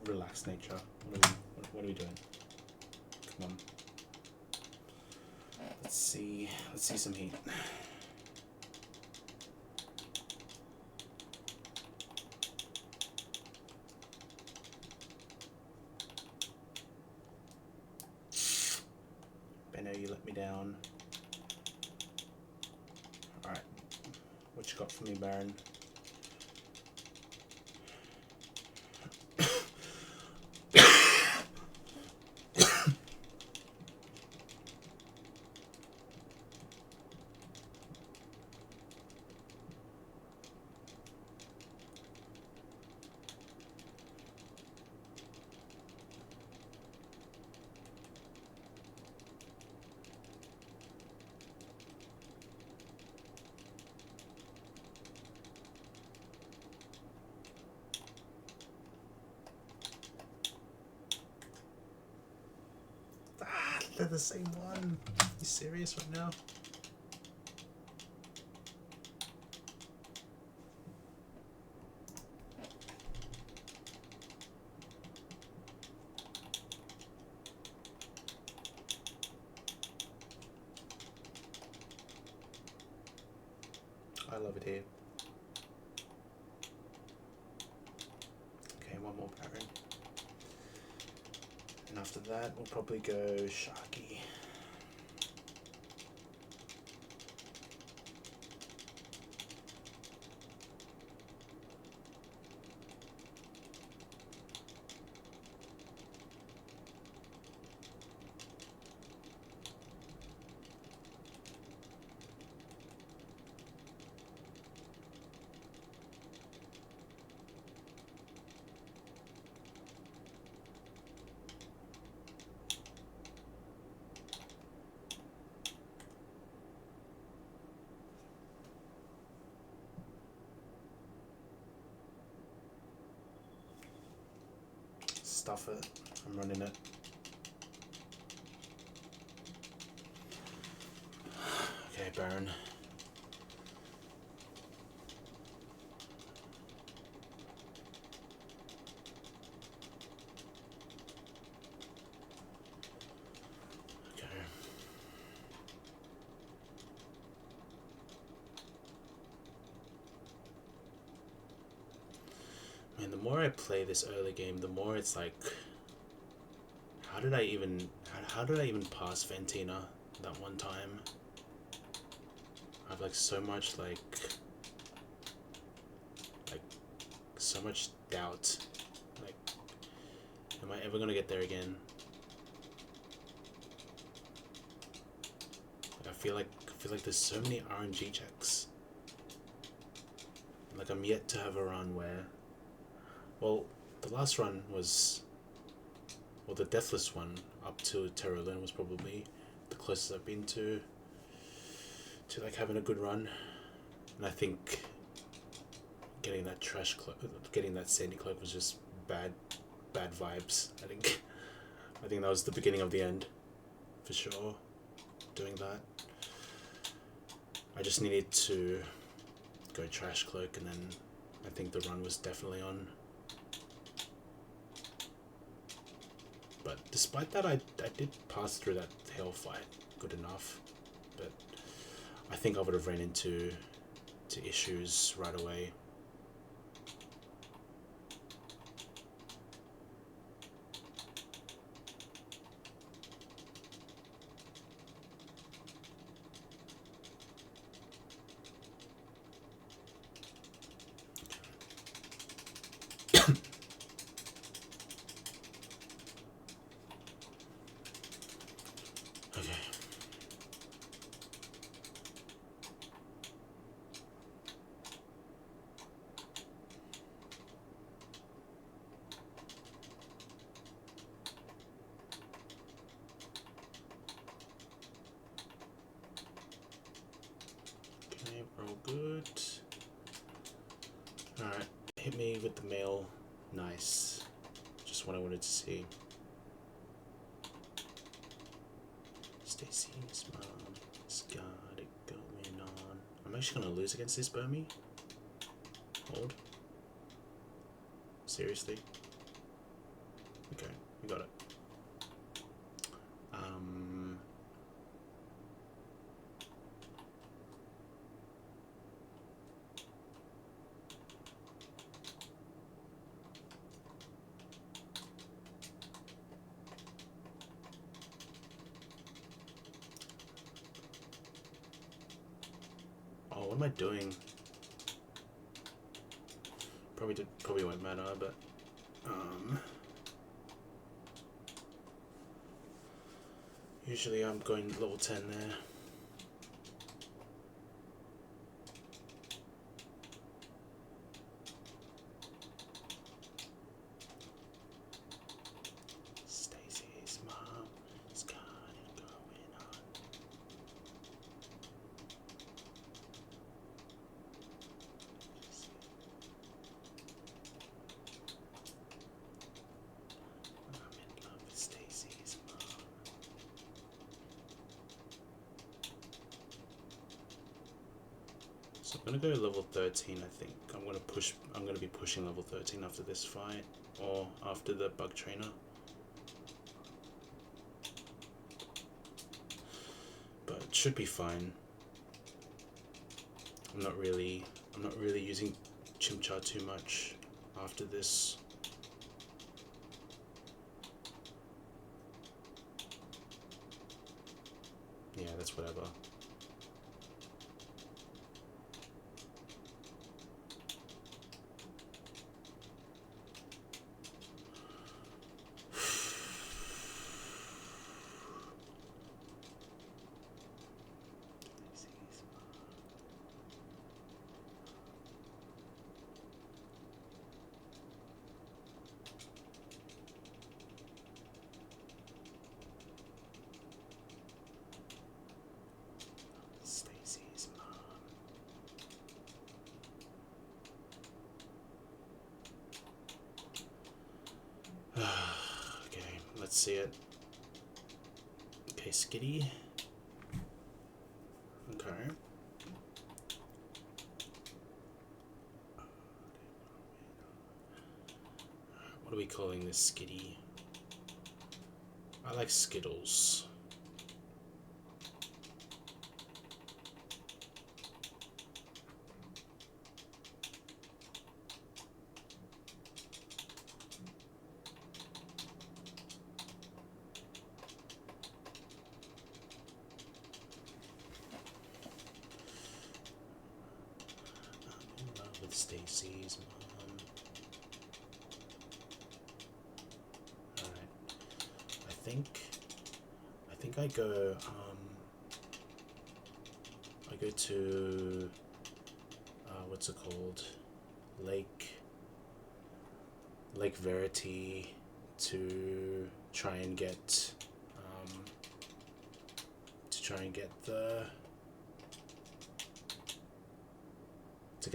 Relaxed nature. What are we doing? Come on. Let's see some heat. Benno, you let me down. Alright. What you got for me, Baron? They're the same one. You serious right now? I love it here. Okay, one more Baron. And after that, we'll probably go Sharky. Stuff it. I'm running it. Okay, Baron. Okay. Man, the more I play this early game, the more it's like, how did I even pass Ventina that one time? I have like so much so much doubt. Like, am I ever gonna get there again? Like, I feel like there's so many RNG checks. Like, I'm yet to have a run where, well, the last run was, well, the deathless one up to Terralyn was probably the closest I've been to like having a good run. And I think getting that getting that sandy cloak was just bad vibes. I think that was the beginning of the end, for sure. Doing that, I just needed to go trash cloak, and then I think the run was definitely on. But despite that, I did pass through that hell fight good enough. But I think I would have ran into issues right away. Okay. Okay, we're all good. Alright, hit me with the mail. Nice. Just what I wanted to see. Stacy's mom's got it going on. I'm actually gonna lose against this Burmy. Hold. Seriously? Okay, we got it. Oh, what am I doing? Probably won't matter, but usually I'm going level 10 there. Stacy's mom's got it going on. I'm in love with Stacy's mom. So I'm gonna go level 13, I think. I'm gonna be pushing level 13 after this fight, or after the bug trainer. But it should be fine. I'm not really using Chimchar too much after this. Yeah, that's whatever. Stacy's mom. Okay, let's see it. Okay, Skitty. Okay. What are we calling this Skitty? I like Skittles. I'm in love with Stacy's mom. Alright. I think I go to what's it called? Lake Verity to try and get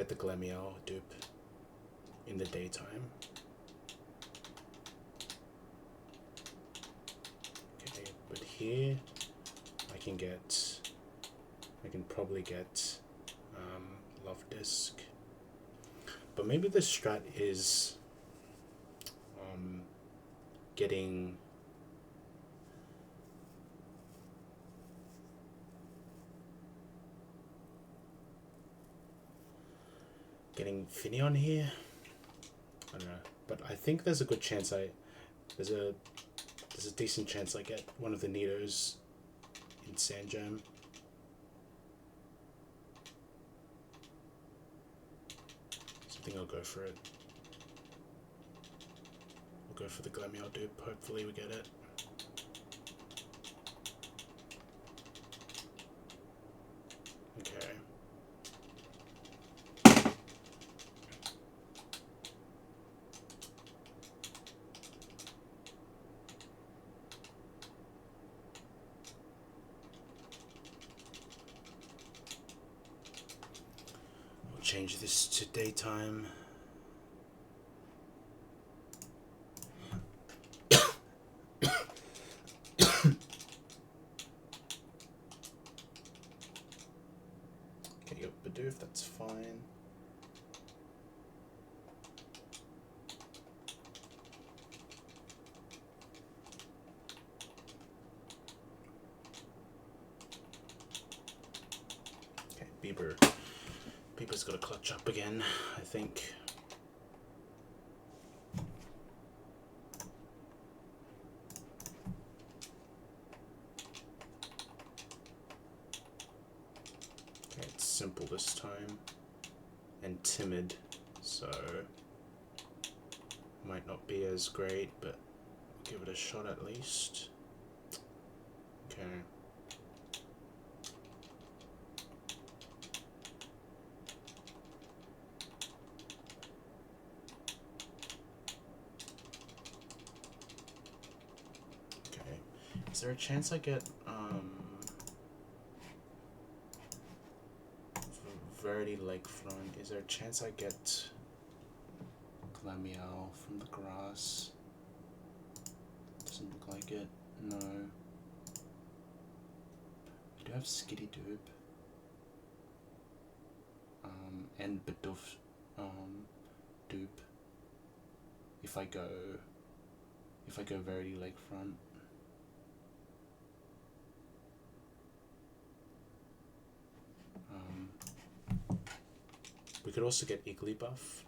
the Glamiel dupe in the daytime. Okay, but here I can probably get Love Disc. But maybe the strat is getting Finneon here. I don't know, but I think there's a good chance there's a decent chance I get one of the Nidos in Sandjam. So I think I'll go for it. We'll go for the Glamiel dupe. Hopefully we get it. change this to daytime. Okay, up Bidoof, that's fine. Okay, Bieber's got to clutch up again, I think. Okay, it's simple this time. And timid, so might not be as great, but we'll give it a shot at least. Okay. Okay. Is there a chance I get Verdi Lakefront? Is there a chance I get Glamiao from the grass? Doesn't look like it. No. I do have Skitty Doop. And Bidoof Doop. If I go Verdi Lakefront. We could also get Igglybuff.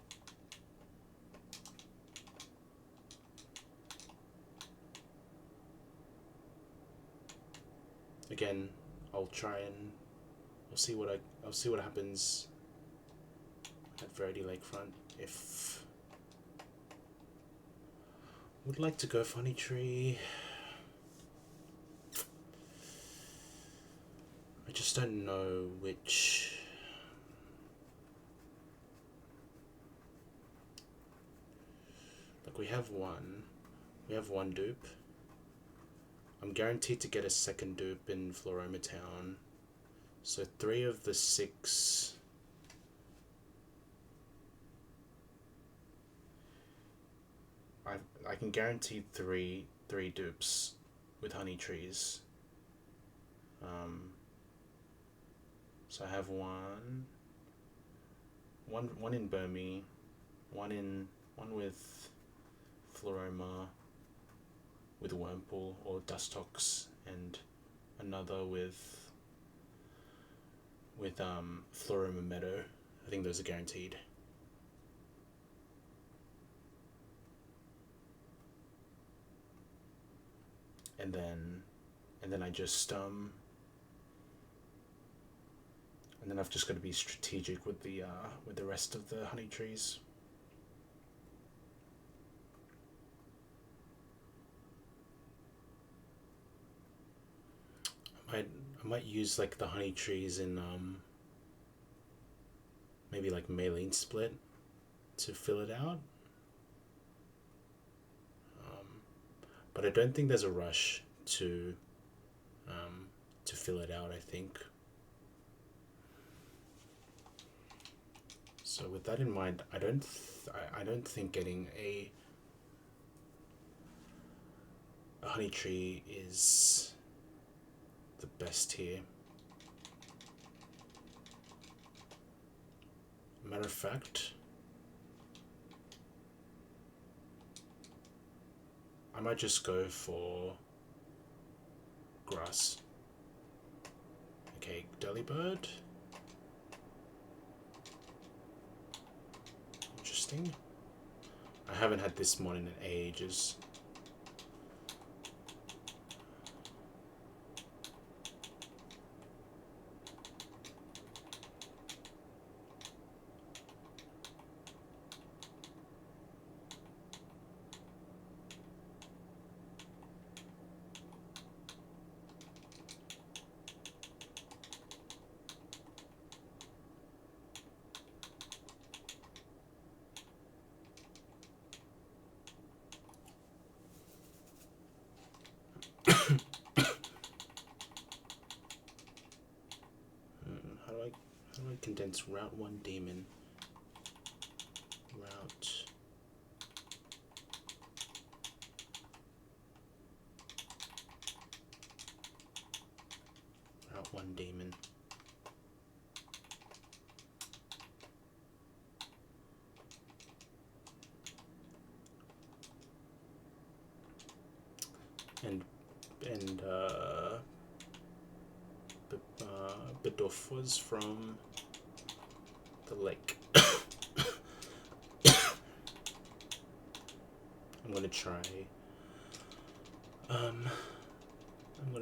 Again, I'll see what happens at Verdi Lakefront. If would like to go Funny Tree. I just don't know which. Like we have one dupe. I'm guaranteed to get a second dupe in Floroma Town. So 3 of the 6. I can guarantee three dupes with honey trees. So I have one in Burmy, one with Floroma, with Wurmple or Dustox, and another with Floroma Meadow. I think those are guaranteed. And then I just and then I've just got to be strategic with the rest of the honey trees. I might use like the honey trees in maybe like Maylene Split to fill it out. But I don't think there's a rush to fill it out, I think. So with that in mind, I don't think getting a honey tree is the best here. Matter of fact, I might just go for grass. Okay, Delibird. Interesting. I haven't had this mon in ages. against Route 1 Demon. Route 1 Demon. And Bidoof was from the lake. I'm gonna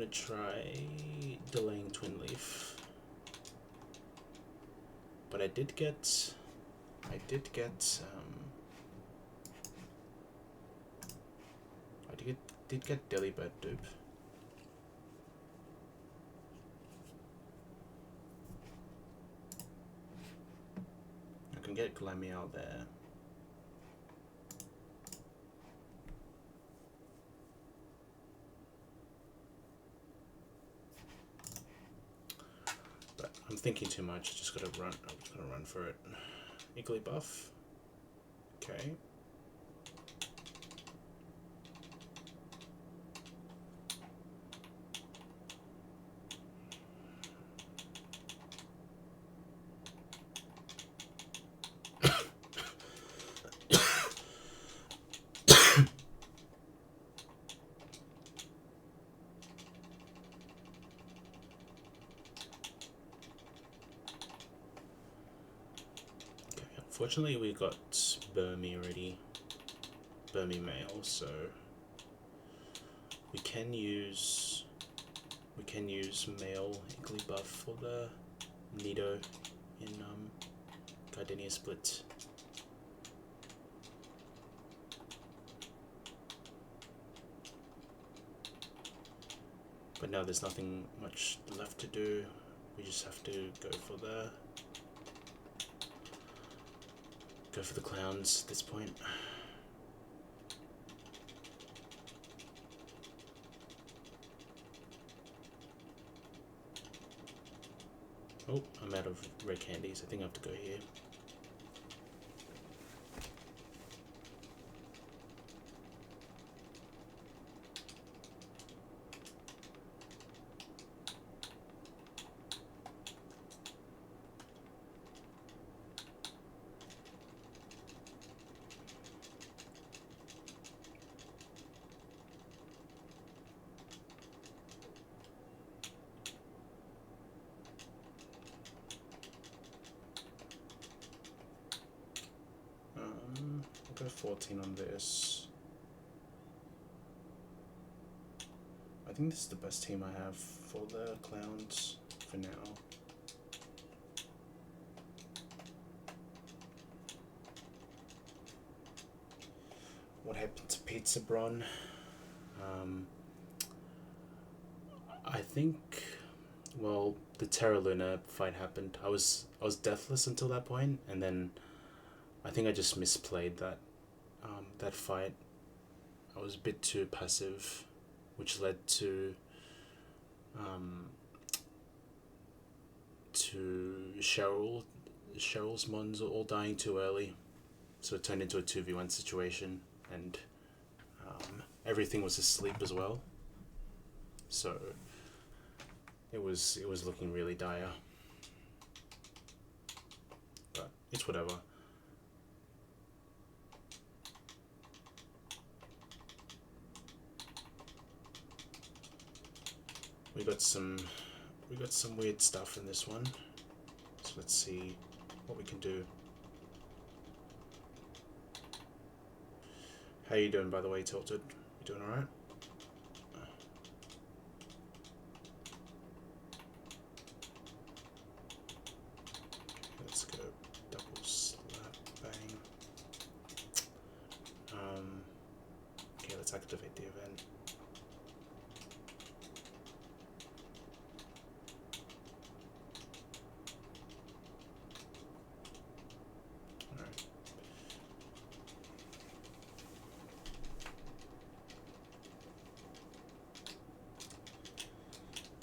try delaying Twin Leaf, but I did get Delibird dupe. I can get Glameow there. But I'm thinking too much, just gotta run. I'm just gonna run for it. Igglybuff. Okay. Fortunately, we got Burmy already, Burmy male, so we can use male Igglybuff for the Nido in Gardenia Split. But now there's nothing much left to do. We just have to go for the clowns at this point. Oh, I'm out of rare candies. I think I have to go here. I'll go 14 on this. I think this is the best team I have for the clowns for now. What happened to Pizza Bron? I think, well, the Terra Luna fight happened. I was deathless until that point, and then I think I just misplayed that that fight. I was a bit too passive, which led to Cheryl's mons all dying too early, so it turned into a 2v1 situation, and everything was asleep as well. So it was looking really dire, but it's whatever. We got some weird stuff in this one, so let's see what we can do. How you doing, by the way, Tilted? You doing alright? Let's go double slap bang. Okay, let's activate the event.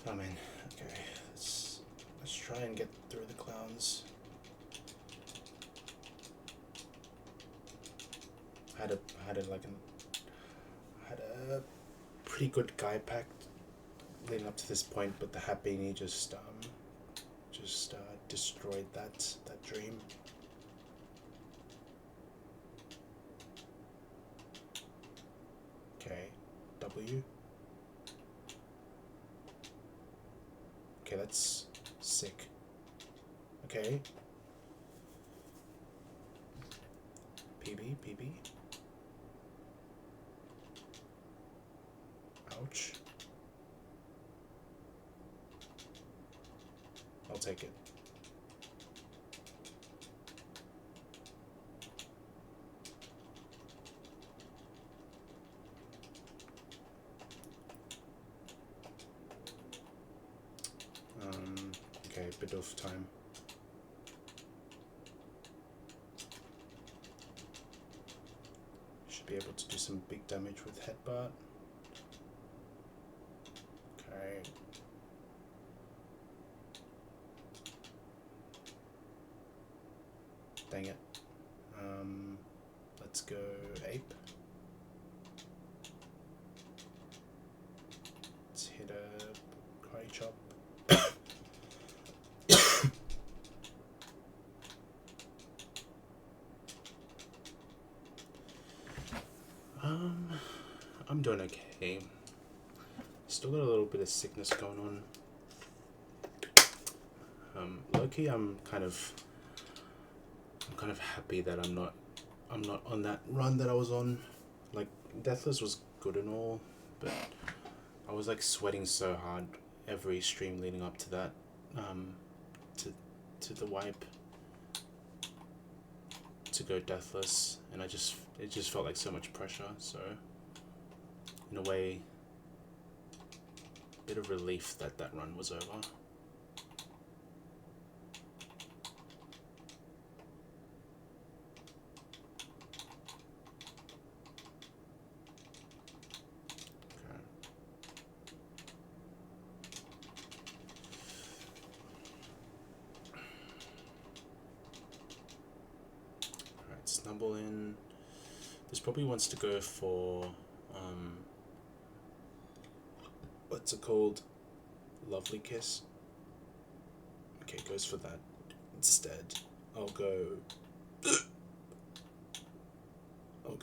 Oh man, okay, let's try and get through the clowns. had a pretty good guy pack leading up to this point, but the Happini just destroyed that dream. Okay, W. Okay, that's sick. Okay. PB. Ouch. I'll take it. Okay, bit of time. Should be able to do some big damage with headbutt. Okay. Dang it. Let's go ape. Let's hit a karate chop. I'm doing okay. Still got a little bit of sickness going on. Low-key, I'm kind of happy that I'm not on that run that I was on. Like, Deathless was good and all, but I was like sweating so hard every stream leading up to that, to the wipe, to go Deathless, and it just felt like so much pressure. So in a way, a bit of relief that run was over. Snubble in. This probably wants to go for what's it called? Lovely Kiss. Okay, goes for that instead. I'll go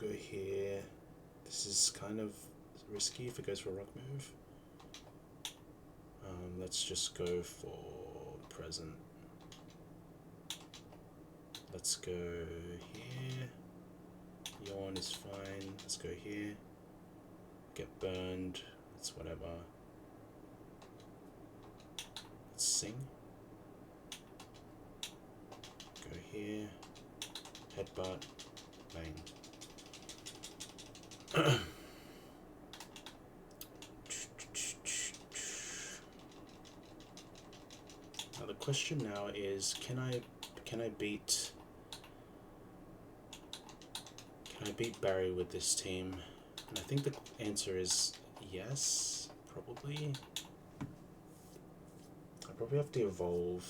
here. This is kind of risky if it goes for a rock move. Let's just go for present. Let's go here. Yawn is fine. Let's go here. Get burned. It's whatever. Let's sing. Go here. Headbutt. Bang. Now the question now is, can I beat Barry with this team? And I think the answer is yes, probably. I probably have to evolve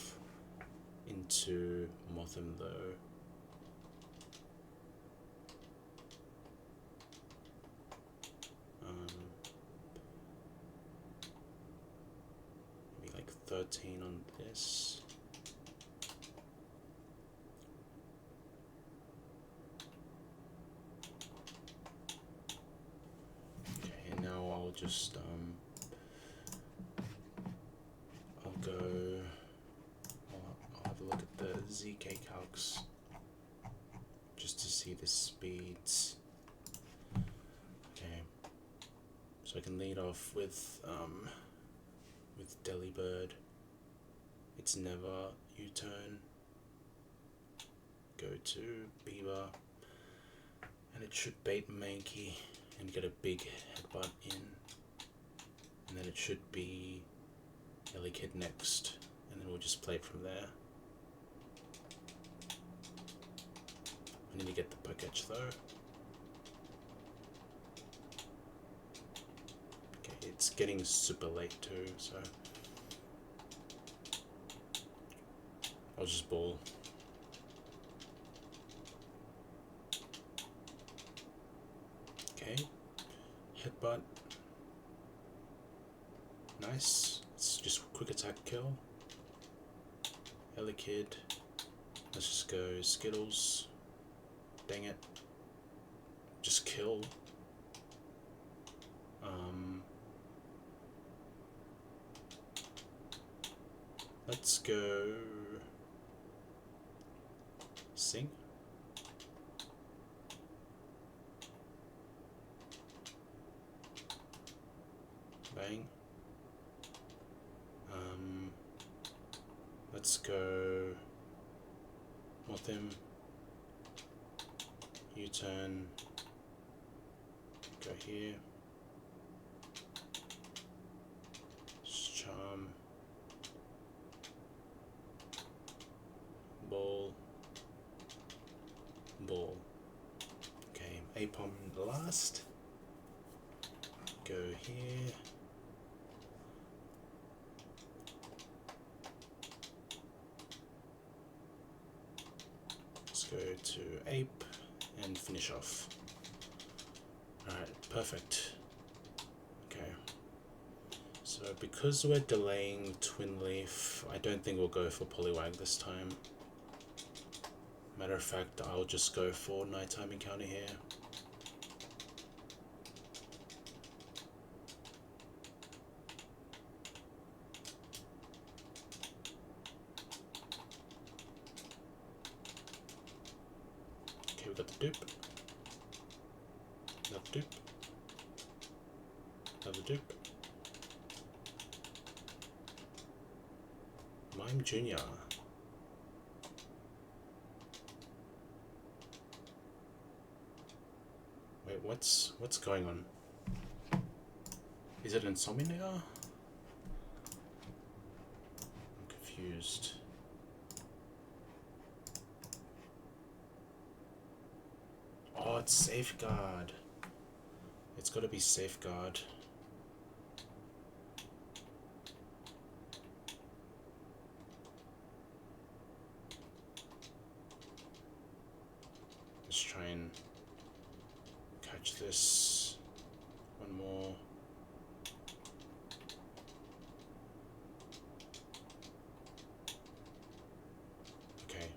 into Motham though. Maybe like 13 on this. Just I'll have a look at the ZK calcs just to see the speeds. Okay, so I can lead off with Delibird. It's never U-turn. Go to Beaver, and it should bait Mankey and get a big headbutt in. And then it should be Ellie Kid next, and then we'll just play it from there. I need to get the Poketch though. Okay, it's getting super late too, so I'll just ball. but nice. It's just quick attack kill. Kid. Let's just go Skittles. Dang it. Just kill. Let's go Sing. Bang. Let's go with him. U-turn. Go here. Charm. Ball. Ball. Okay, Apom last. Go here. Let's go to Ape and finish off. Alright, perfect. Okay. So because we're delaying Twin Leaf, I don't think we'll go for Poliwag this time. Matter of fact, I'll just go for Nighttime Encounter here. Okay, we got the dupe. Another dupe. Another dupe. Mime Jr. Wait, what's going on? Is it Insomnia? I'm confused. Oh, it's Safeguard. It's gotta be Safeguard. Let's try and catch this. One more. Okay.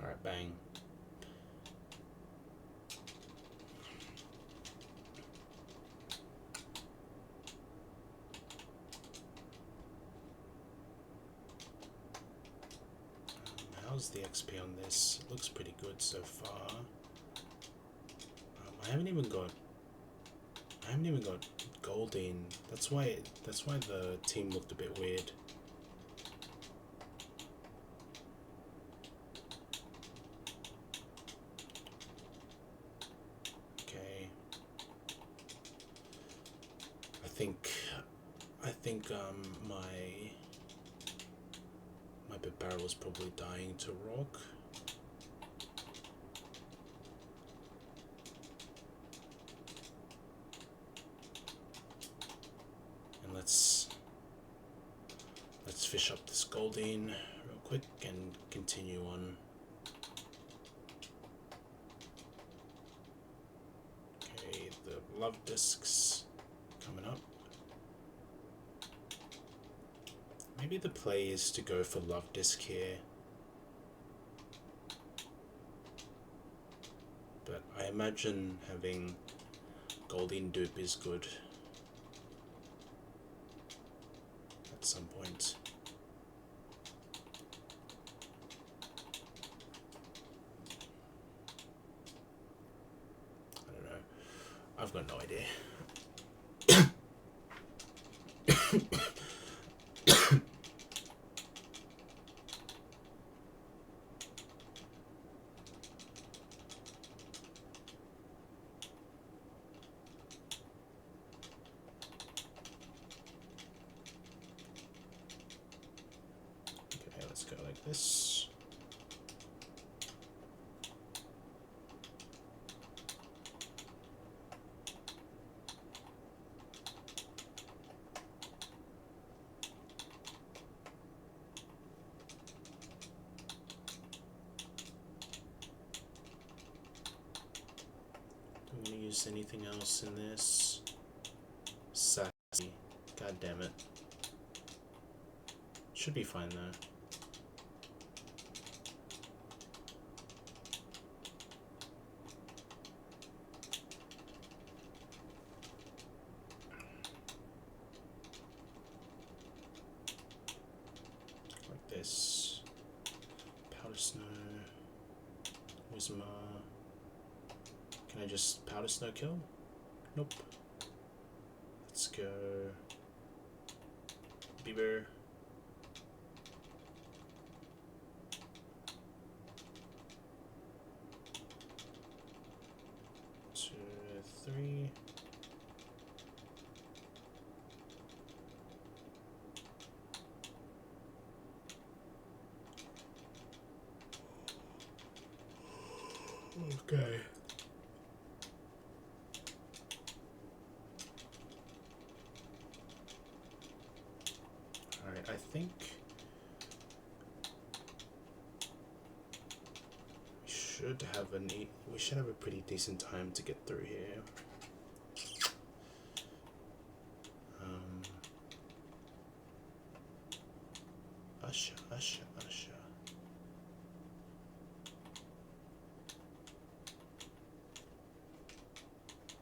Alright, bang. How's the XP on this? It looks pretty good so far. I haven't even got Goldeen. That's why the team looked a bit weird. Okay. I think my bit barrel is probably dying to rock. And let's fish up this Goldeen real quick and continue on. Okay, the love discs coming up. Maybe the play is to go for Love Disc here. But I imagine having Goldeen dupe is good at some point. I don't know. I've got no idea. Let's go like this. else? Anything else in this? Sassy. God damn it. Should be fine though. Like this. Powder Snow. Whisma. Can I just Powder Snow kill? Nope. Let's go. Beaver. Two, three. Okay. Alright, I think we should have a pretty decent time to get through here. Usher.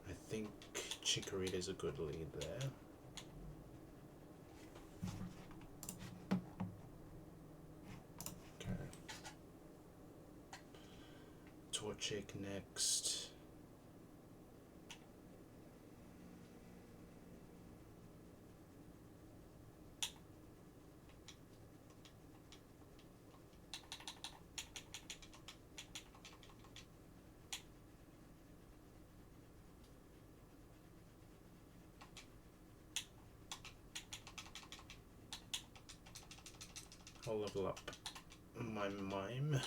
I think Chikorita's a good lead there. Okay. Torchic next. I'll level up my mime.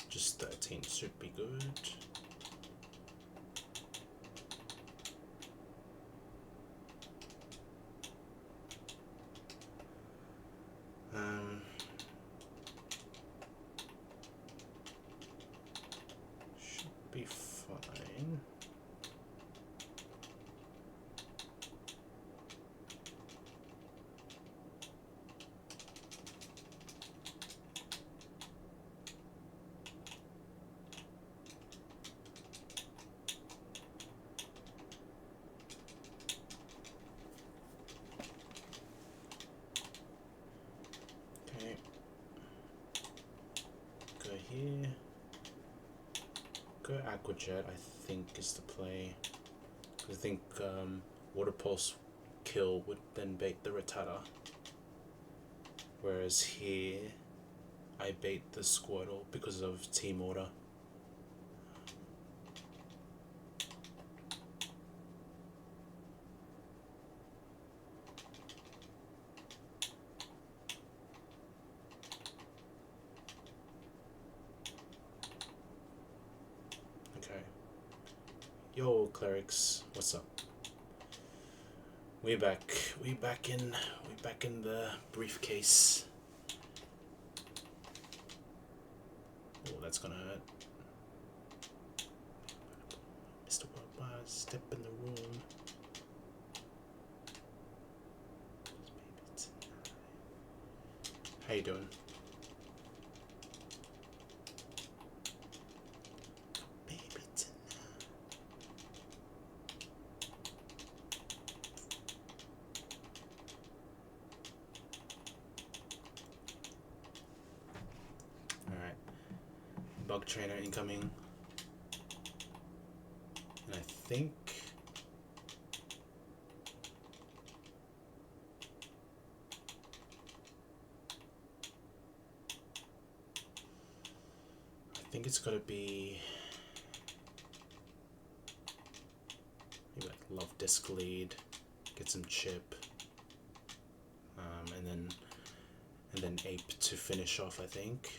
Just 13 should be good. Should be fine. Okay. Go here. Go Aqua Jet, I think, is the play. I think Water Pulse kill would then bait the Rattata. Whereas here, I bait the Squirtle because of Team Order. Yo, clerics, what's up? We back in the briefcase. Oh, that's gonna hurt. Mr. Worldwide, step in the room. How you doing? Bug trainer incoming. And I think it's gotta be maybe like Love Disc lead, get some chip, and then Ape to finish off. I think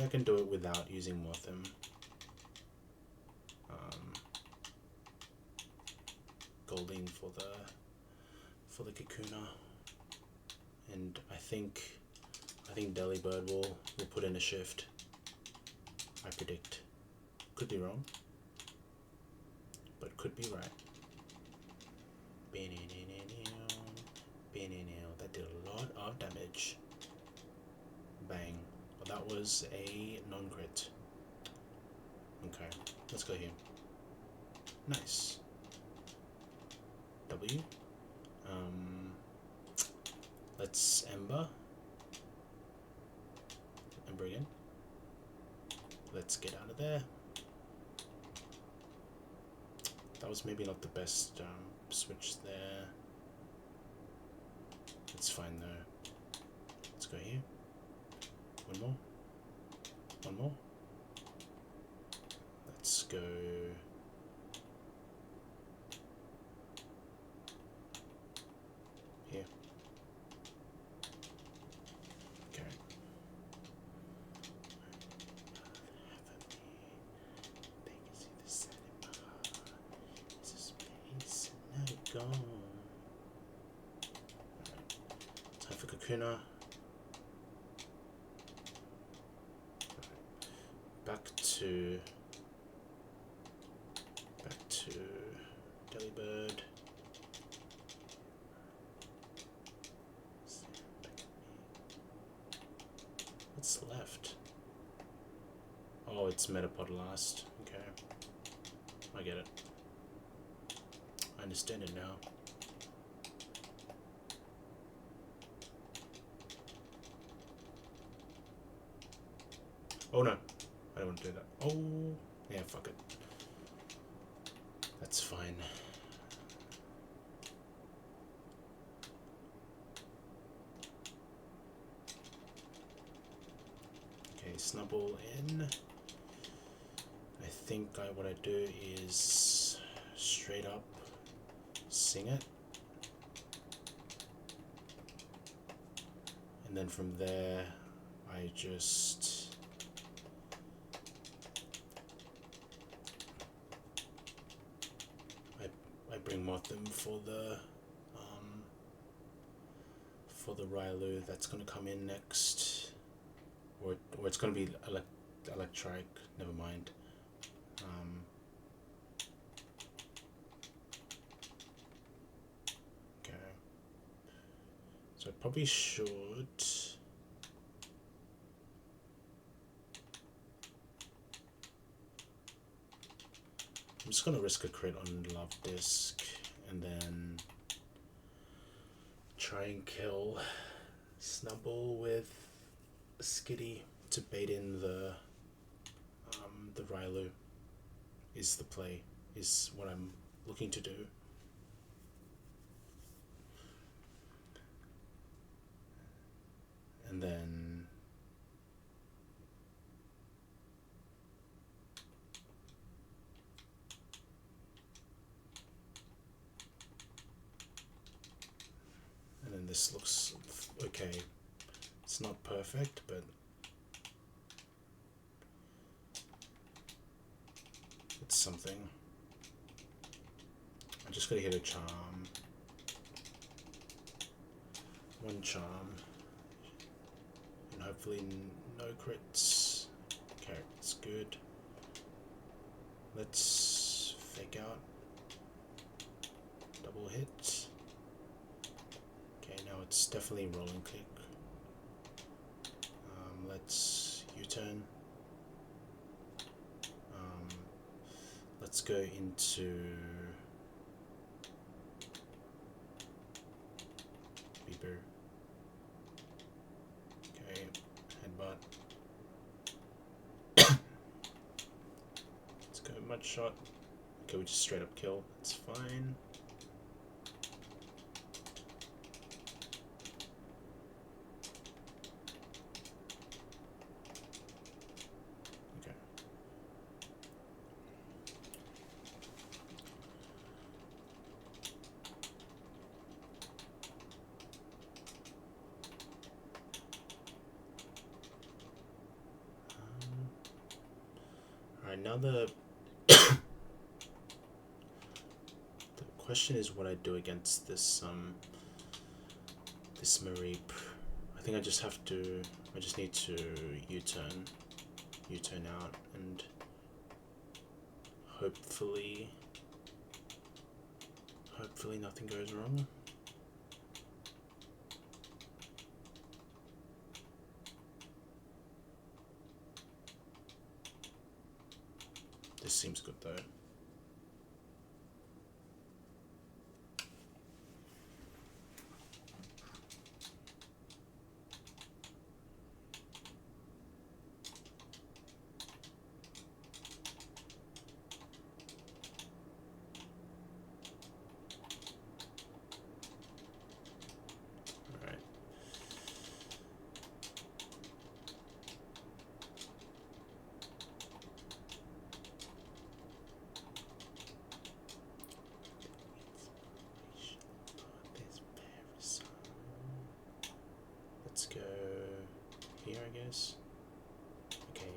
I can do it without using Morthim. Goldeen for the Kakuna, and I think Delibird will put in a shift. I predict. Could be wrong, but could be right. That did a lot of damage. Bang. Well, that was a non-crit. Okay, let's go here. Nice. W. Let's Ember. Ember again. Let's get out of there. That was maybe not the best switch there. It's fine though. Let's go here. One more. One more. Let's go. Here. Okay. Gone. Time for Kakuna. Back to Delibird. What's left? Oh, it's Metapod last. Okay. I get it. I understand it now. Oh no, I don't want to do that. Oh, yeah, fuck it. That's fine. Okay, Snubble in. I think what I do is straight up sing it, and then from there I just I bring Mothim for the Railu that's gonna come in next, or it's gonna be Electric. Never mind. So I probably should. I'm just gonna risk a crit on Love Disc and then try and kill Snubble with Skitty to bait in the Railu. Is the play, is what I'm looking to do. And then this looks okay. It's not perfect, but it's something. I just gotta hit a charm. One charm. And hopefully no crits. Okay, it's good. Let's fake out. Double hit. Okay, now it's definitely rolling click. Let's U-turn. Let's go into Beeper. Okay, headbutt. Let's go mud shot. Okay, we just straight up kill. It's fine. Alright, now the question is what I do against this this Mareep. I think I just need to U-turn out, and hopefully nothing goes wrong. This seems good though. Let's go here, I guess. Okay.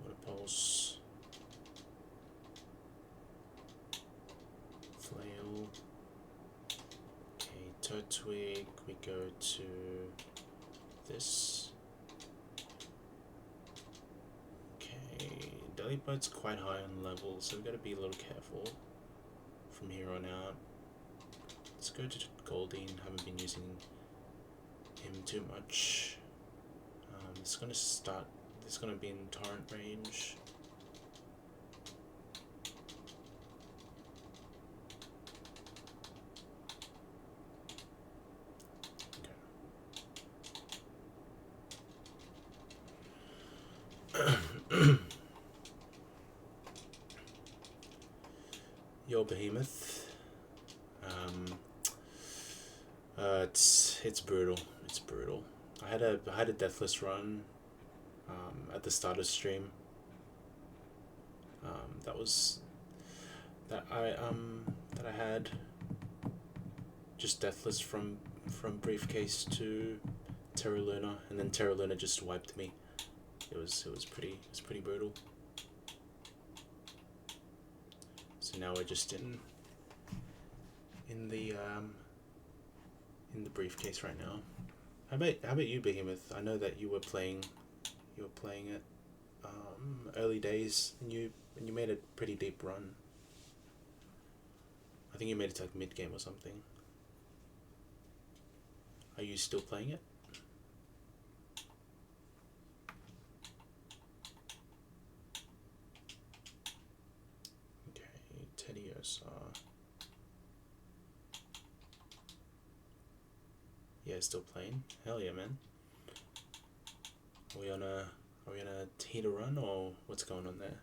Water pulse. Flail. Okay, toad twig. We go to this. Delibite's quite high on level, so we've got to be a little careful from here on out. Let's go to Goldine. Haven't been using him too much. It's gonna start. It's gonna be in torrent range. Okay. Your behemoth. It's brutal. It's brutal. I had a deathless run at the start of stream. That I had just deathless from briefcase to Terra Luna, and then Terra Luna just wiped me. It was pretty brutal. So now we're just in the briefcase right now. How about you, Behemoth? I know that you were playing it early days, and you made a pretty deep run. I think you made it to like mid game or something. Are you still playing it? Yeah, still playing. Hell yeah, man. Are we on a heater run, or what's going on there?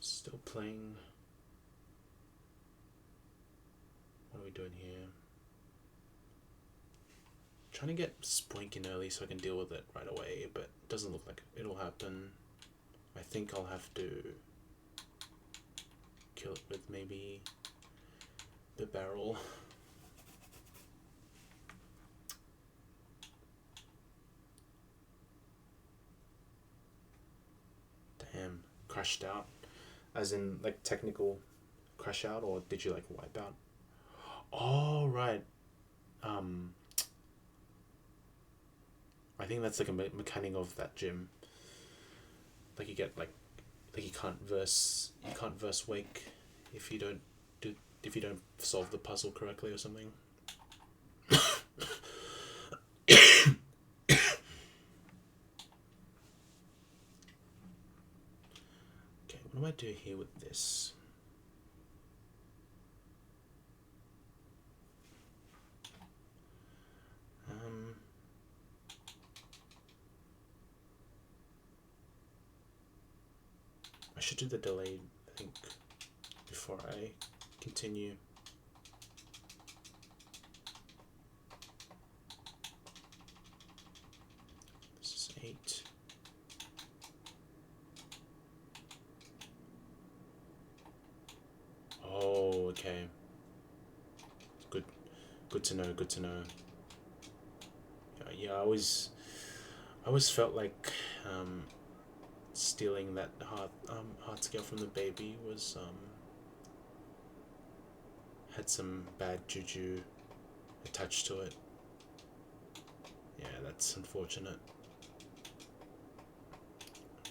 Still playing. What are we doing here? Trying to get Spoink in early so I can deal with it right away, but it doesn't look like it'll happen. I think I'll have to kill it with maybe the barrel. Damn, crashed out. As in like technical crash out, or did you like wipe out? Oh, right. I think that's like a mechanic of that gym. Like you get like you can't verse Wake if you don't solve the puzzle correctly or something. Okay, what do I do here with this? I should do the delayed, I think, before I continue. This is 8. Oh, okay. Good to know. Good to know. Yeah, I always felt like stealing that heart scale from the baby was had some bad juju attached to it. Yeah, that's unfortunate.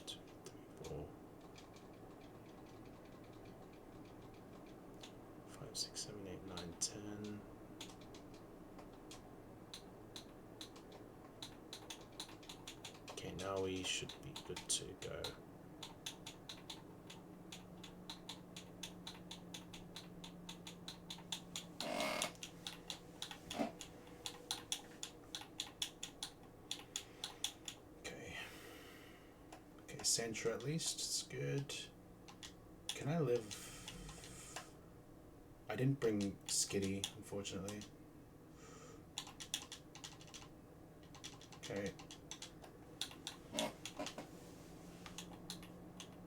2, 3, 4, 5, 6, 7, 8, 9, 10. Okay, now we should be good to go. Centra at least, it's good. Can I live? I didn't bring Skitty, unfortunately. Okay.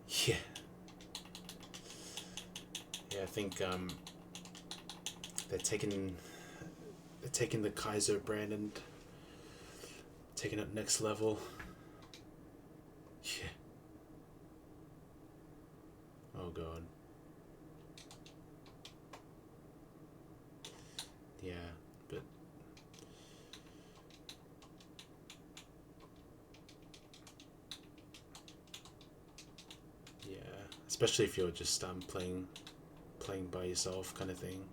Yeah. Yeah, I think they're taking the Kaizo brand and taking it next level. Yeah. Oh god. Yeah, but yeah, especially if you're just playing by yourself kind of thing.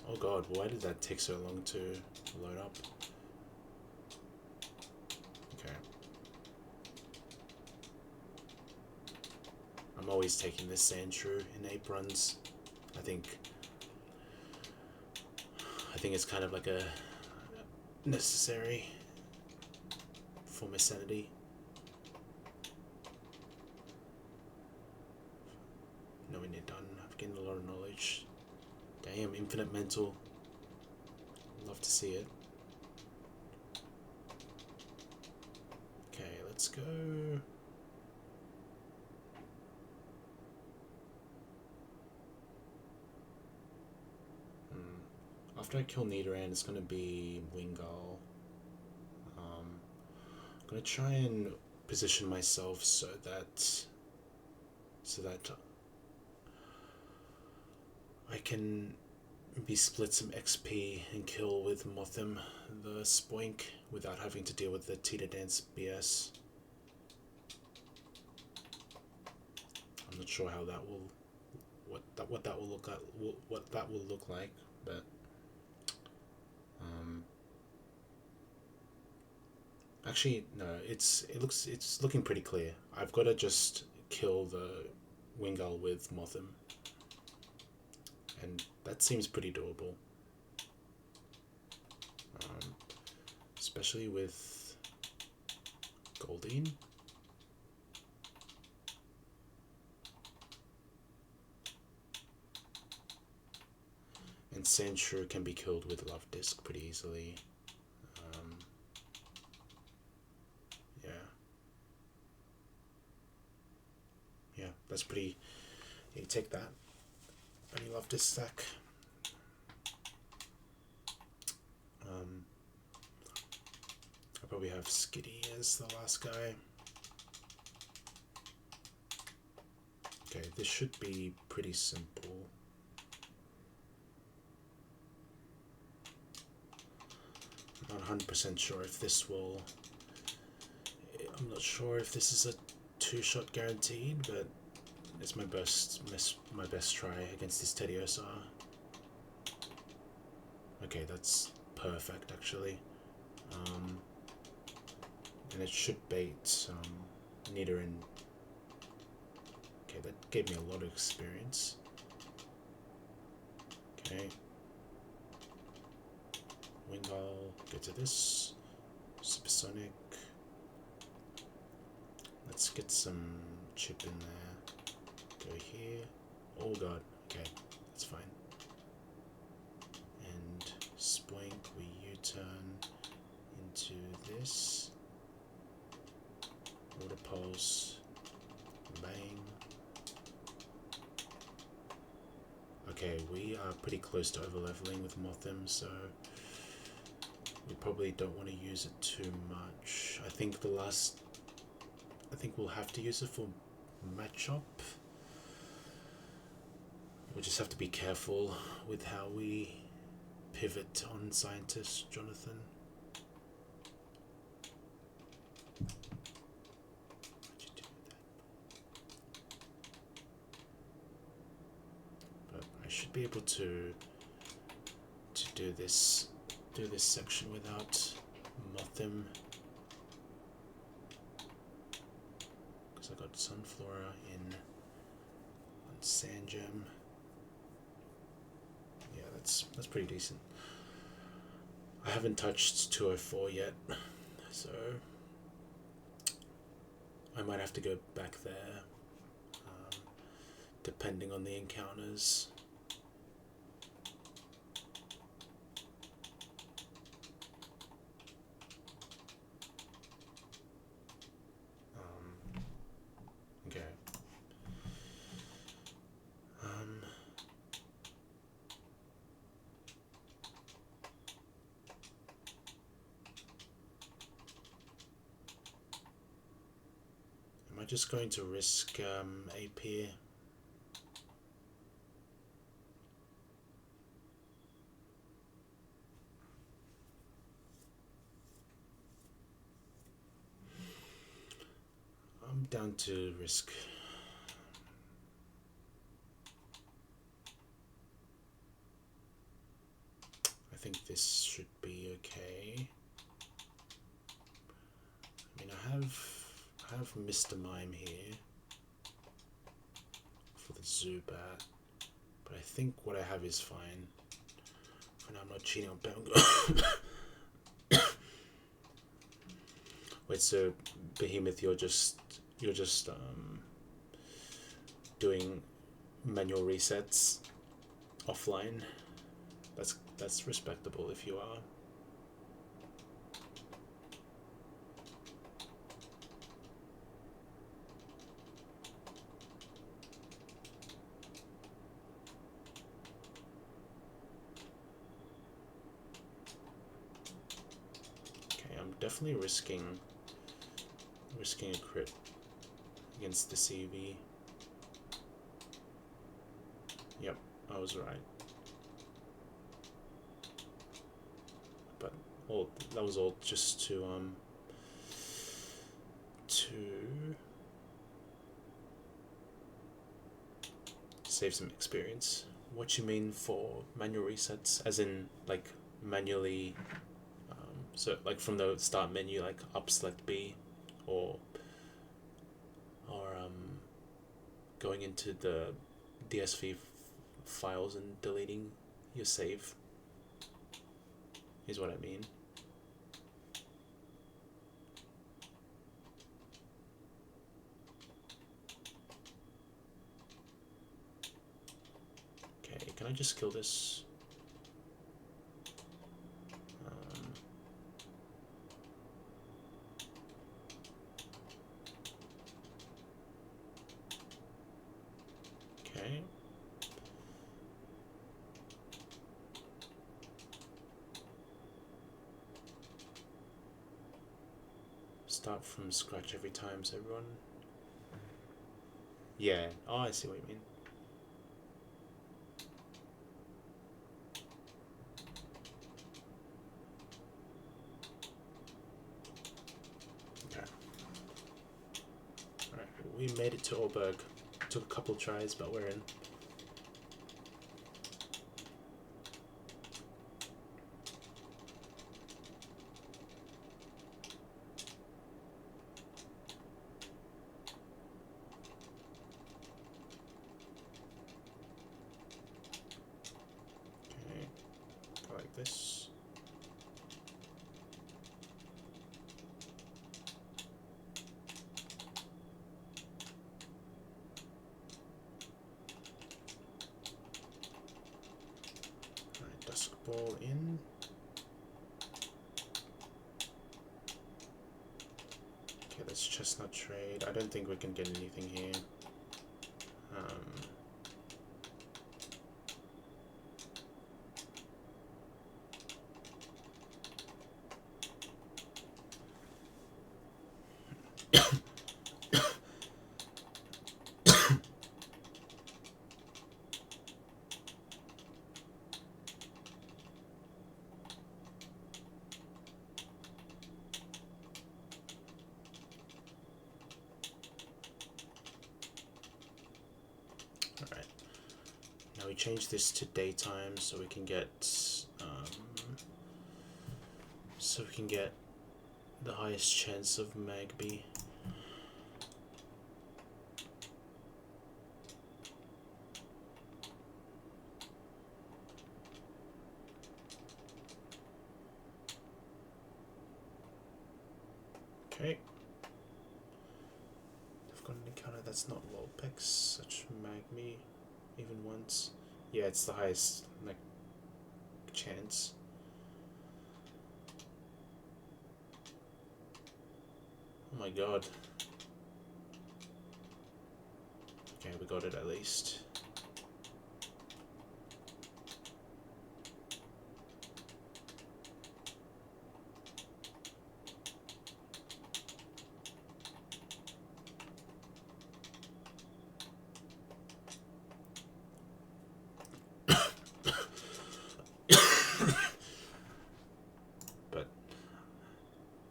Oh god, why did that take so long to load up? Okay. I'm always taking this Sandshrew in ape runs. I think it's kind of like a necessary for my sanity. No, when you're done, I've gained a lot of knowledge. Damn, infinite mental. Love to see it. Okay, let's go. After I kill Nidoran, it's gonna be Wingull. I'm gonna try and position myself so that I can maybe split some XP and kill with Mothim the Spoink without having to deal with the Tita Dance BS. I'm not sure how that will what that will look like, but actually no, it's looking pretty clear. I've got to just kill the Wingull with Mothim, and that seems pretty doable. Especially with Goldeen. And Sandshrew can be killed with Love Disc pretty easily. Yeah, that's pretty. You take that. Any Love Disc stack. I probably have Skitty as the last guy. Okay, this should be pretty simple. I'm not 100% sure if this will. I'm not sure if this is a two-shot guaranteed, but it's my best try against this Teddiosar. Okay, that's perfect actually. And it should bait Nidoran. Okay, that gave me a lot of experience. Okay. Wingull, get to this. Supersonic. Let's get some chip in there. Go here. Oh god, okay, that's fine. And Spoink, we U-turn into this. pulse. Bang. Okay, we are pretty close to overleveling with Mothim, so we probably don't want to use it too much. I think we'll have to use it for matchup. We'll just have to be careful with how we pivot on Scientist, Jonathan. What'd you do with that? But I should be able to do this section without Mothim, because I got Sunflora in on Sandgem. Yeah, that's pretty decent. I haven't touched 204 yet, so I might have to go back there, depending on the encounters. Okay. Am I just going to risk AP here? I'm down to risk. I think this should be okay. I mean, I have Mr. Mime here for the Zubat, but I think what I have is fine. For now, I'm not cheating on Bango. Wait, so Behemoth, you're just doing manual resets offline? That's respectable if you are. Okay, I'm definitely risking a crit against the CV. Yep, I was right. But that was all just to save some experience. What you mean for manual resets? As in like manually, so like from the start menu, like up select B, or going into the DSV files and deleting your save is what I mean. Okay, can I just kill this? Okay. Start from scratch every time, so everyone. Yeah. Oh, I see what you mean. Okay. Alright, we made it to Orberg. Took a couple tries, but we're in. Okay, go like this. Dusk Ball in. Okay, that's chestnut trade. I don't think we can get anything here. Alright. Now we change this to daytime so we can get the highest chance of Magby. Okay. I've got an encounter that's not Lolpex, such Magme, even once. Yeah, it's the highest, like, chance. Oh my god. Okay, we got it at least. But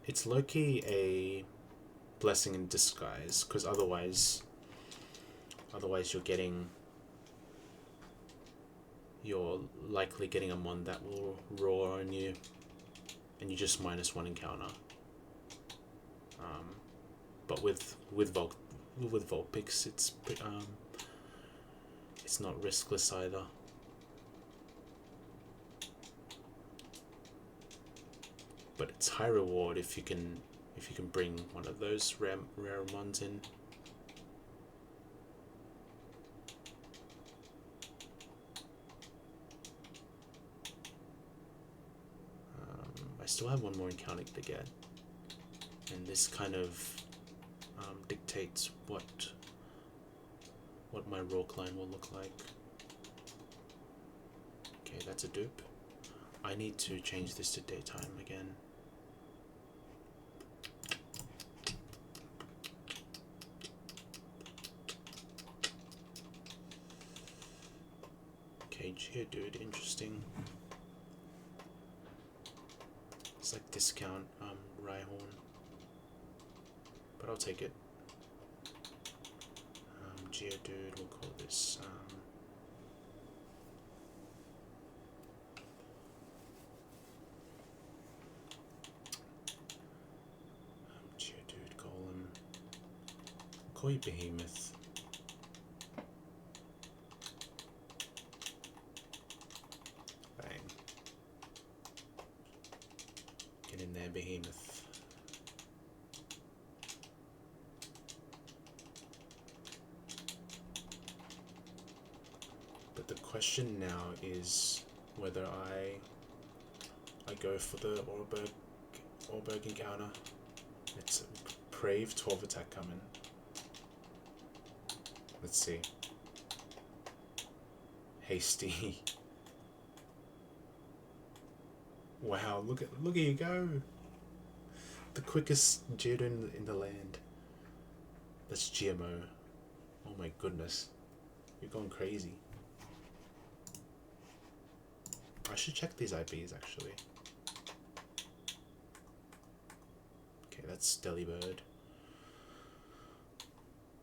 it's low-key a blessing in disguise, because otherwise you're likely getting a mon that will roar on you and you just -1 encounter. But with Vulpix it's not riskless either. But it's high reward if you can bring one of those rare mons in. I still have one more encounter to get, and this kind of dictates what my raw line will look like. Okay, that's a dupe. I need to change this to daytime again. Okay, Geodude, interesting. It's like discount Rhyhorn, but I'll take it. Geodude, we'll call this Geodude Golem. We'll call you Behemoth. Bang. Get in there, Behemoth. But the question now is whether I go for the Orberg encounter. It's a Brave 12 attack coming. Let's see. Hasty. Wow, look at you go. The quickest Geodude in the land. That's GMO. Oh my goodness. You're going crazy. I should check these IPs actually. Okay, that's Delibird.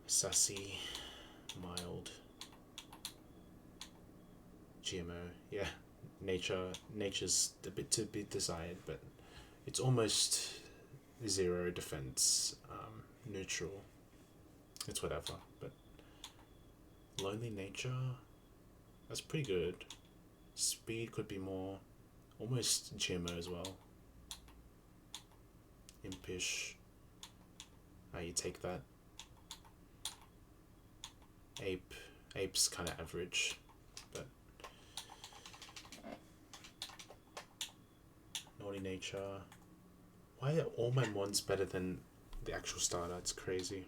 Sassy. Mild. GMO. Yeah. Nature's a bit to be desired, but it's almost 0 defense. Neutral. It's whatever, but Lonely Nature, that's pretty good. Speed could be more, almost GMO as well. Impish. You take that. Ape's kind of average, but Naughty Nature. Why are all my mons better than the actual starter. It's crazy.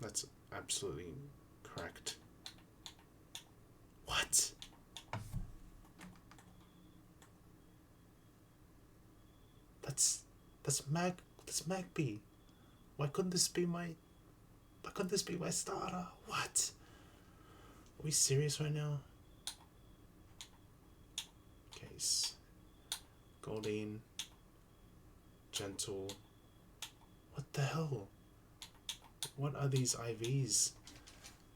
That's absolutely correct. What? That's Magpie. Why couldn't this be my starter? What? Are we serious right now? Case. Goldeen. Gentle. What the hell? What are these IVs?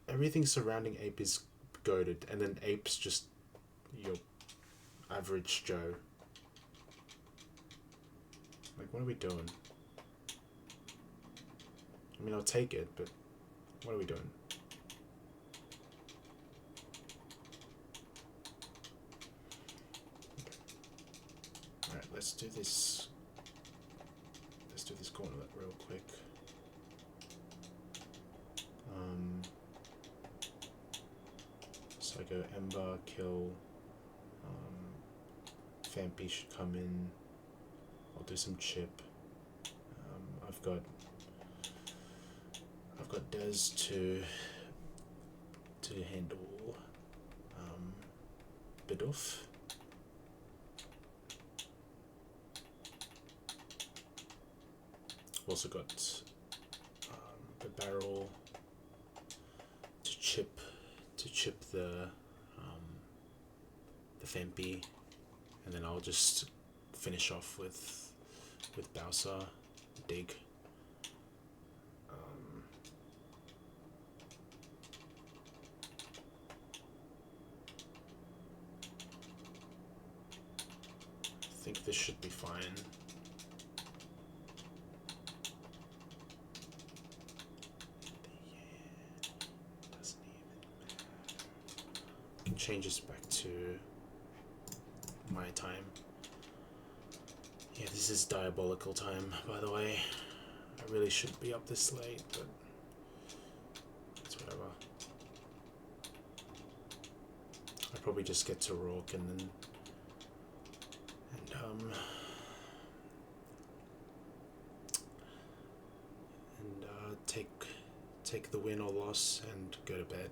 Everything surrounding Ape is goated, and then Ape's just your average Joe. Like, what are we doing? I mean, I'll take it, but what are we doing? Alright, let's do this. Let's do this gauntlet real quick. So I go Ember, kill. Fampy should come in. I'll do some chip. I've got Dez to handle Bidoof. I've also got the barrel to chip the Fampy, and then I'll just finish off with Bowser, Dig. I think this should be fine. Doesn't even matter. I can change this back to my time. Yeah, this is diabolical time, by the way. I really shouldn't be up this late, but it's whatever. I probably just get to Rourke and then take the win or loss and go to bed.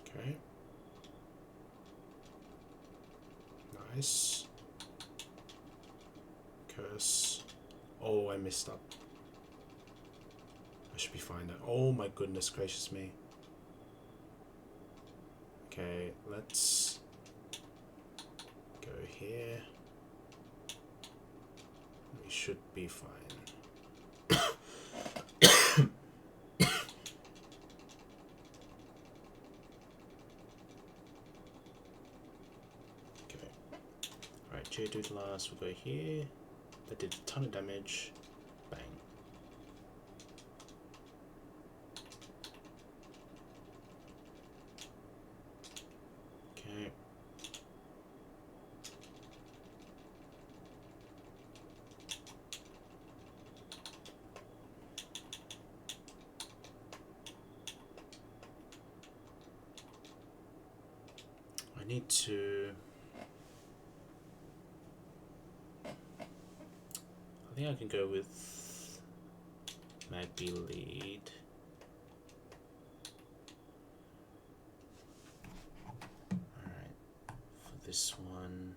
Okay. Nice. Curse. Oh, I messed up. I should be fine now. Oh my goodness gracious me. Okay, let's go here. We should be fine. Okay. Alright, Geodude last. We'll go here. That did a ton of damage. Bang. Okay. I need to... I think I can go with Magpie lead. Alright, for this one,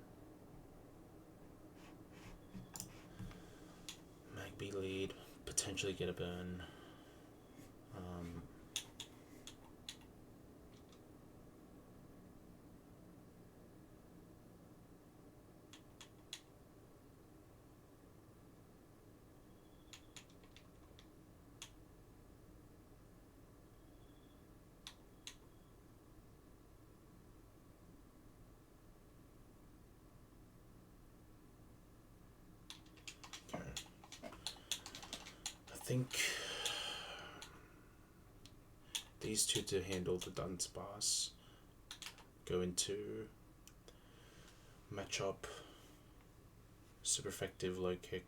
Magpie lead, potentially get a burn. I think these two to handle the Dunsparce. Go into matchup super effective low kick.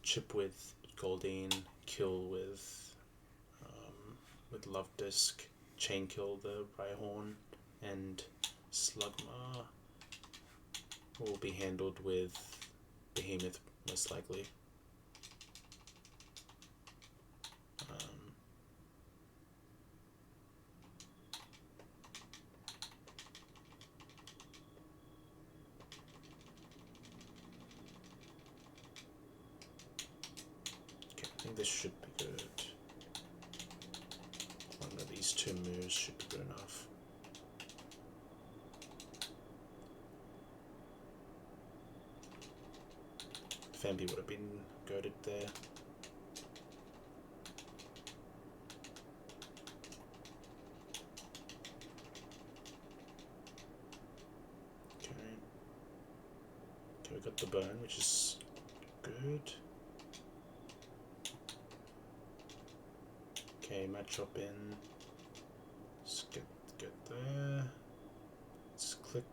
Chip with Goldine, kill with Love Disc, chain kill the Rhyhorn, and Slugma will be handled with Behemoth most likely. Okay, I think this should be good. One of these two moves should be good enough. Fambi would have been goaded there. Okay, we got the burn, which is good. Okay, match up in. Let's get there. Let's click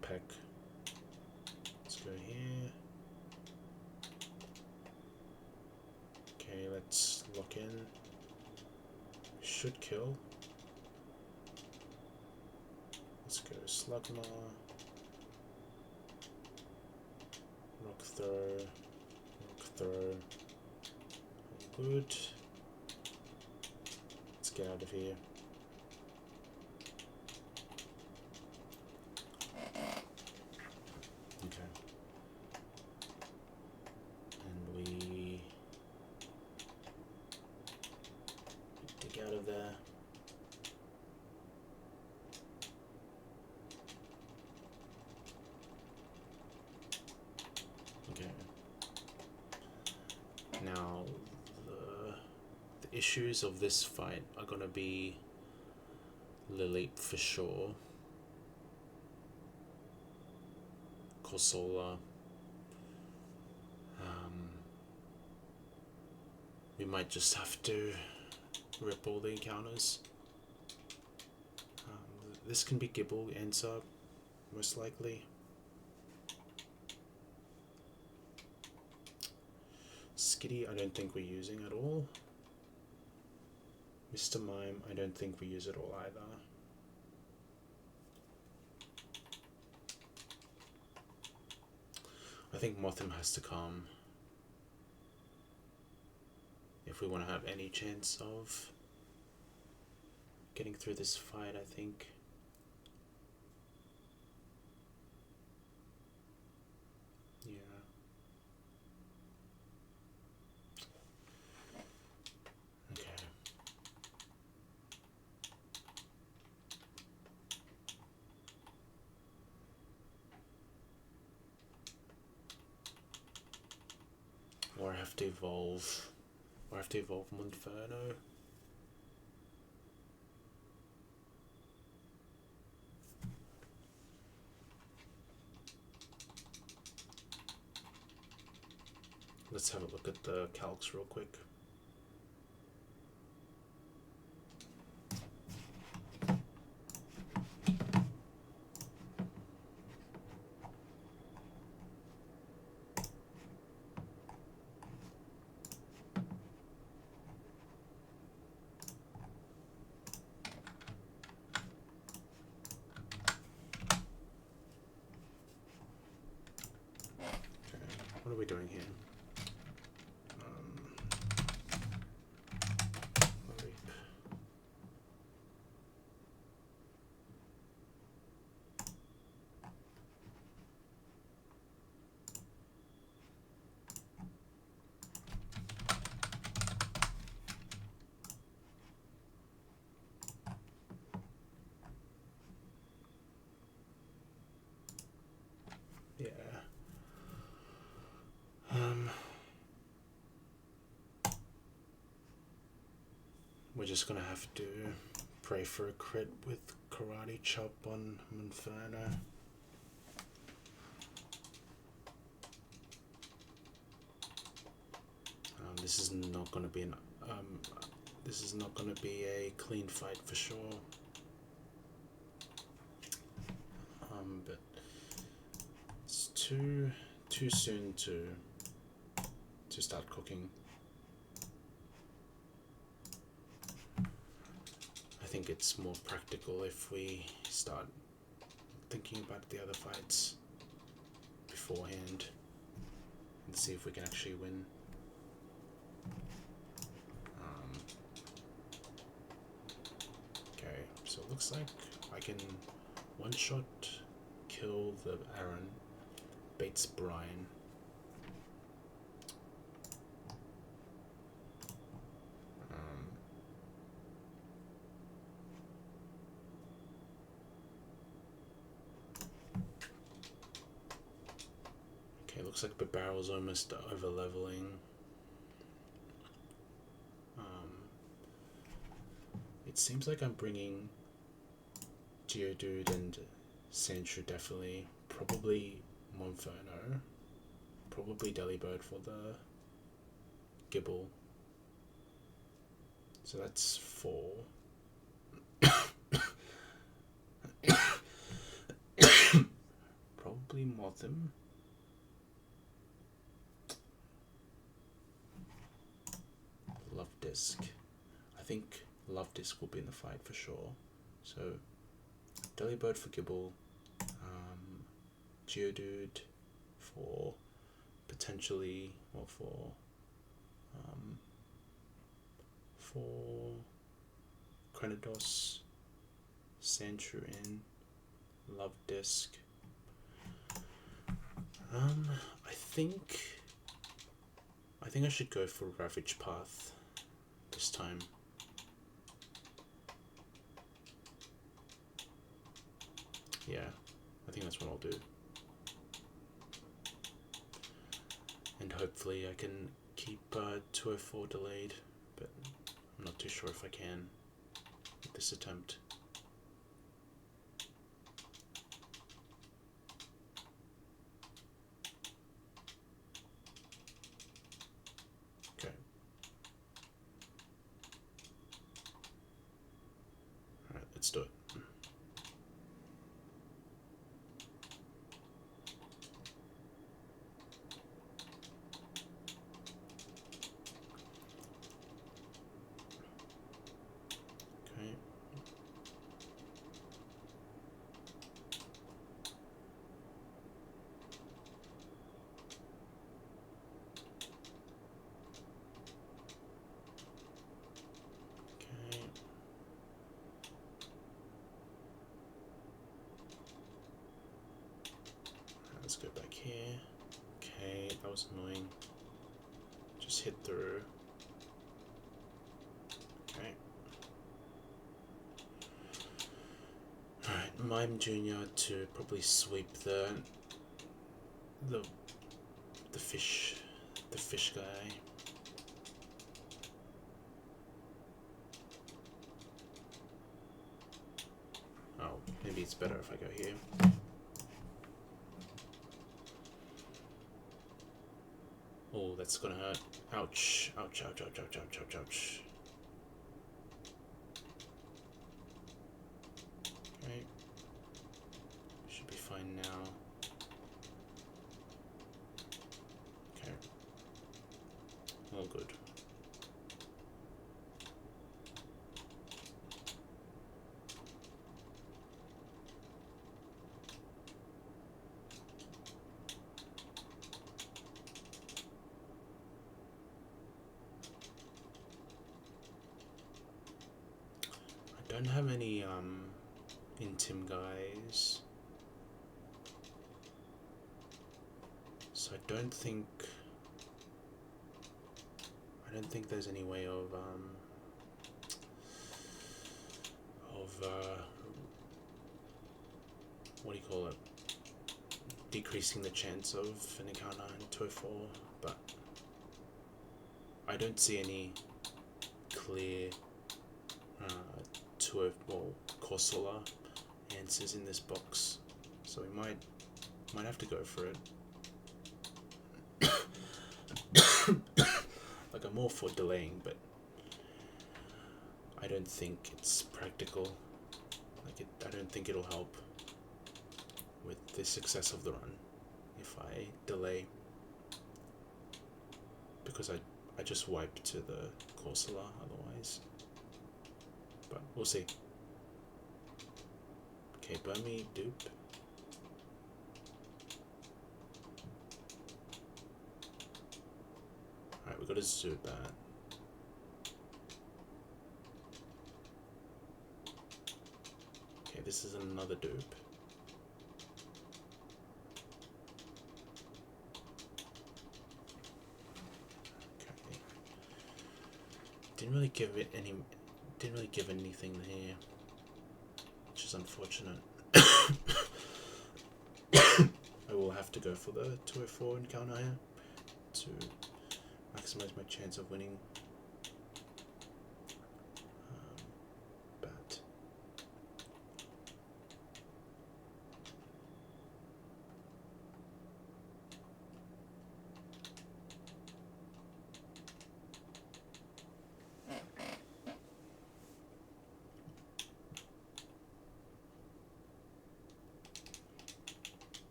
Peck. Let's go here. Okay, let's lock in. Should kill. Let's go Slugma. Rock throw. Good. Let's get out of here. Okay. And we dig out of there. Okay. Now the issues of this fight are gonna be Lilip for sure. Corsola. We might just have to rip all the encounters. This can be Gibble answer, most likely. Skitty, I don't think we're using at all. Mr. Mime, I don't think we use at all either. I think Mothim has to come if we want to have any chance of getting through this fight, I think. Yeah. Okay. Or I have to evolve. Or I have to evolve Monferno. Let's have a look at the calcs real quick. What are we doing here? Yeah. We're just gonna have to pray for a crit with Karate Chop on Monferno. This is not gonna be a clean fight for sure. too soon to start cooking. I think it's more practical if we start thinking about the other fights beforehand and see if we can actually win. Okay, so it looks like I can one shot kill the Aaron, baits Brian. Okay, looks like the barrel's almost over leveling. It seems like I'm bringing Geodude and Sandshrew definitely, probably Monferno, probably Delibird for the Gibble. So that's 4. Probably Mothim. Love Disc. I think Love Disc will be in the fight for sure. So Delibird for Gibble, Geodude for potentially, or for Cranidos, Sandshrew in, Love Disc. I think I should go for Ravage Path this time. Yeah, I think that's what I'll do. And hopefully I can keep 204 delayed, but I'm not too sure if I can with this attempt. Okay. Alright, let's do it. Let's go back here. Okay, that was annoying. Just hit through. Okay. Alright, Mime Jr. to probably sweep the fish guy. Oh, maybe it's better if I go here. Oh, that's gonna hurt. Ouch. Ouch, ouch, ouch, ouch, ouch, ouch, ouch. Okay. Should be fine now. Okay. All good. I don't have any Intim guys, so I don't think there's any way of what do you call it, decreasing the chance of an encounter in 204, but I don't see any clear Corsola answers in this box, so we might have to go for it. Like, I'm all for delaying, but I don't think it's practical. I don't think it'll help with the success of the run if I delay, because I just wipe to the Corsola otherwise. But we'll see. Okay, burn me, dupe. Alright, we gotta zoom that. Okay, this is another dupe. Okay. Didn't really give it any. Didn't really give anything here, which is unfortunate. I will have to go for the 204 encounter here to maximize my chance of winning. But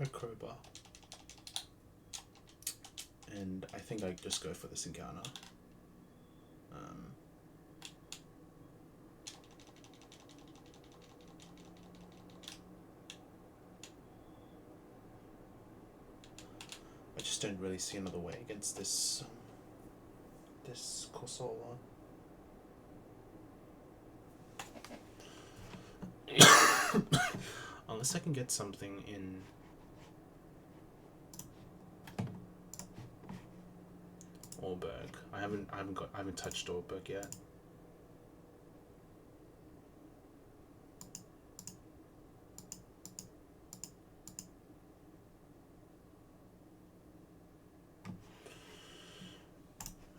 a crowbar, and I think I just go for this encounter. I just don't really see another way against this this Corsola. Unless I can get something in Orberg. I haven't touched Orberg yet.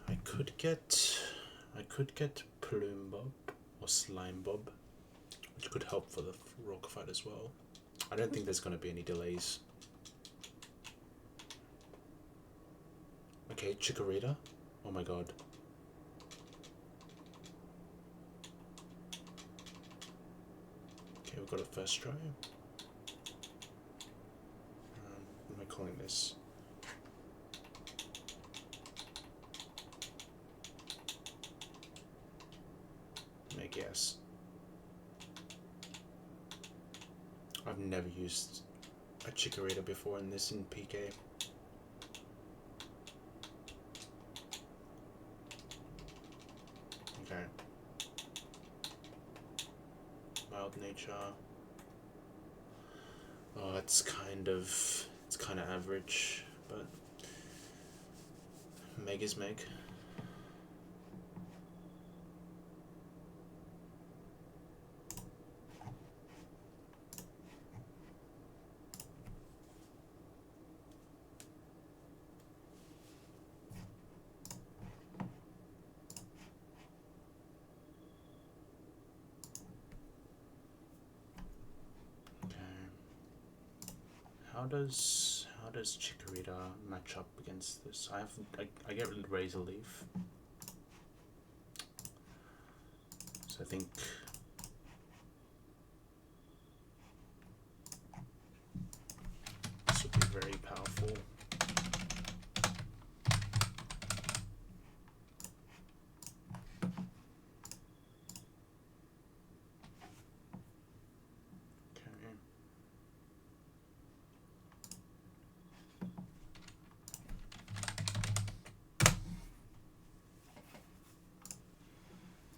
I could get Plume Bob or Slime Bob, which could help for the rock fight as well. I don't think there's going to be any delays. Okay, Chikorita. Oh my god. Okay, we've got a first try. What am I calling this? Make yes. I've never used a Chikorita before in this in PK. Okay. Mild nature. Oh, it's kind of average, but Meg is Meg. How does Chikorita match up against this? I get Razor Leaf, so I think this would be very powerful.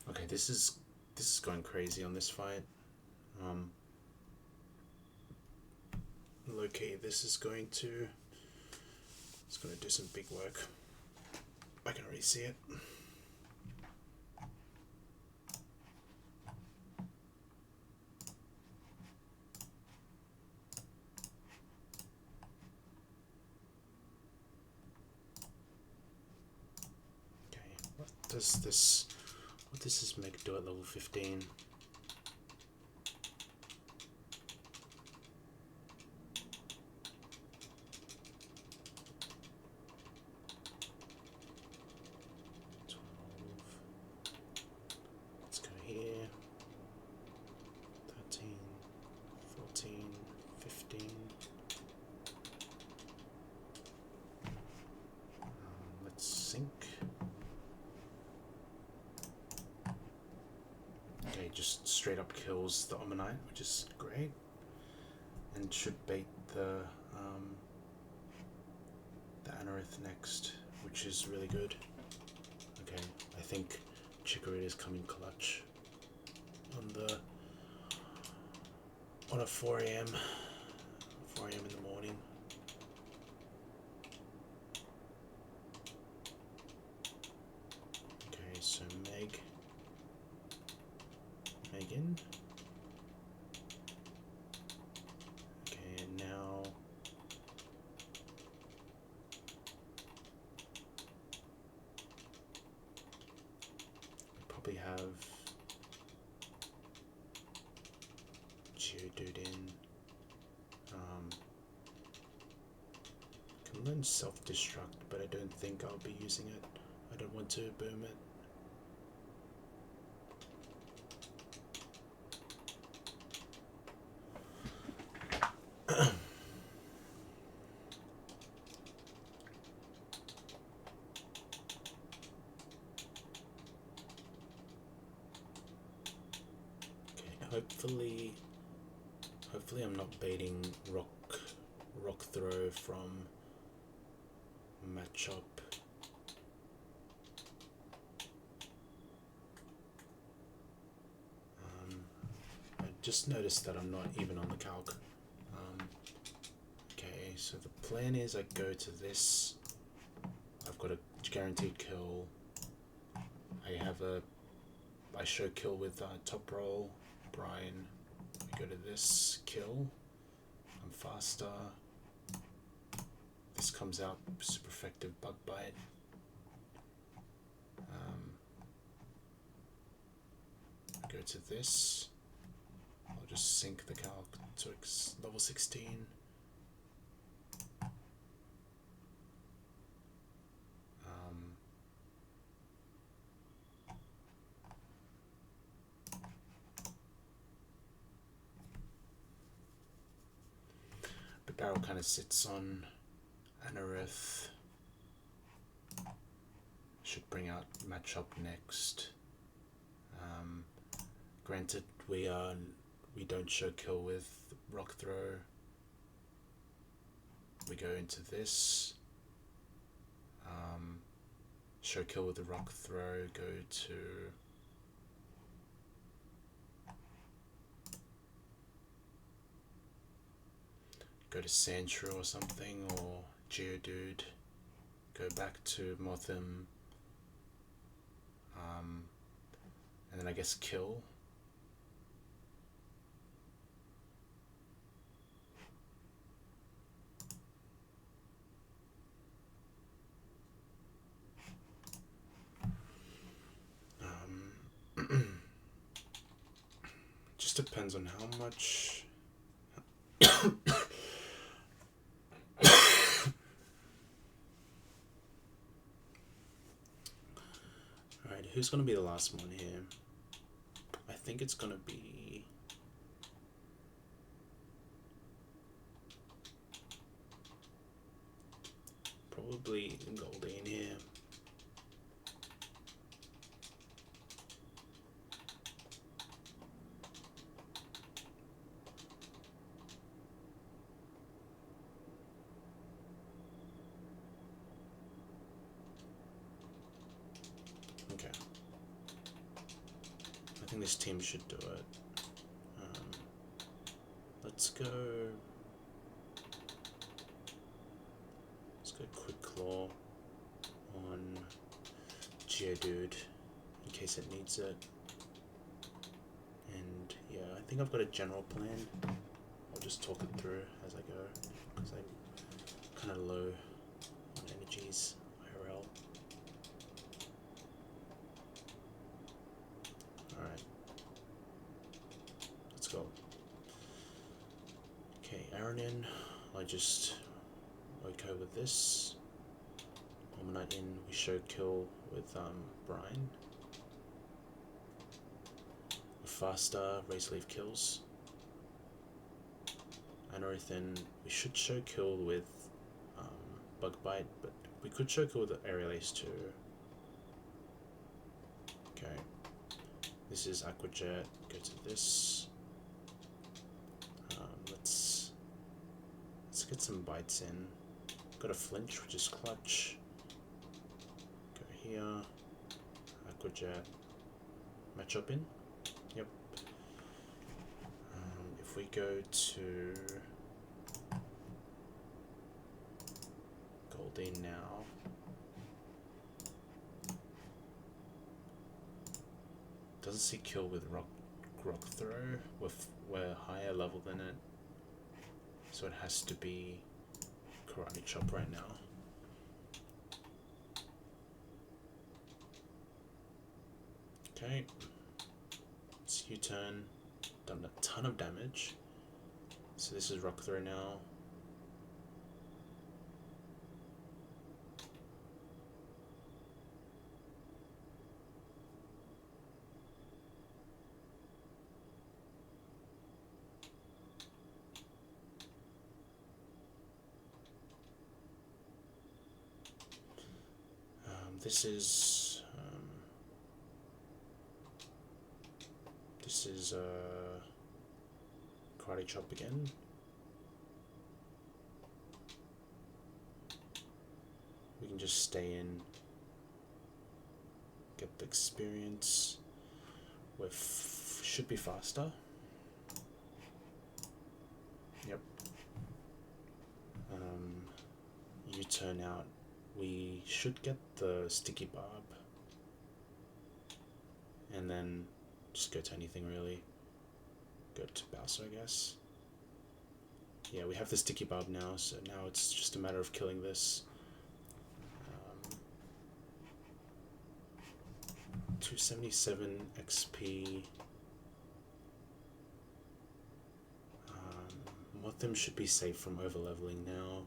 Okay, this is going crazy on this fight. Okay, this is going to do some big work. I can already see it. Okay, what does this make do at level 15? just straight up kills the Omanite, which is great, and should bait the Anorith next, which is really good. Okay, I think Chikorita is coming clutch on a 4 a.m. in the morning. Okay, so Megan. Okay, and now we probably have Geodude in. Can learn self-destruct, but I don't think I'll be using it. I don't want to boom it. Hopefully I'm not baiting rock throw from Machop. I just noticed that I'm not even on the calc. Okay, so the plan is I go to this. I've got a guaranteed kill. I show kill with top roll, Brian. We go to this kill. I'm faster. This comes out super effective bug bite. Go to this. I'll just sync the calc to level 16. Barrel kind of sits on Anorith. Should bring out Machop next. Granted, we don't show kill with rock throw. We go into this. Show kill with the rock throw. Go to Sandshrew or something, or Geodude, go back to Mothim, and then I guess kill. Just depends on how much Alright, who's gonna be the last one here? I think it's gonna be probably Goldeen here. Okay. I think this team should do it. Let's go Quick Claw on Geodude in case it needs it. And yeah, I think I've got a general plan. I'll just talk it through as I go because I'm kind of low on energies IRL. Alright. Let's go. Okay, Aaron in. I just okay with this. Omanite in. We show kill with Brian. Faster, Raise Leaf kills. Anorith in. We should show kill with Bug Bite, but we could show kill with Aerial Ace too. Okay. This is Aquajet. Go to this. Let's get some bites in. Got a flinch, which is clutch. Go here. Aquajet. Match up in. Yep. If we go to Goldine now. Doesn't see kill with rock throw. We're higher level than it, so it has to be karate chop right now. Okay, it's U-turn. Done a ton of damage. So this is rock throw now. This is karate chop again. We can just stay in, get the experience. Should be faster. Yep. U-turn out. We should get the sticky barb, and then just go to anything really. Go to Bowser, I guess. Yeah, we have the sticky barb now, so now it's just a matter of killing this. 277 XP. Mothim should be safe from overleveling now.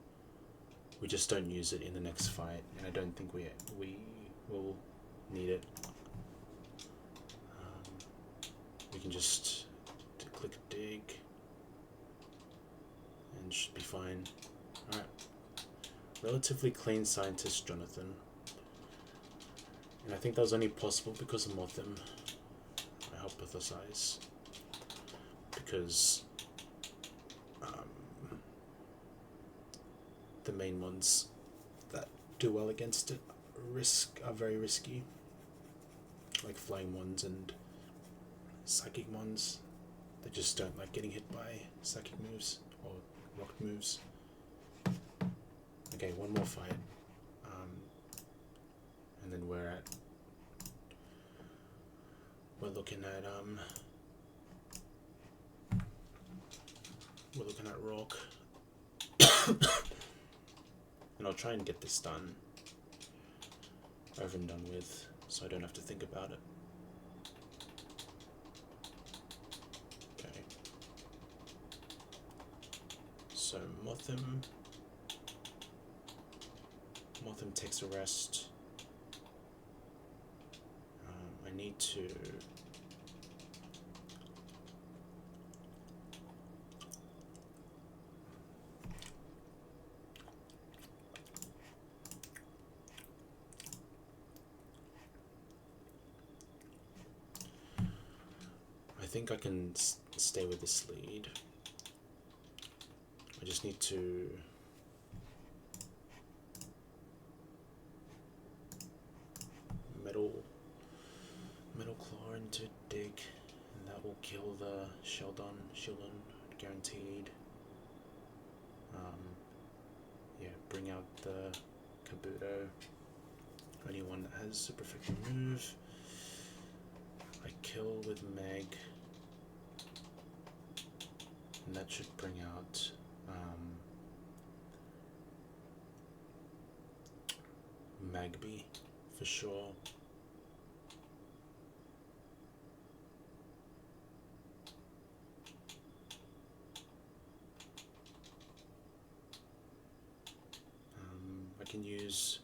We just don't use it in the next fight, and I don't think we will need it. We can just click dig, and should be fine. Alright. Relatively clean scientist, Jonathan. And I think that was only possible because of Mothim. I hypothesize. Because the main ones that do well against it are very risky, like flying ones and psychic ones. They just don't like getting hit by psychic moves or rock moves. Okay, one more fight, and then we're looking at rock. And I'll try and get this done, over and done with, so I don't have to think about it. Okay. So Mothim takes a rest. I need to I think I can stay with this lead. I just need to metal claw into dig, and that will kill the Shieldon guaranteed. Yeah, bring out the Kabuto. Anyone that has super effective move. I kill with Meg. And that should bring out Magby for sure. I can use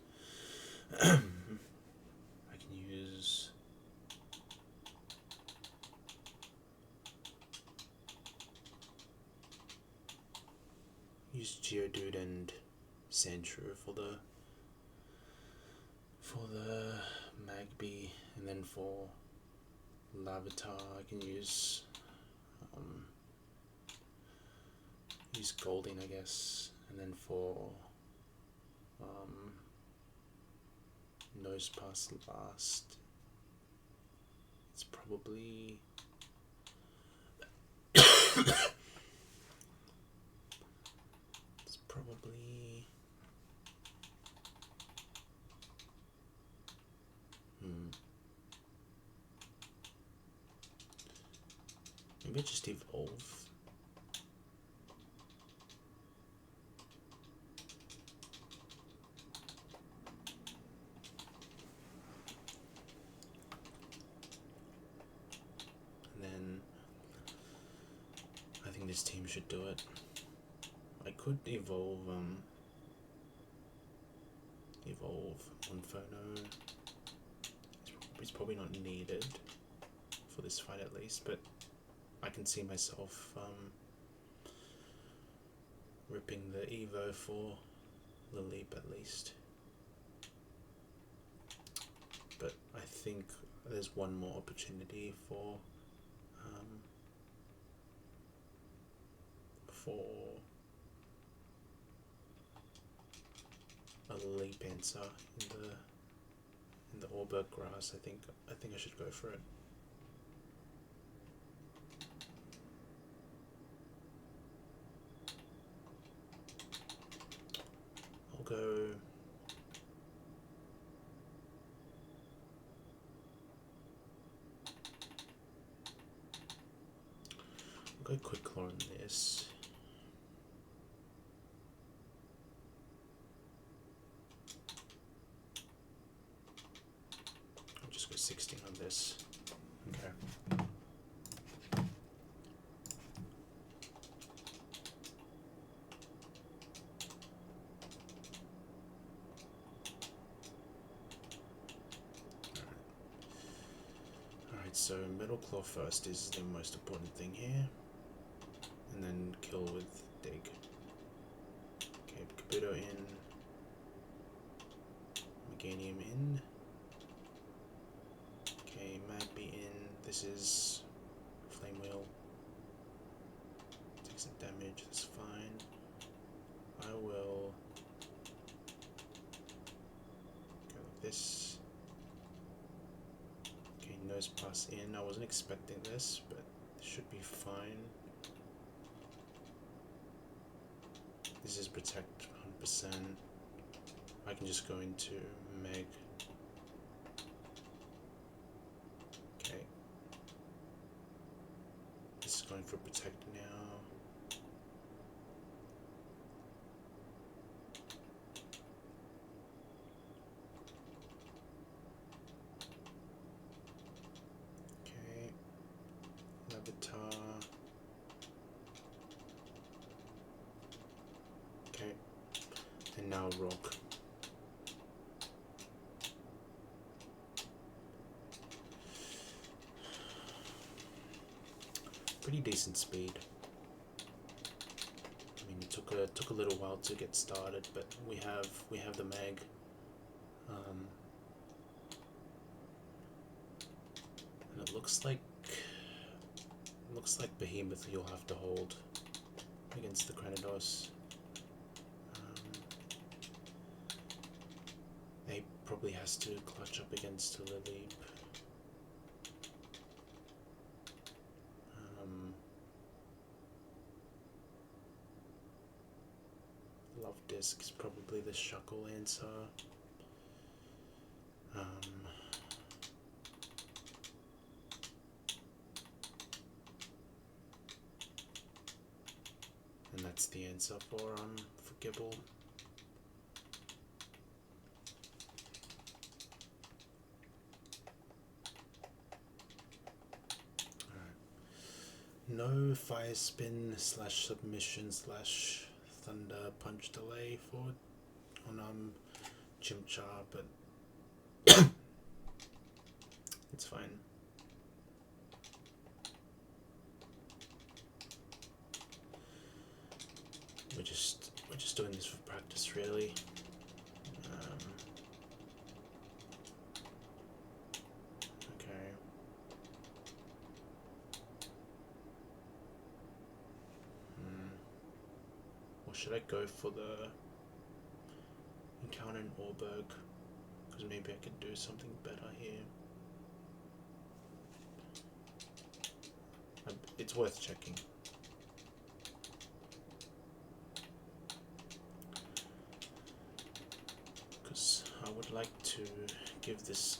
Geodude and Sandshrew for the Magby, and then for Lavatar, I can use Golding, I guess, and then for Nose Pass last, it's probably maybe just evolve. And then I think this team should do it. I could evolve Monferno. It's probably not needed for this fight at least, but I can see myself ripping the Evo for the leap at least. But I think there's one more opportunity for a leap answer in the Orberg grass. I think I should go for it. I'll go Quick Claw on this. I'll just go 16 on this. Okay. Alright, so Metal Claw first is the most important thing here. And then kill with Dig. Okay, Kabuto in. Meganium in. Okay, Magby in. This is Flame Wheel. Take some damage, that's fine. I will go like this. Okay, Nose Pass in. I wasn't expecting this, but it should be fine. This is Protect 100%. I can just go into Meg. Okay. This is going for Protect now. Okay. Lavatar. Okay, and now Rock. Pretty decent speed. I mean, it took a little while to get started, but we have the Meg. And it looks like Behemoth you'll have to hold against the Cranidos. They probably has to clutch up against a Lily. Love Disc is probably the Shuckle answer. And that's the answer for Gibble. No Fire Spin / Submission / Thunder Punch delay on Chimchar, but it's fine. We're just doing this for practice, really. Okay. should I go for the encounter in Orberg? Because maybe I could do something better here. It's worth checking. Because I would like to give this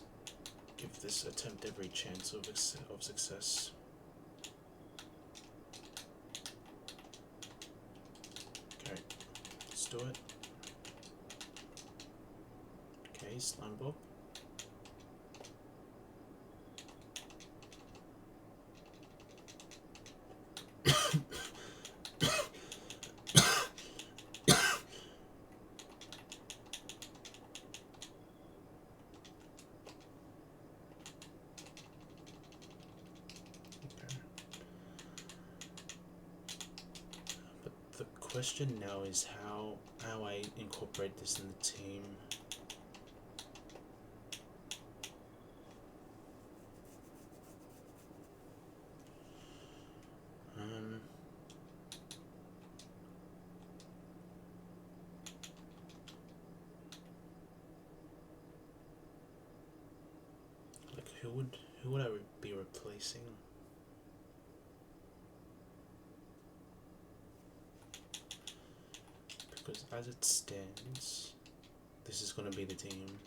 attempt every chance of success. Okay, let's do it. Okay, slime ball. The question now is how I incorporate this in the team. Like who would I be replacing? Because as it stands, this is going to be the team.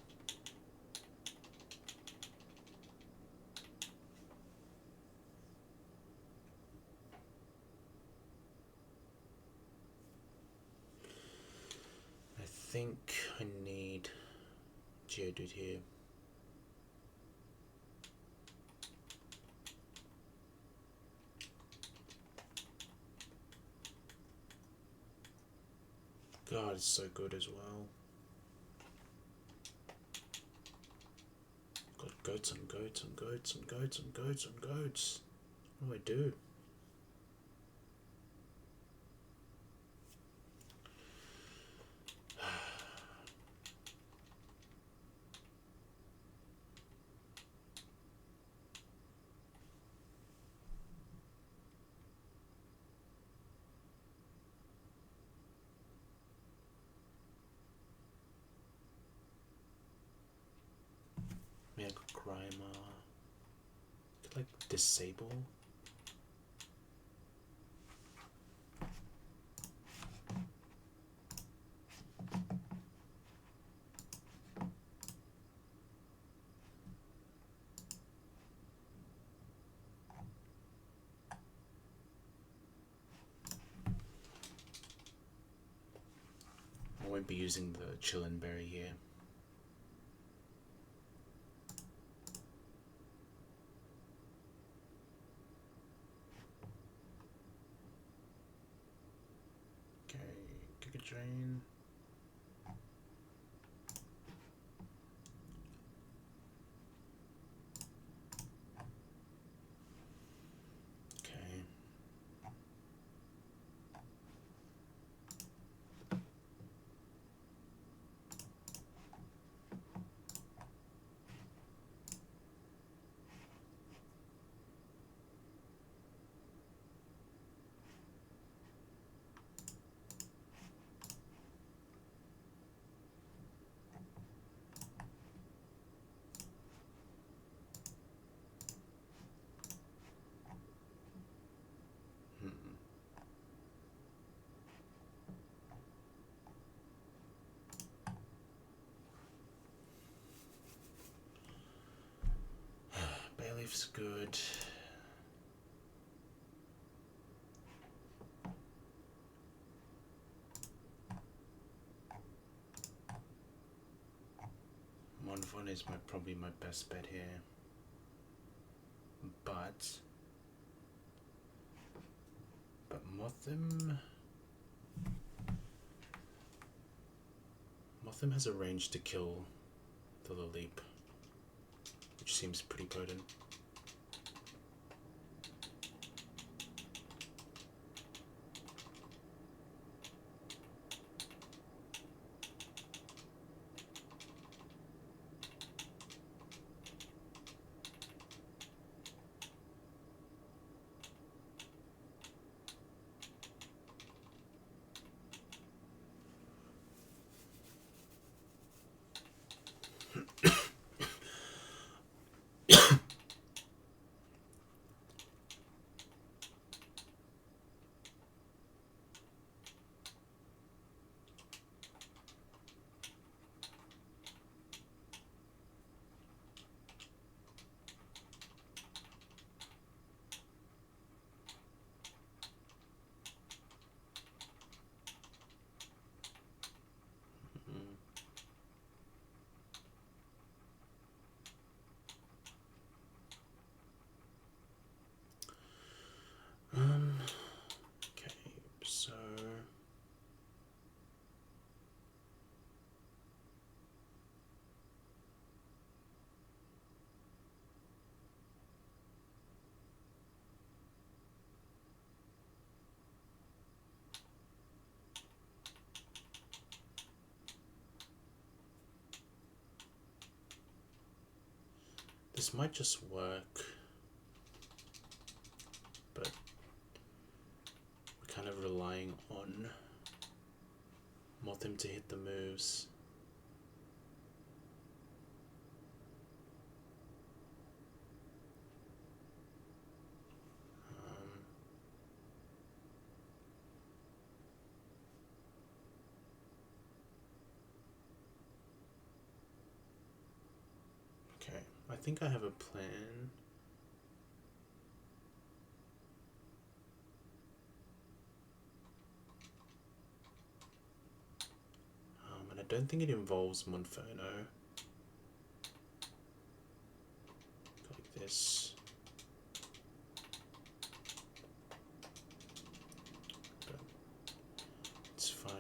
I think I need Geodude here. God, it's so good as well. Got goats and goats and goats and goats and goats and goats. What do I do? Maybe I could Grimer. Could like disable. I won't be using the Chillin' Berry here. Drain. Okay. Bayleaf's good. Monfon is probably my best bet here. But Mothim has a range to kill the Leap, which seems pretty potent. This might just work, but we're kind of relying on Mothim to hit the moves. Okay, I think I have a plan. And I don't think it involves Monferno. Like this. But it's fine.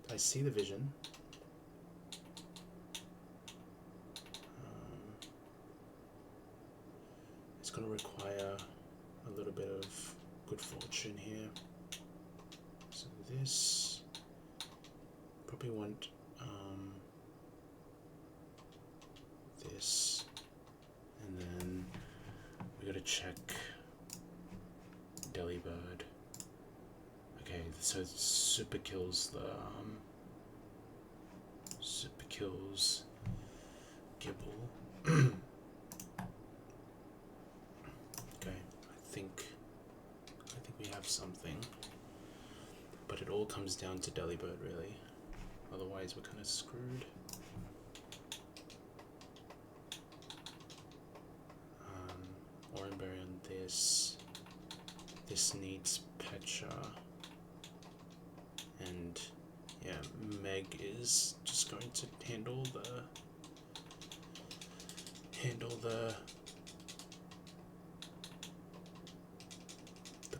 I see the vision. It's going to require a little bit of good fortune here. So this probably want this, and then we got to check Delibird. Okay, so it super kills the Gibble. Okay, I think we have something, but it all comes down to Delibird really. Otherwise, we're kind of screwed. Oranberry on this. This needs Pecha. And yeah, Meg is just going to handle the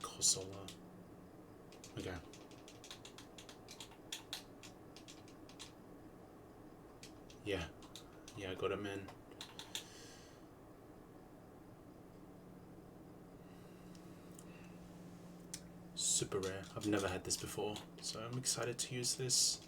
Corsola. Okay. Yeah, I got him in. Super rare. I've never had this before, so I'm excited to use this.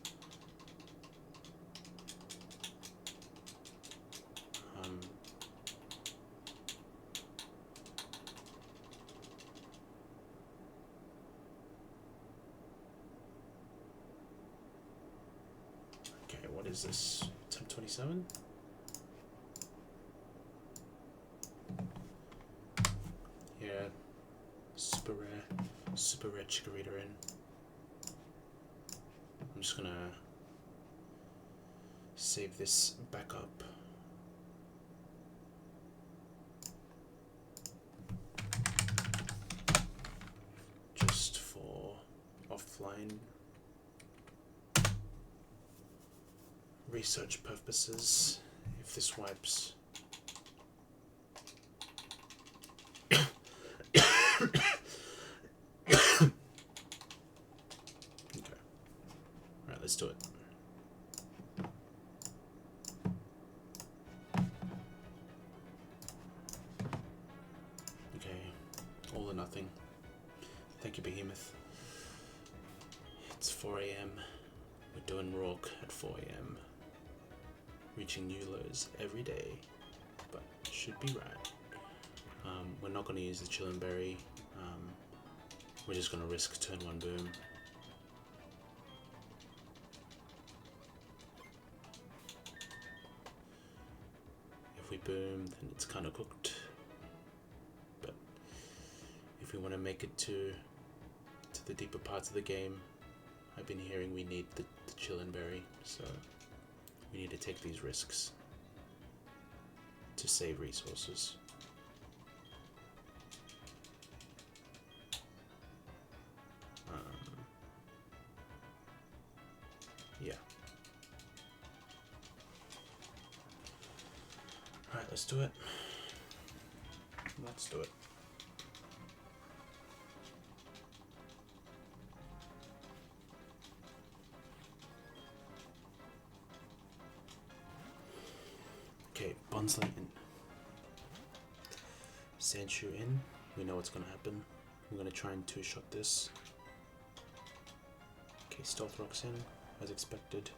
Okay, what is this? Temp 27? Yeah, super rare Chikorita in. I'm just gonna save this back up. Just for offline research purposes, if this wipes. Let's do it. Okay, all or nothing. Thank you, Behemoth. It's 4 AM. We're doing Rourke at 4 AM. Reaching new lows every day, but should be right. We're not going to use the Chillin' Berry. We're just going to risk turn 1 boom. If we boom, then it's kind of cooked. But if we want to make it to the deeper parts of the game, I've been hearing we need the Chillin' Berry, so we need to take these risks to save resources. Yeah. Alright, let's do it. Let's do it. Okay, Bonsly in. Sandshoe in. We know what's gonna happen. We're gonna try and two-shot this. Okay, stealth rocks in, as expected.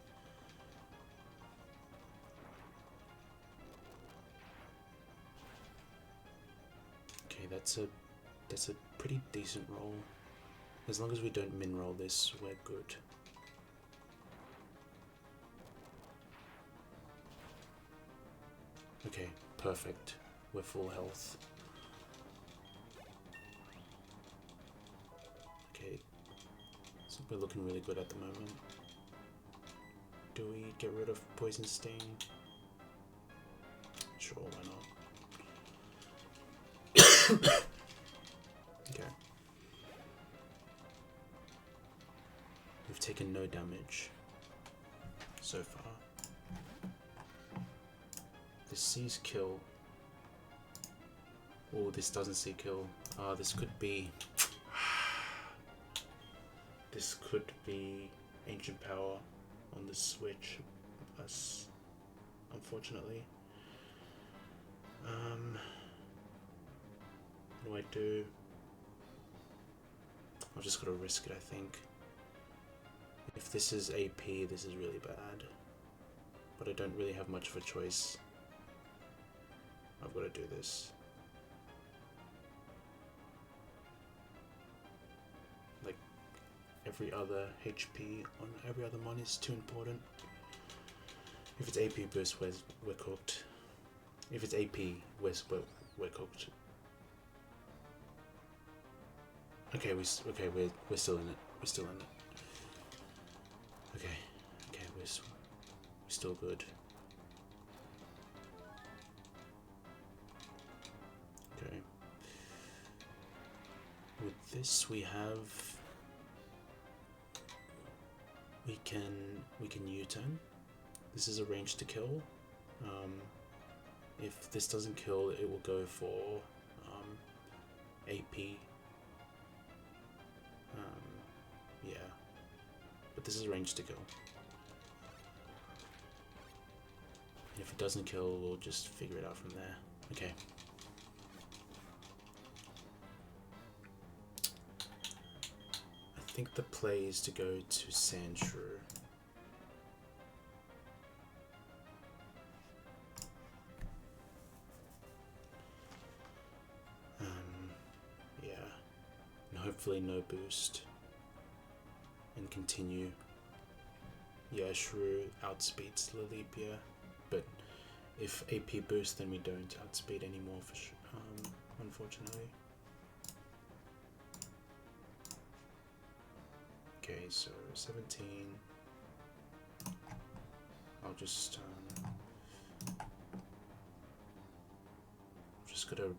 Okay, that's a pretty decent roll. As long as we don't min roll this, we're good. Okay, perfect. We're full health. Okay, so we're looking really good at the moment. Do we get rid of Poison Sting? Sure, why not? Okay. We've taken no damage so far. This sees kill. Oh, this doesn't see kill. This could be... This could be Ancient Power on the Switch. Us, unfortunately. What do I do? I've just got to risk it, I think. If this is AP, this is really bad. But I don't really have much of a choice. I've got to do this. Like, every other HP on every other mon is too important. If it's AP boost, we're cooked. If it's AP, we're cooked. Okay, we're still in it. We're still in it. Okay, we're still good. Okay. With this, we can U-turn. This is a range to kill. If this doesn't kill, it will go for AP. Yeah, but this is a range to kill. If it doesn't kill, we'll just figure it out from there. Okay. I think the play is to go to Sandshrew. Yeah. And hopefully no boost. And continue. Yeah, Shrew outspeeds Lilepia, but if AP boost, then we don't outspeed anymore, unfortunately. Okay, so 17. I'll just gotta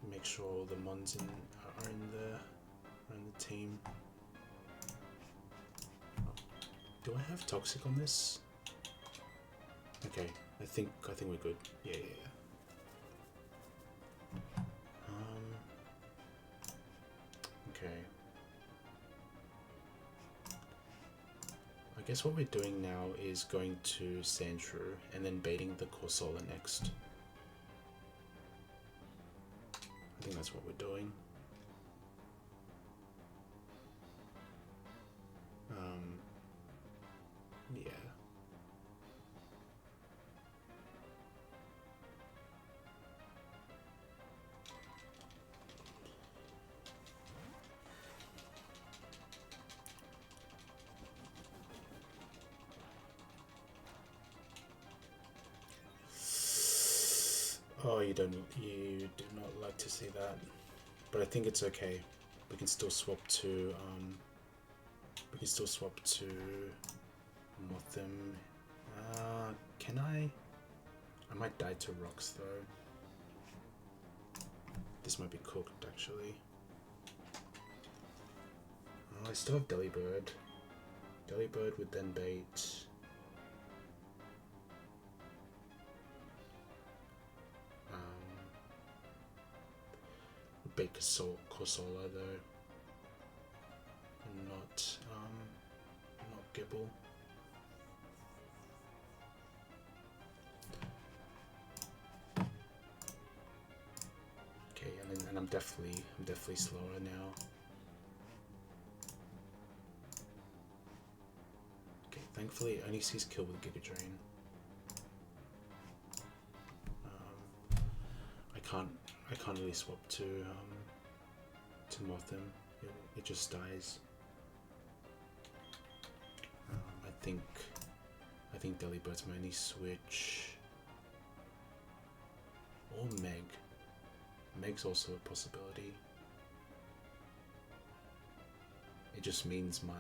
make sure all the mons are in the team. Do I have toxic on this? Okay, I think we're good. Yeah. Okay. I guess what we're doing now is going to Sandshrew and then baiting the Corsola next. I think that's what we're doing. Yeah. Oh, you do not like to see that, but I think it's okay. We can still swap to Mothim. Can I? I might die to rocks though. This might be cooked actually. Oh, I still have Delibird. Delibird would then bait. Bait Corsola though, and not Gibble. Okay, and I'm I'm definitely slower now. Okay, thankfully it only sees kill with Giga Drain. I can't really swap to Mothim. It just dies. I think Delibert's my only switch. Or Meg. Meg's also a possibility. It just means my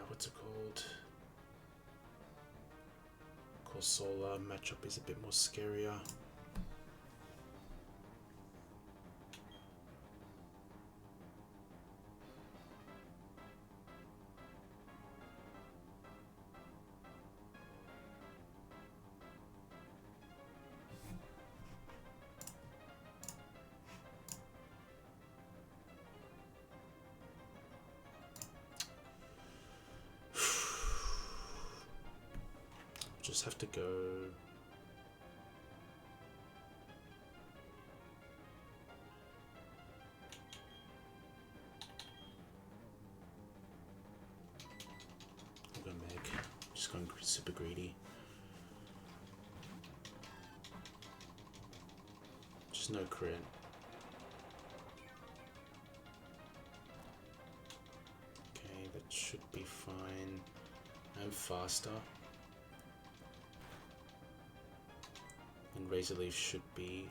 what's it called? Corsola matchup is a bit more scarier. Just have to go. I'll go Meg. Just going super greedy. Just no crit. Okay, that should be fine. I'm faster. And Razor Leaf should be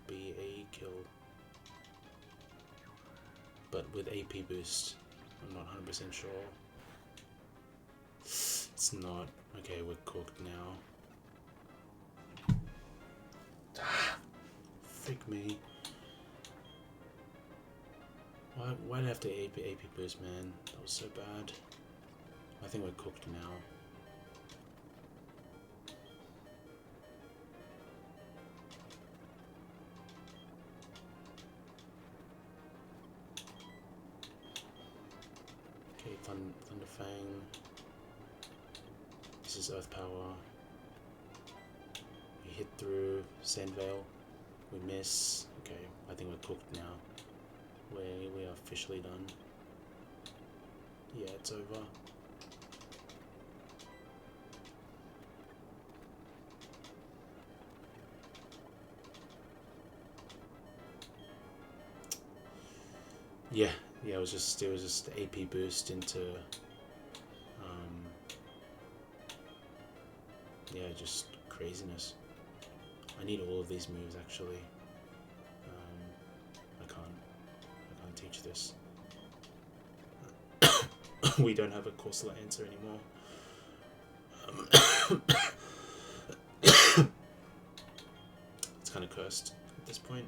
a kill, but with AP boost, I'm not 100% sure. It's not. Okay, we're cooked now. Freak me. Why did I have to AP boost, man? That was so bad. I think we're cooked now. Okay, Thunderfang. This is Earth Power. We hit through Sandvale. We miss. Okay, I think we're cooked now. We are officially done. Yeah, it's over. Yeah, it was just AP boost into yeah, just craziness. I need all of these moves actually. I can't teach this. We don't have a Corsola answer anymore. It's kind of cursed at this point.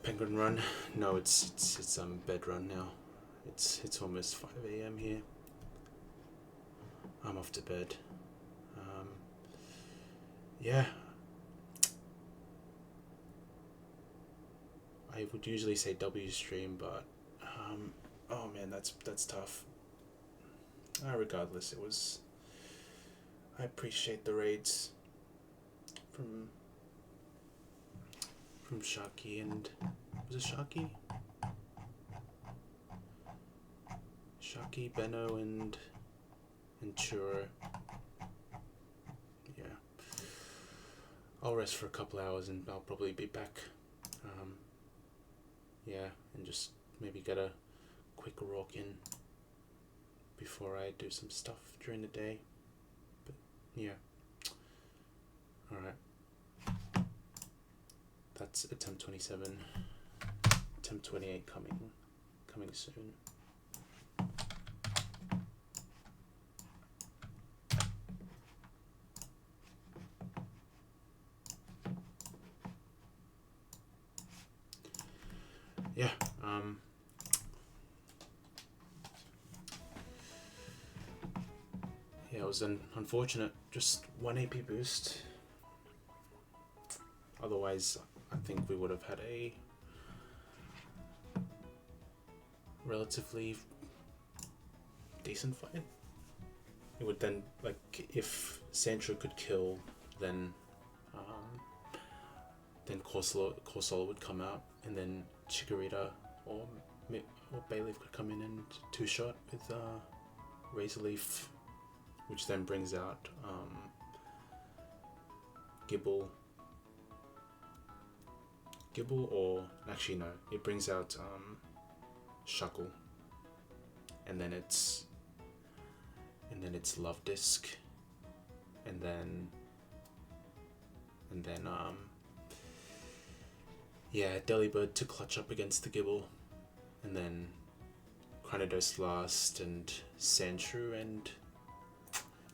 Penguin run? No, it's bed run now. It's almost 5 AM here. I'm off to bed. Yeah. I would usually say W stream, but oh man, that's tough. Regardless, I appreciate the raids from Sharky and was it Sharky? Sharky, Benno, and Churro. Yeah. I'll rest for a couple hours and I'll probably be back. Yeah, and just maybe get a quick walk in before I do some stuff during the day. But yeah. Alright. That's attempt 27. Attempt 28 coming soon. yeah, yeah, it was an unfortunate just 1 AP boost. Otherwise, I think we would have had a relatively decent fight. It would then, like, if Sancho could kill, then Corsolo would come out, and then Chikorita or Bayleaf could come in and two-shot with Razor Leaf, which then brings out Gibble, or actually no, it brings out Shuckle, and then it's Love Disc, and then yeah, Delibird to clutch up against the Gibble, and then Cranidos last, and Sandshrew and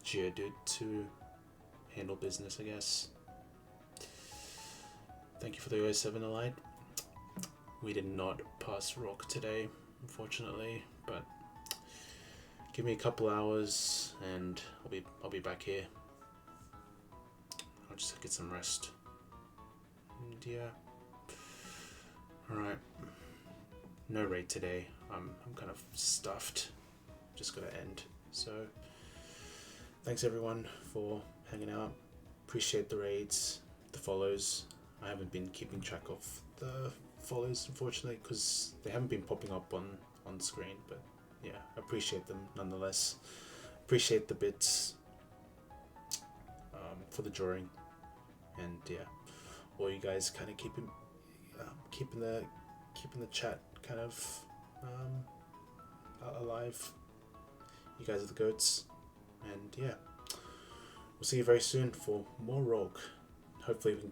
Geodude to handle business, I guess. Thank you for the 07 Elite. We did not pass Rock today, unfortunately, but give me a couple hours and I'll be back here. I'll just get some rest. And yeah. Alright. No raid today. I'm kind of stuffed. Just gotta end. So thanks everyone for hanging out. Appreciate the raids, the follows. I haven't been keeping track of the follows, unfortunately, because they haven't been popping up on screen, but yeah, I appreciate them nonetheless. Appreciate the bits for the drawing, and yeah, all you guys kind of keeping the chat kind of alive. You guys are the goats, and yeah, we'll see you very soon for more Rogue. Hopefully we